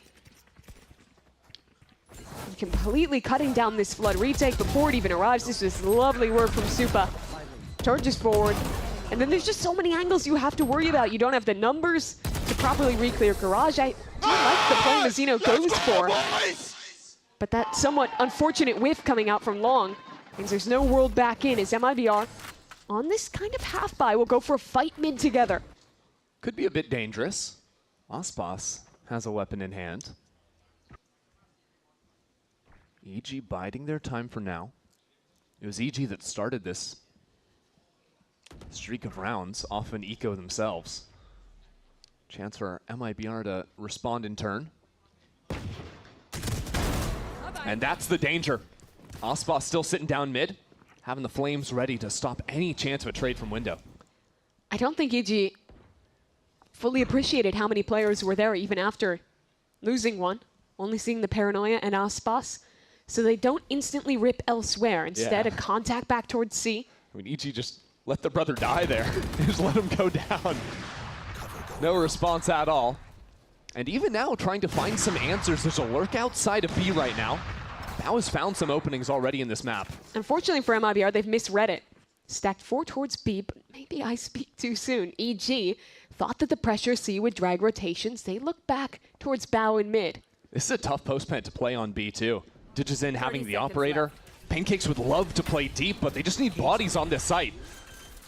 S16: Completely cutting down this flood retake before it even arrives. This is lovely work from Supa. Charges forward, and then there's just so many angles you have to worry about. You don't have the numbers to properly re-clear garage. I do like the play Mazzino goes for, but that somewhat unfortunate whiff coming out from long means there's no world back in as MIBR on this kind of half buy will go for a fight mid together.
S13: Could be a bit dangerous. Ospas has a weapon in hand. EG biding their time for now. It was EG that started this streak of rounds, often eco themselves. Chance for MIBR to respond in turn. And that's the danger. Ospas still sitting down mid, having the flames ready to stop any chance of a trade from window.
S16: I don't think EG fully appreciated how many players were there even after losing one, only seeing the paranoia and Ospas. So they don't instantly rip elsewhere. Instead, a contact back towards C.
S13: I mean, EG just let the brother die there. Just let him go down. No response at all. And even now, trying to find some answers. There's a lurk outside of B right now. Bao has found some openings already in this map.
S16: Unfortunately for MIBR, they've misread it. Stacked 4 towards B, but maybe I speak too soon. EG thought that the pressure C would drag rotations. They look back towards Bao in mid.
S13: This is a tough post plant to play on B too. Digizin having the operator. Pancakes would love to play deep, but they just need bodies on this site.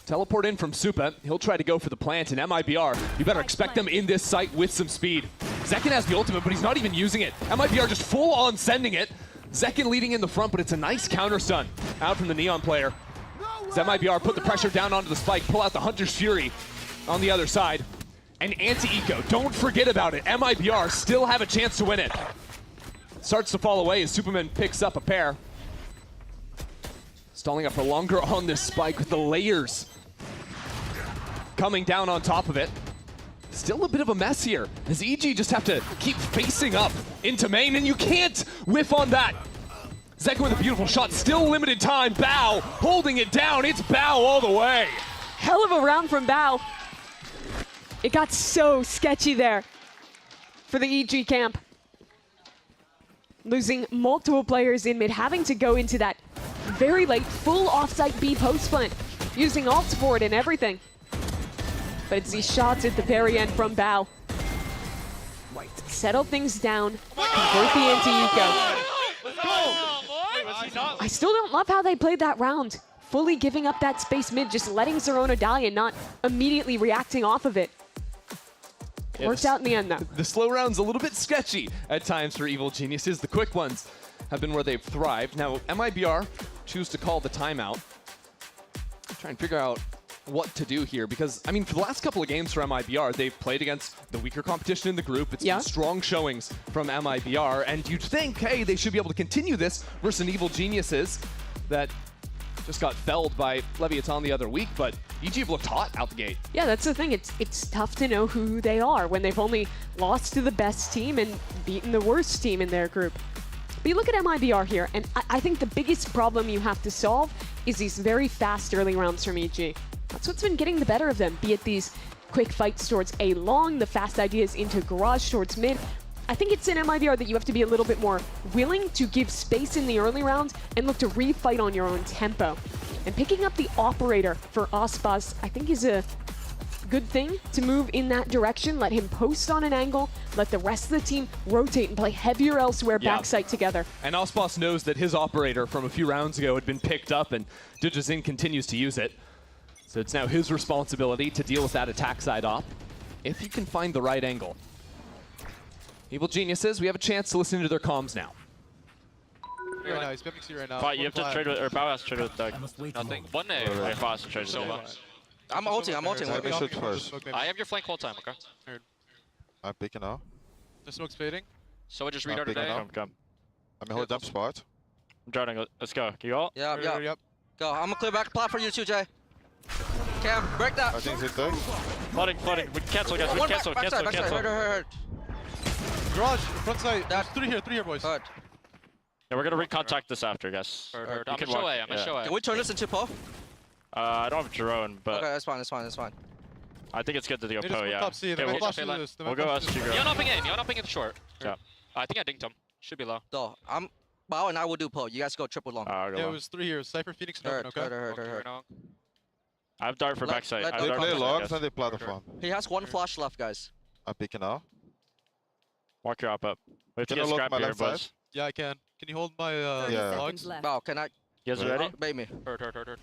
S13: Teleport in from Supa. He'll try to go for the plant, and MIBR, you better expect them in this site with some speed. Zekin has the ultimate, but he's not even using it. MIBR just full on sending it. Zekin leading in the front, but it's a nice counter stun out from the Neon player. As MIBR put the pressure down onto the spike, pull out the Hunter's Fury on the other side. And anti-eco, don't forget about it. MIBR still have a chance to win it. Starts to fall away as Superman picks up a pair. Stalling up for longer on this spike with the layers coming down on top of it. Still a bit of a mess here, as EG just have to keep facing up into main, and you can't whiff on that. Zeka with a beautiful shot, still limited time. Bao holding it down. It's Bao all the way.
S16: Hell of a round from Bao. It got so sketchy there for the EG camp. Losing multiple players in mid, having to go into that very late full offsite B post plant, using ults for it and everything. But it's these shots at the very end from Bao. Settle things down, convert the anti-eco. I still don't love how they played that round. Fully giving up that space mid, just letting Zerona die and not immediately reacting off of it. Worked out in the end, though.
S13: The slow round's a little bit sketchy at times for Evil Geniuses. The quick ones have been where they've thrived. Now, MIBR choose to call the timeout. Try and figure out what to do here, because, I mean, for the last couple of games for MIBR, they've played against the weaker competition in the group. It's been strong showings from MIBR, and you'd think, hey, they should be able to continue this versus an Evil Geniuses that just got felled by Leviatán the other week, but EG have looked hot out the gate.
S16: Yeah, that's the thing. It's tough to know who they are when they've only lost to the best team and beaten the worst team in their group. But you look at MIBR here, and I think the biggest problem you have to solve is these very fast early rounds from EG. That's what's been getting the better of them, be it these quick fights towards A long, the fast ideas into garage towards mid. I think it's in MIBR that you have to be a little bit more willing to give space in the early rounds and look to refight on your own tempo. And picking up the operator for Aspas, I think, is a good thing to move in that direction. Let him post on an angle, let the rest of the team rotate and play heavier elsewhere backside together.
S13: And Aspas knows that his operator from a few rounds ago had been picked up, and Dujazin continues to use it. So it's now his responsibility to deal with that attack side op, if he can find the right angle. Evil Geniuses, we have a chance to listen to their comms now.
S2: Right now, he's pimping C right now.
S19: But you have to trade with, or Bao has to trade with Doug.
S20: Nothing. One A.
S19: Bao has to trade Silva.
S20: I'm ulting.
S2: Let me shoot first.
S20: I have your flank whole time, okay?
S2: I'm picking now.
S19: The smoke's fading.
S20: So I just redorted A.
S19: Come.
S2: I'm in hold jump spot.
S19: I'm drowning. Let's go. Can you all?
S20: Yeah. Go. I'm gonna clear back plot for you too, Jay. Cam, break that.
S2: I think it's there.
S19: Flooding. We cancel, guys. We cancel.
S20: Hurt.
S2: Garage, front side. There's three here, boys.
S20: Hurt.
S19: Yeah, we're gonna recontact this after, guys.
S20: I'm gonna show A. Can we turn this into Poe?
S19: I don't have drone, but
S20: okay, that's fine.
S19: I think it's good to go
S2: They
S19: Poe,
S2: just
S19: yeah.
S2: top C. They
S19: Okay,
S2: might flash through this.
S19: we'll go us two girls.
S20: You're not ping in short.
S19: Yeah.
S20: I think I dinked him. Should be low.
S18: No, Bao and I will do Poe. You guys go triple long.
S19: I'll go
S2: Yeah,
S19: long.
S2: it was 3 here. Cypher, Phoenix, and Open, okay?
S18: Hurt.
S19: I have dart for backside.
S18: let
S19: I have
S2: They
S19: dart
S2: play
S19: for
S2: logs
S19: backside,
S2: and they platform.
S18: He has one flash left, guys.
S2: I'm picking now.
S19: Walk your op up. We have to
S2: Can I
S19: get
S2: look
S19: scrap
S2: my
S19: here,
S2: left side?
S19: boys.
S2: Yeah, I can. Can you hold my logs?
S18: Bao, can I?
S19: You guys ready?
S18: Bait me.
S20: Hurt.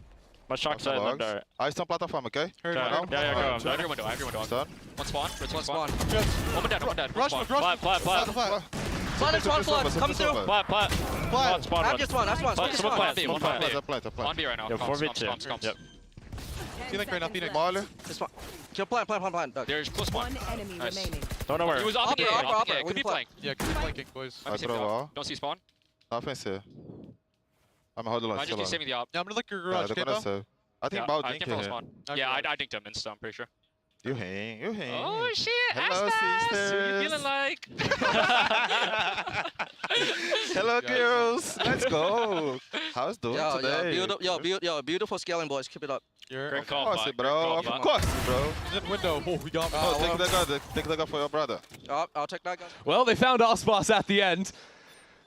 S19: My shock side, left dart.
S2: I stop platform, okay?
S19: Yeah, go.
S20: I have your window.
S2: Done.
S20: One spawn. One
S18: Spawn.
S20: One dead.
S2: Rush,
S20: Spawn.
S2: rush.
S19: Plat.
S18: Flood and flood. Come through.
S19: Plat. Spawn
S18: I have
S19: one.
S18: just one.
S19: Smoke plant.
S20: On B right now.
S19: Yo,
S20: Comms.
S19: 4v2. Yep.
S2: Phoenix right now, Phoenix.
S18: Molly. Kill plan.
S20: There's close one.
S22: Enemy remaining.
S19: Don't know where.
S20: He was off
S18: Upper.
S20: Could be flank.
S2: Yeah, keep flanking, boys.
S18: Let me see
S2: throw
S18: the op.
S2: wall.
S20: Don't see spawn.
S2: Nothing here. I'm holding on.
S20: I just need to save me the op.
S2: Yeah, I'm gonna look your garage, okay, Bao? I think Bao
S20: I
S2: dink
S20: can follow
S2: here.
S20: spawn. Yeah, I dinked him insta, I'm pretty sure.
S2: You hang.
S20: Oh shit,
S2: Hello,
S20: Aspas!
S2: sisters.
S20: Who you feeling like?
S2: Hello, girls. Let's go. How's doing today?
S18: Beautiful scaling, boys. Keep it up.
S19: Great
S2: Of
S19: call,
S2: course,
S19: Bot.
S2: bro.
S19: Great call,
S2: Of
S19: Bot.
S2: course, bro. He's in window. Oh, we got. Take the gun for your brother.
S18: I'll take that, guys.
S13: Well, they found Aspas at the end,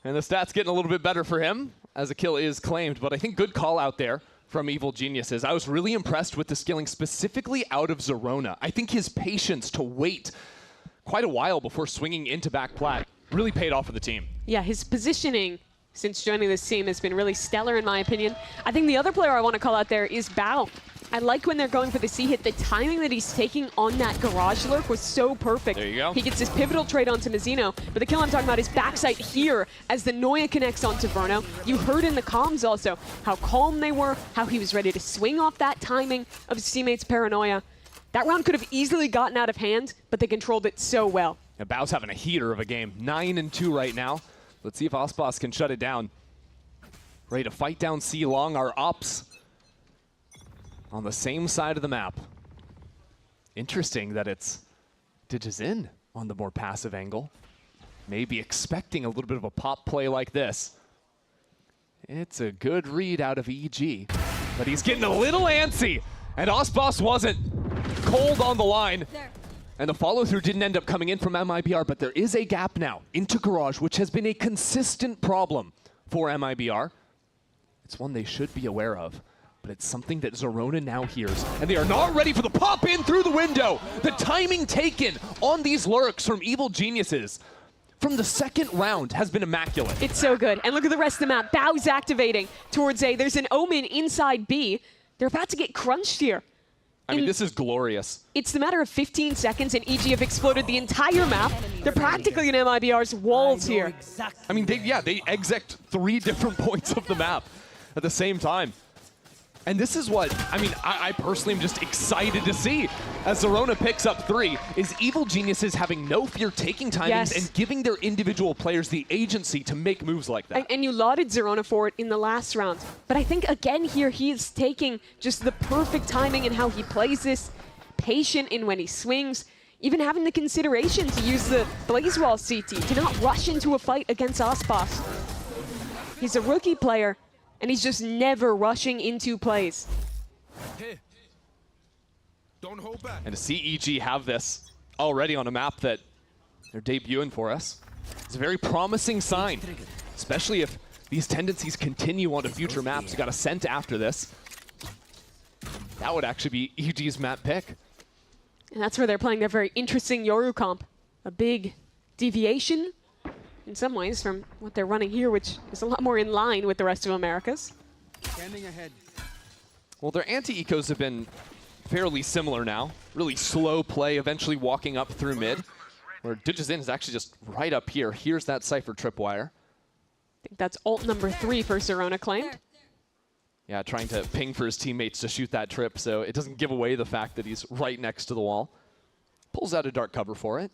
S13: and the stats getting a little bit better for him as a kill is claimed, but I think good call out there from Evil Geniuses. I was really impressed with the skilling specifically out of Zerona. I think his patience to wait quite a while before swinging into back plat really paid off for the team.
S16: Yeah, his positioning since joining this team has been really stellar in my opinion. I think the other player I want to call out there is Bao. I like when they're going for the C hit. The timing that he's taking on that garage lurk was so perfect.
S13: There you go.
S16: He gets his pivotal trade onto Mizzino, but the kill I'm talking about is backside here as the Noya connects onto Verno. You heard in the comms also how calm they were, how he was ready to swing off that timing of his teammates' paranoia. That round could have easily gotten out of hand, but they controlled it so well.
S13: And Bao's having a heater of a game. 9-2 right now. Let's see if Aspas can shut it down. Ready to fight down C long. Our ops on the same side of the map. Interesting that it's Digizin on the more passive angle. Maybe expecting a little bit of a pop play like this. It's a good read out of EG, but he's getting a little antsy, and Osboss wasn't cold on the line. And the follow-through didn't end up coming in from MIBR, but there is a gap now into Garage, which has been a consistent problem for MIBR. It's one they should be aware of, but it's something that Zerona now hears, and they are not ready for the pop-in through the window. The timing taken on these lurks from Evil Geniuses from the second round has been immaculate.
S16: It's so good. And look at the rest of the map. Bow's activating towards A. There's an Omen inside B. They're about to get crunched here.
S13: I mean, this is glorious.
S16: It's the matter of 15 seconds, and EG have exploded the entire map. They're practically in MIBR's walls here.
S13: I mean, they exec 3 different points of the map at the same time. And this is what, I mean, I personally am just excited to see as Zerona picks up 3, is Evil Geniuses having no fear taking timings and giving their individual players the agency to make moves like that.
S16: And you lauded Zerona for it in the last round. But I think, again, here he's taking just the perfect timing in how he plays this, patient in when he swings, even having the consideration to use the Blaze Wall CT, to not rush into a fight against Osboss. He's a rookie player, and he's just never rushing into plays.
S13: And to see EG have this already on a map that they're debuting for us, it's a very promising sign, especially if these tendencies continue onto future maps. You got Ascent after this. That would actually be EG's map pick.
S16: And that's where they're playing their very interesting Yoru comp. A big deviation in some ways from what they're running here, which is a lot more in line with the rest of Americas.
S8: Standing ahead.
S13: Well, their anti-ecos have been fairly similar now. Really slow play, eventually walking up through mid, where Digizin is actually just right up here. Here's that Cypher tripwire.
S16: I think that's ult number 3 for Zerona claimed.
S13: Yeah, trying to ping for his teammates to shoot that trip, so it doesn't give away the fact that he's right next to the wall. Pulls out a dark cover for it.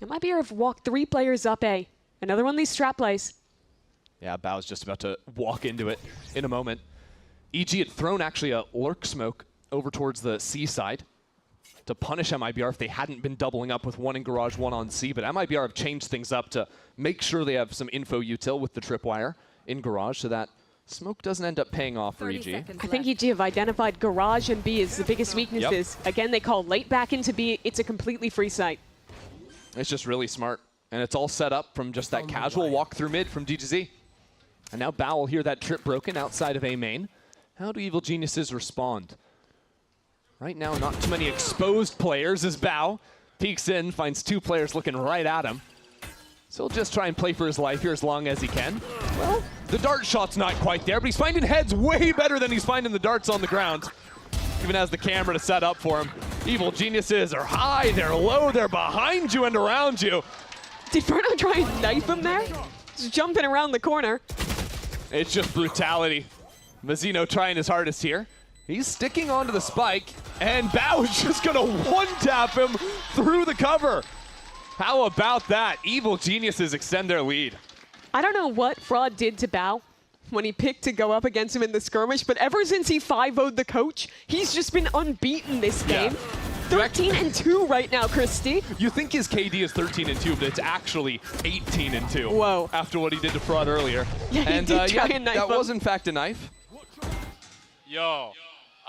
S16: MIBR have walked 3 players up A. Another one of these strat plays.
S13: Yeah, Bao's just about to walk into it in a moment. EG had thrown actually a lurk smoke over towards the C side to punish MIBR if they hadn't been doubling up with 1 in Garage, 1 on C, but MIBR have changed things up to make sure they have some info util with the tripwire in Garage so that smoke doesn't end up paying off for EG.
S16: I think EG have identified Garage and B as the biggest weaknesses.
S13: Yep.
S16: Again, they call late back into B. It's a completely free site.
S13: It's just really smart. And it's all set up from just that casual walk through mid from DGZ. And now Bao will hear that trip broken outside of A main. How do Evil Geniuses respond? Right now, not too many exposed players as Bao peeks in, finds 2 players looking right at him. So he'll just try and play for his life here as long as he can. Well, the dart shot's not quite there, but he's finding heads way better than he's finding the darts on the ground. Even has the camera to set up for him. Evil Geniuses are high, they're low, they're behind you and around you.
S16: Did Bruno try and knife him there? Just jumping around the corner.
S13: It's just brutality. Mazzino trying his hardest here. He's sticking onto the spike, and Bao is just gonna one-tap him through the cover. How about that? Evil Geniuses extend their lead.
S16: I don't know what Fraud did to Bao when he picked to go up against him in the skirmish, but ever since he 5-0'd the coach, he's just been unbeaten this game. 13-2 right now, Christy.
S13: You think his KD is 13-2, but it's actually 18-2.
S16: Whoa.
S13: After what he did to Fraud earlier.
S16: Yeah, he did try and knife
S13: that
S16: him.
S13: was in fact a knife.
S20: Yo,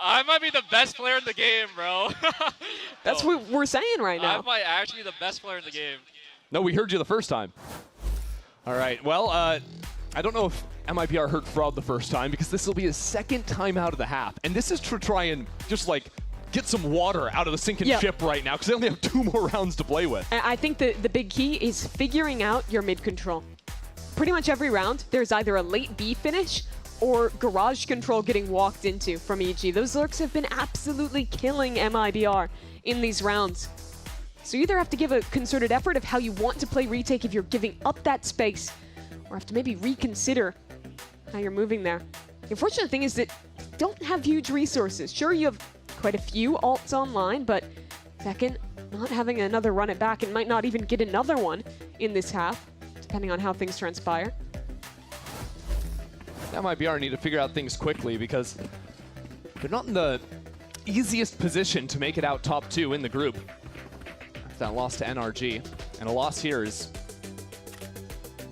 S20: I might be the best player in the game, bro.
S16: That's what we're saying right now.
S20: I might actually be the best player in the game.
S13: No, we heard you the first time. All right, well, I don't know if MIBR heard Fraud the first time because this will be his 2nd time out of the half. And this is to try and just like get some water out of the sinking ship right now because they only have 2 more rounds to play with.
S16: I think the big key is figuring out your mid control. Pretty much every round, there's either a late B finish or garage control getting walked into from EG. Those lurks have been absolutely killing MIBR in these rounds. So you either have to give a concerted effort of how you want to play retake if you're giving up that space, or have to maybe reconsider how you're moving there. The unfortunate thing is that you don't have huge resources. Sure, you have quite a few ults online, but second, not having another run it back and might not even get another one in this half, depending on how things transpire.
S13: That MIBR need to figure out things quickly because They're not in the easiest position to make it out top 2 in the group. That loss to NRG. And a loss here is,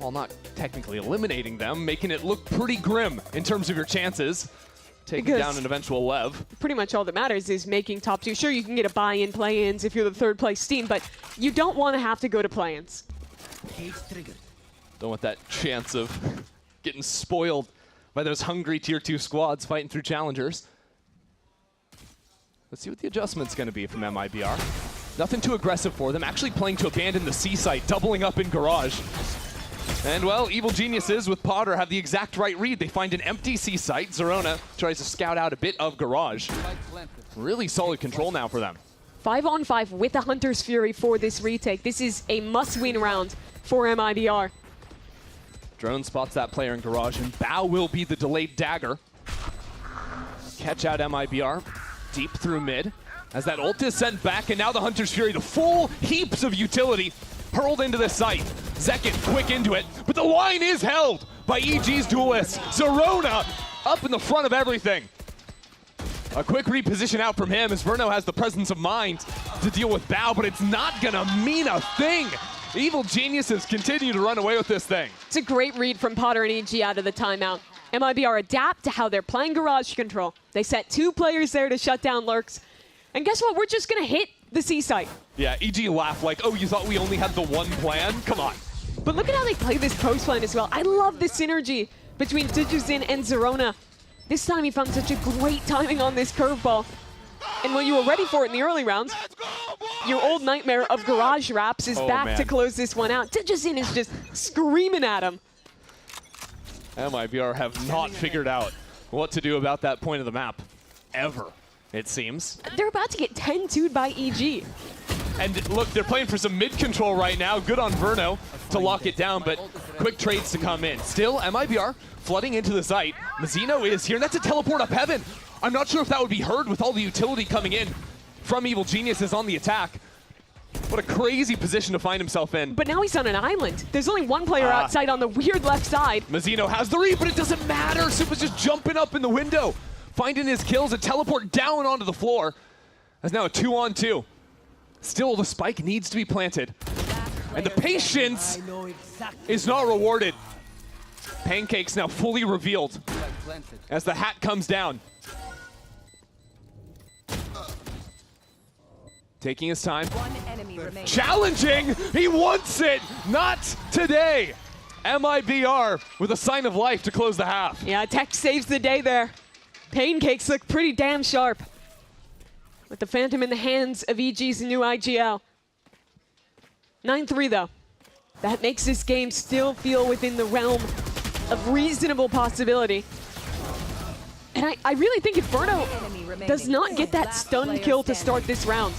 S13: well, not technically eliminating them, making it look pretty grim in terms of your chances. Taking down an eventual Lev.
S16: Pretty much all that matters is making top 2. Sure, you can get a buy-in, play-ins if you're the third place team, but you don't want to have to go to play-ins.
S13: Don't want that chance of getting spoiled by those hungry tier 2 squads fighting through challengers. Let's see what the adjustment's going to be from MIBR. Nothing too aggressive for them, actually playing to abandon the C site, doubling up in Garage. And well, Evil Geniuses with Potter have the exact right read. They find an empty C site. Zerona tries to scout out a bit of Garage. Really solid control now for them.
S16: 5-on-5 with a Hunter's Fury for this retake. This is a must-win round for MIBR.
S13: Drone spots that player in Garage, and Bao will be the delayed dagger. Catch out MIBR, deep through mid. As that ult is sent back, and now the Hunter's Fury, the full heaps of utility hurled into the site. Zekin quick into it, but the line is held by EG's duelist. Zerona up in the front of everything. A quick reposition out from him as Verno has the presence of mind to deal with Bao, but it's not gonna mean a thing. Evil Geniuses continue to run away with this thing.
S16: It's a great read from Potter and EG out of the timeout. MIBR adapt to how they're playing Garage Control. They set 2 players there to shut down lurks. And guess what? We're just going to hit the C site.
S13: Yeah, EG laughed like, oh, you thought we only had the one plan? Come on.
S16: But look at how they play this post plan as well. I love the synergy between Digizin and Zerona. This time he found such a great timing on this curveball. And when you were ready for it in the early rounds, your old nightmare of Garage Wraps is back to close this one out. Digizin is just screaming at him.
S13: MIBR have not figured out what to do about that point of the map. Ever, it seems.
S16: They're about to get 10-2'd by EG.
S13: And look, they're playing for some mid-control right now. Good on Verno to lock it down, but quick trades to come in. Still, MIBR flooding into the site. Mazzino is here, and that's a teleport up heaven. I'm not sure if that would be heard with all the utility coming in from Evil Geniuses on the attack. What a crazy position to find himself in.
S16: But now he's on an island. There's only one player outside on the weird left side.
S13: Mazzino has the read, but it doesn't matter. Supa's just jumping up in the window, finding his kills, a teleport down onto the floor. That's now a 2-on-2. Still, the spike needs to be planted. And the patience is not rewarded. Pancake's now fully revealed as the hat comes down. Taking his time. Challenging! He wants it! Not today! MIBR with a sign of life to close the half.
S16: Yeah, Tech saves the day there. Pancakes look pretty damn sharp. With the Phantom in the hands of EG's new IGL. 9-3 though. That makes this game still feel within the realm of reasonable possibility. And I really think if Verno does not get that stun kill to start this round,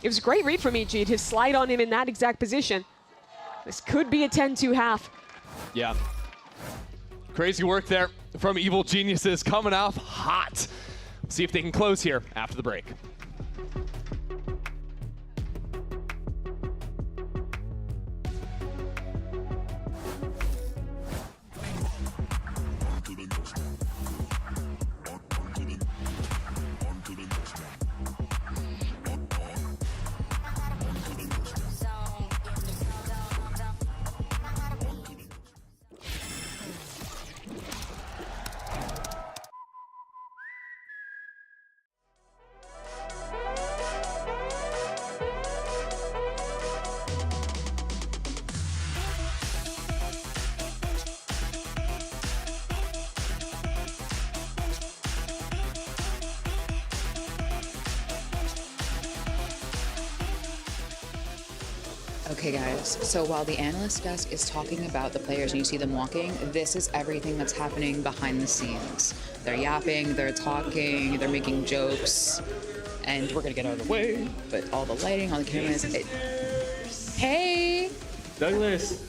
S16: it was a great read from EG to slide on him in that exact position. This could be a 10-2 half.
S13: Yeah. Crazy work there from Evil Geniuses, coming off hot. See if they can close here after the break.
S1: Okay guys, so while the analyst desk is talking about the players and you see them walking, this is everything that's happening behind the scenes. They're yapping, they're talking, they're making jokes, and we're gonna get out of the way, but all the lighting, all the cameras, Hey!
S3: Douglas!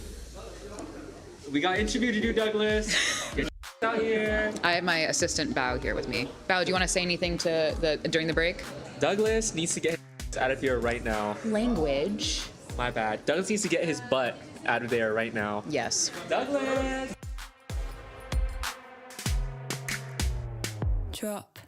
S3: We got interview to do, Douglas! Get out here!
S1: I have my assistant Bao here with me. Bao, do you want to say anything to during the break?
S3: Douglas needs to get his out of here right now.
S1: Language.
S3: My bad. Douglas needs to get his butt out of there right now.
S1: Yes.
S3: Douglas!
S22: Drop.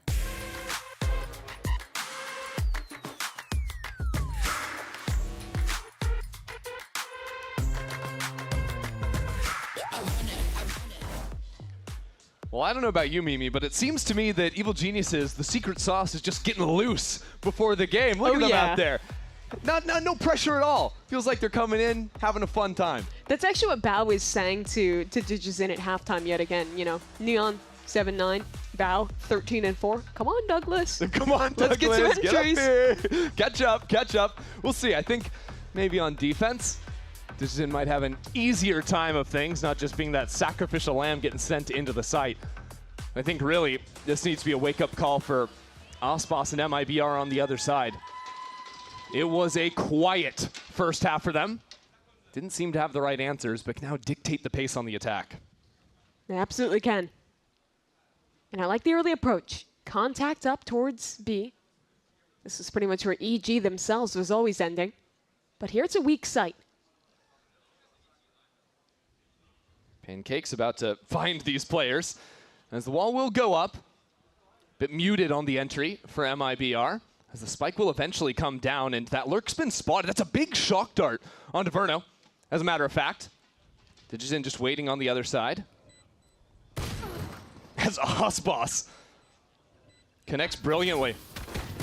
S13: Well, I don't know about you, Mimi, but it seems to me that Evil Geniuses, the secret sauce, is just getting loose before the game. Look at them out there. No pressure at all. Feels like they're coming in, having a fun time.
S16: That's actually what Bao was saying to Digizin at halftime yet again. You know, Neon 7-9, Bao 13-4. Come on, Douglas.
S13: Come on, Douglas.
S16: Let's get some entries.
S13: Get up here. Catch up. We'll see. I think maybe on defense, Digizin might have an easier time of things, not just being that sacrificial lamb getting sent into the site. I think really this needs to be a wake-up call for Ospas and MIBR on the other side. It was a quiet first half for them. Didn't seem to have the right answers, but can now dictate the pace on the attack.
S16: They absolutely can. And I like the early approach. Contact up towards B. This is pretty much where EG themselves was always ending. But here it's a weak site.
S13: Pancake's about to find these players as the wall will go up. Bit muted on the entry for MIBR as the spike will eventually come down, and that lurk's been spotted. That's a big shock dart onto Verno, as a matter of fact. Digizin just waiting on the other side. As Ospas connects brilliantly.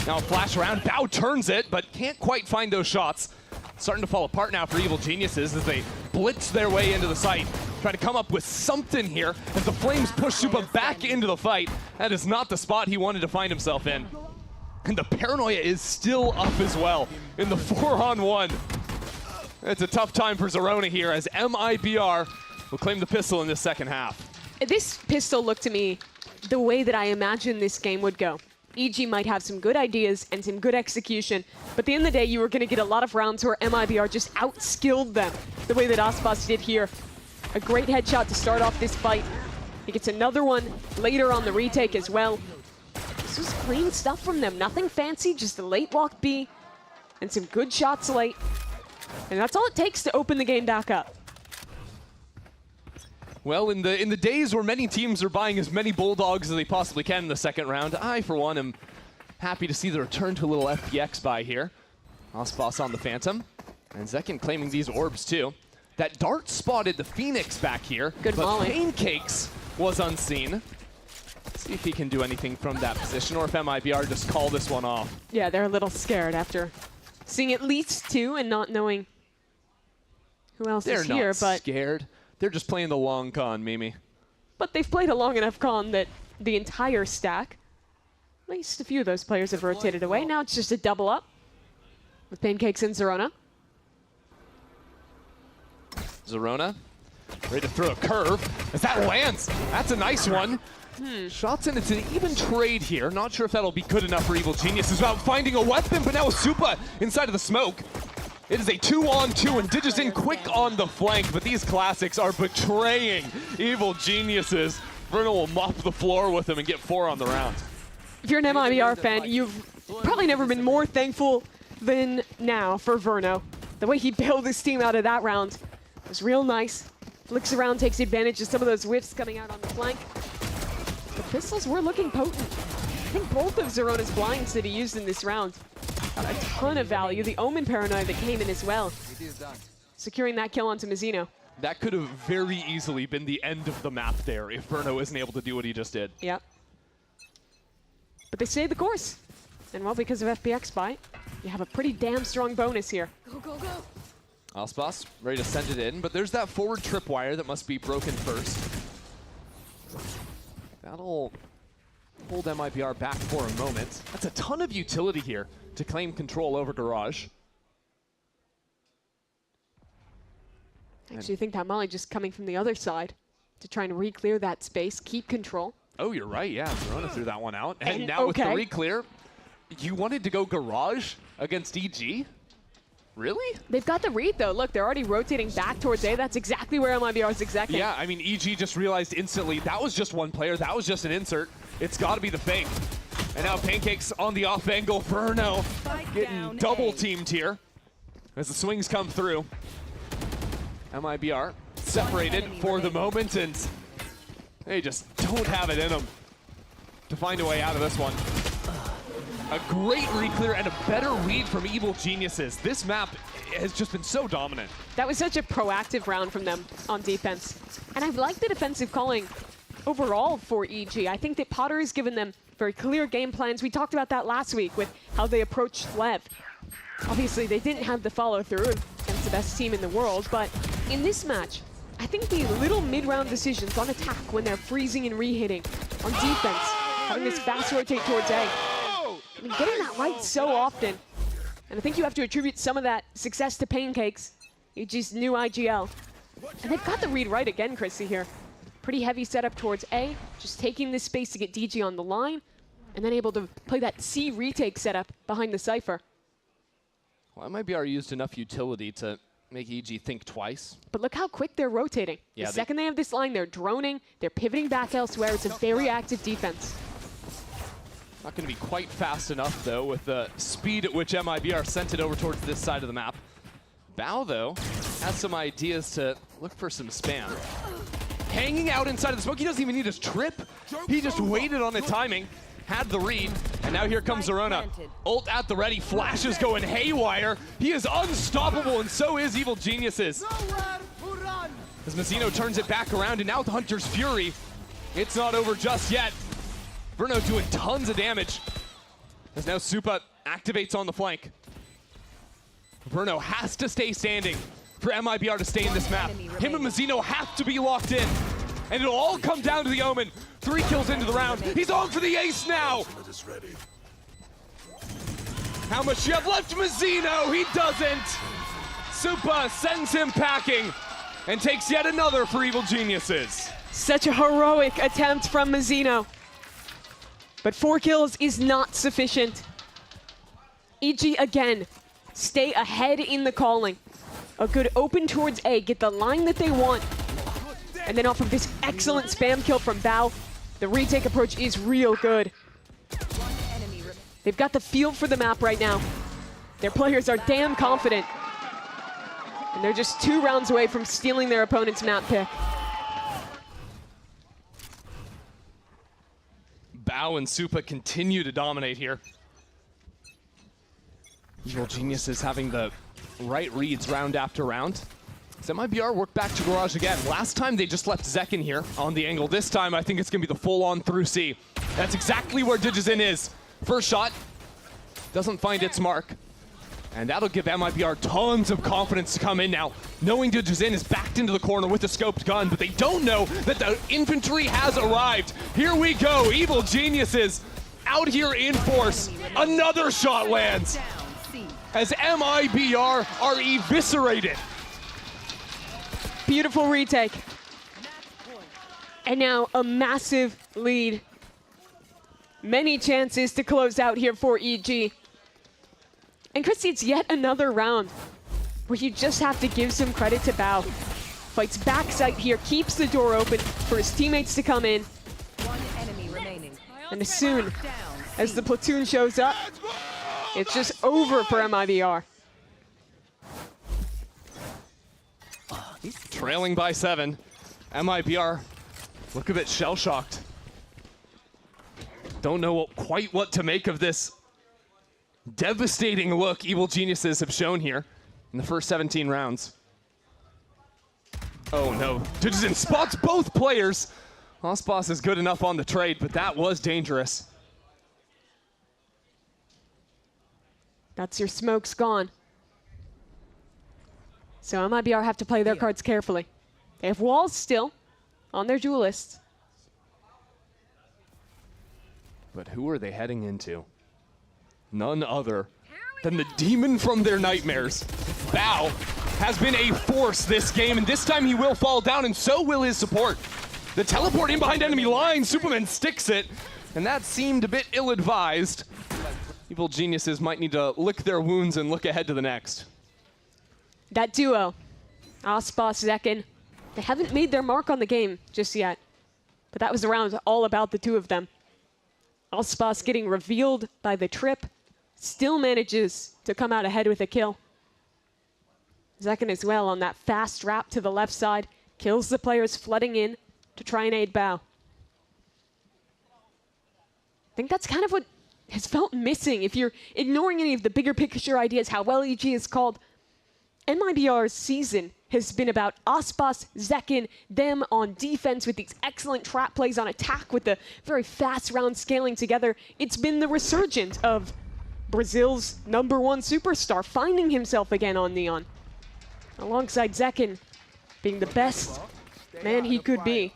S13: Now a flash around, Bao turns it, but can't quite find those shots. Starting to fall apart now for Evil Geniuses as they blitz their way into the site. Try to come up with something here as the Flames push Supa back into the fight. That is not the spot he wanted to find himself in. And the paranoia is still up as well in the 4-on-1. It's a tough time for Zerona here as MIBR will claim the pistol in this second half.
S16: This pistol looked to me the way that I imagined this game would go. EG might have some good ideas and some good execution, but at the end of the day, you were going to get a lot of rounds where MIBR just outskilled them, the way that Ospas did here. A great headshot to start off this fight. He gets another one later on the retake as well. This was clean stuff from them. Nothing fancy, just a late walk B and some good shots late. And that's all it takes to open the game back up.
S13: Well, in the days where many teams are buying as many Bulldogs as they possibly can in the second round, I, for one, am happy to see the return to a little FPX buy here. Ospas on the Phantom, and Zekin claiming these orbs too. That dart spotted the Phoenix back here,
S16: good
S13: but
S16: volley.
S13: Pancakes was unseen. Let's see if he can do anything from that position, or if MIBR just call this one off.
S16: Yeah, they're a little scared after seeing at least two and not knowing who else is here.
S13: They're not
S16: but
S13: scared. They're just playing the long con, Mimi.
S16: But they've played a long enough con that the entire stack, at least a few of those players have rotated away. Now it's just a double up with Pancakes and Zerona.
S13: Zerona ready to throw a curve as that lands. That's a nice one. Shots in, it's an even trade here. Not sure if that'll be good enough for Evil Geniuses about finding a weapon, but now with Supa inside of the smoke. It is a 2-on-2 and Digizin quick on the flank, but these classics are betraying Evil Geniuses. Verno will mop the floor with him and get 4 on the round.
S16: If you're an MIBR fan, you've probably never been more thankful than now for Verno. The way he bailed his team out of that round was real nice. Flicks around, takes advantage of some of those whiffs coming out on the flank. The pistols were looking potent. I think both of Zerona's blinds that he used in this round got a ton of value. The Omen Paranoia that came in as well. Securing that kill onto Mizzino.
S13: That could have very easily been the end of the map there if Verno isn't able to do what he just did.
S16: Yep. But they stayed the course. And well, because of FPX buy, you have a pretty damn strong bonus here. Go, go, go.
S13: Ospas ready to send it in, but there's that forward tripwire that must be broken first. That'll hold MIBR back for a moment. That's a ton of utility here to claim control over Garage.
S16: I actually think that Molly just coming from the other side to try and re-clear that space, keep control.
S13: Oh, you're right, yeah. Verona threw that one out. And now with the re-clear, you wanted to go Garage against EG? Really?
S16: They've got the read, though. Look, they're already rotating back towards A. That's exactly where MIBR is exactly.
S13: Yeah, I mean, EG just realized instantly that was just one player. That was just an insert. It's got to be the fake. And now Pancakes on the off angle. Verno getting double teamed here as the swings come through. MIBR separated for the moment, and they just don't have it in them to find a way out of this one. A great re-clear and a better read from Evil Geniuses. This map has just been so dominant.
S16: That was such a proactive round from them on defense. And I've liked the defensive calling overall for EG. I think that Potter has given them very clear game plans. We talked about that last week with how they approached Lev. Obviously, they didn't have the follow-through against the best team in the world, but in this match, I think the little mid-round decisions on attack when they're freezing and re-hitting, on defense, having this fast rotate towards A, I mean, getting that right so often. And I think you have to attribute some of that success to Pancakes, EG's new IGL. And they've got the read right again, Chrissy, here. Pretty heavy setup towards A, just taking this space to get DG on the line, and then able to play that C retake setup behind the Cypher.
S13: Well, MIBR used enough utility to make EG think twice.
S16: But look how quick they're rotating.
S13: Yeah,
S16: the second they have this line, they're droning, they're pivoting back elsewhere. It's a very active defense.
S13: Not going to be quite fast enough, though, with the speed at which MIBR sent it over towards this side of the map. Bao, though, has some ideas to look for some spam. Hanging out inside of the smoke. He doesn't even need his trip. He just waited on the timing, had the read, and now here comes Zorona. Ult at the ready, flashes going haywire. He is unstoppable, and so is Evil Geniuses. As Mazzino turns it back around, and now with Hunter's Fury, it's not over just yet. Bruno doing tons of damage. As now Supa activates on the flank. Bruno has to stay standing for MIBR to stay in this map. Him and Mazzino have to be locked in. And it'll all come down to the Omen. 3 kills into the round. He's on for the ace now. How much you have left, Mazzino? He doesn't. Supa sends him packing and takes yet another for Evil Geniuses.
S16: Such a heroic attempt from Mazzino. But 4 kills is not sufficient. EG again, stay ahead in the calling. A good open towards A, get the line that they want. And then off of this excellent spam kill from Bao, the retake approach is real good. They've got the feel for the map right now. Their players are damn confident. And they're just 2 rounds away from stealing their opponent's map pick.
S13: Bao and Supa continue to dominate here. Evil Geniuses having the right reads round after round. So MIBR work back to Garage again. Last time they just left Zek in here on the angle. This time I think it's gonna be the full-on through C. That's exactly where Digizin is. First shot, doesn't find its mark. And that'll give MIBR tons of confidence to come in now, knowing Digizin is backed into the corner with a scoped gun, but they don't know that the infantry has arrived. Here we go, Evil Geniuses out here in force. Another shot lands as MIBR are eviscerated.
S16: Beautiful retake. And now a massive lead. Many chances to close out here for EG. And Christy, it's yet another round where you just have to give some credit to Bao. Fights backside here, keeps the door open for his teammates to come in. And as soon as the platoon shows up, it's just over for MIBR.
S13: Trailing by 7. MIBR look a bit shell-shocked. Don't know quite what to make of this devastating look Evil Geniuses have shown here in the first 17 rounds. Oh no, Digizin spots both players. Osboss is good enough on the trade, but that was dangerous.
S16: That's your smokes gone. So MIBR have to play their cards carefully. They have walls still on their duelists.
S13: But who are they heading into? None other than the demon from their nightmares. Bao has been a force this game, and this time he will fall down, and so will his support. The teleport in behind enemy line, Superman sticks it, and that seemed a bit ill-advised. Evil Geniuses might need to lick their wounds and look ahead to the next.
S16: That duo, Osboss, Zekin, they haven't made their mark on the game just yet. But that was the round all about the two of them. Osboss getting revealed by the trip, still manages to come out ahead with a kill. Zekin as well on that fast wrap to the left side, kills the players flooding in to try and aid Bao. I think that's kind of what has felt missing. If you're ignoring any of the bigger picture ideas, how well EG is called, MIBR's season has been about Aspas, Zekin, them on defense with these excellent trap plays on attack with the very fast round scaling together. It's been the resurgence of Brazil's #1 superstar finding himself again on Neon, alongside Zekin being the best man he could be.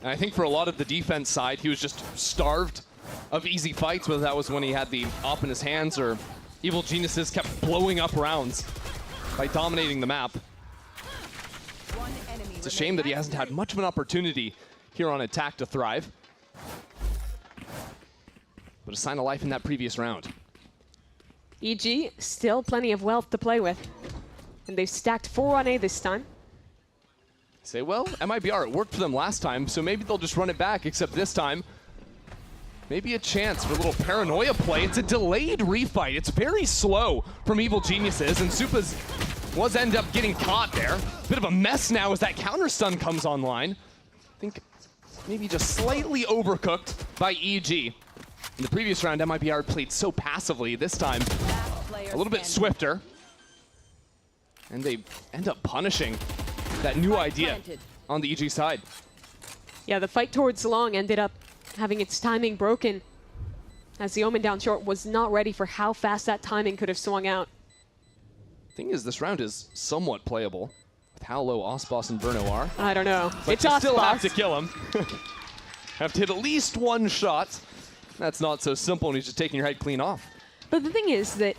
S13: And I think for a lot of the defense side, he was just starved of easy fights, whether that was when he had the op in his hands or Evil Geniuses kept blowing up rounds by dominating the map. It's a shame that he hasn't had much of an opportunity here on attack to thrive. But a sign of life in that previous round.
S16: EG, still plenty of wealth to play with. And they've stacked 4 on A this time.
S13: Say, well, MIBR, it worked for them last time, so maybe they'll just run it back, except this time, maybe a chance for a little paranoia play. It's a delayed refight. It's very slow from Evil Geniuses, and Supas was end up getting caught there. Bit of a mess now as that counter stun comes online. I think maybe just slightly overcooked by EG. In the previous round, MIBR played so passively. This time, a little bit swifter. And they end up punishing that new idea on the EG side.
S16: Yeah, the fight towards Long ended up having its timing broken, as the Omen down short was not ready for how fast that timing could have swung out.
S13: Thing is, this round is somewhat playable with how low Aspas and Verno are.
S16: I don't know.
S13: But
S16: It's
S13: you
S16: Aspas.
S13: still have to kill him. Have to hit at least one shot. That's not so simple, and he's just taking your head clean off.
S16: But the thing is that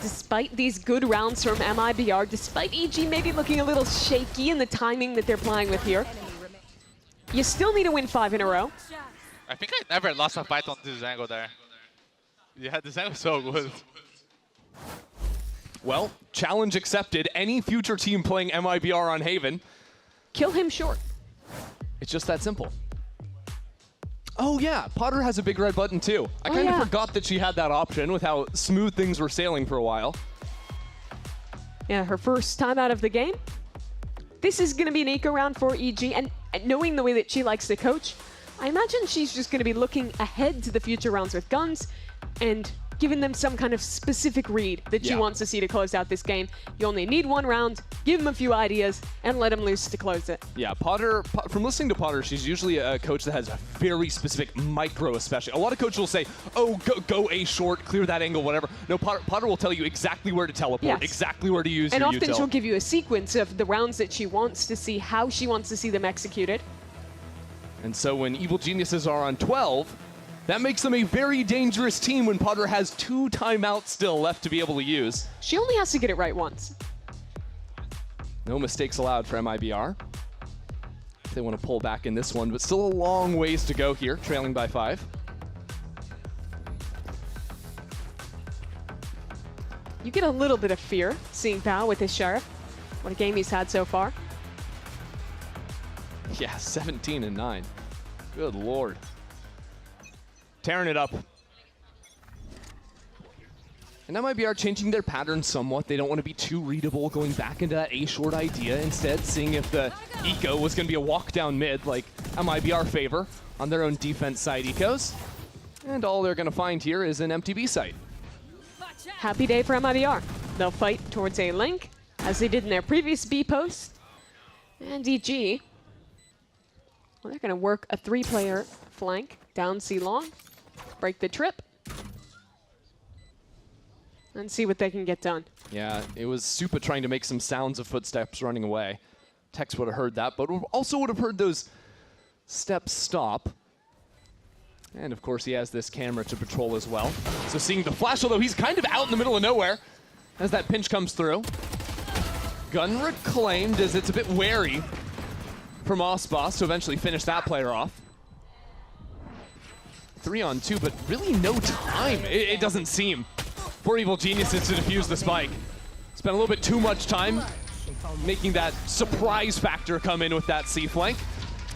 S16: despite these good rounds from MIBR, despite EG maybe looking a little shaky in the timing that they're playing with here, you still need to win 5 in a row.
S4: I think I never lost a fight on this angle there. Yeah, this angle is so good.
S13: Well, challenge accepted. Any future team playing MIBR on Haven,
S16: kill him short.
S13: It's just that simple. Oh yeah, Potter has a big red button too. I kind of forgot that she had that option with how smooth things were sailing for a while.
S16: Yeah, her first time out of the game. This is going to be an eco round for EG, and knowing the way that she likes to coach, I imagine she's just going to be looking ahead to the future rounds with guns and giving them some kind of specific read that she wants to see to close out this game. You only need 1 round, give them a few ideas, and let them loose to close it.
S13: Yeah, Potter, from listening to Potter, she's usually a coach that has a very specific micro especially. A lot of coaches will say, oh, go A short, clear that angle, whatever. No, Potter will tell you exactly where to teleport, exactly where to use your util.
S16: And often she'll give you a sequence of the rounds that she wants to see, how she wants to see them executed.
S13: And so when Evil Geniuses are on 12, that makes them a very dangerous team when Potter has 2 timeouts still left to be able to use.
S16: She only has to get it right once.
S13: No mistakes allowed for MIBR. They want to pull back in this one, but still a long ways to go here, trailing by 5.
S16: You get a little bit of fear seeing Pao with his Sheriff. What a game he's had so far.
S13: Yeah, 17 and 9. Good lord. Tearing it up. And MIBR changing their pattern somewhat. They don't want to be too readable, going back into that A-short idea. Instead, seeing if the eco was going to be a walk down mid, like MIBR favor on their own defense side ecos. And all they're going to find here is an empty B site.
S16: Happy day for MIBR. They'll fight towards A link, as they did in their previous B post. And EG, well, they're going to work a 3-player flank down C long. Break the trip, and see what they can get done.
S13: Yeah, it was Supa trying to make some sounds of footsteps running away. Tex would have heard that, but also would have heard those steps stop. And of course, he has this camera to patrol as well. So seeing the flash, although he's kind of out in the middle of nowhere as that pinch comes through. Gun reclaimed as it's a bit wary from Aspas to eventually finish that player off. 3 on 2, but really no time, it doesn't seem, for Evil Geniuses to defuse the spike. Spent a little bit too much time making that surprise factor come in with that C flank.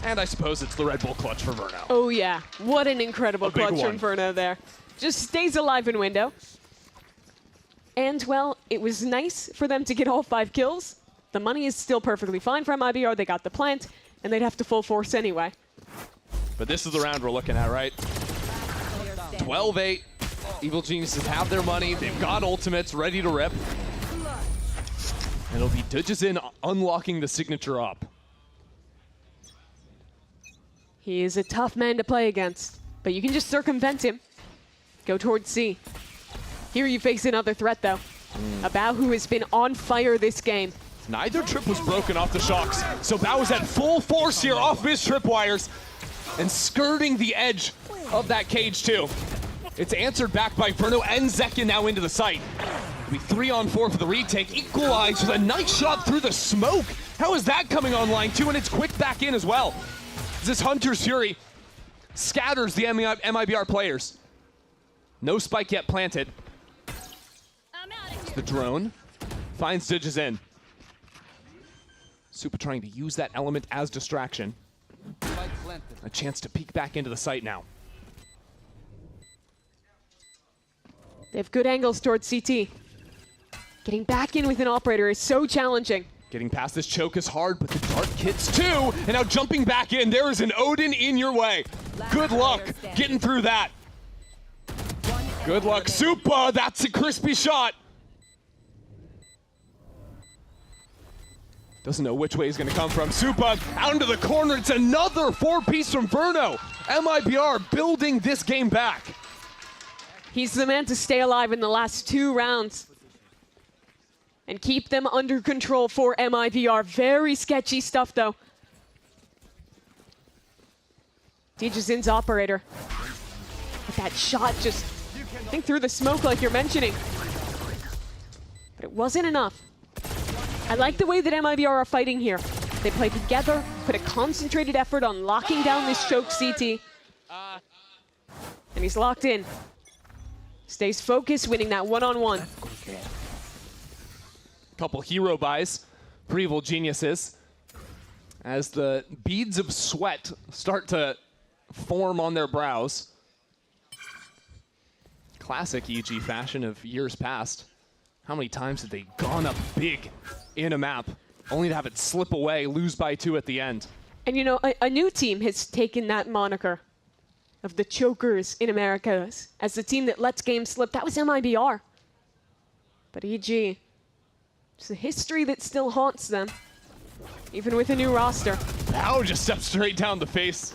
S13: And I suppose it's the Red Bull clutch for Verno.
S16: Oh yeah, what an incredible clutch from Verno there. Just stays alive in window. And well, it was nice for them to get all 5 kills. The money is still perfectly fine for MIBR, they got the plant, and they'd have to full force anyway.
S13: But this is the round we're looking at, right? 12-8. Evil Geniuses have their money. They've got ultimates ready to rip. And it'll be Dudgesin unlocking the signature up.
S16: He is a tough man to play against, but you can just circumvent him. Go towards C. Here you face another threat, though. A Bao who has been on fire this game.
S13: Neither trip was broken off the shocks, so Bao is at full force here off his tripwires and skirting the edge of that cage too. It's answered back by Verno and Zekin now into the site. It'll be 3-on-4 for the retake. Equalize with a nice shot through the smoke. How is that coming online too? And it's quick back in as well. This Hunter's Fury scatters the MIBR players. No spike yet planted. The drone finds Dudgesin. Supa trying to use that element as distraction. A chance to peek back into the site now.
S16: They have good angles towards CT. Getting back in with an operator is so challenging.
S13: Getting past this choke is hard, but the dart hits too. And now jumping back in, there is an Odin in your way. Good luck getting through that. Good luck, Supa. That's a crispy shot. Doesn't know which way he's going to come from. Supa out into the corner. It's another 4-piece from Verno. MIBR building this game back.
S16: He's the man to stay alive in the last 2 rounds and keep them under control for MIBR. Very sketchy stuff, though. Dudgesin's operator. But that shot just, I think, through the smoke like you're mentioning. But it wasn't enough. I like the way that MIBR are fighting here. They play together, put a concentrated effort on locking down this choke CT. And he's locked in. Stays focused, winning that one-on-one.
S13: Couple hero buys for Evil Geniuses as the beads of sweat start to form on their brows. Classic EG fashion of years past. How many times have they gone up big in a map, only to have it slip away, lose by 2 at the end?
S16: And you know, a new team has taken that moniker of the chokers in Americas as the team that lets games slip. That was MIBR. But EG, it's a history that still haunts them, even with a new roster.
S13: Now just steps straight down the face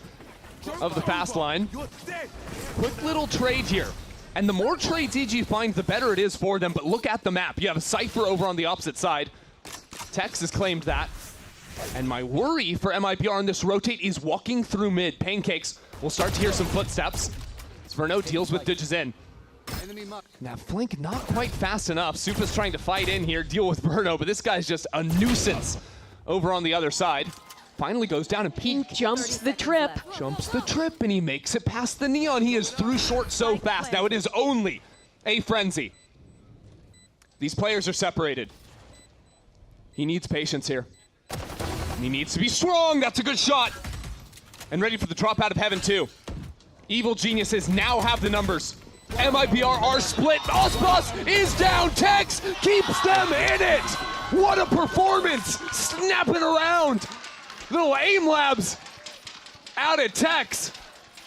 S13: of the fast line. Quick little trade here. And the more trades EG find, the better it is for them. But look at the map. You have a Cypher over on the opposite side. Tex has claimed that. And my worry for MIBR on this rotate is walking through mid. Pancakes will start to hear some footsteps. Verno deals with Dudgesin. Now flank not quite fast enough. Supa's trying to fight in here, deal with Verno, but this guy's just a nuisance over on the other side. Finally goes down and Pink
S16: jumps the trip.
S13: Jumps the trip and he makes it past the Neon. He is through short so fast. Now it is only a frenzy. These players are separated. He needs patience here. He needs to be strong. That's a good shot. And ready for the drop out of heaven too. Evil Geniuses now have the numbers. MIBR are split. Osbus is down. Tex keeps them in it. What a performance. Snapping around. Little aim labs out at Tex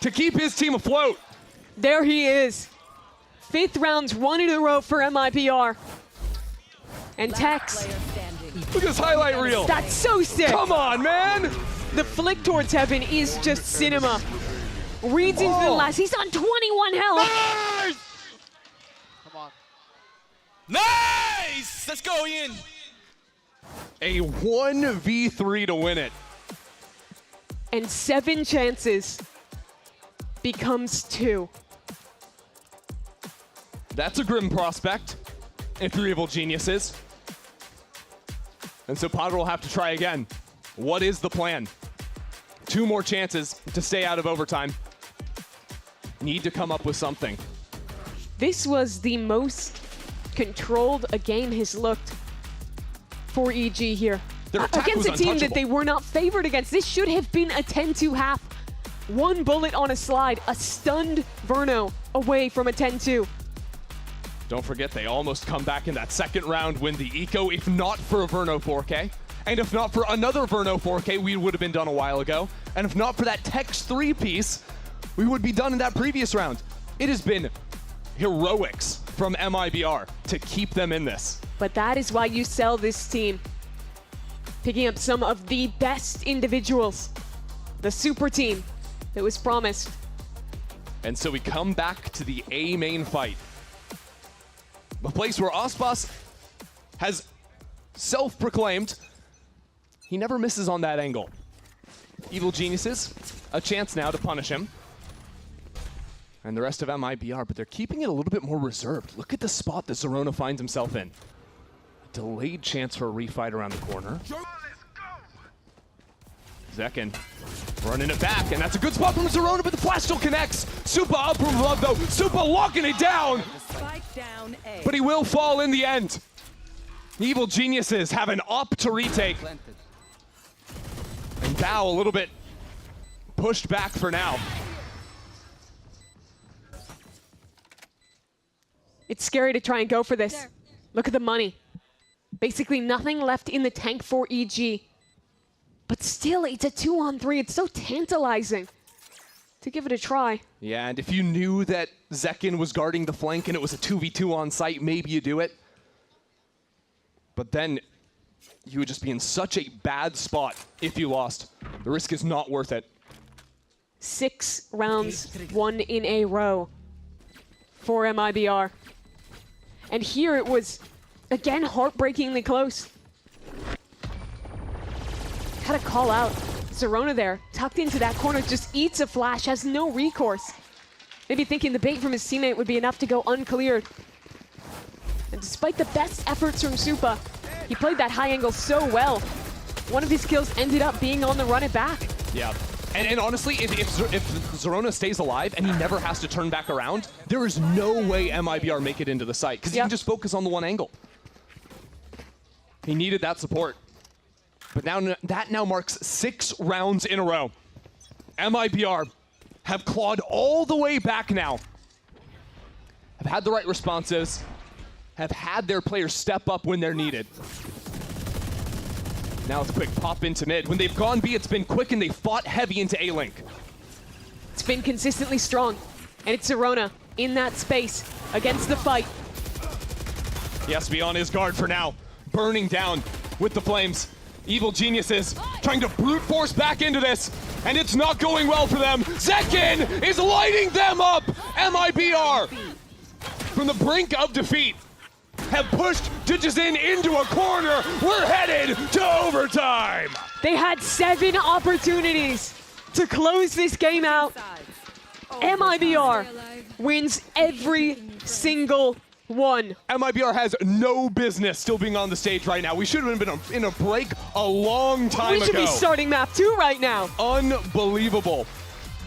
S13: to keep his team afloat.
S16: There he is. 5th rounds, 1 in a row for MIBR. And Tex.
S13: Look at this highlight reel.
S16: That's so sick.
S13: Come on, man.
S16: The flick towards heaven is just cinema. Reads into the last. He's on 21 health.
S20: Nice! Come on. Nice! Let's go, Ian.
S13: A 1v3 to win it.
S16: And 7 chances becomes 2.
S13: That's a grim prospect if you're Evil Geniuses. And so Potter will have to try again. What is the plan? 2 more chances to stay out of overtime. Need to come up with something.
S16: This was the most controlled a game has looked for EG here. Against a team that they were not favored against. This should have been a 10-2 half. 1 bullet on a slide, a stunned Verno away from a 10-2.
S13: Don't forget, they almost come back in that second round, win the eco, if not for a Verno 4K. And if not for another Verno 4K, we would have been done a while ago. And if not for that Tex 3-piece, we would be done in that previous round. It has been heroics from MIBR to keep them in this.
S16: But that is why you sell this team. Picking up some of the best individuals. The super team that was promised.
S13: And so we come back to the A main fight. A place where Aspas has self-proclaimed he never misses on that angle. Evil Geniuses, a chance now to punish him. And the rest of MIBR, but they're keeping it a little bit more reserved. Look at the spot that Zerona finds himself in. A delayed chance for a refight around the corner. Zekin running it back, and that's a good spot from Zerona, but the flash still connects. Supa up from above though. Supa locking it down. But he will fall in the end. Evil Geniuses have an op to retake. And Bao a little bit pushed back for now.
S16: It's scary to try and go for this. Look at the money. Basically nothing left in the tank for EG. But still, it's a 2-on-3. It's so tantalizing to give it a try.
S13: Yeah, and if you knew that Zekin was guarding the flank and it was a 2v2 on site, maybe you do it. But then you would just be in such a bad spot if you lost. The risk is not worth it.
S16: 6 rounds, 1 in a row for MIBR. And here it was, again, heartbreakingly close. Had to call out. Zerona there, tucked into that corner, just eats a flash, has no recourse. Maybe thinking the bait from his teammate would be enough to go uncleared. And despite the best efforts from Supa, he played that high angle so well. One of his kills ended up being on the run it back.
S13: Yeah. And honestly, if Zerona stays alive and he never has to turn back around, there is no way MIBR make it into the site, because he can just focus on the one angle. He needed that support. But now that marks 6 rounds in a row. MIBR have clawed all the way back now. Have had the right responses. Have had their players step up when they're needed. Now it's a quick pop into mid. When they've gone B, it's been quick and they fought heavy into A-Link.
S16: It's been consistently strong. And it's Zerona in that space against the fight.
S13: He has to be on his guard for now. Burning down with the flames. Evil Geniuses trying to brute force back into this, and it's not going well for them. Zekin is lighting them up. MIBR, from the brink of defeat, have pushed Digizin into a corner. We're headed to overtime.
S16: They had 7 opportunities to close this game out. MIBR wins every single one.
S13: MIBR has no business still being on the stage right now. We should have been in a break a long time ago.
S16: We should be starting map 2 right now.
S13: Unbelievable.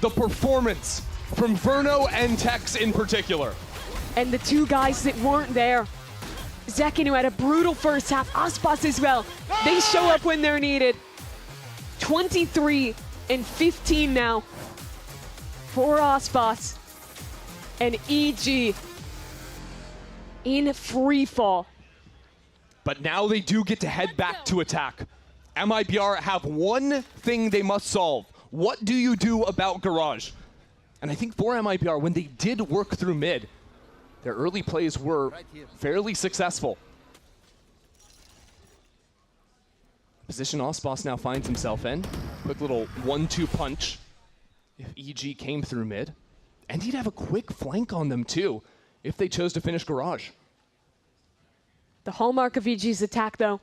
S13: The performance from Verno and Tex in particular.
S16: And the 2 guys that weren't there. Zekin, who had a brutal first half, Aspas as well. They show up when they're needed. 23 and 15 now for Aspas and EG in free fall.
S13: But now they do get to head back to attack. MIBR have one thing they must solve. What do you do about Garage? And I think for MIBR, when they did work through mid, their early plays were fairly successful. Position Aspas now finds himself in. Quick little 1-2 punch if EG came through mid. And he'd have a quick flank on them too, if they chose to finish Garage.
S16: The hallmark of EG's attack, though,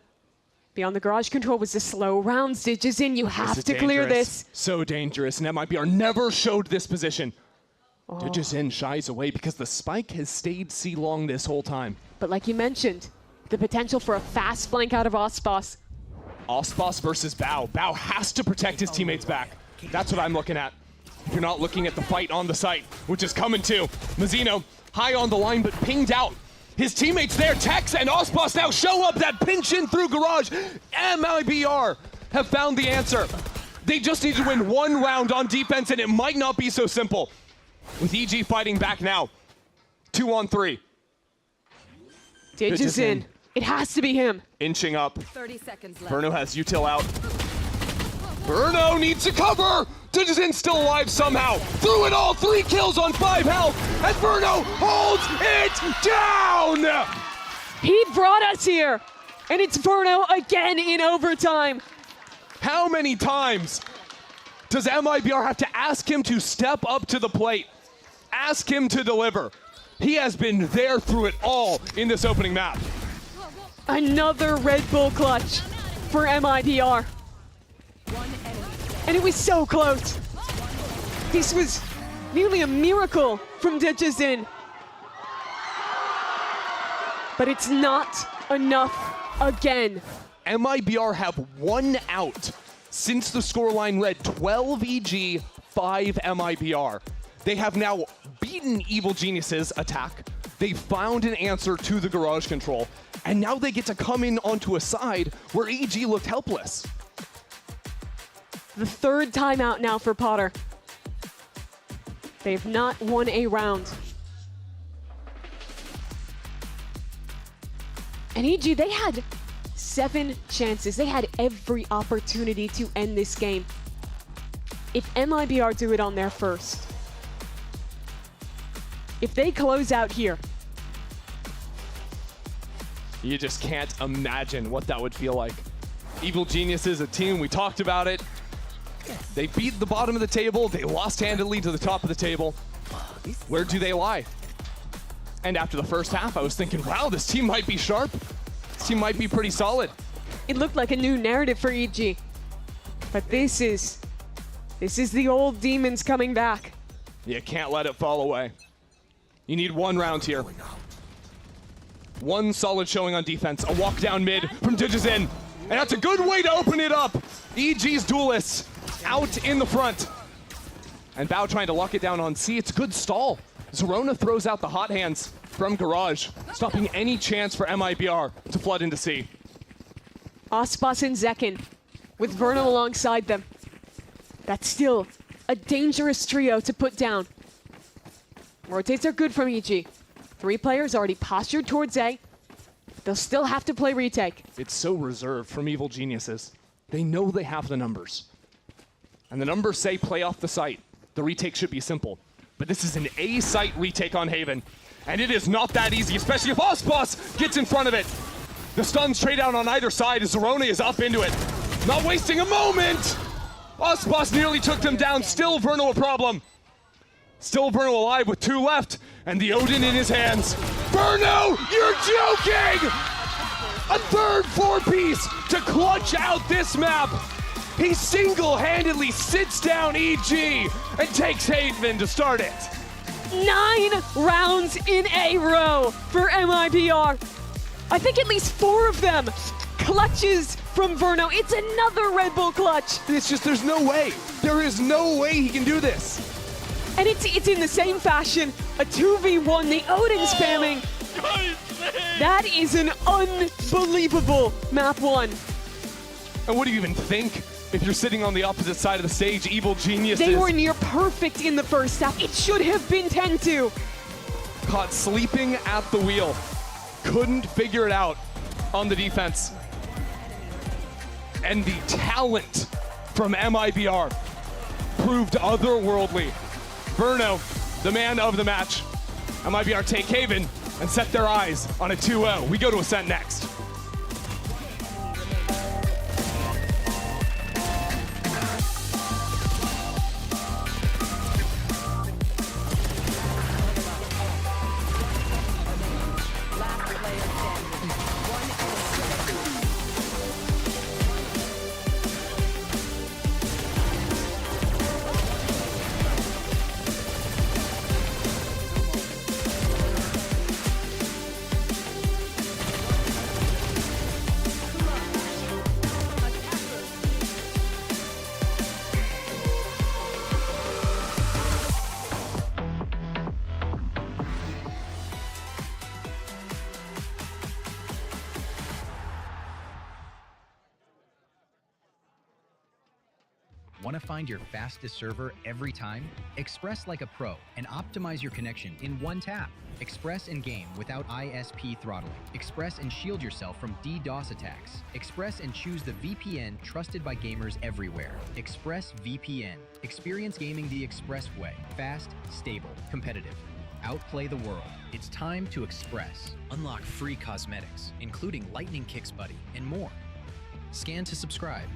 S16: beyond the Garage control, was the slow rounds. Digizin, you have to clear this.
S13: So dangerous, and MIBR never showed this position. Digizin shies away because the spike has stayed C-long this whole time.
S16: But like you mentioned, the potential for a fast flank out of Aspas.
S13: Aspas versus Bao. Bao has to protect his teammates back. That's what I'm looking at. If you're not looking at the fight on the site, which is coming too. Mazzino high on the line, but pinged out. His teammates there, Tex and Aspas now show up, that pinch in through Garage. MIBR have found the answer. They just need to win 1 round on defense, and it might not be so simple. With EG fighting back now. 2-on-3.
S16: Digizin. It has to be him.
S13: Inching up.
S6: 30 seconds left.
S13: Verno has util out. Verno needs to cover! Digizin still alive somehow. Through it all, 3 kills on 5 health. And Verno holds it down!
S16: He brought us here, and it's Verno again in overtime.
S13: How many times does MIBR have to ask him to step up to the plate? Ask him to deliver. He has been there through it all in this opening map.
S16: Another Red Bull clutch for MIBR. And it was so close. This was nearly a miracle from Ditchazin. But it's not enough again.
S13: MIBR have 1 out since the scoreline read 12 EG, 5 MIBR. They have now beaten Evil Genius's attack. They found an answer to the garage control, and now they get to come in onto a side where EG looked helpless.
S16: The 3rd timeout now for Potter. They've not won a round. And EG, they had 7 chances. They had every opportunity to end this game. If MIBR do it on their first, if they close out here,
S13: you just can't imagine what that would feel like. Evil Genius is a team, we talked about it. They beat the bottom of the table, they lost handedly to the top of the table. Where do they lie? And after the first half, I was thinking, wow, this team might be sharp. This team might be pretty solid.
S16: It looked like a new narrative for EG. But this is the old demons coming back.
S13: You can't let it fall away. You need 1 round here. 1 solid showing on defense. A walk down mid from Ditchazin. And that's a good way to open it up. EG's duelists out in the front. And Bao trying to lock it down on C. It's a good stall. Zerona throws out the hot hands from Garage, stopping any chance for MIBR to flood into C.
S16: Ospas and Zekin with Verno alongside them. That's still a dangerous trio to put down. Rotates are good from EG. 3 players already postured towards A. They'll still have to play retake.
S13: It's so reserved from Evil Geniuses. They know they have the numbers. And the numbers say play off the site. The retake should be simple. But this is an A site retake on Haven. And it is not that easy, especially if Ospas gets in front of it. The stuns trade out on either side as Zerona is up into it. Not wasting a moment! Ospas nearly took them down, still Verno a problem. Still Verno alive with 2 left, and the Odin in his hands. Verno, you're joking! A 3rd 4-piece to clutch out this map. He single-handedly sits down EG and takes Haven to start it.
S16: 9 rounds in a row for MIBR. I think at least 4 of them clutches from Verno. It's another Red Bull clutch.
S13: It's just, there's no way. There is no way he can do this.
S16: And it's in the same fashion, a 2v1, the Odin spamming. That is an unbelievable map 1.
S13: And what do you even think if you're sitting on the opposite side of the stage, Evil Geniuses?
S16: They were near perfect in the first half. It should have been 10-2.
S13: Caught sleeping at the wheel. Couldn't figure it out on the defense. And the talent from MIBR proved otherworldly. Verno, the man of the match. MIBR take Haven and set their eyes on a 2-0. We go to Ascent next.
S6: Want to find your fastest server every time? Express like a pro and optimize your connection in one tap. Express in game without ISP throttling. Express and shield yourself from DDoS attacks. Express and choose the VPN trusted by gamers everywhere. ExpressVPN. Experience gaming the Express way. Fast, stable, competitive. Outplay the world. It's time to express. Unlock free cosmetics, including Lightning Kicks Buddy and more. Scan to subscribe.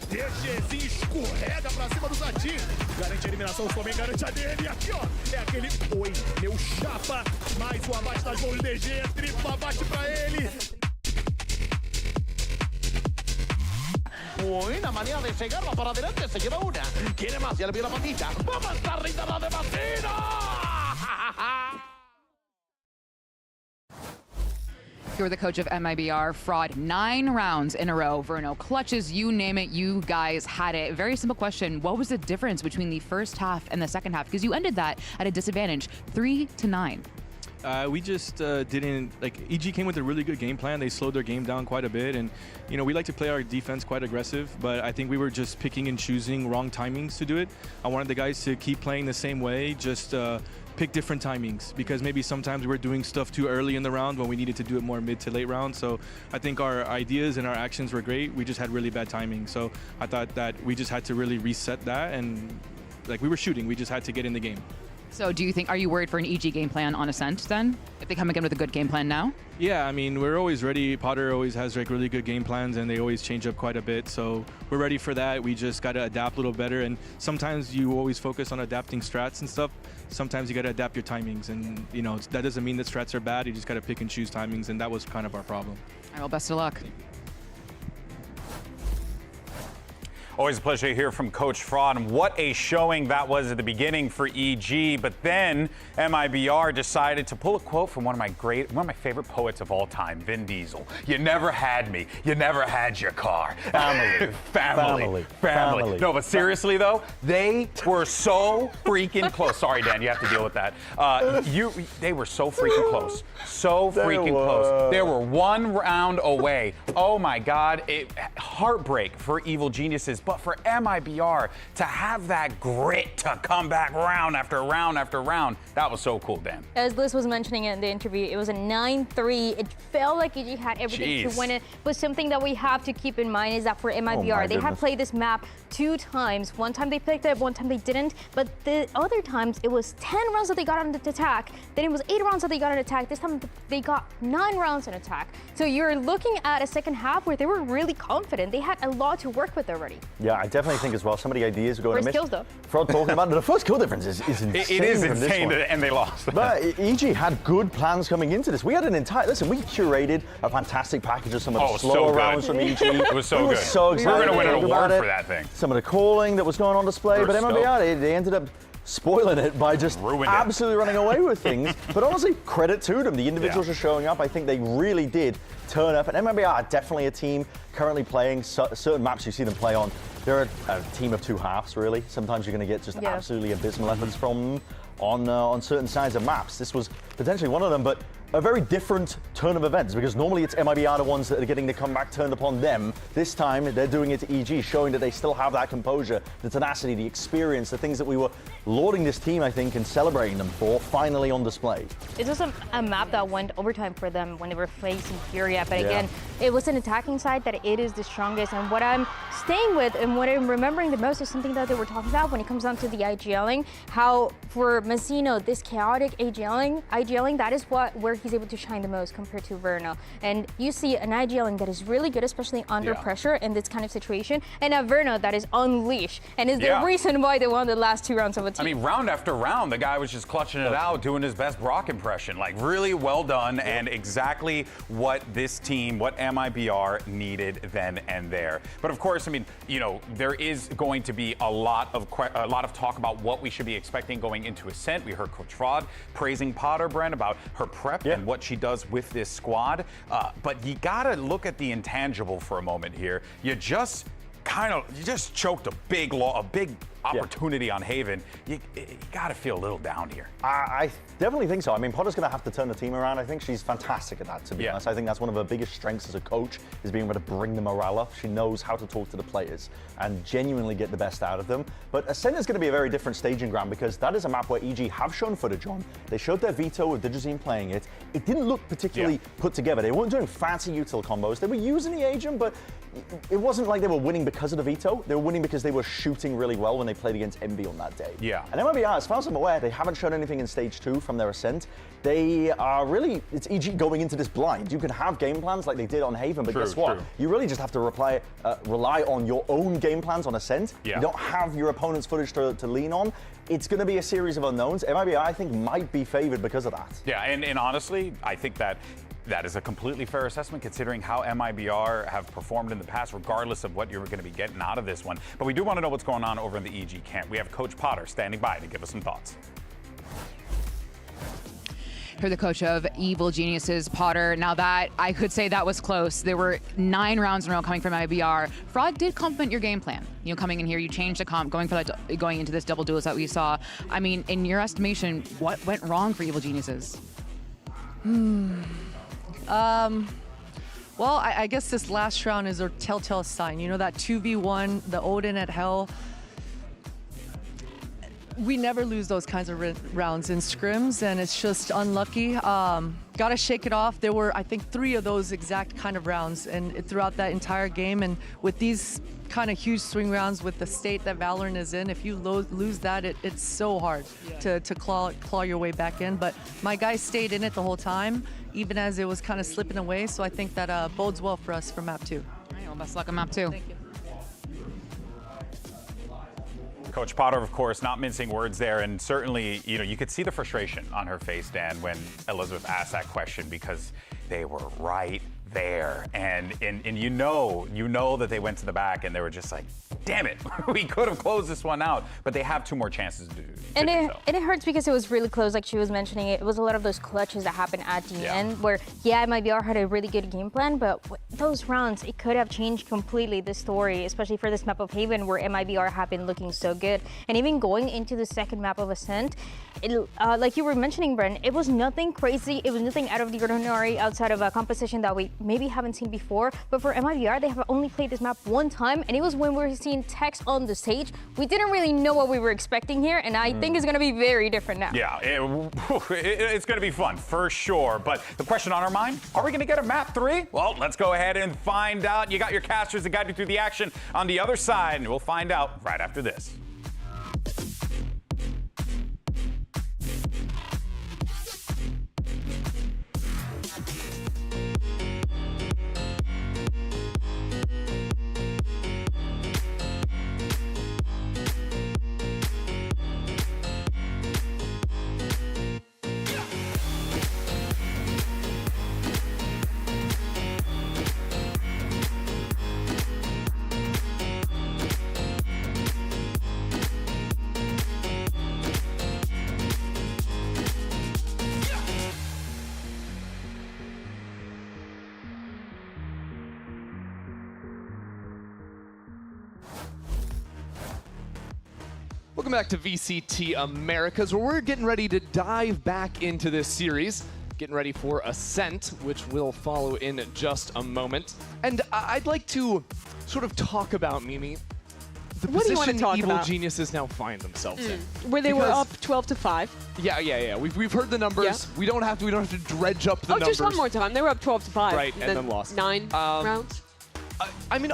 S8: DGzinho escorrega pra cima do Zatin. Garante a eliminação, o Flamengo garante a dele. E aqui, ó, é aquele oi, meu chapa. Mais um abate das mãos do DG, triplo abate pra ele. Buena manera de llegarla para adelante, se lleva una. Quiere más, ya le vio la patita. ¡Vamos a estar rinda de vacina!
S14: You're the coach of MIBR. Fraud 9 rounds in a row. Verno clutches, you name it, you guys had it. Very simple question. What was the difference between the first half and the second half? Because you ended that at a disadvantage, 3-9.
S5: We just didn't, like, EG came with a really good game plan. They slowed their game down quite a bit. And, you know, we like to play our defense quite aggressive, but I think we were just picking and choosing wrong timings to do it. I wanted the guys to keep playing the same way, just pick different timings, because maybe sometimes we were doing stuff too early in the round when we needed to do it more mid to late round. So I think our ideas and our actions were great. We just had really bad timing. So I thought that we just had to really reset that, and like, we were shooting, we just had to get in the game.
S14: So do you think, are you worried for an EG game plan on Ascent then? If they come again with a good game plan now?
S5: Yeah, I mean, we're always ready. Potter always has like really good game plans, and they always change up quite a bit. So we're ready for that. We just got to adapt a little better. And sometimes you always focus on adapting strats and stuff. Sometimes you got to adapt your timings. And, you know, that doesn't mean that strats are bad. You just got to pick and choose timings. And that was kind of our problem.
S14: All right, well, best of luck.
S7: Always a pleasure to hear from Coach Fraud, and what a showing that was at the beginning for EG. But then MIBR decided to pull a quote from one of my favorite poets of all time, Vin Diesel. You never had me. You never had your car. Family. No, but seriously though, they were so freaking close. Sorry, Dan, you have to deal with that. They were so freaking close. So freaking close. They were one round away. Oh my God, heartbreak for Evil Geniuses. But for MIBR to have that grit to come back round after round after round, that was so cool, Dan.
S9: As Liz was mentioning in the interview, it was a 9-3. It felt like EG had everything to win it. But something that we have to keep in mind is that for MIBR, they had played this map 2 times. One time they picked it, one time they didn't. But the other times, it was 10 rounds that they got on the attack. Then it was 8 rounds that they got on attack. This time they got 9 rounds on attack. So you're looking at a second half where they were really confident. They had a lot to work with already.
S10: Yeah, I definitely think as well some of the ideas are going to miss.
S9: First kills, though.
S10: Fraud talking about the first kill difference is insane.
S7: It is insane, and they lost.
S10: But EG had good plans coming into this. We had an entire, listen, we curated a fantastic package of some of the slower rounds from EG.
S7: It was so good.
S10: We were so excited.
S7: We're going to win an award for that thing.
S10: Some of the calling that was going on display, but MIBR, they ended up spoiling it by just absolutely running away with things. But honestly, credit to them. The individuals are showing up. I think they really did turn up. And MIBR are definitely a team currently playing certain maps you see them play on. They're a team of 2 halves, really. Sometimes you're going to get just absolutely abysmal efforts from on certain sides of maps. This was potentially one of them, but a very different turn of events, because normally it's MIBR the ones that are getting the comeback turned upon them. This time they're doing it to EG, showing that they still have that composure, the tenacity, the experience, the things that we were lauding this team, I think, and celebrating them for, finally on display.
S9: It was a map that went overtime for them when they were facing Furia, but again, it was an attacking side that it is the strongest, and what I'm staying with and what I'm remembering the most is something that they were talking about when it comes down to the IGLing, how for Mazzino, this chaotic IGLing, that is where he's able to shine the most compared to Verno. And you see an IGLing that is really good, especially under pressure in this kind of situation, and a Verno that is unleashed, and is the reason why they won the last 2 rounds of a team.
S7: I mean, round after round, the guy was just clutching it out, doing his best Brock impression. Like, really well done, and exactly what this team, what MIBR needed then and there. But of course, I mean, you know, there is going to be a lot of talk about what we should be expecting going into Ascent. We heard Coach Fraud praising Potter, Brent, about her prep and what she does with this squad. But you gotta look at the intangible for a moment here. You just choked a big opportunity on Haven. You got to feel a little down here.
S10: I definitely think so. I mean, Potter's going to have to turn the team around. I think she's fantastic at that, to be honest. I think that's one of her biggest strengths as a coach, is being able to bring the morale up. She knows how to talk to the players and genuinely get the best out of them. But Ascent is going to be a very different staging ground, because that is a map where EG have shown footage on. They showed their veto with Digizine playing it. It didn't look particularly put together. They weren't doing fancy util combos. They were using the agent, but it wasn't like they were winning because of the veto. They were winning because they were shooting really well when they played against Envy on that day. And MIBR, as far as I'm aware, they haven't shown anything in stage 2 from their Ascent. They are really, it's EG going into this blind. You can have game plans like they did on Haven, but guess what? You really just have to rely on your own game plans on Ascent. You don't have your opponent's footage to lean on. It's going to be a series of unknowns. MIBR, I think, might be favored because of that.
S7: Yeah, and honestly, I think that is a completely fair assessment, considering how MIBR have performed in the past, regardless of what you're going to be getting out of this one. But we do want to know what's going on over in the EG camp. We have Coach Potter standing by to give us some thoughts.
S14: Here, the coach of Evil Geniuses, Potter. Now that, I could say that was close. There were 9 rounds in a row coming from MIBR. Fraud did compliment your game plan. You know, coming in here, you changed the comp, going into this double duels that we saw. I mean, in your estimation, what went wrong for Evil Geniuses?
S15: Well, I guess this last round is a telltale sign. You know, that 2v1, the Odin at Hell. We never lose those kinds of rounds in scrims, and it's just unlucky. Gotta shake it off. There were, I think, 3 of those exact kind of rounds and throughout that entire game. And with these kind of huge swing rounds with the state that VALORANT is in, if you lose that, it's so hard to claw your way back in. But my guys stayed in it the whole time, even as it was kind of slipping away. So I think that bodes well for us for map 2.
S14: All right, well, best luck on map 2.
S15: Thank you.
S7: Coach Potter, of course, not mincing words there, and certainly, you know, you could see the frustration on her face, Dan, when Elizabeth asked that question, because they were right there, and you know that they went to the back and they were just like, damn it, we could have closed this one out, but they have 2 more chances to do so.
S9: And it hurts because it was really close, like she was mentioning. It was a lot of those clutches that happened at the end, where MIBR had a really good game plan, but those rounds, it could have changed completely the story, especially for this map of Haven, where MIBR have been looking so good. And even going into the second map of Ascent, like you were mentioning, Brent, it was nothing crazy. It was nothing out of the ordinary outside of a composition that we maybe haven't seen before. But for MIBR, they have only played this map 1 time, and it was when we were seeing text on the stage. We didn't really know what we were expecting here, and I think it's going to be very different now.
S7: Yeah, it's going to be fun for sure. But the question on our mind, are we going to get a map 3? Well, let's go ahead and find out. You got your casters that guide you through the action on the other side, and we'll find out right after this.
S13: Welcome back to VCT Americas, where we're getting ready to dive back into this series. getting ready for Ascent, which will follow in just a moment. And I'd like to sort of talk about, Mimi, the
S16: What do you wanna
S13: position
S16: talk
S13: Evil
S16: about?
S13: Geniuses now find themselves in.
S16: Where they were
S13: Because-
S16: up 12-5.
S13: Yeah. We've heard the numbers.
S16: Yeah.
S13: We don't have to dredge up the numbers.
S16: Just one more time. They were up 12-5.
S13: Right, and then lost.
S16: 9 rounds.
S13: I mean,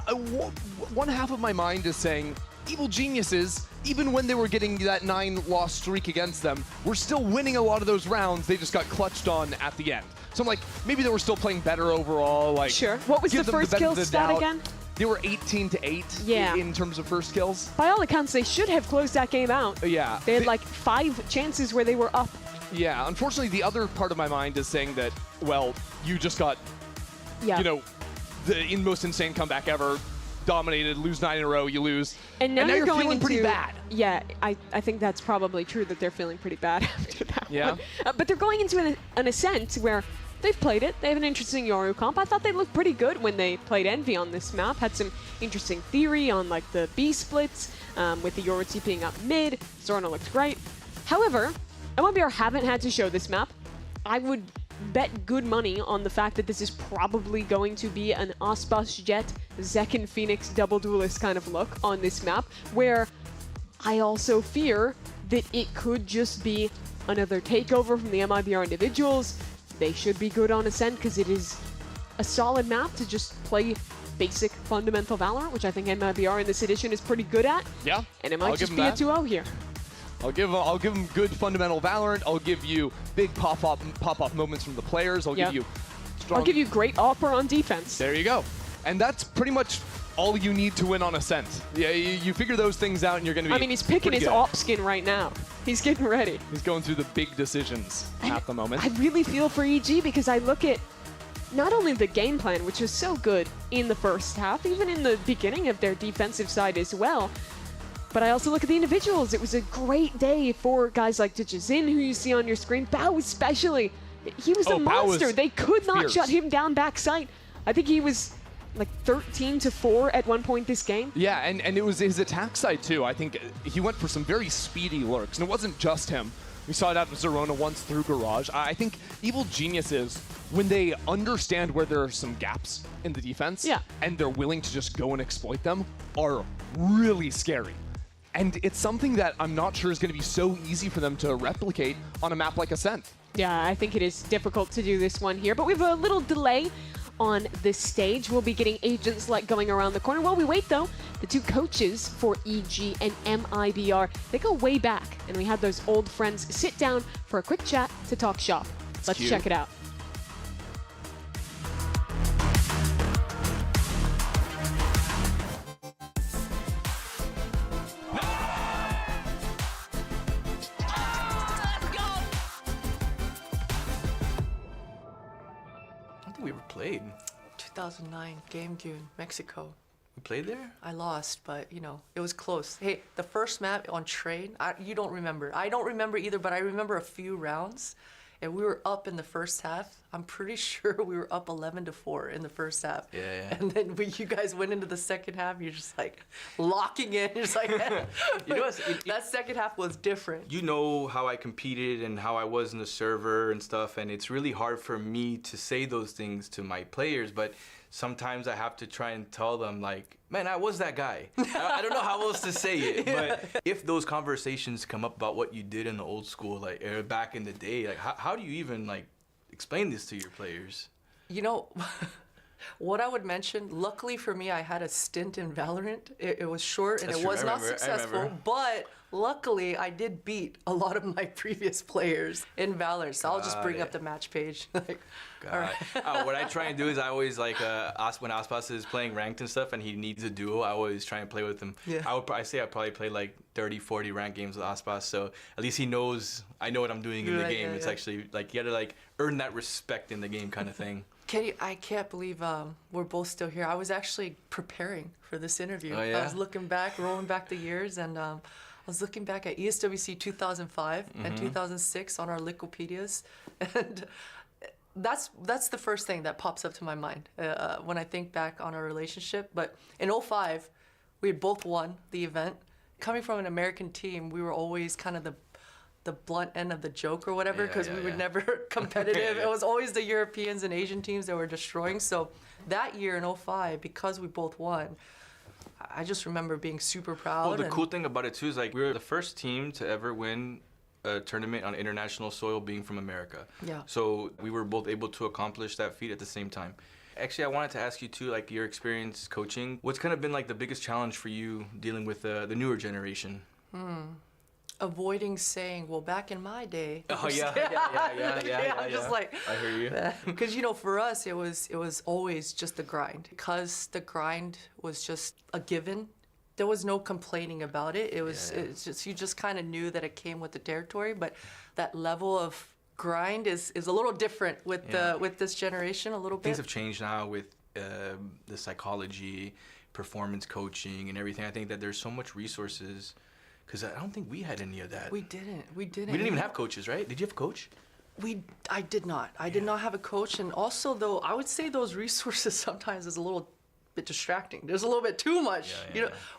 S13: one half of my mind is saying Evil Geniuses, even when they were getting that 9-loss streak against them, were still winning a lot of those rounds. They just got clutched on at the end. So I'm like, maybe they were still playing better overall. Like,
S16: Sure. What was
S13: give
S16: the
S13: them
S16: first
S13: benefit
S16: kill
S13: of the
S16: stat
S13: doubt.
S16: again?
S13: They were 18-8
S16: Yeah.
S13: in terms of first kills.
S16: By all accounts, they should have closed that game out.
S13: Yeah.
S16: They had like 5 chances where they were up.
S13: Yeah, unfortunately, the other part of my mind is saying that, well, you just got,
S16: Yeah.
S13: you know, the most insane comeback ever, dominated, lose 9 in a row, you lose.
S16: And now
S13: you're
S16: going
S13: feeling
S16: into,
S13: pretty bad.
S16: Yeah, I think that's probably true that they're feeling pretty bad after that
S13: Yeah.
S16: one. But they're going into an Ascent where they've played it. They have an interesting Yoru comp. I thought they looked pretty good when they played Envy on this map. Had some interesting theory on like the B splits, with the Yoru TPing up mid. Zorna looked great. However, MIBR haven't had to show this map. I would bet good money on the fact that this is probably going to be an Aspas Jet, Zek and Phoenix double duelist kind of look on this map, where I also fear that it could just be another takeover from the MIBR individuals. They should be good on Ascent because it is a solid map to just play basic fundamental Valorant, which I think MIBR in this edition is pretty good at.
S13: Yeah.
S16: And it
S13: I'll
S16: might
S13: give
S16: just
S13: them
S16: be a
S13: that.
S16: 2-0 here.
S13: I'll give them good fundamental Valorant. I'll give you big pop-off moments from the players. I'll
S16: Yeah.
S13: give you strong...
S16: I'll give you great offer on defense.
S13: There you go. And that's pretty much all you need to win on Ascent. Yeah, you figure those things out and you're going to be
S16: I mean, he's picking
S13: pretty
S16: his
S13: good.
S16: op skin right now. He's getting ready.
S13: He's going through the big decisions at the moment.
S16: I really feel for EG because I look at not only the game plan, which was so good in the first half, even in the beginning of their defensive side as well, but I also look at the individuals. It was a great day for guys like Dijazin, who you see on your screen. Bao especially. He was a
S13: Bao was
S16: monster. They could not
S13: fierce.
S16: shut him down backside. I think he was like 13-4 at one point this game.
S13: Yeah, and it was his attack side too. I think he went for some very speedy lurks, and it wasn't just him. We saw it out of Zorona once through Garage. I think Evil Geniuses, when they understand where there are some gaps in the defense, and they're willing to just go and exploit them, are really scary. And it's something that I'm not sure is going to be so easy for them to replicate on a map like Ascent.
S16: Yeah, I think it is difficult to do this one here, but we have a little delay on this stage. We'll be getting Agents Like going around the corner. While we wait, though, the two coaches for EG and MIBR, they go way back, and we had those old friends sit down for a quick chat to talk shop. Let's
S13: cute.
S16: check it out.
S19: I don't think we ever played.
S17: 2009 Game June, Mexico.
S19: We played there?
S17: I lost, but you know, it was close. Hey, the first map on train, you don't remember. I don't remember either, but I remember a few rounds, and we were up in the first half. I'm pretty sure we were up 11-4 in the first half.
S19: Yeah.
S17: And then when you guys went into the second half, you're just like locking in. You're just like,
S19: You know what's-
S17: that second half was different.
S19: You know how I competed and how I was in the server and stuff, and it's really hard for me to say those things to my players, but sometimes I have to try and tell them, like, man, I was that guy. I don't know how else to say it, but if those conversations come up about what you did in the old school, like, or back in the day, like, how do you even, like, explain this to your players?
S17: You know, what I would mention, luckily for me, I had a stint in Valorant. It was short and
S19: That's
S17: it
S19: true.
S17: was
S19: I
S17: not
S19: remember.
S17: successful, but luckily I did beat a lot of my previous players in Valorant. So I'll just bring up the match page. Like, all right.
S19: What I try and do is I always like when Aspas is playing ranked and stuff and he needs a duo, I always try and play with him.
S17: Yeah.
S19: I say I probably play like 30-40 ranked games with Aspas, so at least he knows I know what I'm doing in the
S17: Right,
S19: game.
S17: yeah,
S19: It's
S17: yeah.
S19: actually like you gotta like earn that respect in the game kind of thing.
S17: I can't believe we're both still here. I was actually preparing for this interview.
S19: Oh, yeah?
S17: I was looking back, rolling back the years, and I was looking back at ESWC 2005 and 2006 on our Wikipedias, and that's the first thing that pops up to my mind when I think back on our relationship. But in 05, we had both won the event. Coming from an American team, we were always kind of the blunt end of the joke or whatever, because we were never competitive. It was always the Europeans and Asian teams that were destroying. So that year in 05, because we both won, I just remember being super proud.
S5: Well, the cool thing about it too is like we were the first team to ever win a tournament on international soil, being from America.
S17: Yeah.
S5: So we were both able to accomplish that feat at the same time. Actually, I wanted to ask you too, like your experience coaching. What's kind of been like the biggest challenge for you dealing with the newer generation?
S17: Avoiding saying, well, back in my day.
S5: Oh yeah.
S17: I'm just like,
S5: I hear you.
S17: Because for us, it was always just the grind. Because the grind was just a given. There was no complaining about it. It's just, you just kind of knew that it came with the territory. But that level of grind is a little different with with this generation a little bit.
S5: Things have changed now with the psychology, performance coaching, and everything. I think that there's so much resources. Because I don't think we had any of that.
S17: We didn't.
S5: We didn't even have coaches, right? Did you have a coach?
S17: I did not. I did not have a coach. And also, though, I would say those resources sometimes is a little bit distracting. There's a little bit too much.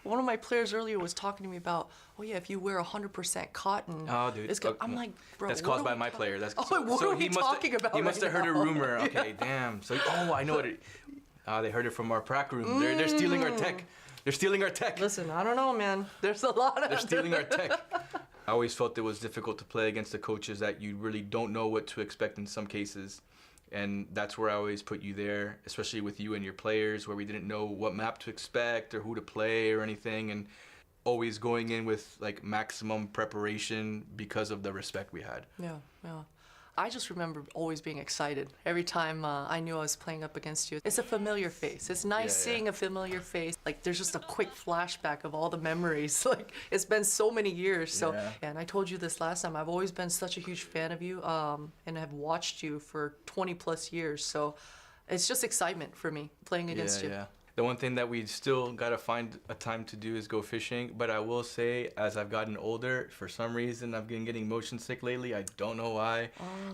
S17: One of my players earlier was talking to me about, oh yeah, if you wear 100% cotton,
S5: dude.
S17: I'm like, bro,
S5: that's caused by my player. That's
S17: what are we talking about?
S5: He must have heard a
S17: now?
S5: rumor. Okay, damn. So I know it. They heard it from our prac room. They're stealing our tech. They're stealing our tech.
S17: Listen, I don't know, man. There's a lot of...
S5: They're stealing our tech. I always felt it was difficult to play against the coaches that you really don't know what to expect in some cases. And that's where I always put you there, especially with you and your players, where we didn't know what map to expect or who to play or anything. And always going in with like maximum preparation because of the respect we had.
S17: Yeah. I just remember always being excited every time I knew I was playing up against you. It's a familiar face. It's nice seeing a familiar face. Like there's just a quick flashback of all the memories. Like it's been so many years. So and I told you this last time. I've always been such a huge fan of you, and have watched you for 20+ years. So it's just excitement for me playing against you.
S5: The one thing that we still gotta find a time to do is go fishing. But I will say, as I've gotten older, for some reason I've been getting motion sick lately. I don't know why.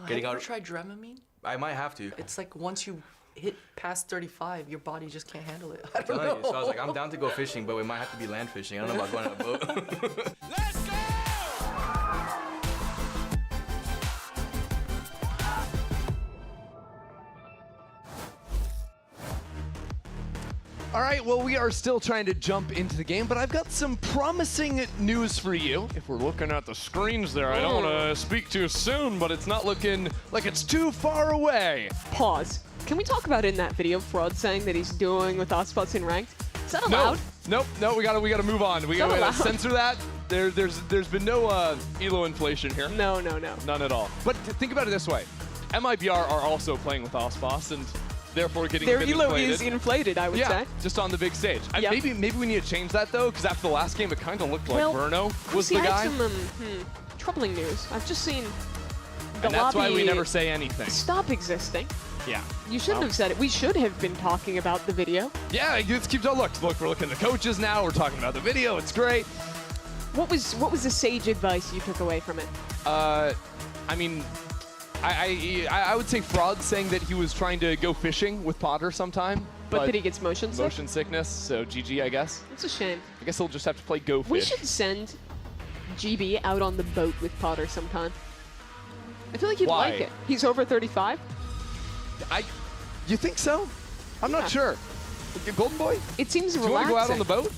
S17: Have you ever tried Dramamine?
S5: I might have to.
S17: It's like once you hit past 35, your body just can't handle it.
S5: I'm telling you. So I was like, I'm down to go fishing, but we might have to be land fishing. I don't know about going on a boat.
S8: Let's go!
S13: All right, well, we are still trying to jump into the game, but I've got some promising news for you. If we're looking at the screens there, I don't want to speak too soon, but it's not looking like it's too far away.
S16: Pause. Can we talk about in that video Fraud saying that he's doing with Ospots in ranked? Is that allowed?
S13: No, we gotta move on. We gotta censor that. There's been no elo inflation here.
S16: No.
S13: None at all. But think about it this way. MIBR are also playing with Ospots and therefore getting
S16: their elo
S13: inflated.
S16: is inflated, I would say.
S13: Just on the big stage. Maybe we need to change that though, because after the last game, it kind of looked like Verno was the guy.
S16: I had some troubling news. I've just seen the
S13: and that's why we never say anything.
S16: Stop existing.
S13: Yeah.
S16: You shouldn't have said it. We should have been talking about the video.
S13: Yeah, let's keep on. Look, we're looking at the coaches now. We're talking about the video. It's great.
S16: What was the sage advice you took away from it?
S13: I mean, I would say Fraud saying that he was trying to go fishing with Potter sometime.
S16: But that he gets motion sick?
S13: Motion sickness, so GG, I guess.
S16: It's a shame.
S13: I guess he'll just have to play Go Fish.
S16: We should send GB out on the boat with Potter sometime. I feel like he'd like it. He's over 35.
S13: You think so? I'm not sure. Golden Boy?
S16: It seems
S13: relaxing. Do you want to go out on the boat?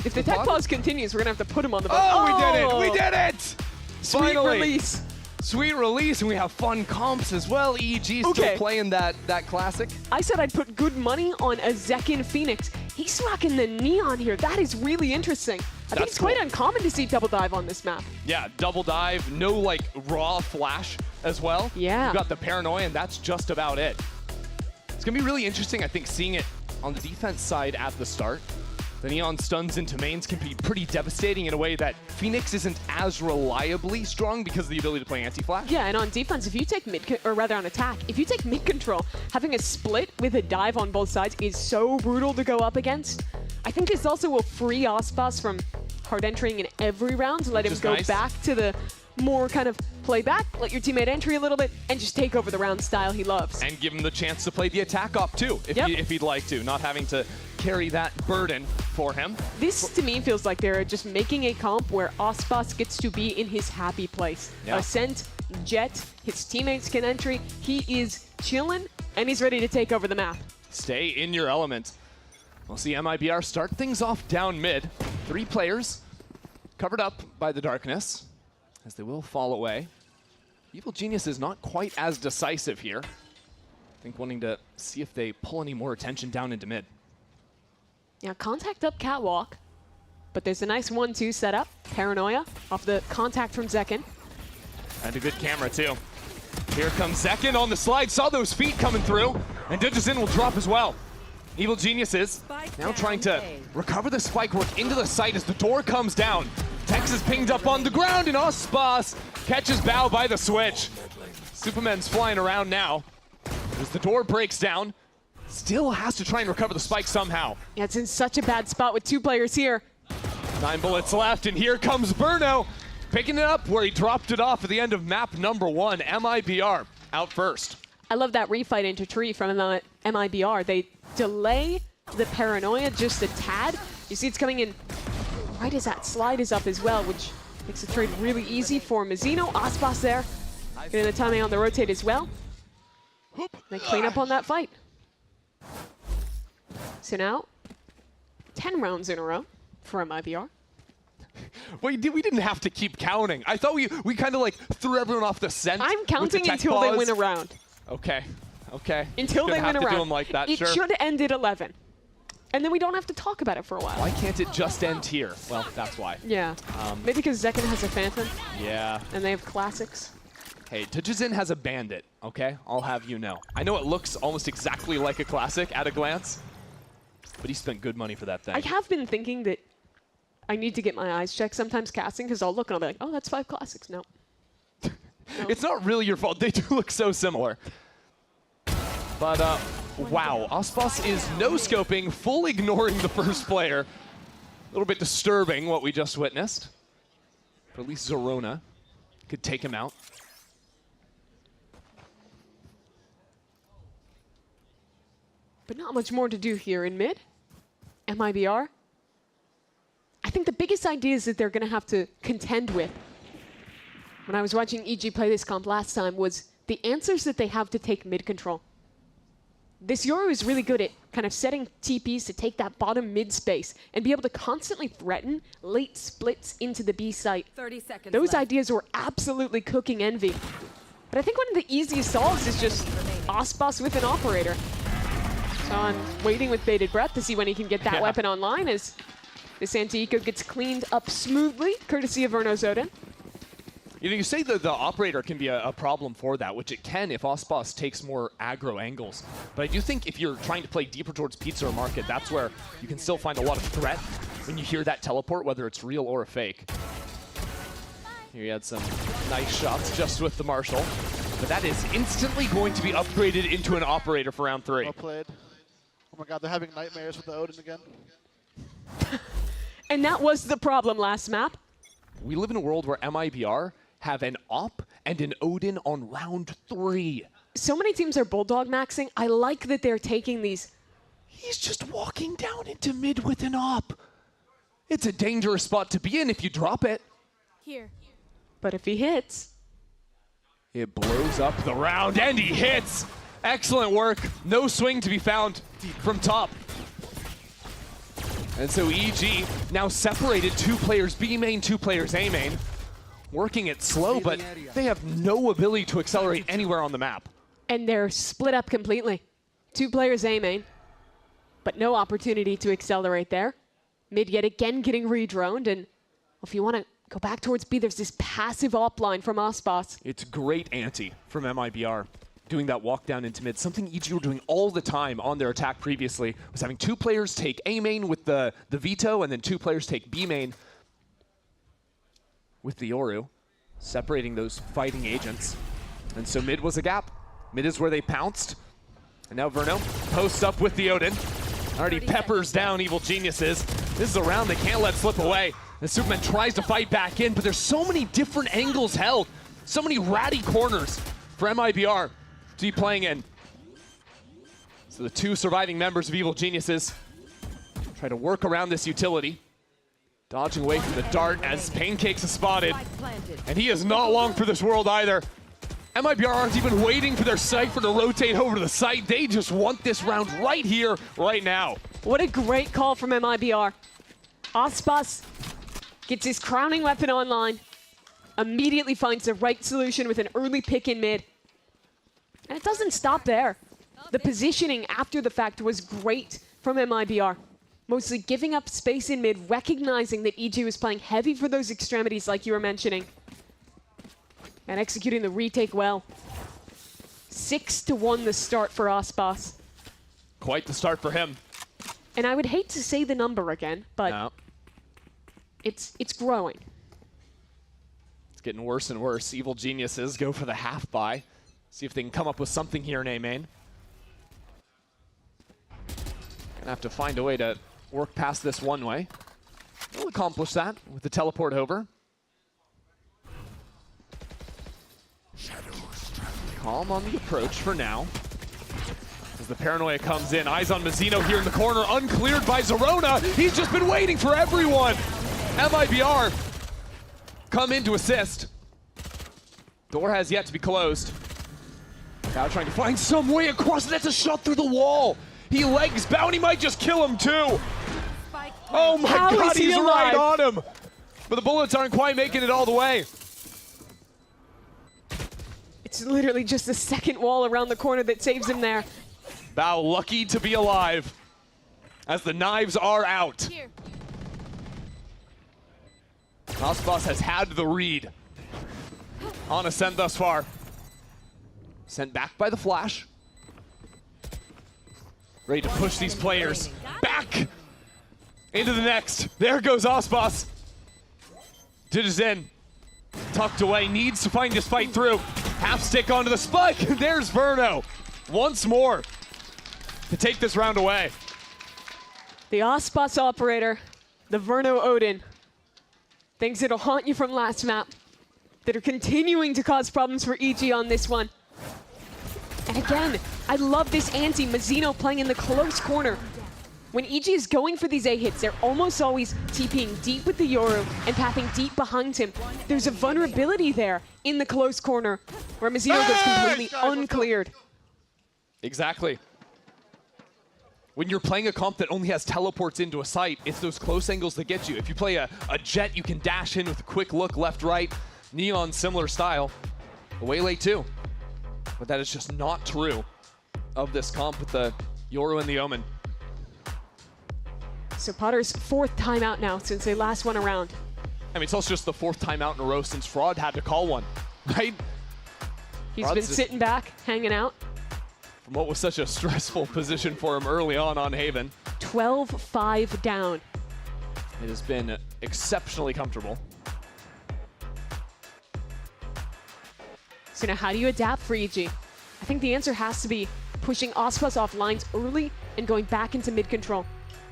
S16: If the tech pause continues, we're going to have to put him on the boat.
S13: Oh, we did it! We did it!
S16: Sweet
S13: Finally.
S16: release.
S13: Sweet release, and we have fun comps as well. EEG still playing that classic.
S16: I said I'd put good money on a Zekin Phoenix. He's rocking the neon here. That is really interesting. I think it's quite uncommon to see double dive on this map.
S13: Yeah, double dive, no like raw flash as well.
S16: Yeah.
S13: You've got the paranoia, and that's just about it. It's gonna be really interesting, I think, seeing it on the defense side at the start. The neon stuns into mains can be pretty devastating in a way that Phoenix isn't as reliably strong because of the ability to play anti-flash.
S16: Yeah, and on defense, if you take on attack, if you take mid control, having a split with a dive on both sides is so brutal to go up against. I think this also will free Ospas from hard entering in every round, let him go back to the more kind of play back, let your teammate entry a little bit, and just take over the round style he loves.
S13: And give him the chance to play the attack op too, if he'd like to, not having to carry that burden for him.
S16: This, to me, feels like they're just making a comp where Aspas gets to be in his happy place.
S13: Yeah.
S16: Ascent, Jet, his teammates can entry. He is chilling, and he's ready to take over the map.
S13: Stay in your element. We'll see MIBR start things off down mid. 3 players covered up by the darkness, as they will fall away. Evil Genius is not quite as decisive here. I think wanting to see if they pull any more attention down into mid.
S16: Yeah, contact up catwalk, but there's a nice 1-2 setup. Paranoia off the contact from Zekin.
S13: And a good camera too. Here comes Zekin on the slide, saw those feet coming through, and Digizin will drop as well. Evil Geniuses now trying to recover the spike work into the site as the door comes down. Tex is pinged up on the ground, and Aspas catches Bao by the switch. Superman's flying around now. As the door breaks down, still has to try and recover the spike somehow.
S16: Yeah, it's in such a bad spot with 2 players here.
S13: 9 bullets left, and here comes Burno, picking it up where he dropped it off at the end of map number 1. MIBR out first.
S16: I love that refight into tree from MIBR. They delay the Paranoia just a tad. You see it's coming in right as that slide is up as well, which makes the trade really easy for Mazzino. Aspas there, getting the timing on the rotate as well. They clean up on that fight. So now, 10 rounds in a row for MIBR.
S13: We didn't have to keep counting. I thought we kind of like threw everyone off the scent.
S16: I'm counting until they win a round.
S13: Okay, okay.
S16: Until they win a round.
S13: Do them like that,
S16: it
S13: sure.
S16: should end at 11. And then we don't have to talk about it for a while.
S13: Why can't it just end here? Well, that's why.
S16: Yeah. Maybe because Zekin has a Phantom.
S13: Yeah.
S16: And they have classics.
S13: Hey, Digizin has a Bandit, okay? I'll have you know. I know it looks almost exactly like a classic at a glance, but he spent good money for that thing.
S16: I have been thinking that I need to get my eyes checked sometimes casting, because I'll look and I'll be like, oh, that's 5 classics. No.
S13: It's not really your fault. They do look so similar. But, wow. Aspas is no-scoping, full ignoring the first player. A little bit disturbing what we just witnessed. But at least Zorona could take him out.
S16: But not much more to do here in mid. MIBR. I think the biggest ideas that they're going to have to contend with when I was watching EG play this comp last time was the answers that they have to take mid control. This Yoru is really good at kind of setting TPs to take that bottom mid space and be able to constantly threaten late splits into the B site.
S11: 30 seconds
S16: Those
S11: left.
S16: ideas were absolutely cooking Envy. But I think one of the easiest solves is just Aspas with an operator. So I'm waiting with bated breath to see when he can get that weapon online as this anti-eco gets cleaned up smoothly, courtesy of Verno Zoden.
S13: You know, you say that the operator can be a problem for that, which it can if Aspas takes more aggro angles. But I do think if you're trying to play deeper towards Pizza or Market, that's where you can still find a lot of threat when you hear that teleport, whether it's real or a fake. Here he had some nice shots just with the Marshal. But that is instantly going to be upgraded into an operator for round 3.
S12: Well played. Oh my god, they're having nightmares with the Odin again.
S16: And that was the problem last map.
S13: We live in a world where MIBR have an op and an Odin on round 3.
S16: So many teams are Bulldog maxing. I like that they're taking these.
S13: He's just walking down into mid with an op. It's a dangerous spot to be in if you drop it.
S11: Here.
S16: But if he hits,
S13: it blows up the round, and he hits. Excellent work. No swing to be found from top. And so EG now separated 2 players B main, 2 players A main. Working it slow, but they have no ability to accelerate anywhere on the map.
S16: and they're split up completely. 2 players A main, but no opportunity to accelerate there. Mid yet again getting redroned, and if you want to go back towards B, there's this passive op line from Aspas.
S13: It's great anti from MIBR. Doing that walk down into mid, something EG were doing all the time on their attack previously, was having 2 players take A main with the veto, and then 2 players take B main with the Yoru, separating those fighting agents. And so mid was a gap. Mid is where they pounced. And now Verno posts up with the Odin. Already peppers down Evil Geniuses. This is a round they can't let slip away. And Superman tries to fight back in, but there's so many different angles held. So many ratty corners for MIBR to be playing in. So the 2 surviving members of Evil Geniuses Try to work around this utility. Dodging away from the dart as Pancakes is spotted. And he is not long for this world either. MIBR aren't even waiting for their Cypher to rotate over to the site. They just want this round right here, right now.
S16: What a great call from MIBR. Aspas gets his crowning weapon online, immediately finds the right solution with an early pick in mid. And it doesn't stop there. The positioning after the fact was great from MIBR. Mostly giving up space in mid, recognizing that EG was playing heavy for those extremities like you were mentioning. And executing the retake well. 6-1 the start for Aspas.
S13: Quite the start for him.
S16: And I would hate to say the number again, but
S13: no.
S16: It's growing.
S13: It's getting worse and worse. Evil Geniuses go for the half buy. See if they can come up with something here in A main. Gonna have to find a way to work past this one way. We'll accomplish that with the teleport over. Calm on the approach for now. As the paranoia comes in, eyes on Mazzino here in the corner, uncleared by Zerona. He's just been waiting for everyone. MIBR come in to assist. Door has yet to be closed. Now trying to find some way across. That's a shot through the wall. He legs Bounty might just kill him too. Oh my God, he's right on him. But the bullets aren't quite making it all the way.
S16: It's literally just the second wall around the corner that saves him there.
S13: Bao lucky to be alive as the knives are out. Aspas has had the read on Ascent thus far. Sent back by the flash. Ready to push these players back into the next. There goes Aspas. Ditches in. Tucked away, needs to find his fight through. Half stick onto the spike. There's Verno once more to take this round away.
S16: The Aspas operator, the Verno Odin. Things that'll haunt you from last map that are continuing to cause problems for EG on this one. And again, I love this ante. Mazzino playing in the close corner. When EG is going for these A hits, they're almost always TPing deep with the Yoru and pathing deep behind him. There's a vulnerability there in the close corner where Mazzino goes completely uncleared.
S13: Exactly. When you're playing a comp that only has teleports into a site, it's those close angles that get you. If you play a Jet, you can dash in with a quick look left, right. Neon, similar style. Waylay too. But that is just not true of this comp with the Yoru and the Omen.
S16: So Potter's fourth timeout now since they last won a round.
S13: I mean, it's also just the fourth timeout in a row since Fraud had to call one, right?
S16: He's been sitting back, hanging out.
S13: From what was such a stressful position for him early on Haven.
S16: 12-5 down.
S13: It has been exceptionally comfortable.
S16: So now how do you adapt for EG? I think the answer has to be pushing Aspas off lines early and going back into mid control.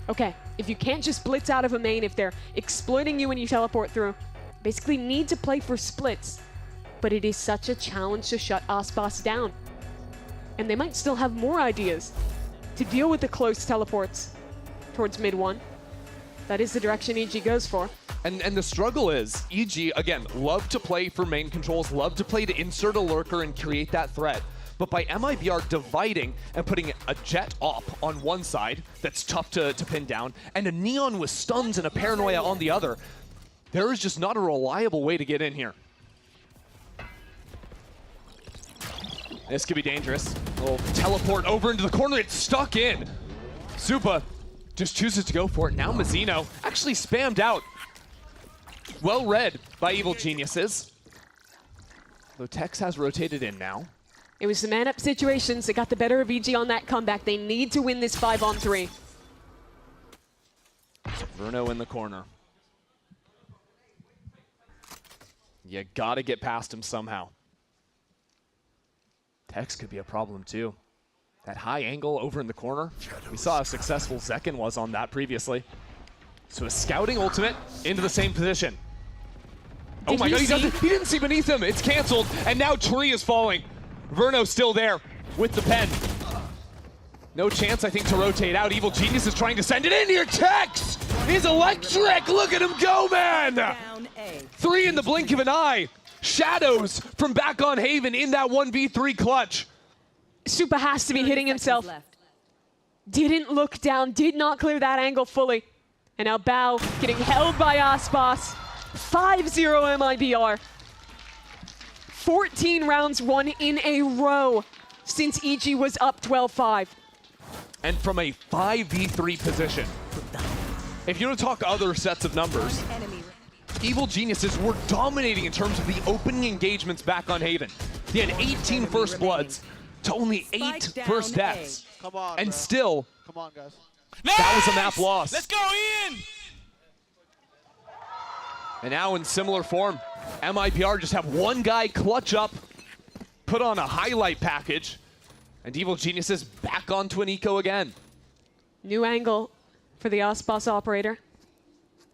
S16: Okay, if you can't just blitz out of a main, if they're exploiting you when you teleport through, basically need to play for splits. But it is such a challenge to shut Aspas down. And they might still have more ideas to deal with the close teleports towards mid one. That is the direction EG goes for.
S13: And the struggle is, EG, again, love to play for main controls, love to play to insert a lurker and create that threat. But by MIBR dividing and putting a Jet op on one side, that's tough to pin down, and a Neon with stuns and a Paranoia on the other, there is just not a reliable way to get in here. This could be dangerous. A little teleport over into the corner, it's stuck in. Supa just chooses to go for it. Now Mazzino actually spammed out. Well read by Evil Geniuses. Though Tex has rotated in now.
S16: It was the man-up situations that got the better of EG on that comeback. They need to win this 5-on-3.
S13: Verno in the corner. You gotta get past him somehow. Tex could be a problem too. That high angle over in the corner. We saw how successful Zekken was on that previously. So a scouting ultimate into the same position. Oh my God, he didn't see beneath him. It's canceled, and now Tree is falling. Verno still there with the pen. No chance, I think, to rotate out. Evil Genius is trying to send it in here. Tex is electric. Look at him go, man. 3 in the blink of an eye. Shadows from back on Haven in that 1v3 clutch.
S16: Supa has to be hitting himself. Didn't look down, did not clear that angle fully. And now Bao getting held by Aspas. 5-0 MIBR. 14 rounds won in a row since EG was up 12-5.
S13: And from a 5v3 position. If you want to talk other sets of numbers, Evil Geniuses were dominating in terms of the opening engagements back on Haven. They had 18 first bloods to only 8 first deaths.
S23: Come on,
S13: and
S23: bro.
S13: still,
S23: Come on, guys.
S13: that was a map loss.
S20: Let's go in!
S13: And now in similar form, MIBR just have one guy clutch up, put on a highlight package, and Evil Geniuses back onto an eco again.
S16: New angle for the Aspas operator.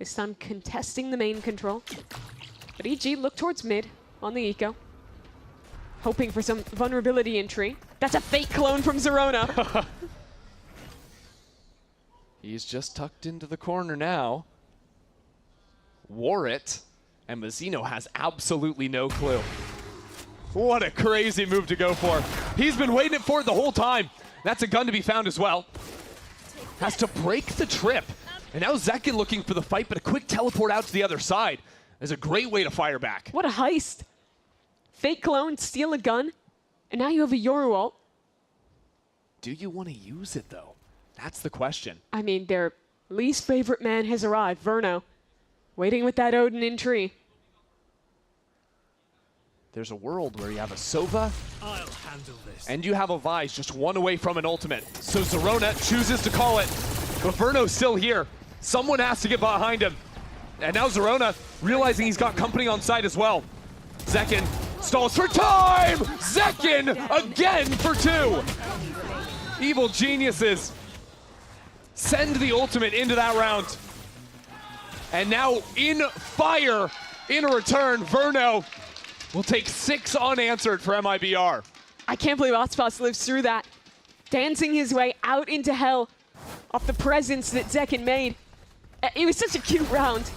S16: This time contesting the main control. But EG look towards mid on the eco. Hoping for some vulnerability in tree. That's a fake clone from Zerona.
S13: He's just tucked into the corner now. Wore it, and Mazzino has absolutely no clue. What a crazy move to go for. He's been waiting for it the whole time. That's a gun to be found as well. Has to break the trip. And now Zekin looking for the fight, but a quick teleport out to the other side is a great way to fire back.
S16: What a heist. Fake clone, steal a gun, and now you have a Yoru ult.
S13: Do you want to use it, though? That's the question.
S16: I mean, their least favorite man has arrived, Verno. Waiting with that Odin in tree.
S13: There's a world where you have a Sova, and you have a Vise just one away from an ultimate. So Zerona chooses to call it, but Verno's still here. Someone has to get behind him. And now Zerona realizing he's got company on side as well. Zekin stalls for time! Zekin again for 2! Evil Geniuses send the ultimate into that round. And now in fire, in return, Verno will take 6 unanswered for MIBR.
S16: I can't believe Aspas lives through that. Dancing his way out into hell off the presence that Zekin made. It was such a cute round.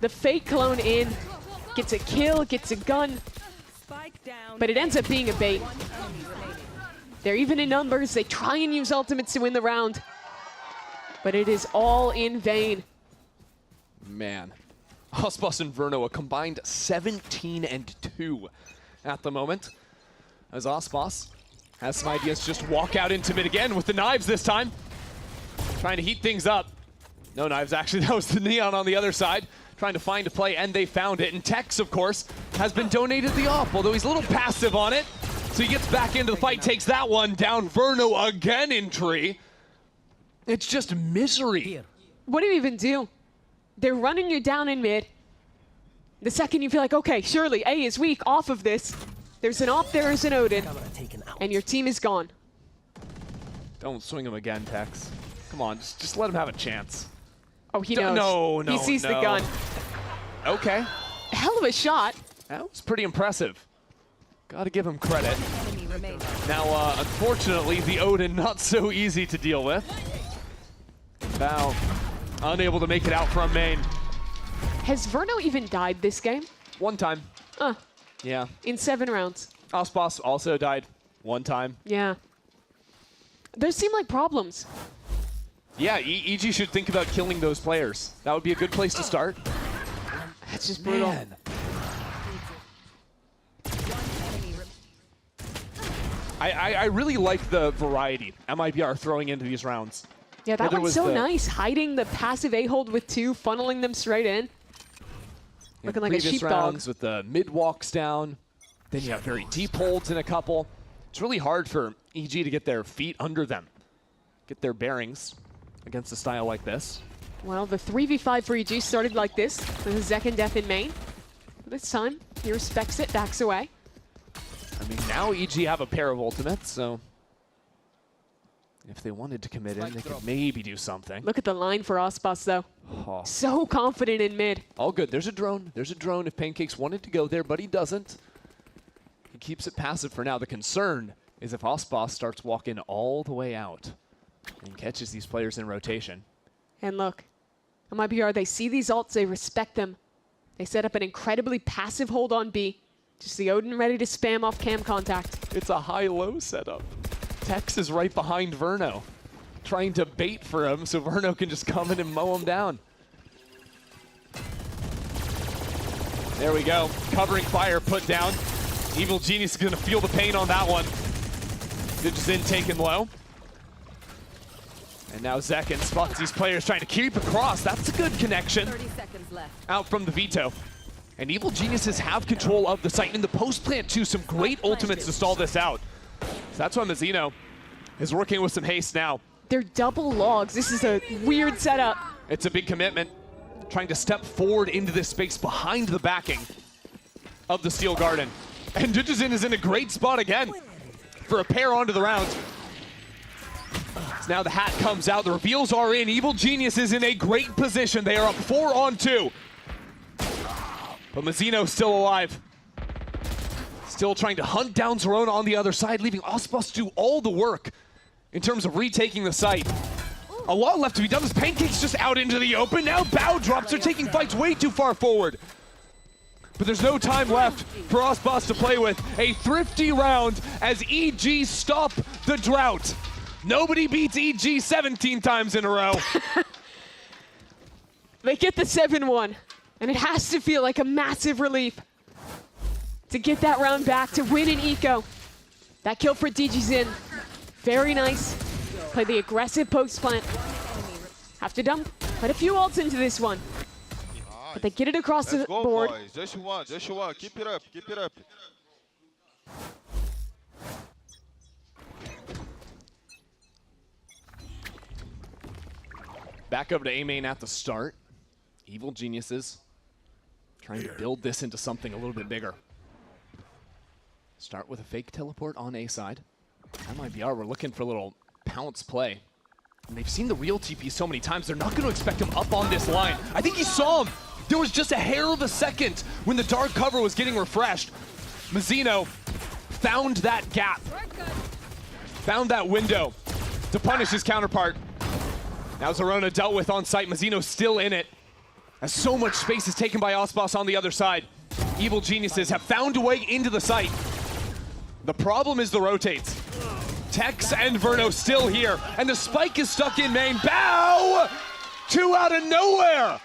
S16: The fake clone in, gets a kill, gets a gun, but it ends up being a bait. They're even in numbers. They try and use ultimates to win the round, but it is all in vain.
S13: Man, Aspas and Verno a combined 17-2 at the moment. As Aspas has some ideas, just walk out into mid again with the knives this time. Trying to heat things up. No knives, actually, that was the Neon on the other side. Trying to find a play, and they found it. And Tex, of course, has been donated the op, although he's a little passive on it. So he gets back into the fight, takes that one down. Verno again in tree. It's just misery.
S16: What do you even do? They're running you down in mid. The second you feel like, okay, surely A is weak off of this. There's an op, there is an Odin, and your team is gone.
S13: Don't swing him again, Tex. Come on, just let him have a chance.
S16: Oh, he knows.
S13: No,
S16: he sees the gun.
S13: Okay.
S16: Hell of a shot.
S13: That was pretty impressive. Gotta give him credit. Now, unfortunately, the Odin not so easy to deal with. Bao unable to make it out from main.
S16: Has Verno even died this game?
S13: One time. Yeah.
S16: In 7 rounds.
S13: Aspas also died one time.
S16: Yeah. Those seem like problems.
S13: Yeah, EG should think about killing those players. That would be a good place to start.
S16: That's just brutal.
S13: Man. I really like the variety MIBR throwing into these rounds.
S16: Yeah, that one's so nice. Hiding the passive A-hold with 2, funneling them straight in. Looking like a sheepdog.
S13: Rounds with the mid walks down. Then you have very deep holds in a couple. It's really hard for EG to get their feet under them. Get their bearings against a style like this.
S16: Well, the 3v5 for EG started like this, with a Zekin death in main. This time, he respects it, backs away.
S13: I mean, now EG have a pair of ultimates, so if they wanted to commit in, they could maybe do something.
S16: Look at the line for Aspas, though.
S13: Oh.
S16: So confident in mid.
S13: All good. There's a drone. There's a drone if Pancakes wanted to go there, but he doesn't. He keeps it passive for now. The concern is if Osboss starts walking all the way out and catches these players in rotation.
S16: And look, MIBR, they see these ults, they respect them. They set up an incredibly passive hold on B. Just the Odin ready to spam off cam contact.
S13: It's a high-low setup. Tex is right behind Verno, trying to bait for him so Verno can just come in and mow him down. There we go. Covering fire put down. Evil Genius is going to feel the pain on that one. Digizin taken low. And now Zekin spots these players trying to creep across. That's a good connection.
S11: 30 seconds left.
S13: Out from the veto. And Evil Geniuses have control of the site. In the post plant too, some great ultimates to stall this out. So that's why Mazzino is working with some haste now.
S16: They're double logs. This is a weird setup.
S13: It's a big commitment. Trying to step forward into this space behind the backing of the Steel Garden. And Digizin is in a great spot again for a pair onto the round. So now the hat comes out, the reveals are in. Evil Genius is in a great position. They are up 4-on-2. But Mazzino still alive. Still trying to hunt down Zerona on the other side, leaving Osboss to do all the work in terms of retaking the site. A lot left to be done. This Pancake's just out into the open. Now Bow drops. They're taking fights way too far forward. But there's no time left for Osboss to play with. A thrifty round as EG stop the drought. Nobody beats EG 17 times in a row.
S16: They get the 7-1, and it has to feel like a massive relief to get that round back, to win in eco. That kill for Digizin, very nice. Play the aggressive post plant. Have to dump quite a few ults into this one. But they get it across the board.
S23: Boys. Just one. Keep it up, keep it up.
S13: Back over to A main at the start. Evil Geniuses trying to build this into something a little bit bigger. Start with a fake teleport on A side. MIBR, we're looking for a little pounce play. And they've seen the real TP so many times, they're not going to expect him up on this line. I think he saw him. There was just a hair of a second when the dark cover was getting refreshed. Mazzino found that gap, found that window to punish his counterpart. Now Zerona dealt with on site. Mazzino still in it, as so much space is taken by Osboss on the other side. Evil Geniuses have found a way into the site. The problem is the rotates. Tex and Verno still here, and the spike is stuck in main. Bow! Two out of nowhere!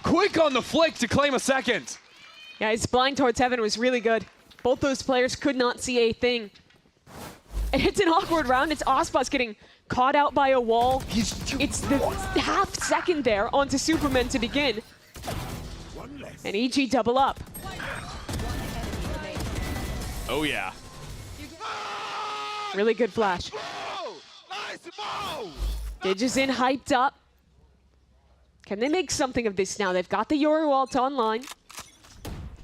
S13: Quick on the flick to claim a second.
S16: Yeah, his blind towards heaven was really good. Both those players could not see a thing. And it's an awkward round. It's Osboss getting caught out by a wall. It's the half second there onto Superman to begin. And EG double up.
S13: Oh yeah.
S16: Really good flash. Digizin hyped up. Can they make something of this now? They've got the Yoru ult online.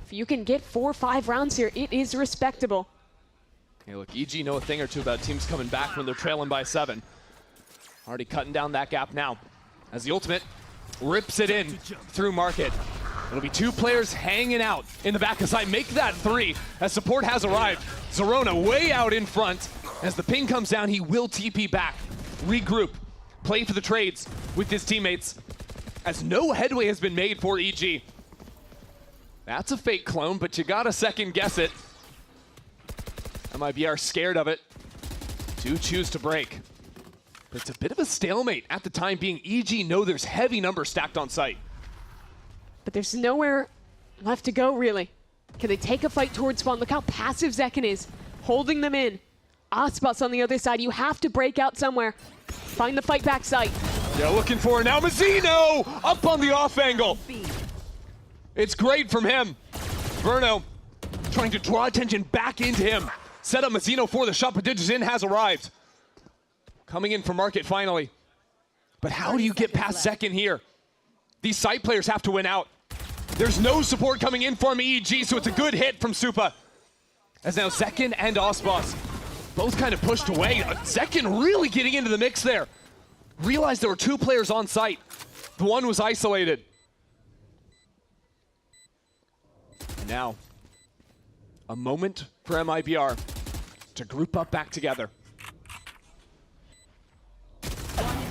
S16: If you can get 4 or 5 rounds here, it is respectable.
S13: Hey, look, EG know a thing or two about teams coming back when they're trailing by 7. Already cutting down that gap now. As the ultimate rips it in through market. It'll be 2 players hanging out in the back of side. Make that 3 as support has arrived. Zerona way out in front. As the ping comes down, he will TP back, regroup, play for the trades with his teammates, as no headway has been made for EG. That's a fake clone, but you gotta second guess it. MIBR scared of it. Do choose to break. But it's a bit of a stalemate at the time being. EG know there's heavy numbers stacked on site.
S16: But there's nowhere left to go, really. Can they take a fight towards spawn? Look how passive Zekin is, holding them in. Osboss on the other side, you have to break out somewhere. Find the fight back site.
S13: They're looking for it now. Mazzino up on the off angle. It's great from him. Verno trying to draw attention back into him. Set up Mazzino for the shot, but Digizin has arrived. Coming in for market finally. But how do you get past second here? These site players have to win out. There's no support coming in from EG, so it's a good hit from Supa. As now Zekin and Osboss both kind of pushed away. Zekin really getting into the mix there. Realized there were 2 players on site. The one was isolated. And now, a moment for MIBR. to group up back together.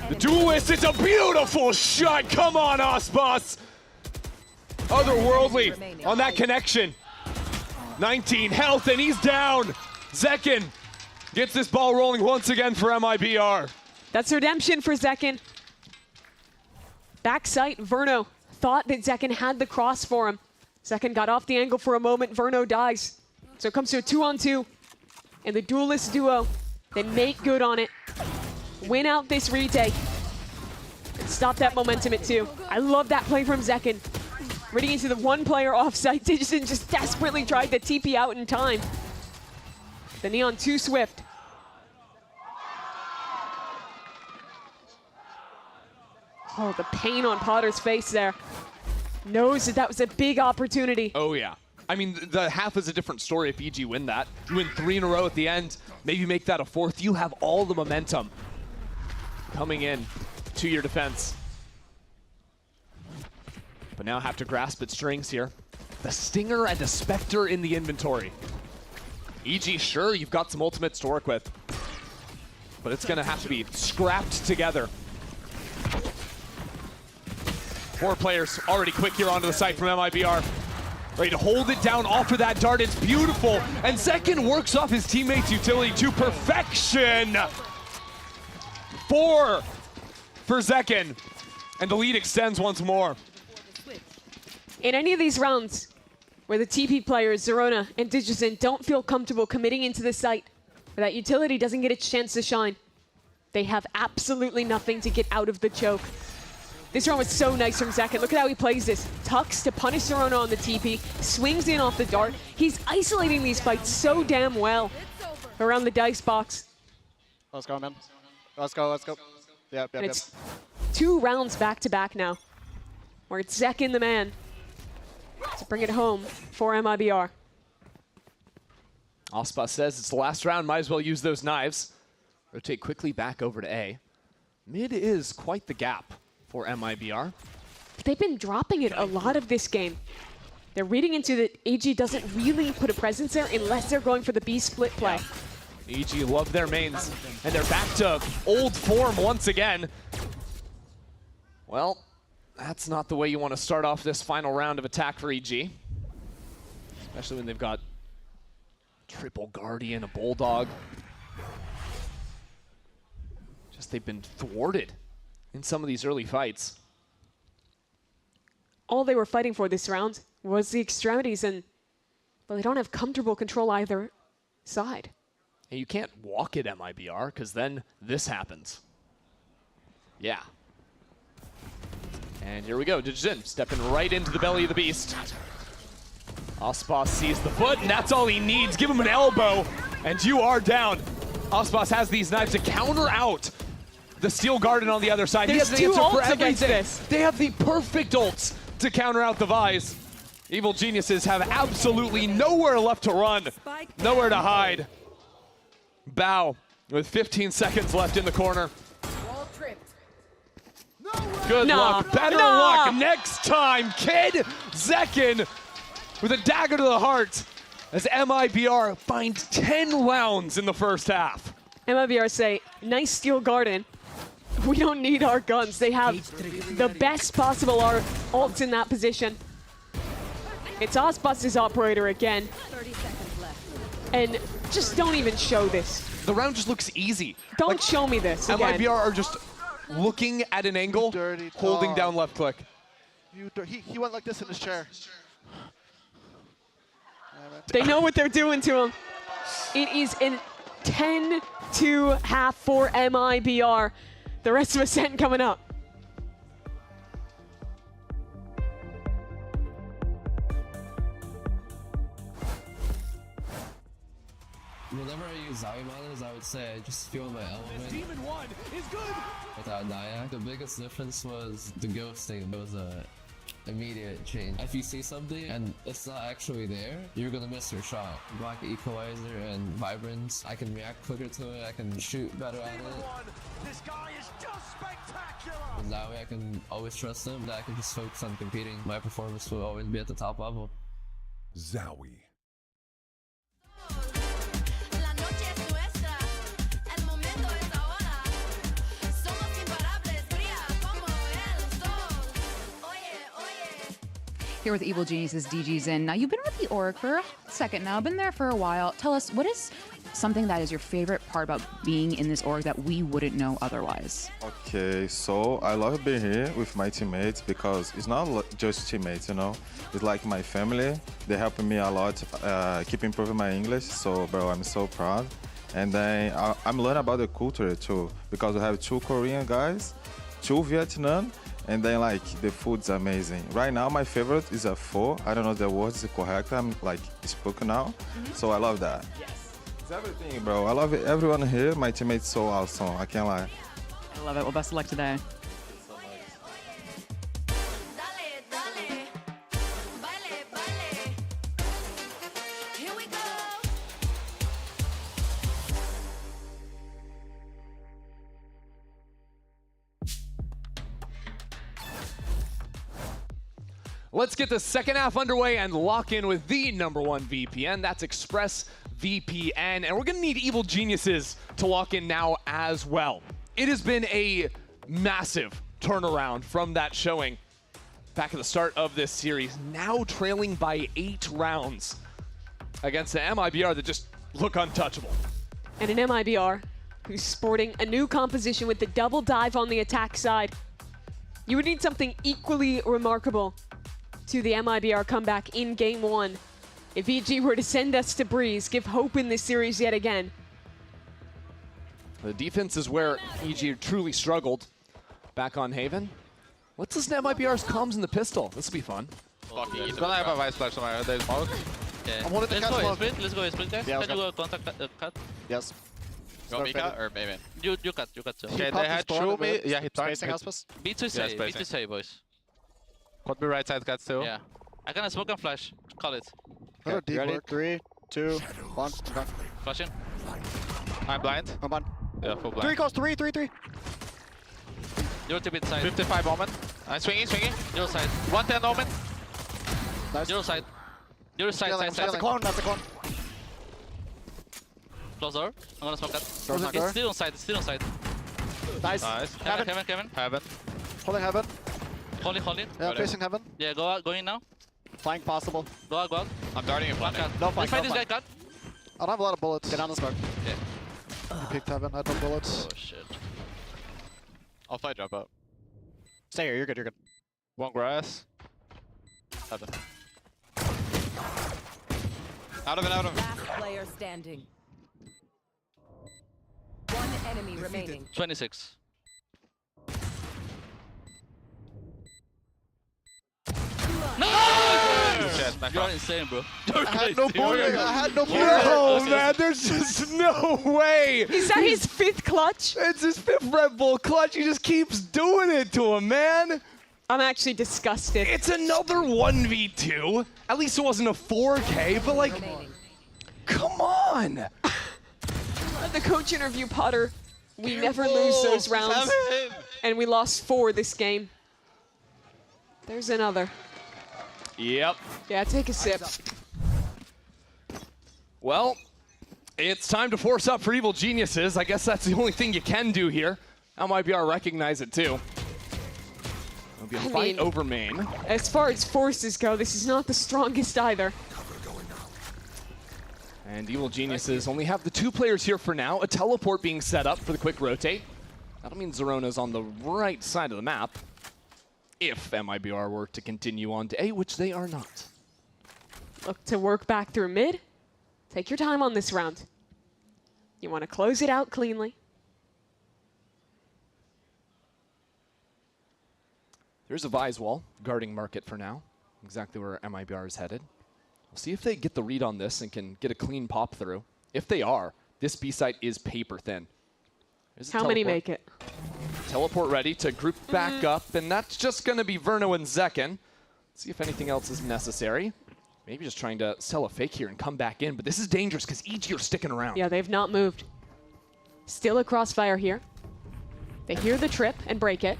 S13: The duelist, it's a beautiful shot. Come on, Ospas. Otherworldly on that connection. 19 health, and he's down. Zekin gets this ball rolling once again for MIBR.
S16: That's redemption for Zekin. Backside, Verno thought that Zekin had the cross for him. Zekin got off the angle for a moment, Verno dies. So it comes to a 2-on-2. And the duelist duo, they make good on it. Win out this retake. And stop that momentum at 2. I love that play from Zekin. Running into the one-player offside, Digison just desperately tried to TP out in time. The Neon too swift. Oh, the pain on Potter's face there. Knows that that was a big opportunity.
S13: Oh, yeah. I mean, the half is a different story if EG win that. You win 3 in a row at the end, maybe make that a 4th. You have all the momentum coming in to your defense. But now have to grasp at strings here. The Stinger and the Spectre in the inventory. EG, sure, you've got some ultimates to work with, but it's gonna have to be scrapped together. 4 players already quick here onto the site from MIBR. Ready to hold it down off of that dart. It's beautiful. And Zekin works off his teammate's utility to perfection. 4 for Zekin. And the lead extends once more.
S16: In any of these rounds where the TP players, Zerona and Digison, don't feel comfortable committing into the site, where that utility doesn't get its chance to shine, they have absolutely nothing to get out of the choke. This round was so nice from Zekin. Look at how he plays this. Tucks to punish Zerona on the TP, swings in off the dart. He's isolating these fights so damn well around the dice box.
S11: Let's go, man. Let's go, let's go. Yep.
S16: It's 2 rounds back-to-back now, where it's Zekin the man to bring it home for MIBR.
S13: Ospa says it's the last round, might as well use those knives. Rotate quickly back over to A. Mid is quite the gap for MIBR.
S16: They've been dropping it a lot of this game. They're reading into that AG doesn't really put a presence there unless they're going for the B split play.
S13: EG love their mains, and they're back to old form once again. Well, that's not the way you want to start off this final round of attack for EG. Especially when they've got triple Guardian, a Bulldog. Just they've been thwarted in some of these early fights.
S16: All they were fighting for this round was the extremities, and well, they don't have comfortable control either side.
S13: And you can't walk at MIBR, because then this happens. Yeah. And here we go, Digison stepping right into the belly of the beast. Ospas sees the foot, and that's all he needs. Give him an elbow, and you are down. Ospas has these knives to counter out the Steel Garden on the other side.
S16: There's
S13: he has an
S16: 2
S13: answer for
S16: ults against
S13: everything.
S16: this.
S13: They have the perfect ults to counter out the Vise. Evil Geniuses have absolutely nowhere left to run, nowhere to hide. Bow with 15 seconds left in the corner. Good luck, better luck next time, kid. Zekin with a dagger to the heart as MIBR finds 10 rounds in the first half.
S16: MIBR say, nice Steel Garden. We don't need our guns. They have the best possible ults in that position. It's Ospas' operator again. And just don't even show this.
S13: The round just looks easy.
S16: Don't show me this again.
S13: MIBR are just looking at an angle, holding down left click.
S12: He went like this in his chair.
S16: They know what they're doing to him. It is a 10-2 half for MIBR. The rest of Ascent coming up.
S19: Whenever I use Zowie models, I would say I just feel my element. Demon 1 is good! Without Nyack. The biggest difference was the ghosting. It was a immediate change. If you see something and it's not actually there, you're gonna miss your shot. Black Equalizer and Vibrance, I can react quicker to it, I can shoot better at it.
S8: This guy is just spectacular!
S19: And that way I can always trust him, that I can just focus on competing. My performance will always be at the top level.
S8: Zowie.
S14: here with Evil Genius's DGs in. Now, you've been with the org for a second now, been there for a while. Tell us, what is something that is your favorite part about being in this org that we wouldn't know otherwise?
S2: Okay, so I love being here with my teammates because it's not just teammates, you know. It's like my family. They help me a lot, keep improving my English. So, bro, I'm so proud. And then I'm learning about the culture too, because we have 2 Korean guys, 2 Vietnam, and then like the food's amazing. Right now, my favorite is a pho. I don't know if the word is correct. I'm like spoken now, so I love that.
S14: Yes.
S2: It's everything, bro. I love it. Everyone here. My teammates so awesome. I can't lie.
S14: I love it. Well, best of luck today.
S13: Let's get the second half underway and lock in with the #1 VPN. That's ExpressVPN. And we're going to need Evil Geniuses to lock in now as well. It has been a massive turnaround from that showing back at the start of this series. Now trailing by 8 rounds against the MIBR that just look untouchable.
S16: And an MIBR who's sporting a new composition with the double dive on the attack side. You would need something equally remarkable to the MIBR comeback in Game 1. If EG were to send us to Breeze, give hope in this series yet again.
S13: The defense is where EG truly struggled back on Haven. Let's listen to MIBR's comms in the pistol. This will be fun.
S4: He's gonna have a vice flash somewhere. There's smoke.
S11: I wanted to catch smoke.
S20: Let's go sprint guys.
S11: Yeah,
S20: Can you go contact cut?
S11: Yes.
S4: You want me cut or maybe?
S20: You cut.
S4: Okay, they had true me. Yeah, he
S11: Spacing us.
S20: B2 say, B2 say, boys.
S4: Could be right side cuts too.
S20: Yeah. I can smoke and flash. Call it.
S11: Okay, ready? 3, 2, 1. Okay.
S20: Flashing.
S4: I'm blind.
S11: I'm on.
S4: Yeah, full blind.
S11: 3 calls, 3.
S20: You're to bit side.
S4: 55 moment. I'm swinging.
S20: Your side.
S4: 110 moment.
S11: Nice.
S20: Your side. Your side,
S11: That's a clone, that's a clone.
S20: Close door. I'm gonna smoke that.
S11: Door's not door.
S20: It's still on side.
S11: Nice.
S20: Kevin.
S4: Heaven.
S11: Holding heaven.
S20: Holding.
S11: Yeah, facing heaven.
S20: Yeah, go out, go in now.
S11: Flying possible.
S20: Go out.
S4: I'm darting in front.
S11: No flank,
S20: Let's fight
S11: no
S20: this guy,
S11: flank.
S20: cut.
S11: I don't have a lot of bullets. Get on the smoke.
S20: Yeah.
S11: You picked heaven, I had no bullets.
S20: Oh shit.
S4: I'll fight drop up.
S11: Stay here, you're good.
S4: One grass.
S20: Heaven.
S4: Out of it.
S21: Last player standing. One enemy remaining.
S20: 26. You're insane, bro.
S11: I had no bullets.
S13: No, man, there's just no way.
S16: Is that his 5th clutch?
S13: It's his 5th Red Bull clutch. He just keeps doing it to him, man.
S16: I'm actually disgusted.
S13: It's another 1v2. At least it wasn't a 4K, but like, come on.
S16: The coach interview, Potter. We never lose those rounds. And we lost 4 this game. There's another.
S13: Yep.
S16: Yeah, take a sip.
S13: Well, it's time to force up for Evil Geniuses. I guess that's the only thing you can do here. MIBR recognize it too. It'll be a fight over main.
S16: As far as forces go, this is not the strongest either.
S13: And Evil Geniuses only have the 2 players here for now. A teleport being set up for the quick rotate. That'll mean Zerona's on the right side of the map. If MIBR were to continue on to A, which they are not.
S16: Look to work back through mid. Take your time on this round. You want to close it out cleanly.
S13: There's a Vise wall guarding market for now. Exactly where MIBR is headed. We'll see if they get the read on this and can get a clean pop through. If they are, this B site is paper thin.
S16: How many make it?
S13: Teleport ready to group back up, and that's just going to be Verno and Zekken. See if anything else is necessary. Maybe just trying to sell a fake here and come back in, but this is dangerous because EG are sticking around.
S16: Yeah, they've not moved. Still a crossfire here. They hear the trip and break it.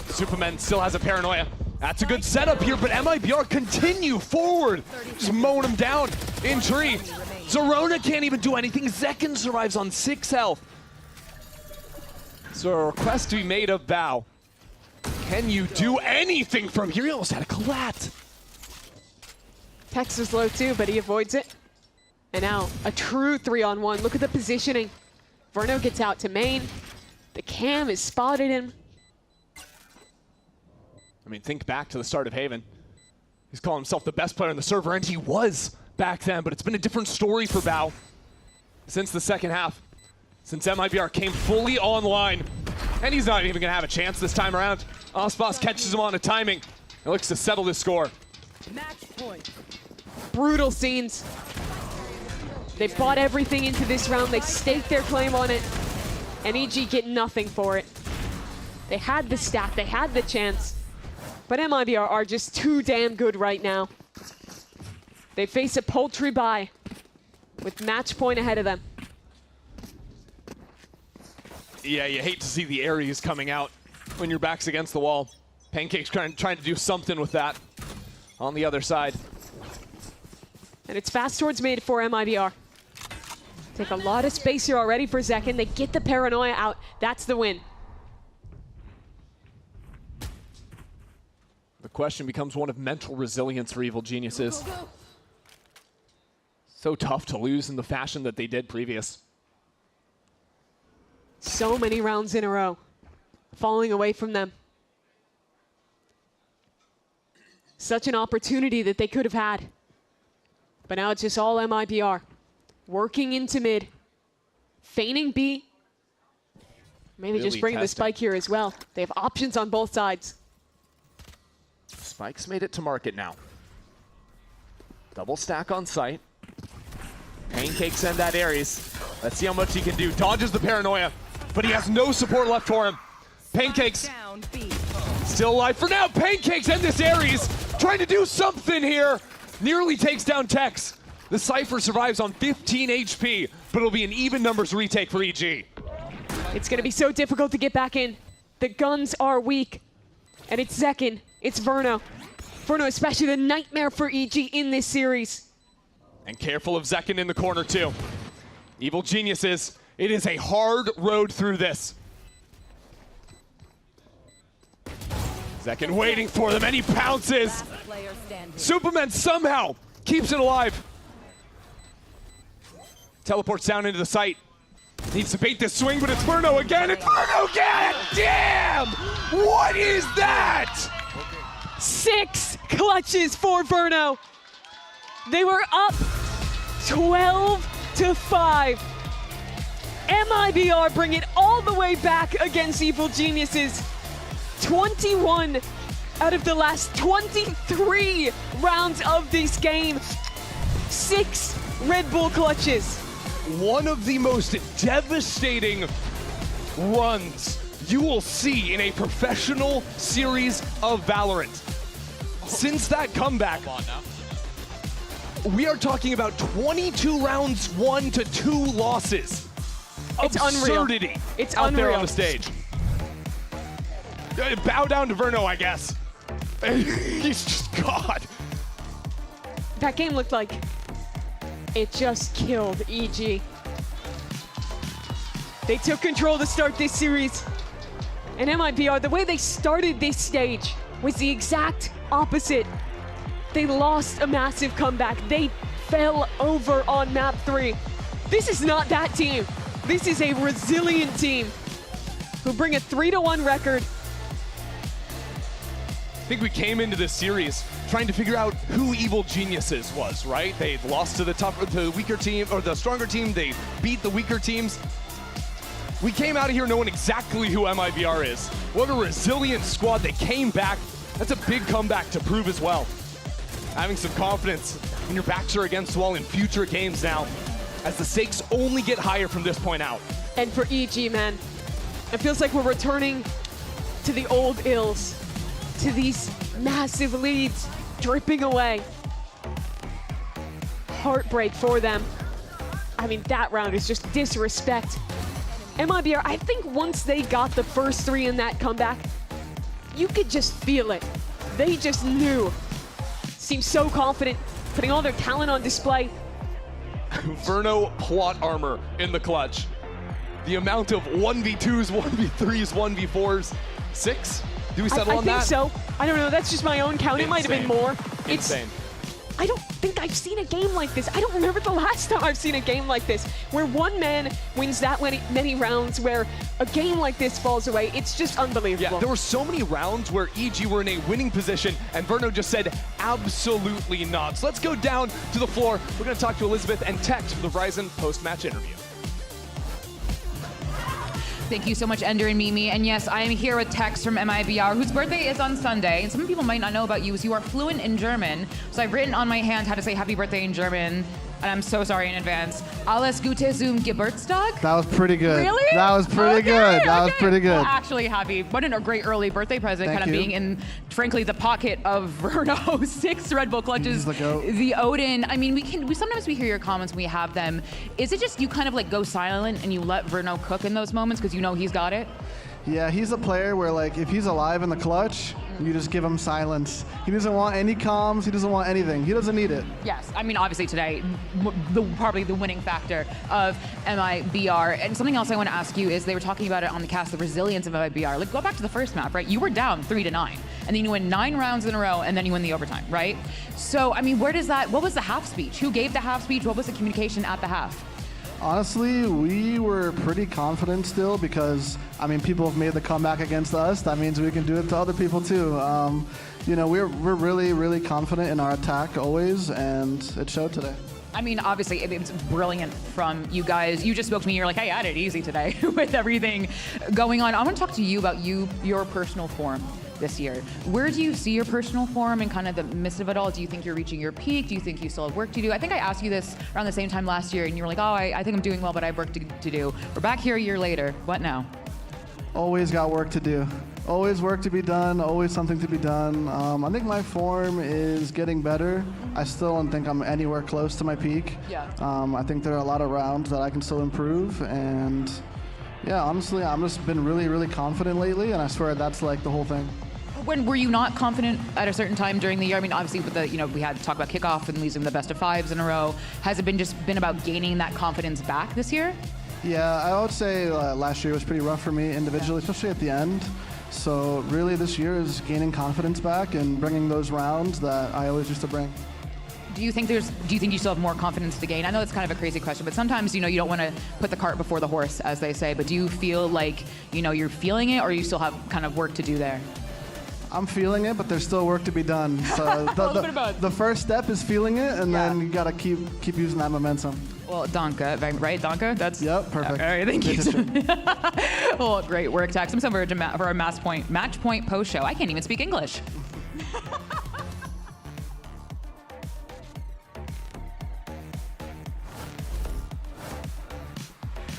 S13: Superman still has a paranoia. That's a good setup here, but MIBR continue forward. Just mowing him down in tree. Zerona can't even do anything. Zekken survives on 6 health. So a request to be made of Bao. Can you do anything from here? He almost had a collat.
S16: Pex was low too, but he avoids it. And now a true 3-on-1. Look at the positioning. Verno gets out to main. The cam has spotted him.
S13: I mean, think back to the start of Haven. He's calling himself the best player on the server, and he was back then, but it's been a different story for Bao since the second half. Since MIBR came fully online, and he's not even going to have a chance this time around. Ospas catches him on a timing and looks to settle this score.
S21: Match point.
S16: Brutal scenes. They bought everything into this round. They staked their claim on it, and EG get nothing for it. They had the stack, they had the chance, but MIBR are just too damn good right now. They face a paltry bye with match point ahead of them.
S13: Yeah, you hate to see the Ares coming out when your back's against the wall. Pancake's trying to do something with that on the other side.
S16: And it's fast towards mid for MIBR. Take a lot of space here already for Zekin. They get the paranoia out. That's the win.
S13: The question becomes one of mental resilience for Evil Geniuses. So tough to lose in the fashion that they did previous.
S16: So many rounds in a row, falling away from them. Such an opportunity that they could have had. But now it's just all MIBR. Working into mid, feigning B. Maybe
S13: Really
S16: just bring the spike here as well. They have options on both sides.
S13: Spike's made it to market now. Double stack on site. Pancakes and that Ares. Let's see how much he can do. Dodges the paranoia, but he has no support left for him. Pancakes still alive for now. Pancakes and this Ares trying to do something here. Nearly takes down Tex. The Cypher survives on 15 HP, but it'll be an even numbers retake for EG.
S16: It's going to be so difficult to get back in. The guns are weak. And it's Zekin. It's Verno. Verno especially the nightmare for EG in this series.
S13: And careful of Zekin in the corner too. Evil Geniuses, it is a hard road through this. Zekin waiting for them and he pounces. Superman somehow keeps it alive. Teleports down into the site. Needs to bait this swing, but it's Verno again. It's Verno again! Damn! What is that?
S16: 6 clutches for Verno. They were up 12-5. MIBR bring it all the way back against Evil Geniuses. 21 out of the last 23 rounds of this game. 6 Red Bull clutches.
S13: One of the most devastating runs you will see in a professional series of Valorant. Since that comeback, we are talking about 22 rounds won to 2 losses.
S16: It's
S13: Absurdity
S16: unreal. It's
S13: out
S16: unreal.
S13: there on the stage. Bow down to Verno, I guess. He's just God.
S16: That game looked like it just killed EG. They took control to start this series. And MIBR, the way they started this stage was the exact opposite. They lost a massive comeback. They fell over on map 3. This is not that team. This is a resilient team who bring a 3-1 record.
S13: I think we came into this series trying to figure out who Evil Geniuses was, right? They lost to the weaker team, or the stronger team. They beat the weaker teams. We came out of here knowing exactly who MIBR is. What a resilient squad. They came back. That's a big comeback to prove as well. Having some confidence when your backs are against the wall in future games now, as the stakes only get higher from this point out.
S16: And for EG, man, it feels like we're returning to the old ills, to these massive leads dripping away. Heartbreak for them. I mean, that round is just disrespect. MIBR, I think once they got the first 3 in that comeback, you could just feel it. They just knew. Seemed so confident, putting all their talent on display.
S13: Verno plot armor in the clutch. The amount of 1v2s, 1v3s, 1v4s. 6? Do we settle on that?
S16: I think so. I don't know. That's just my own count. It might have been more.
S13: Insane.
S16: I don't think I've seen a game like this. I don't remember the last time I've seen a game like this, where one man wins that many rounds, where a game like this falls away. It's just unbelievable.
S13: Yeah, there were so many rounds where EG were in a winning position, and Verno just said, absolutely not. So let's go down to the floor. We're going to talk to Elizabeth and Tex for the Verizon post-match interview.
S14: Thank you so much, Ender and Mimi. And yes, I am here with Tex from MIBR, whose birthday is on Sunday. And some people might not know about you, is you are fluent in German. So I've written on my hand how to say happy birthday in German. And I'm so sorry in advance. Alles Gute zum Geburtstag.
S12: That was pretty good.
S14: Really?
S12: That was pretty good. That was pretty good.
S14: Well, actually, happy. What a great early birthday present,
S12: Thank
S14: kind of
S12: you.
S14: being in, frankly, the pocket of Verno. 6 Red Bull clutches. The Odin. I mean, we sometimes hear your comments when we have them. Is it just you kind of like go silent and you let Verno cook in those moments because you know he's got it?
S12: Yeah, he's a player where, like, if he's alive in the clutch, you just give him silence. He doesn't want any comms. He doesn't want anything. He doesn't need it.
S14: Yes, I mean, obviously today, probably the winning factor of MIBR. And something else I want to ask you is they were talking about it on the cast, the resilience of MIBR. Like, go back to the first map, right? You were down 3-9, and then you win 9 rounds in a row, and then you win the overtime, right? So, I mean, what was the half speech? Who gave the half speech? What was the communication at the half?
S12: Honestly, we were pretty confident still because, I mean, people have made the comeback against us. That means we can do it to other people too. You know, we're really, really confident in our attack always, and it showed today.
S14: I mean, obviously, it's brilliant from you guys. You just spoke to me. You're like, hey, I had it easy today with everything going on. I want to talk to you about your personal form this year. Where do you see your personal form and kind of the midst of it all? Do you think you're reaching your peak? Do you think you still have work to do? I think I asked you this around the same time last year, and you were like, oh, I think I'm doing well, but I have work to do. We're back here a year later. What now?
S12: Always got work to do. Always work to be done, always something to be done. I think my form is getting better. I still don't think I'm anywhere close to my peak.
S14: Yeah.
S12: I think there are a lot of rounds that I can still improve, and yeah, honestly, I've just been really, really confident lately, and I swear that's like the whole thing.
S14: When were you not confident at a certain time during the year? I mean, obviously, with the we had to talk about kickoff and losing the best of 5s in a row. Has it been about gaining that confidence back this year?
S12: Yeah, I would say last year was pretty rough for me individually, especially at the end. So really, this year is gaining confidence back and bringing those rounds that I always used to bring.
S14: Do you think you still have more confidence to gain? I know it's kind of a crazy question, but sometimes, you don't want to put the cart before the horse, as they say. But do you feel like, you're feeling it, or you still have kind of work to do there?
S12: I'm feeling it, but there's still work to be done. So the first step is feeling it, and then you gotta keep using that momentum.
S14: Well, Donka, right? Donka?
S12: Yep, perfect.
S14: All right, thank you. Well, great work, Tex. I'm so for our match point post show. I can't even speak English.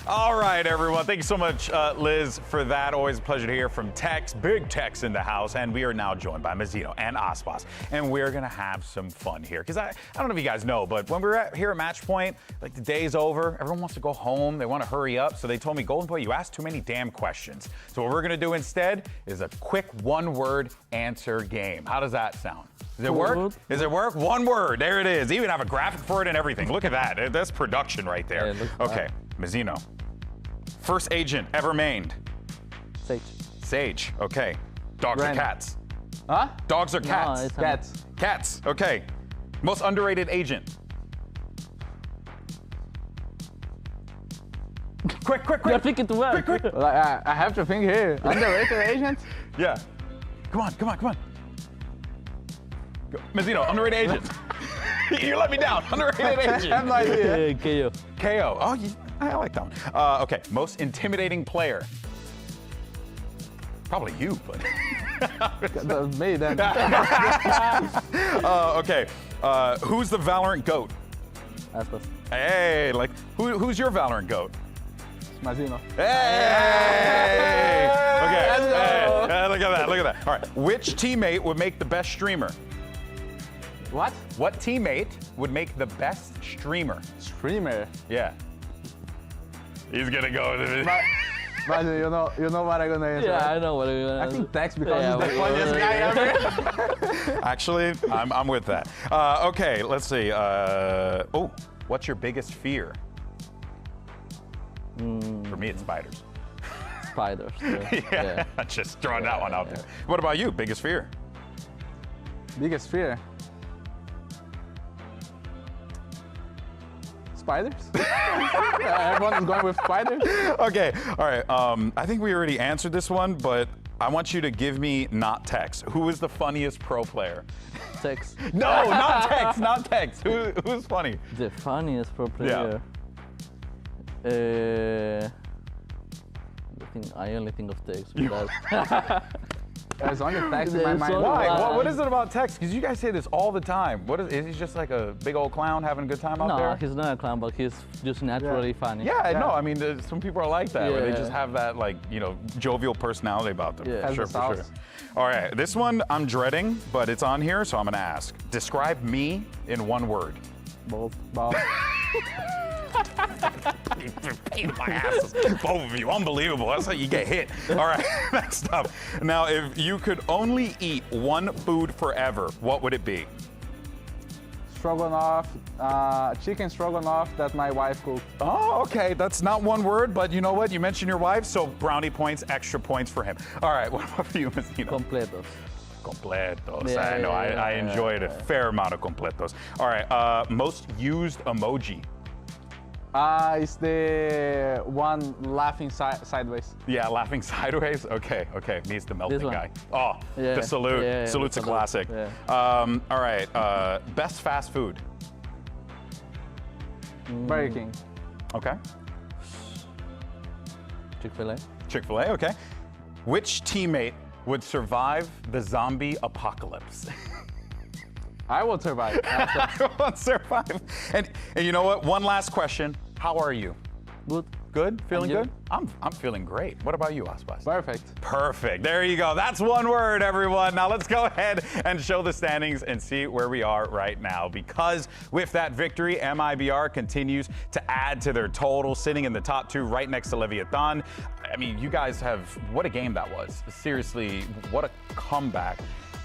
S7: All right, everyone. Thank you so much, Liz, for that. Always a pleasure to hear from Tex, big Tex in the house. And we are now joined by Mazzino and Aspas. And we're going to have some fun here. Because I don't know if you guys know, but when we're here at Match Point, like the day's over, everyone wants to go home. They want to hurry up. So they told me, Golden Boy, you asked too many damn questions. So what we're going to do instead is a quick one-word answer game. How does that sound? Does it work? Does it work? One word. There it is. Even have a graphic for it and everything. Look at that. That's production right there. Okay, Mazzino. First agent ever mained?
S1: Sage.
S7: Sage, okay. Dogs or cats?
S1: Huh?
S7: Dogs or cats?
S1: No, it's cats.
S7: Cats, okay. Most underrated agent? Quick.
S1: You're thinking too well.
S7: Quick.
S1: Like, I have to think here. Underrated agent?
S7: Yeah. Come on. Go. Mazzino, underrated agent. You let me down. Underrated agent.
S1: I have no idea.
S7: KO. Oh, I like that one. Okay, most intimidating player. Probably you, but.
S1: That's me then.
S7: Okay, who's the Valorant GOAT?
S1: Aspas.
S7: Hey, like, who's your Valorant GOAT?
S1: Mazzino.
S7: Hey! Okay, hey, look at that. All right, which teammate would make the best streamer?
S1: What?
S7: What teammate would make the best streamer?
S1: Streamer?
S7: Yeah. He's gonna go with it.
S1: But you know what I'm gonna answer. Yeah, right? I know what I'm gonna answer. I think Tex because he's the funniest guy ever.
S7: Actually, I'm with that. Okay, let's see. What's your biggest fear? For me, it's spiders.
S1: Spiders.
S7: Yeah. Just throwing that one out there. What about you? Biggest fear?
S1: Biggest fear? Spiders. Everyone is going with spiders.
S7: Okay, all right. I think we already answered this one, but I want you to give me not Tex. Who is the funniest pro player?
S1: Tex.
S7: No, not Tex, not Tex. Who's funny?
S1: The funniest pro player. I only think of Tex. There's only Tex in my mind.
S7: Why? What is it about Tex? Because you guys say this all the time. What is he just like a big old clown having a good time out there?
S1: No, he's not a clown, but he's just naturally funny.
S7: Yeah, no, I mean, some people are like that, where they just have that, like, you know, jovial personality about them.
S1: Yeah,
S7: for sure. All right, this one I'm dreading, but it's on here, so I'm gonna ask. Describe me in one word.
S1: Both.
S7: My asses. Both of you, unbelievable. That's how you get hit. All right, next up. Now, if you could only eat one food forever, what would it be?
S1: Stroganoff, chicken stroganoff that my wife cooked.
S7: Oh, okay. That's not one word, but you know what? You mentioned your wife, so brownie points, extra points for him. All right, what about you, Messina?
S1: Completos.
S7: Completos.
S1: Yeah,
S7: I know. I enjoyed a fair amount of completos. All right, most used emoji.
S1: It's the one laughing sideways.
S7: Yeah, laughing sideways. Okay. Me's the melting guy. Oh,
S1: yeah.
S7: The salute.
S1: Yeah,
S7: Salute's a classic.
S1: Yeah.
S7: All right, best fast food.
S1: Burger King.
S7: Okay.
S1: Chick-fil-A.
S7: Chick-fil-A. Okay. Which teammate would survive the zombie apocalypse?
S1: I will survive.
S7: I will survive. And you know what? One last question. How are you?
S1: Good.
S7: Good? Feeling good? I'm feeling great. What about you, Aspas?
S1: Perfect.
S7: Perfect. There you go. That's one word, everyone. Now let's go ahead and show the standings and see where we are right now. Because with that victory, MIBR continues to add to their total, sitting in the top 2 right next to Leviatán. I mean, you guys have, what a game that was. Seriously, what a comeback.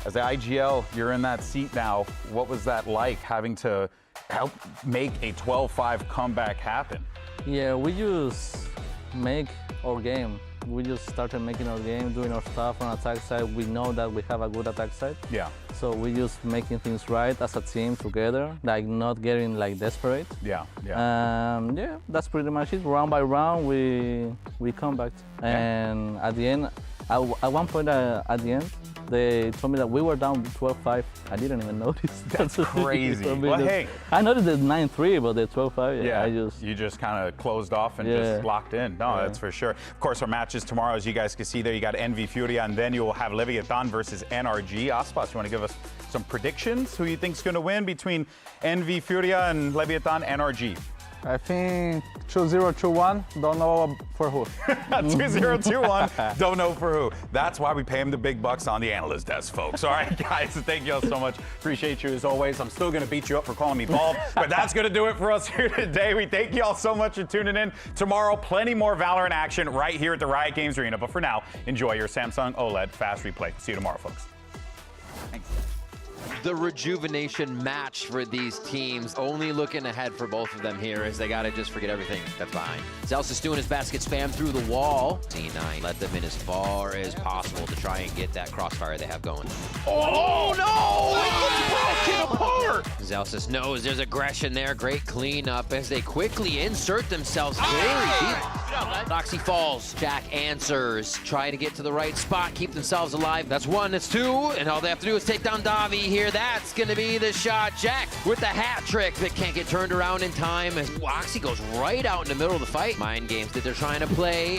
S7: As the IGL, you're in that seat now. What was that like, having to help make a 12-5 comeback happen?
S1: Yeah, we just make our game. We just started making our game, doing our stuff on attack side. We know that we have a good attack side.
S7: Yeah.
S1: So we just making things right as a team together, like not getting like desperate.
S7: Yeah.
S1: Yeah, that's pretty much it. Round by round, we come back. And at the end, at one point at the end, they told me that we were down 12-5. I didn't even notice.
S7: That's crazy. Well, hey.
S1: I noticed the 9-3, but the 12-5,
S7: yeah.
S1: you
S7: just kind of closed off and just locked in. No, that's for sure. Of course, our matches tomorrow, as you guys can see there, you got NV Furia, and then you will have Leviatán versus NRG. Aspas, you want to give us some predictions? Who you think's going to win between NV Furia and Leviatán NRG?
S1: I think 2-0-2-1, don't know for who.
S7: 2-0-2-1, don't know for who. That's why we pay him the big bucks on the analyst desk, folks. All right, guys, thank you all so much. Appreciate you as always. I'm still going to beat you up for calling me bald, but that's going to do it for us here today. We thank you all so much for tuning in. Tomorrow, plenty more Valorant action right here at the Riot Games Arena. But for now, enjoy your Samsung OLED Fast Replay. See you tomorrow, folks. Thanks.
S3: The rejuvenation match for these teams. Only looking ahead for both of them here as they got to just forget everything that's behind. Zelsis doing his best, gets spammed through the wall. C9 let them in as far as possible to try and get that crossfire they have going. Oh no! It's broken apart! Zelsis knows there's aggression there. Great cleanup as they quickly insert themselves very deep. Noxy falls. Jack answers. Try to get to the right spot, keep themselves alive. That's 1, that's 2, and all they have to do is take down Davi here. That's going to be the shot. Jack with the hat trick that can't get turned around in time as Oxy goes right out in the middle of the fight. Mind games that they're trying to play.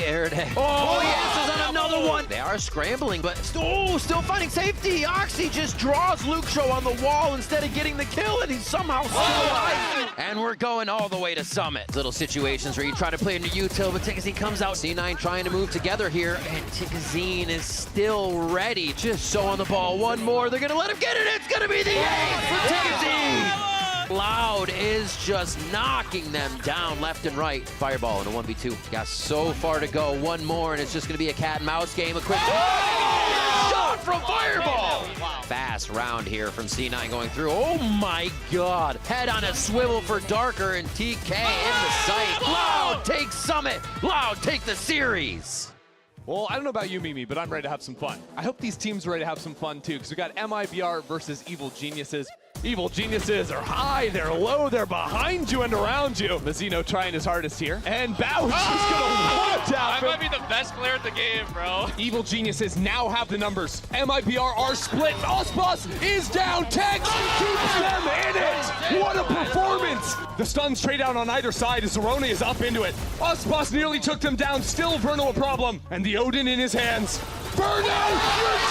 S3: Oh, yes, there's on another one. They are scrambling, but still finding safety. Oxy just draws Luke Show on the wall instead of getting the kill, and he's somehow still alive. And we're going all the way to Summit. Little situations where you try to play into util, but Tikazine comes out. C9 trying to move together here, and Tikazine is still ready. Just so on the ball. One more. They're going to let him get it. It's going to be the ace for Tikazine. Loud is just knocking them down left and right. Fireball in a 1v2. Got so far to go. One more, and it's just going to be a cat and mouse game. A quick shot from Fireball. Fast round here from C9 going through. Oh my God. Head on a swivel for Darker, and TK in the sight. Loud takes Summit. Loud take the series.
S13: Well, I don't know about you, Mimi, but I'm ready to have some fun. I hope these teams are ready to have some fun too, because we got MIBR versus Evil Geniuses. Evil Geniuses are high, they're low, they're behind you and around you. Mazzino trying his hardest here. And Bausch is gonna one-tap
S20: I might be the best player at the game, bro.
S13: Evil Geniuses now have the numbers. MIBR are split. Ospas is down. Tex keeps them in it. What a performance. The stuns trade out on either side as Zerona is up into it. Ospas nearly took them down. Still Verno a problem. And the Odin in his hands. Verno,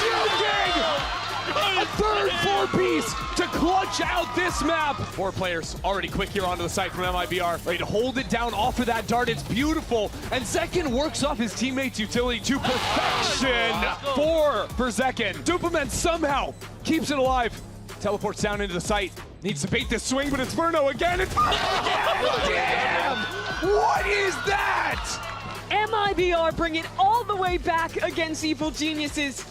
S13: you're joking! A third four-piece to clutch out this map. 4 players already quick here onto the site from MIBR. Ready to hold it down off of that dart. It's beautiful. And Zekin works off his teammate's utility to perfection. 4 for Zekin. Dupaman somehow keeps it alive. Teleports down into the site. Needs to bait this swing, but it's Verno again. It's Verno again. Damn! What is that?
S16: MIBR bring it all the way back against Evil Geniuses.